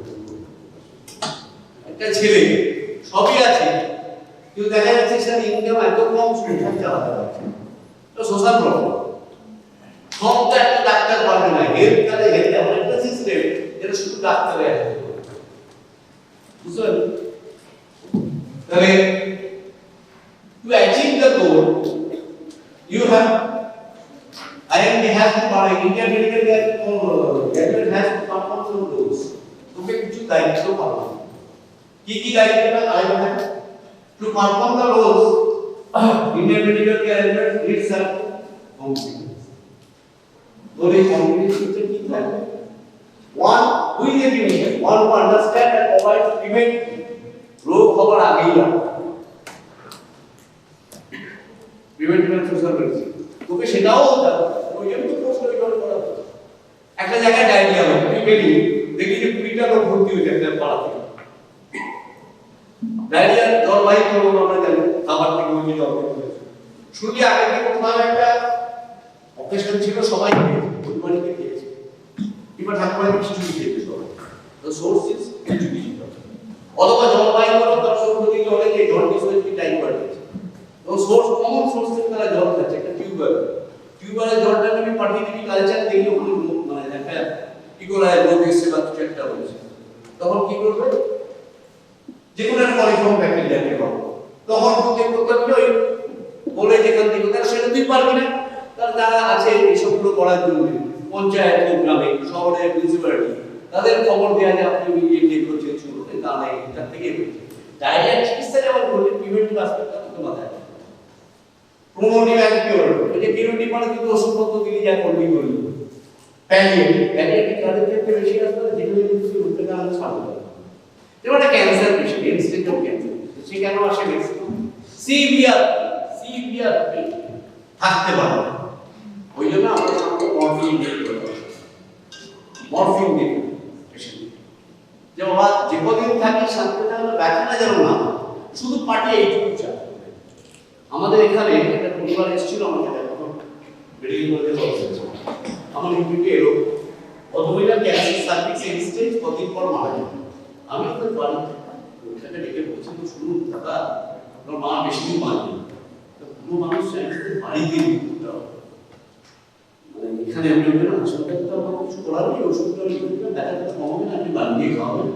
একটা ছেলে সবই আছে কিন্তু দেখা যাচ্ছে স্যার ইনকাম এত কম সংসার চালাতে পারছে, তো সোশ্যাল প্রবলেম। সব তো একটা ডাক্তার পারবে না, হেলথ কাজে হেলথ এমন একটা সিস্টেম যেটা শুধু ডাক্তারে আছে, বুঝলেন? তাহলে to achieve the goal you have IMD has to follow, Indian Medical Graduate has to perform some roles. তোকে কিছু দায়িত্ব পালন, কি দায়িত্বটা আলাদা থাকে। To perform the roles, Indian Medical Graduate needs some competence. তোর এই কম্পিটেন্সিটা কি থাকবে? One, who is a clinician? One who understand and provide prevent রোগ হবার আগেই প্রিভেন্টিভ এন্ড সোশ্যাল মেডিসিন। তোকে সেটাও হতে হবে, ওই জন্য তো প্রশ্ন করা হবে। একটা জায়গায় ডায়রিয়া হবে, তুই গেলি দেখি যে 20টা লোক ভর্তি হয়েছে একটা পাড়াতে। ডায়রিয়া জলবাহিত রোগ আমরা জানি, খাবার থেকে হয়েছে, জল থেকে হয়েছে। শুনলি আগে থেকে কোথাও একটা অকেশন ছিল, সবাই খেয়েছে, পরিবারকে খেয়েছে, এবার ঠাকুমার খিচুড়ি খেয়েছে সবাই। তো সোর্স ইজ খিচুড়ি। অথবা জলবাহিত রোগ দর্শক যদি জলে যে জন্ডিস হয়েছে, টাইফয়েড হয়েছে, তো সোর্স কমন সোর্স থেকে তারা জল খাচ্ছে, একটা টিউবারের জলটা আমি পাঠিয়ে দিবি কালচার দেখি ওখানে মানে একটা কি করে রোগ এসছে বা কিছু একটা হয়েছে, তখন কি করবে? যে কোনো একটা কলিফর্ম ব্যাকটেরিয়াকে পাবো, তখন করতে ওই বলে যেখান থেকে তারা সেটা তুই পারবি না। তারা যারা আছে এইসবগুলো করার জন্য পঞ্চায়েত, গ্রামে, শহরে, মিউনিসিপ্যালিটি, তাদের খবর দেওয়া যে আপনি ইয়ে করছেন, শুরু করে তারা এটার থেকে হয়েছে। ডায়রিয়া চিকিৎসা যেমন করলে প্রিভেন্টিভ অ্যাসপেক্টটা তো মাথায় রাখবে। প্রোমোটিভ অ্যান্ড কিউরেটিভ, এই যে কিউরেটিভ মানে কিন্তু ওষুধপত্র দিলি যা করবি করি। প্যালিয়েটিভ কাজের ক্ষেত্রে বেশি আসবে, যেগুলো কিন্তু উঠতে কারণে সামনে যেমন একটা cancer patient, end stage of cancer, সে কেন আসে ম্যাক্সিমাম সিভিয়ার থাকতে পারে, ওই জন্য আমরা মরফিন দিয়ে পেশেন্ট যে বাবা যে কদিন থাকি শান্তিতে থাকলে ব্যথাটা যেন না, শুধু পাঠিয়ে এইটুকু চায়। আমাদের এখানে একটা পরিবার এসেছিল আমাকে দেখো, মেডিকেল কলেজে আমার ইউনিটে এলো, অধমিলা ক্যান্সার সার্ভিস এন্ড স্টেজ, কদিন পর মারা যায়। আমি তো বাড়ি ওখানে ডেকে বলছিলাম, শুনুন দাদা আপনার মা বেশি দিন বাঁচবে, কোনো মানুষ বাড়িতে মানে এখানে আমি হাসপাতালে তো আমার কিছু করার নেই, ওষুধটা ব্যথাটা কমাবে না, আপনি বানিয়ে খাওয়াবেন,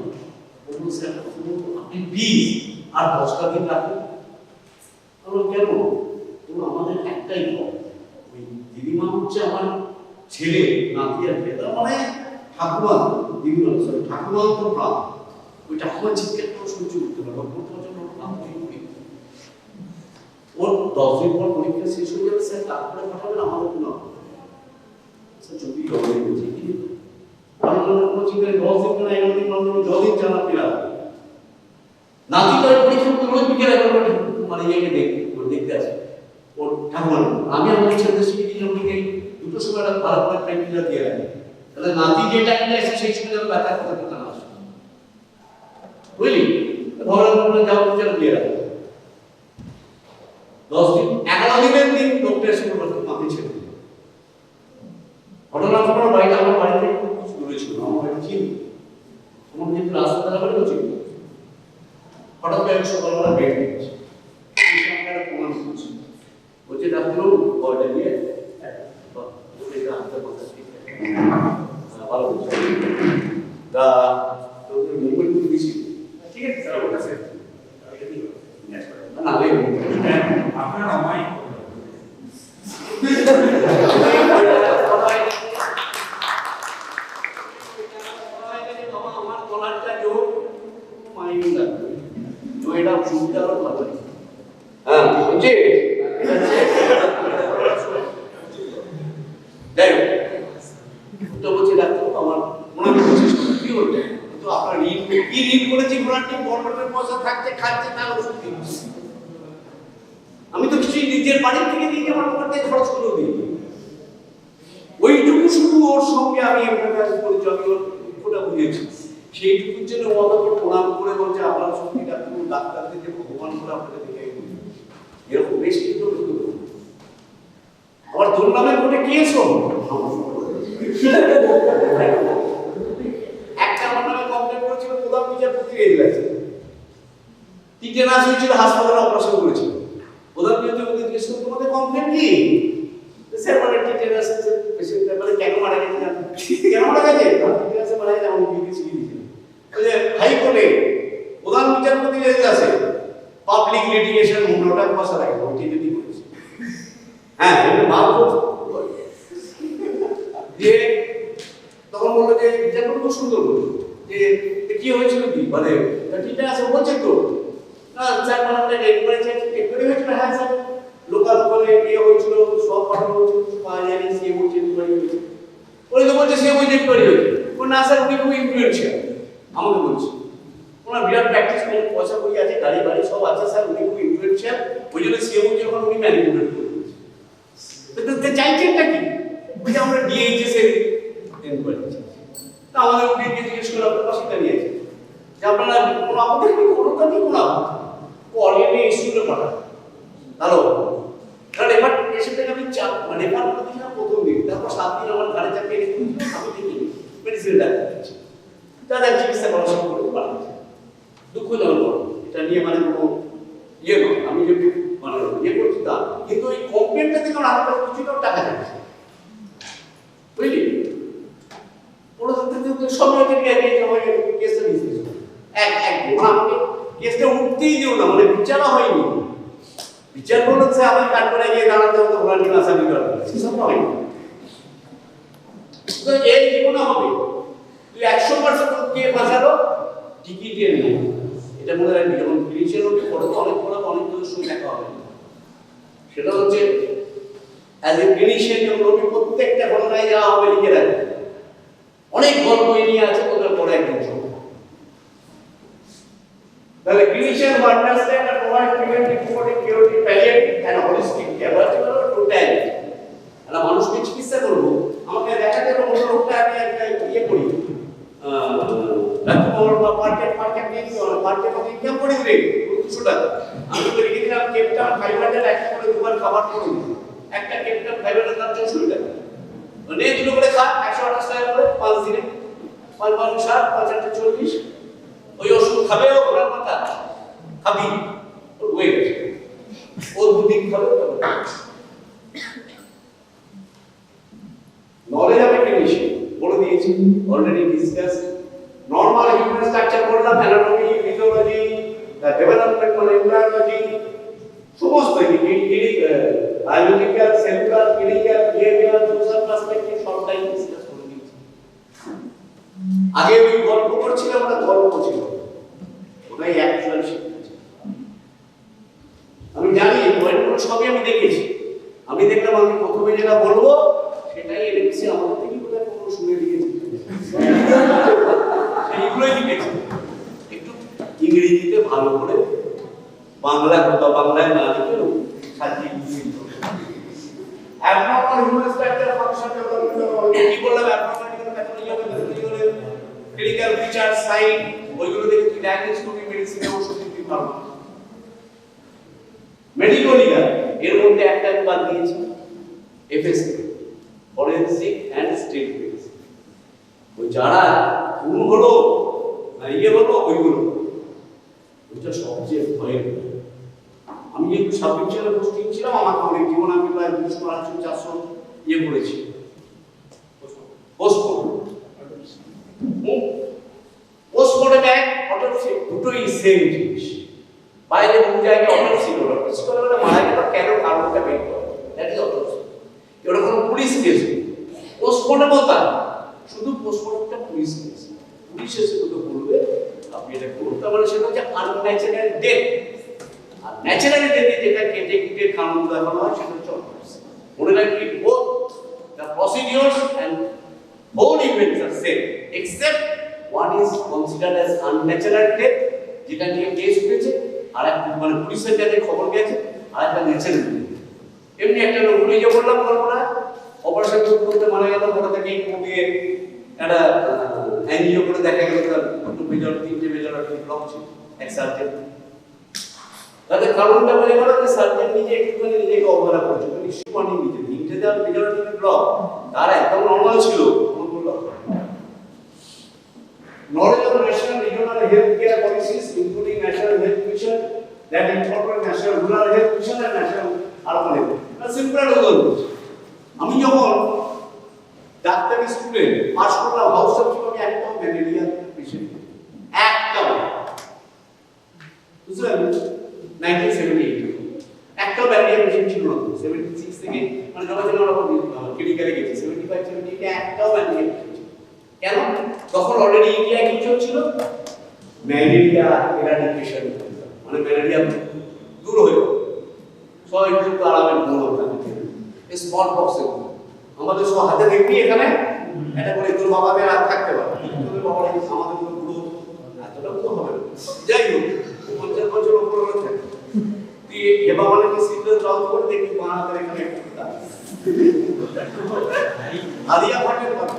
আপনি প্লিজ আর 10টা দিন রাখুন। কেন? আমাদের একটাই ওই দিদিমা হচ্ছে আমার ছেলে, নাতি আর কে, তার মানে ঠাকুমা, দিদিমা সরি ঠাকুমা তো প্রাণ, ওই ঠাকুমার চিৎকারটাও সহ্য করতে পারবো, ওর 10 দিন পর পরীক্ষা শেষ হয়ে যাবে, স্যার তারপরে পাঠাবেন আমাদের কোনো যদি কোনো চিন্তা 10 দিন না 11 দিন যদিন জানা পেলা নাতি তো পরীক্ষা করতে রোজ বিকেলে মানে ইয়েকে দেখতে আসে ওর ঠাকুমার। আমি আমার ছেলেদের সঙ্গে দিলাম দুটো সময় ভালো করে প্র্যাকটিস দিয়ে রাখি, তাহলে নাতি যে টাইমটা এসে সেই সময় যেন ব্যথা করতে না আসে, বুঝলি? ধরে যাও যেন দিয়ে রাখি 10 দিন 11 দিনের দিন ডক্টর এসে বলতো নাতি ছেড়ে দিল। ঘটনা ঘটনার বাইরে আমার বাড়ি থেকে খুব কিছু দূরে ছিল, আমার বাড়ি চিনি, আমার যেহেতু রাস্তা দ্বারা বাড়ি চিনি, হঠাৎ করে সকালবেলা বেড নিয়েছে, আমার কলারটা জোর মাইন লাগবে তো এটা শুনতে আরো ভালো লাগে হ্যাঁ বুঝছি যাই হোক তো বলছি ডাক্তার আমার ওনাকে বলছিস কি হলো তো আপনার ঋণ কি ঋণ করেছি ওনারটি গভর্নমেন্টের পয়সা থাকছে খাচ্ছে তার ওষুধ দিচ্ছি আমি তো কিছুই নিজের বাড়ি থেকে দিয়ে আমার পকেট থেকে খরচ করে দিই ওইটুকু শুধু ওর সঙ্গে আমি এমবিবিএস করেছি আমি ওর পুরোটা বুঝেছি সেইটুকুর জন্য ও আমাকে প্রণাম করে বলছে আমার সত্যি ডাক্তারদের যে ভগবান করে আপনাকে দেখে এরকম বেশ কিছু আমার দুর্নামের কোটে কেস হল একটা আমার নামে কমপ্লেন করেছিল প্রধান বিচারপতি রেজিস্ট্রার টিটেনাস হয়েছিল হাসপাতালে অপারেশন করেছিল প্রধান বিচারপতি জিজ্ঞেস করে তোমাদের কমপ্লেন কি স্যার মানে টিটেনাস পেশেন্টটা মানে কেন মারা গেছে কেন মারা গেছে টিটেনাসে মারা গেছে আমার বিপি ছিল যে হাইকোর্টে প্রধান বিচারপতি রেজিস্ট্রার পাবলিক লিটিগেশন ওটা পয়সা লাগে ওটি যদি করেছে হ্যাঁ এটা ভালো যে তখন বললো যে যেমন খুব সুন্দর যে কি হয়েছিল কি মানে ঠিক আছে বলছে তো না স্যার মানে এনকোয়ারি হয়েছিল হ্যাঁ স্যার লোকাল বলে ইয়ে হয়েছিল সব পাঠানো হয়েছিল পাওয়া যায়নি সে বলছে এনকোয়ারি হয়েছে ওই তো বলছে সে বলছে এনকোয়ারি হয়েছে ও না স্যার উনি খুব ইনফ্লুয়েন্সিয়াল আমাকে বলছে ওনার বিরাট প্র্যাকটিস করে পয়সা করি আছে গাড়ি বাড়ি সব আছে স্যার উনি খুব ইনফ্লুয়েন্সিয়াল ওই জন্য সে বলছে ওখানে উনি ম্যানিপুলেট করে দিয়েছে চাইছেনটা কি ওই যে আমরা ডিএইচএস এর এনকোয়ারি তা আমাদের উকিলকে জিজ্ঞেস করে আপনার পাশে দাঁড়িয়ে আছে যে আপনারা কোনো আপত্তি নেই কোনো তো নেই কোনো আপত্তি ও অলরেডি ইস্যুতে পাঠান ভালো কারণ এবার এসে থেকে আমি মানে এবার প্রতিদিন প্রথম দিন তারপর 7 দিন আমার ঘরে চাপিয়ে আমি দেখি মেডিসিন ডাক্তার দিচ্ছি তাদের চিকিৎসা করা শুরু করে পাঠাচ্ছে দুঃখজনক এটা নিয়ে মানে কোনো ইয়ে নয় আমি যে মানে ইয়ে করছি তা কিন্তু এই কমপ্লেনটা থেকে আমার হাতে কিছুটা টাকা যাচ্ছে বুঝলি ওরা সব জায়গায় কেসটা দিয়েছে আমাকে কেসটা উঠতেই দিও না মানে বিচার হয়নি বিচার করলে সে আমার কাট করে গিয়ে দাঁড়াতে হতো ওরা নিয়ে আসামি করবে সেসব হয়নি তো এই জীবনে হবে তুই 100% কে বাঁচালো টিকিটের নেই এটা মনে রাখবি যখন পুলিশের ওকে পড়ে অনেক তোদের সঙ্গে দেখা হবে সেটা হচ্ছে অ্যাজ এ ক্লিনিশিয়ান যখন ওকে প্রত্যেকটা ঘটনায় যাওয়া হবে লিখে রাখবে অনেক গল্প নিয়ে আছে তোদের পরে একদিন শোনো তাহলে clinician who understand and provide preventive supportive curative palliative and holistic care total একটা মানুষকে চিকিৎসা করবো আমাকে দেখা গেল অন্য রোগটা আমি একটা ইয়ে করি ডাক্তার বা পার্কে নিয়ে পার্কে কত ইনকাম করে দিবে 200 টাকা আমি তো লিখে দিলাম কেপটা ফাইবারটা একটা করে দুবার খাবার করে দিই একটা কেপটা ফাইবারের দাম 64 টাকা মানে দুটো করে খা 128 টাকা করে 5 দিনে 5 60 5 40 ওই ওষুধ খাবে ও ঘোড়ার মাথা খাবি ওর ওয়েট ও দুদিন খাবে নলেজ আমি ফিনিশিং বলে দিয়েছি already discuss normal human structure বললাম অ্যানাটমি ফিজিওলজি ডেভেলপমেন্ট মানে এমব্রায়োলজি সমস্ত biological cellular clinical behavioural social perspective সবটাই ডিসকাস করে দিয়েছি আগে ওই গল্প করছিলাম ওটা গল্প ছিল ওটাই অ্যাকচুয়াল শিখেছি আমি জানি পয়েন্টগুলো সবই আমি দেখেছি আমি দেখলাম আমি প্রথমে যেটা বলবো সেটাই এলএমসি আমাদের থেকে বোধহয় কোনো শুনে দিয়েছে সেইগুলোই লিখেছি একটু ইংরেজিতে ভালো করে বাংলা কথা বাংলায় না লিখে সাজিয়ে দিয়েছি অ্যাবনর্মাল হিউম্যান স্ট্রাকচার ফাংশন কি বললাম abnormal pathology clinical feature sign ওইগুলো দেখে তুই ডায়াগনোস করবি মেডিসিনে ওষুধ দিতে পারবো মেডিকেল লিগাল এর মধ্যে একটা বাদ দিয়েছি FSC forensic and state medicine ওই যারা খুন হলো না ইয়ে হলো ওইগুলো ওইটা সবচেয়ে ভয়ের আমি যেহেতু সাব ডিভিশনাল পোস্টিং ছিলাম আমাকে অনেক জীবন আমি প্রায় 200-400 ইয়ে করেছি পোস্টমর্টম অটোপসি দুটোই সেম জিনিস বাইরে কোন জায়গায় অটোপসি করে মারা গেল কেন কারণটা বের করে that is autopsy police case, পোস্টমর্টমও তার, শুধু পোস্টমর্টমটা পুলিশ কেস। পুলিশ এসে তোকে বলবে আপনি এটা করুন, তার মানে সেটা হচ্ছে আনন্যাচারাল ডেথ। আর ন্যাচারাল ডেথে যেটা কেটে কেটে কানুন দেখানো হয় সেটা হচ্ছে অটোপসি। মনে রাখবি both the procedures and whole events are same except one is considered as unnatural death যেটা নিয়ে কেস হয়েছে, আর একটা মানে পুলিশের কাছে খবর গেছে, আর একটা ন্যাচারাল ডেথ। এমনি একটা লোক যে বললাম কল্পনা অপারেশন করতে মারা গেল, ওটা থেকে কমিয়ে একটা এনজিও করে দেখা গেল তার দুটো মেজর তিনটে মেজরিটি ব্লক ছিল এক সার্জেন্ট। তাতে কারণটা বলে গেল যে সার্জেন্ট নিজে একটুখানি নিজেকে অবহেলা করছে, নিশ্চয়ই পানি নিতে তিনটে যার মেজরিটি ব্লক তার একদম নর্মাল ছিল। Knowledge of national regional health care policies including national health mission that incorporate national rural health mission and national urban health. Simple উদাহরণ, আমি যখন ডাক্তারি স্টুডেন্ট পাস করলাম হাউস অফ জীবনে একটাও ম্যালেরিয়া পেশেন্ট একটাও, বুঝলেন 1978 একটাও ম্যালেরিয়া পেশেন্ট ছিল না। 76 থেকে মানে যখন আমরা ক্লিনিক্যালে গেছি 75 78 একটাও ম্যালেরিয়া পেশেন্ট। কেন? তখন অলরেডি ইন্ডিয়া কি চলছিল, ম্যালেরিয়া এরাডিকেশন, মানে ম্যালেরিয়া দূর হয়ে গেল, সবাই একটু আরামে ঘুমানো থাকে। স্মল পক্স আমাদের সব হাতে দেখবি এখানে এটা করে তোর বাবাকে আর থাকতে পারে, তোর বাবা আমাদের তো পুরো এতটা তো হবে না। যাই হোক 50 বছর উপর হয়ে থাকে তুই এ বাবাকে কি সিরিয়াস রাউন্ড করে দেখবি বানাতে এখানে একটা আদিয়া ফাটের কথা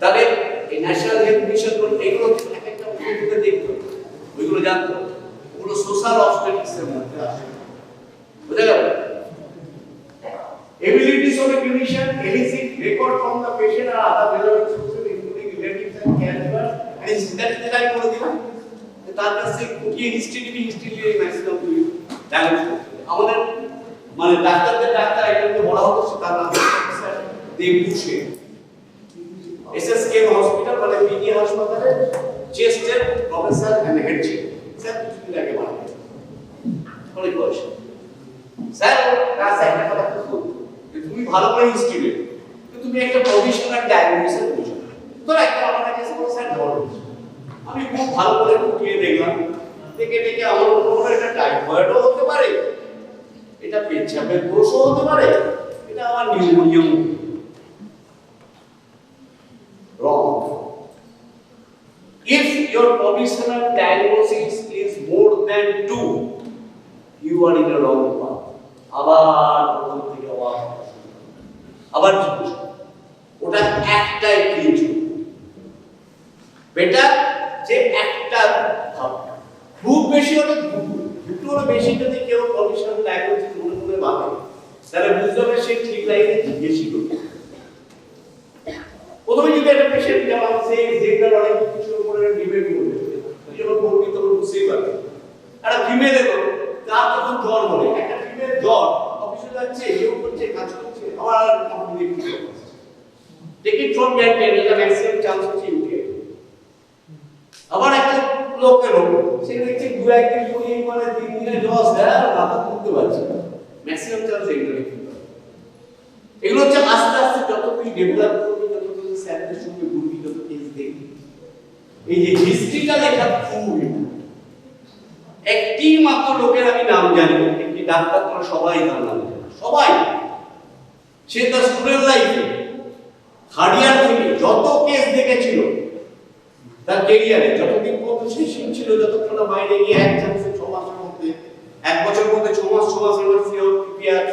তাহলে এই ন্যাশনাল হেলথ মিশন এগুলো এক একটা উদ্যোগে দেখতো, ওইগুলো জানতো, ওগুলো সোশ্যাল অবস্টেটিক্সের মধ্যে আসে। বুঝা গেল? Abilities of a clinician elicit record from the patient and other relevant sources including relatives and caregivers and is that আমি বলে দিলাম তার কাছে কি হিস্ট্রি ম্যাক্সিমাম তুই ডায়াগনোস করতে আমাদের মানে ডাক্তারদের ডাক্তার এটাকে বলা হতো তার নাম স্যার দেবুশে এসএসকে হসপিটাল মানে পিজি হাসপাতালে চেস্টের professor and head chief sir কিছু আগে বলা অনেক বয়স স্যার কাছে একটা কথা বলতো যে তুমি ভালো করে হিস্ট্রি লেখো কিন্তু তুমি একটা প্রফেশনাল ডায়াগনোসিস করছো তো একটা আমার কাছে বলে স্যার ধরো আমি খুব ভালো করে খুঁটিয়ে দেখলাম দেখে দেখে আমার মনে এটা টাইফয়েডও হতে পারে, এটা পেচ্ছাপের দোষও হতে পারে, এটা আমার pneumonia. Wrong. If your provisional diagnosis is more than 2, you are in a wrong path. আবার ওটা একটাই ক্লিচ বেটার যে একটা খুব বেশি হলে দুটো বেশি যদি কেউ প্রফেশনাল ডায়াগনোসিস মনে করে ভাবে তাহলে বুঝতে হবে সে ঠিক লাইনে বেশি করবে। প্রথমে যদি একটা পেশেন্ট যেমন সেই জেন্ডার অনেক কিছু উপরে ডিবেট করবে, যখন বলবি তখন বুঝতেই পারবে। একটা ফিমেলের তার যখন জ্বর বলে একটা ফিমেল জ্বর অফিসে যাচ্ছে কেউ করছে কাজ করছে আমার complete take it from granted এটা ম্যাক্সিমাম চান্স হচ্ছে ইউটিআই। আবার একটা লোকের সে দেখছে দু একদিন পরে মানে 3 দিনে জ্বর দেয় মাথা তুলতে পারছে না, ম্যাক্সিমাম চান্স এইগুলো। এগুলো হচ্ছে আস্তে আস্তে যত তুই ডেভেলপ করবি যত তুই স্যারদের সঙ্গে ঘুরবি যত কেস দেখবি এই যে হিস্ট্রিটা লেখা খুব একটি মাত্র লোকের আমি নাম জানি, একটি ডাক্তার তোরা সবাই তার নাম জানে, সবাই। সে তার স্টুডেন্ট লাইফে থার্ড ইয়ার থেকে যত কেস দেখেছিল তার ক্যারিয়ারে যতদিন পর্যন্ত সে শিখছিল, যতক্ষণ বাইরে গিয়ে এক চান্সে 6 মাসের মধ্যে 1 বছরের মধ্যে 6 মাস এবার সিও পিপিআর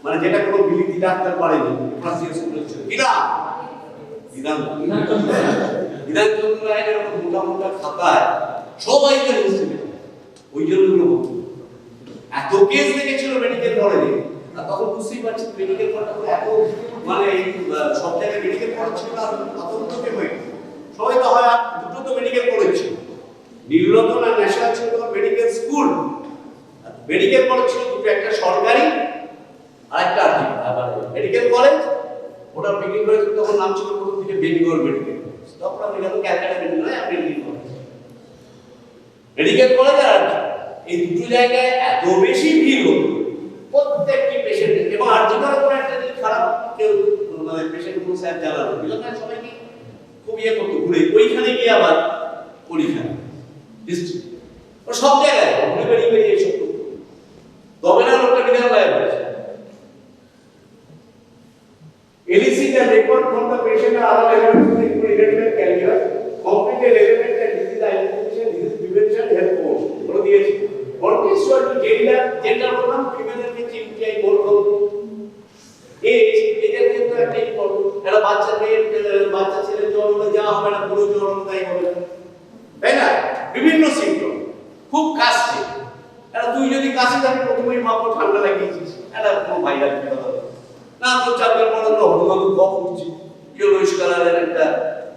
মানে যেটা কোনো বিলিতি ডাক্তার পারেনি প্লাসিয়াস করেছে বিধানচন্দ্র রায়ের এরকম মোটা মোটা খাতায় সবাই তো হিস্ট্রি ওই জন্য এত কেস দেখেছিল মেডিকেল কলেজে। আর তখন বুঝতেই পারছি মেডিকেল কলেজটা এত মানে সব জায়গায় মেডিকেল কলেজ ছিল না, আতঙ্কে হয়ে সবাই তো হয় দুটো তো মেডিকেল কলেজ ছিল, নীলরতন আর ন্যাশনাল ছিল তখন মেডিকেল স্কুল, মেডিকেল কলেজ ছিল দুটো, একটা সরকারি আর একটা মেডিকেল কলেজ। ওটা মেডিকেল কলেজ তখন নাম ছিল প্রথম থেকে বেঙ্গল মেডিকেল কলেজ, তখন আমি গেল Calcutta medical college medical college আর এই দুটো জায়গায় এত বেশি ভিড় হতো প্রত্যেকটি পেশেন্টের, এবং আর্জিকার কোনো একটা যদি খারাপ কেউ মানে পেশেন্ট কোনো স্যার জানালো বিজন্য সবাইকে খুব ইয়ে করতো ঘুরে ওইখানে গিয়ে আবার পরীক্ষা ডিস্ট্রিক্ট সব জায়গায় ঘুরে বেরিয়ে বেরিয়ে এসব করতো। তবে না লোকটা বিধান লাইভ হয়েছে LEC can record from the patient or other elements of the irrelevant carrier, complete relevant and disease identification, disease prevention, health course. বলে দিয়েছি। Contextual to gender বললাম, female কে চিন্তাই বলবো। age এদের ক্ষেত্রে একটা ইম্পর্টেন্ট, একটা বাচ্চা মেয়ের বাচ্চা ছেলের জ্বর হলে যা হবে না, পুরো জ্বর হলে তাই হবে না, তাই না? বিভিন্ন সিম্পটম খুব কাশছে, এটা তুই যদি কাশি থাকে প্রথমেই ভাবো ঠান্ডা লাগিয়েছিস, এটা কোনো ভাইরাল না, তো চাপের মনে তো হলুদ কফ উঠছে, ইয়েলোইশ কালারের একটা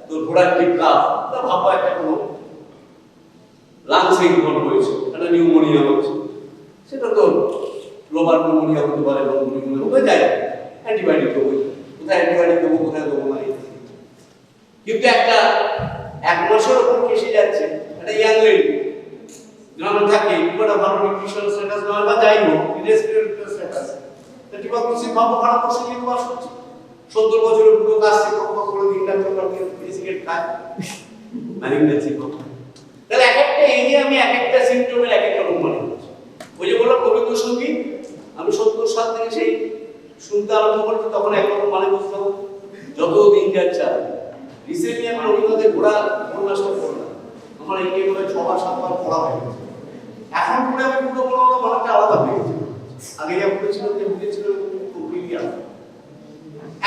তোর প্রোডাক্টিভ কাফ, তা ভাবো একটা কোনো লাংস ইনফেকশন হয়েছে, একটা নিউমোনিয়া হচ্ছে, সেটা তো গ্লোবাল নিউমোনিয়া হতে পারে, নিউমোনিয়া হতে যায়, অ্যান্টিবায়োটিক দেবো, কোথায় অ্যান্টিবায়োটিক দেবো, কোথায় দেবো না। কিন্তু একটা 1 মাসের ওপর কেসে যাচ্ছে, একটা ইয়াং লেডি গ্রামে থাকে, একটা ভালো নিউট্রিশনাল স্ট্যাটাস নয় বা যাই হোক, রেসপিরেটরি স্ট্যাটাস, টিউবারকুলোসিস ভাবো খারাপ প্রসঙ্গে নিয়ে বাস করছে, 70 বছরের পুরো কাজকে কখন করে দিনটা চলকে সিগারেট খায়, ম্যালিগন্যান্সি কত। তাহলে এক একটা এরিয়া আমি এক একটা সিম্পটমের এক একটা রকম মানে করছি। ওই যে বললাম রবীন্দ্রসঙ্গীত, আমি 70 সাল থেকে সেই শুনতে আরম্ভ করছি, তখন একরকম মানে বুঝতাম, যত দিন যাচ্ছে আর রিসেন্টলি আমি রবীন্দ্রনাথের ঘোড়া উপন্যাসটা পড়লাম, আমার এই নিয়ে বোধহয় 6 বার 7 বার পড়া হয়ে গেছে। এখন পড়ে আমি পুরো বড় মানেটা আলাদা হয়ে গেছে। আগে যা পড়েছিল যে বুঝেছিল খুব ক্লিয়ার,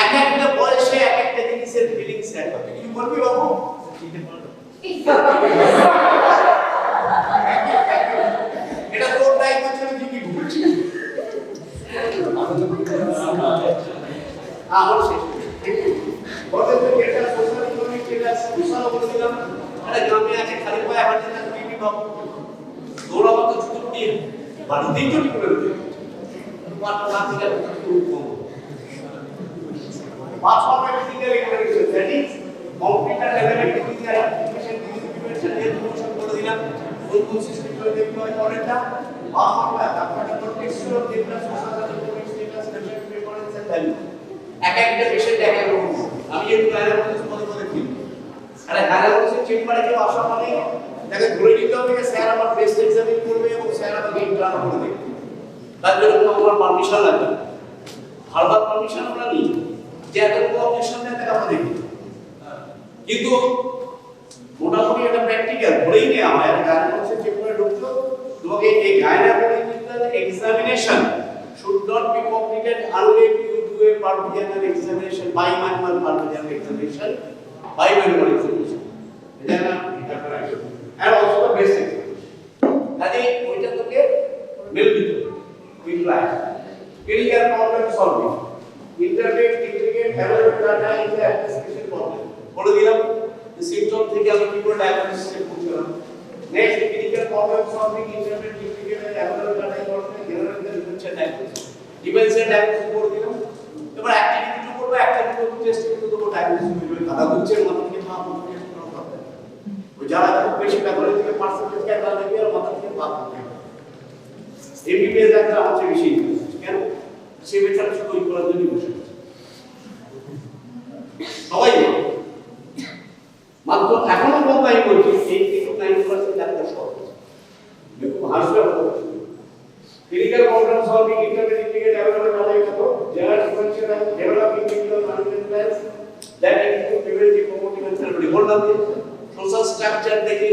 এক একটা বয়সে এক একটা জিনিসের ফিলিংস এক হয়। কিছু বলবি বাবু? এটা তোর দায়িত্ব ছিল যে কি বলছিস? আমার শেষ বলতে তো এটা সোশ্যাল ইকোনমিক যেটা সোশ্যাল বলে দিলাম, এটা গ্রামে আছে খালি পায়ে হাঁটতে না, তুই বাবু দৌড়াবো তো ছুটি দিয়ে বাড়িতেই চটি করে দিতে আমি একটু চেম্বারে কেউ আসা মানে তাকে ধরে নিতে হবে স্যার আমার বেস্ট এক্সামিন করবে এবং স্যার আমাকে ইন্টার্ন করে দেবে, তার জন্য আমার পারমিশন লাগবে, হারবার পারমিশন আমরা নিই, যে এত কোনো অবজেকশন নেই তাকে আমরা দেখি। কিন্তু মোটামুটি একটা প্র্যাকটিক্যাল ধরেই নেওয়া হয়, গাইনোকলজিস্ট চেম্বারে ঢুকছো, তোমাকে এই গাইনোকলজিক্যাল examination should not be completed unless you do a per-vaginal examination, bimanual per-vaginal examination, bimanual examination. And also the best examination. That is, ওইটা তোকে মেল দিতে হবে। We try. Clinical problem solving. Interpret, integrate, evaluate data in the administration problem. বলে দিলাম যে symptom থেকে আমি কি করে diagnosis করলাম। Next, clinical problem solving, interpret, integrate, and evaluate data in problem, general differential diagnosis. Differential diagnosis করে দিলাম। এবার activity টু করব, activity টু টেস্ট করতে দেবো, diagnosis করবে। কথা হচ্ছে মাথা থেকে ভাব করতে হবে। ওই যারা খুব বেশি ব্যবহার থেকে পার্সেন্টেজ কে তারা দেখবে আর মাথা থেকে ভাব করতে হবে। MBBS একটা আছে বেশি কেন সে বেচারা শুধু ওই করার জন্য বসে আছে সবাই মাত্র এখনো কম আমি বলছি 8-9% ডাক্তার সব দেখো হাসবে clinical problem solving internet integrate available knowledge হতো যারা differential and developing clinical management plans that include preventive promotive and therapeutic বললাম যে সোশ্যাল স্ট্রাকচার দেখে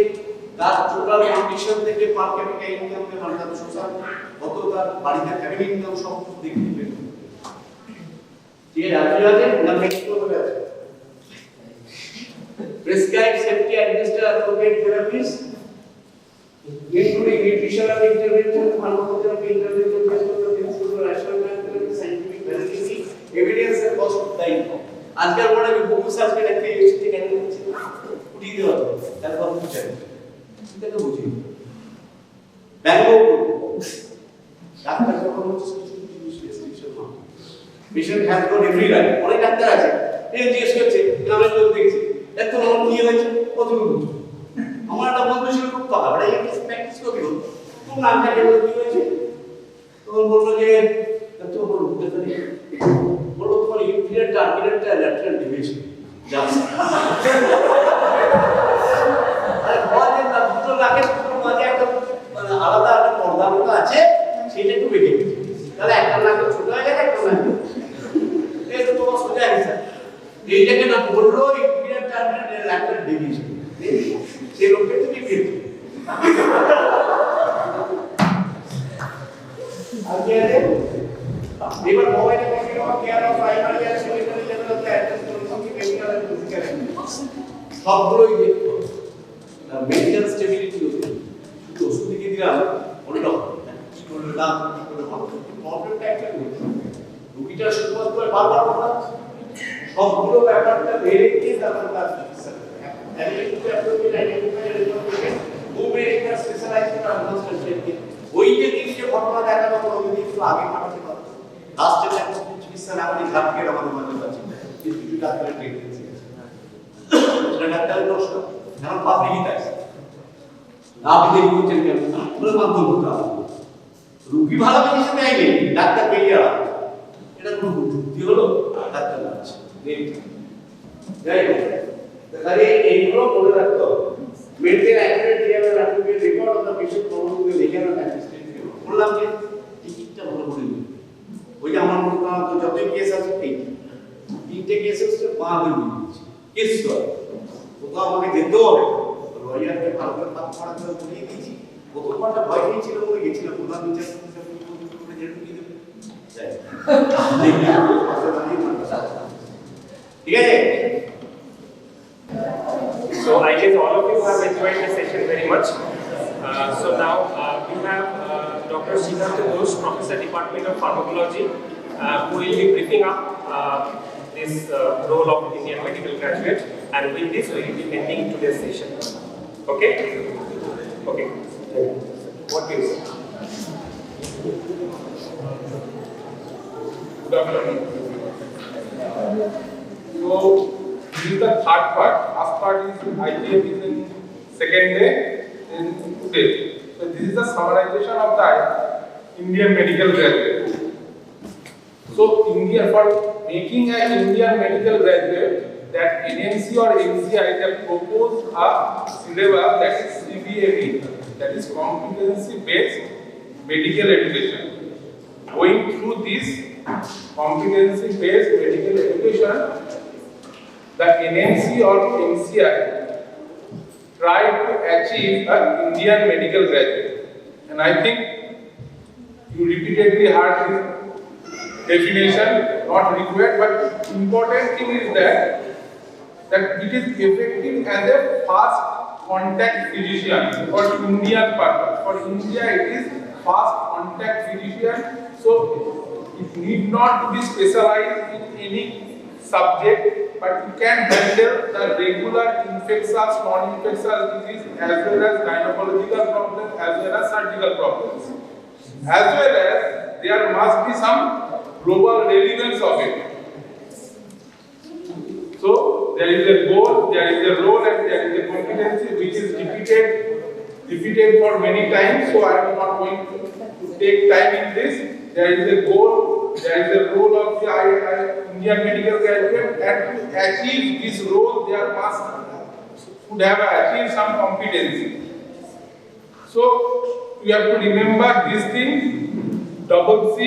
তার টোটাল কন্ডিশন থেকে পার ক্যাপিটা ইনকাম কে মানে তার সোশ্যাল কত তার বাড়িতে ফ্যামিলি ইনকাম সব দেখে দিবেন যে রাজ্য আছে না মেক্সিকো হবে আছে prescribe safety administer appropriate three piece including nutritional intervention, pharmacotherapy intervention, based on the principle of rational management, scientific validity, evidence and cost of the income. আজকের পরে আমি বহু সার্চকে দেখতে এসেছি কেন হচ্ছে উঠিয়ে দেওয়া তারপর বুঝতে এটা বুঝি ব্যাঙ্গলোর ডাক্তার যখন হচ্ছে কিছু জিনিস রেস্ট্রিকশন হয় patient has got every right অনেক ডাক্তার আছে এই জিজ্ঞেস করছে গ্রামের লোক দেখছি এত লোক কি হয়েছে কতটুকু আমার একটা বন্ধু ছিল খুব পাকা এটা প্র্যাকটিস করবি তো নামটাকে বলে কি হয়েছে তখন বললো যে তো বললো বললো তোমার ইনফিরিয়র টার্মিনেটটা ল্যাটারাল ডিভিশন জাস্ট আর বলেন না দুটো নাকের মাঝে একটা আলাদা একটা পর্দা মতো আছে সেটা একটু বেঁকে গেছে তাহলে একটা নাক ছোট হয়ে গেছে একটা নাক এই তো তোমার সোজা হিসাব এইটাকে না বললো ইনফিরিয়র টার্মিনেট ল্যাটারাল ডিভিশন সেই লোককে তুমি পেয়েছো এবার মোবাইলে continue care of primary and secondary level of address করছি মেডিকেল এন্ড ফিজিক্যাল সবগুলোই দেখো মেডিকেল স্টেবিলিটি হচ্ছে শুধু ওষুধ লিখে দিলাম ওটা কি করলাম কি করে ভালো প্রবলেমটা একটা রোগীটা শুধুমাত্র বারবার বলা সবগুলো ব্যাপারটা ভেবে নিয়ে তারপর তার চিকিৎসা ability appropriate identify response who may require specialized or advanced treatment ওই যে তিনি যে ঘটনা দেখানো হলো ওই দিন তো আগে কাটাতে পারতো লাস্টে একটা চিকিৎসা না করে ঘাটকে আমাদের মাঝে আছে কিছু কিছু ডাক্তারের টেন্ডেন্সি আছে সেটা ডাক্তারের দোষ না কারণ পাবলিকই তাই না আপনি দেখি বলছেন কেন পুরো মাধ্যম হতে হবে রোগী ভালো চিকিৎসা দেয়নি ডাক্তার পেয়ে এটা কোনো যুক্তি হলো ডাক্তার আছে যাই হোক তাহলে এইগুলো মনে রাখতে হবে maintain accurate real and appropriate record of the patient problem with the legal and administrative বললাম যে টিকিটটা ভালো করে নিন ওই যে আমার মনে করা তো যতই কেস আছে এই তিনটে কেস হচ্ছে বাদ দিয়েছি কেস তো কোথাও আমাকে যেতে হবে লয়ারকে ভালো করে পাঠ পড়াতে বলিয়ে দিয়েছি প্রথমবারটা ভয় পেয়েছিল বলে গেছিলাম প্রধান বিচারপতি করে যেটুকু দিয়ে দেবে ঠিক আছে So I guess all of you have enjoyed the session very much. So now we have Dr. Sridhar Ghosh, Professor Department of Pharmacology, who will be briefing up this role of Indian medical graduate, and with this we will be ending today's session. Okay? Okay. What do you say? Good afternoon. So this is the third part. First part is IGF is in second day, then today. So this is the summarization of the Indian medical graduate. So India, for making an Indian medical graduate, that NMC or NCI have proposed a syllabus that is CBAB, that is competency based medical education. Going through this competency based medical education, the NMC or NCI tried to achieve an Indian medical graduate. And I think you repeatedly heard this definition, not required, but important thing is that it is effective as a fast contact physician for Indian purpose. For India it is fast contact physician, so it need not to be specialized in any subject, but you can handle the regular infectious, non-infectious disease as well as gynecological problems as well as surgical problems. As well as there must be some global relevance of it. So there is a goal, there is a role, and there is a competency which is repeated for many times. So I am not going to take time in this. There is a goal, there is a role of the Indian medical graduate, and to achieve this role, there should have achieved some competency. So you have to remember these things: double C,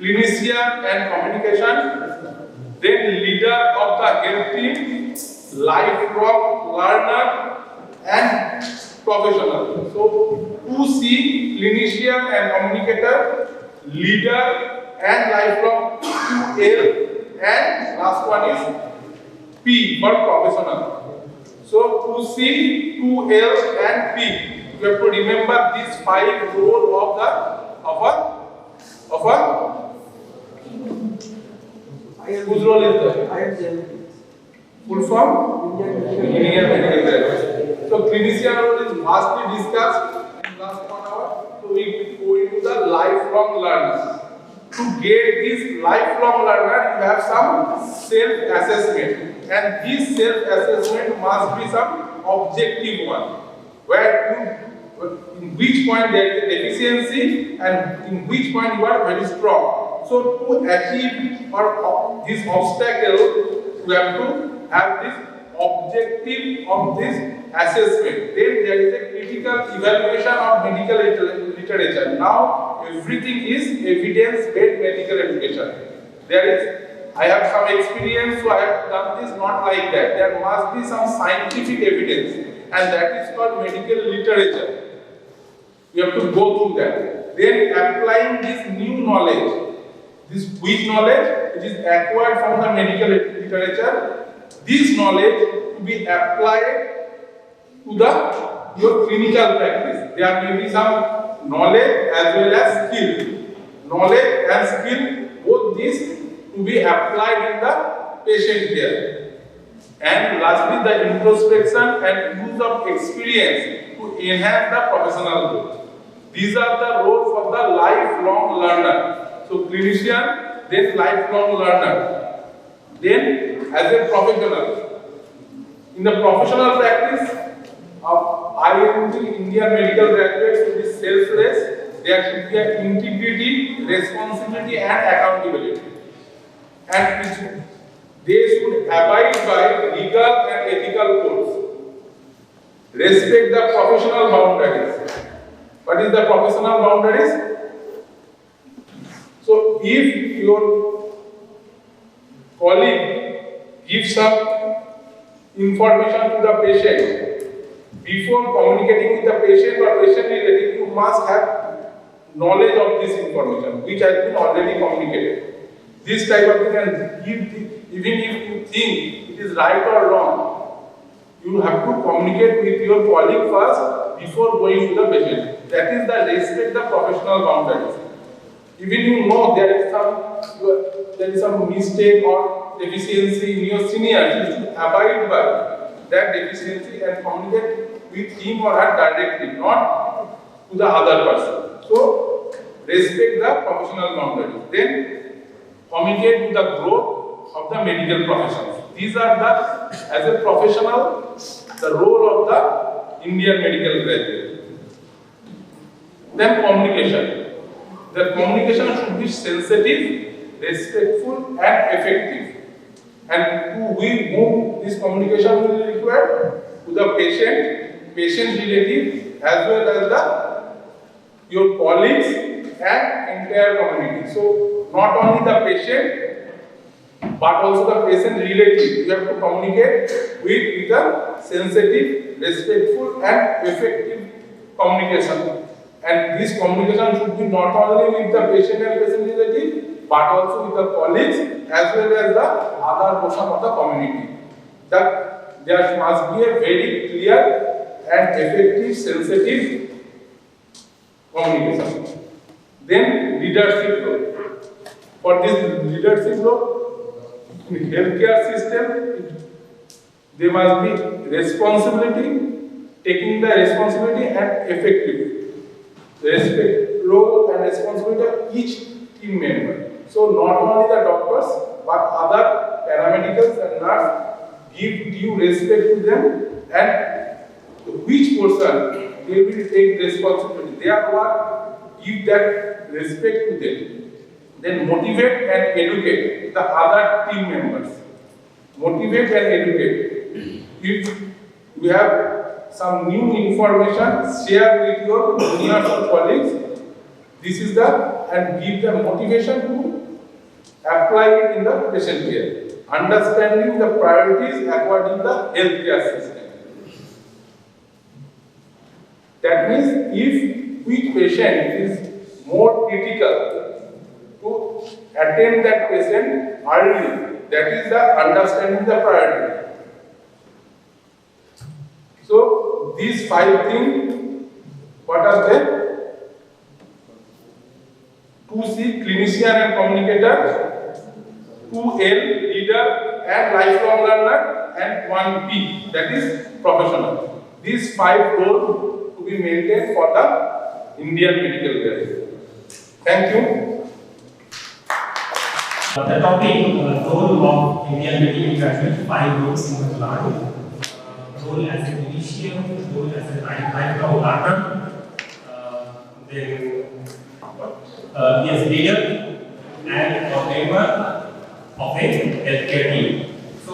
clinician and communication, then leader of the health team, lifelong learner, and professional. So 2C, clinician and communicator, leader and lifelong, 2L, and last one is P for professional. So 2C, 2L and P. You have to remember these 5 roles of a whose role is that? Full form? Indian medical graduate. So clinician role is vastly discussed in last 1 hour. So we go into the lifelong learner. To get this lifelong learner, you have some self-assessment, and this self-assessment must be some objective one, where you in which point there is a deficiency and in which point you are very strong. So to achieve or this obstacle, you have to have this objective of this assessment. Then there is a critical evaluation of medical literature. Now everything is evidence-based medical education. I have some experience, so I have done this not like that. There must be some scientific evidence, and that is called medical literature. You have to go through that. Then applying this new knowledge, this which knowledge which is acquired from the medical literature, this knowledge to be applied to your clinical practice. There may be some knowledge as well as skill. Knowledge and skill, both these to be applied in the patient care. And lastly, the introspection and use of experience to enhance the professional growth. These are the roles for the lifelong learner. So clinician, then lifelong learner. Then as a professional. In the professional practice of IMG, Indian medical graduates to be selfless, there should be an integrity, responsibility and accountability. And they should abide by legal and ethical codes. Respect the professional boundaries. What is the professional boundaries? So if your colleague gives some information to the patient, before communicating with the patient or patient relative, you must have knowledge of this information which has been already communicated. This type of thing can give, even if you think it is right or wrong, you have to communicate with your colleague first before going to the patient. That is the respect the professional boundaries. Even you know there is some mistake or deficiency in your senior, you should abide by that deficiency and communicate with him or her directly, not to the other person. So respect the professional boundaries. Then communicate with the growth of the medical professionals. These are as a professional, the role of the Indian medical graduate. Then communication. The communication should be sensitive, respectful and effective. And to whom this communication will be required? To the patient relative as well as your colleagues and entire community. So not only the patient but also the patient relative. You have to communicate with a sensitive, respectful and effective communication. And this communication should be not only with the patient and patient relative but also with the colleagues as well as the other portion of the community. That there must be a very clear and effective, sensitive communication. Then leadership role. For this leadership role, in healthcare system, there must be responsibility, taking the responsibility and effective. The respect role and responsibility of each team member. So not only the doctors but other paramedicals and nurses give due respect to them, and which person they will take responsibility. Their work, give that respect to them. Then motivate and educate the other team members. Motivate and educate. If you have some new information, share with your juniors or colleagues. This is and give them motivation to apply it in the patient care. Understanding the priorities according to the healthcare system. That means if which patient is more critical, to attend that patient early. That is the understanding the priority. So these 5 things, what are they? 2C, clinician and communicator, 2L, leader and lifelong learner, and 1P, that is professional. These 5 roles to be maintained for the Indian medical graduate. Thank you. The topic, role of Indian medical graduate, 5 roles in the learning. Role as a clinician, role as a lifelong learner, then he is leader and a member of a healthcare team. So,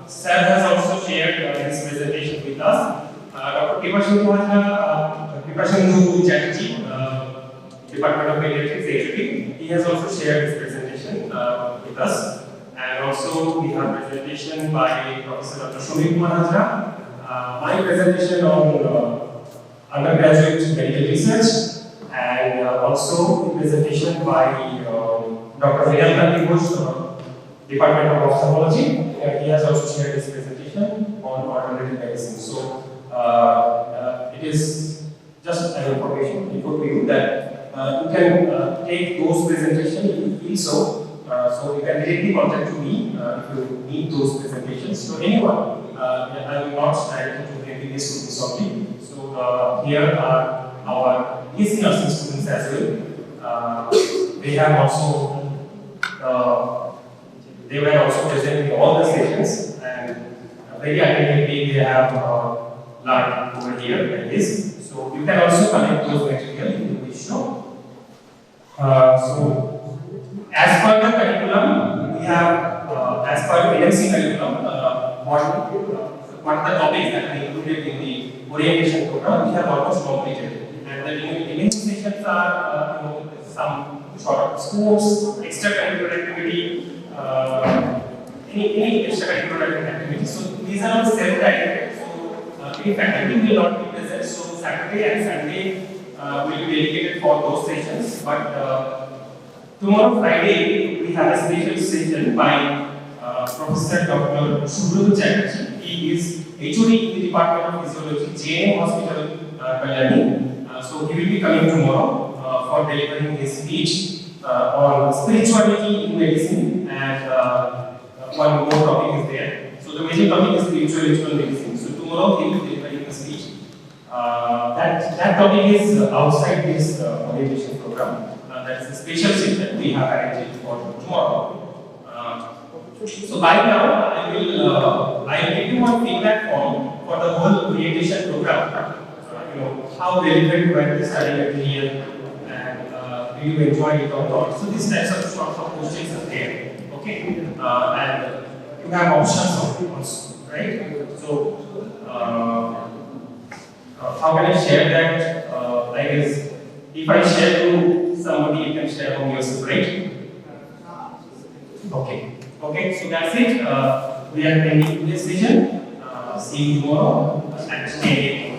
Sir has also shared his presentation with us. Dr. Kripashandu Chatterjee, Department of Pediatrics, HP, he has also shared his presentation with us. And also we have presentation by Professor Dr. Shumik Kumar. My presentation on undergraduate medical research, and also the presentation by Dr. Vedanti Ghosh, Department of Ophthalmology. He has also shared his presentation on alternative medicine. So it is just an information input to you that you can take those presentations if you feel so. So you can directly contact to me if you need those presentations. So anyone, I will not directly to MBBS students only. So here are our BSc nursing students as well. They have also they were also present in all the sessions, and very academically they have learned over here like this. So you can also connect those material if you wish to. So as per the curriculum, we have as per the LMC curriculum, what are the topics that are included in the orientation program, we have almost completed. And the remaining sessions are some sort of sports, extracurricular activity, any extracurricular activity. So these are all self-directed. So in faculty will not be present. So Saturday and Sunday will be dedicated for those sessions. But tomorrow Friday we have a special session by Professor Dr. Subrata Chatterjee. He is HOD in the Department of Physiology, JM Hospital, Kalyani. So he will be coming tomorrow for delivering his speech on spirituality in medicine, and one more topic is there. So the major topic is spiritual medicine. So tomorrow he will be delivering the speech. That topic is outside this orientation program. That is a special session we have arranged for tomorrow. So by now I will give you one feedback form for the whole orientation program. How relevant were the study material, and do you enjoy it or not? So these types of sorts of questions are there. Okay, and you have options also, right? So how can I share that? I guess if I share to somebody, you can share from yourself, right? Okay. Okay, so that's it. We are ending this session. See you tomorrow at 10 a.m.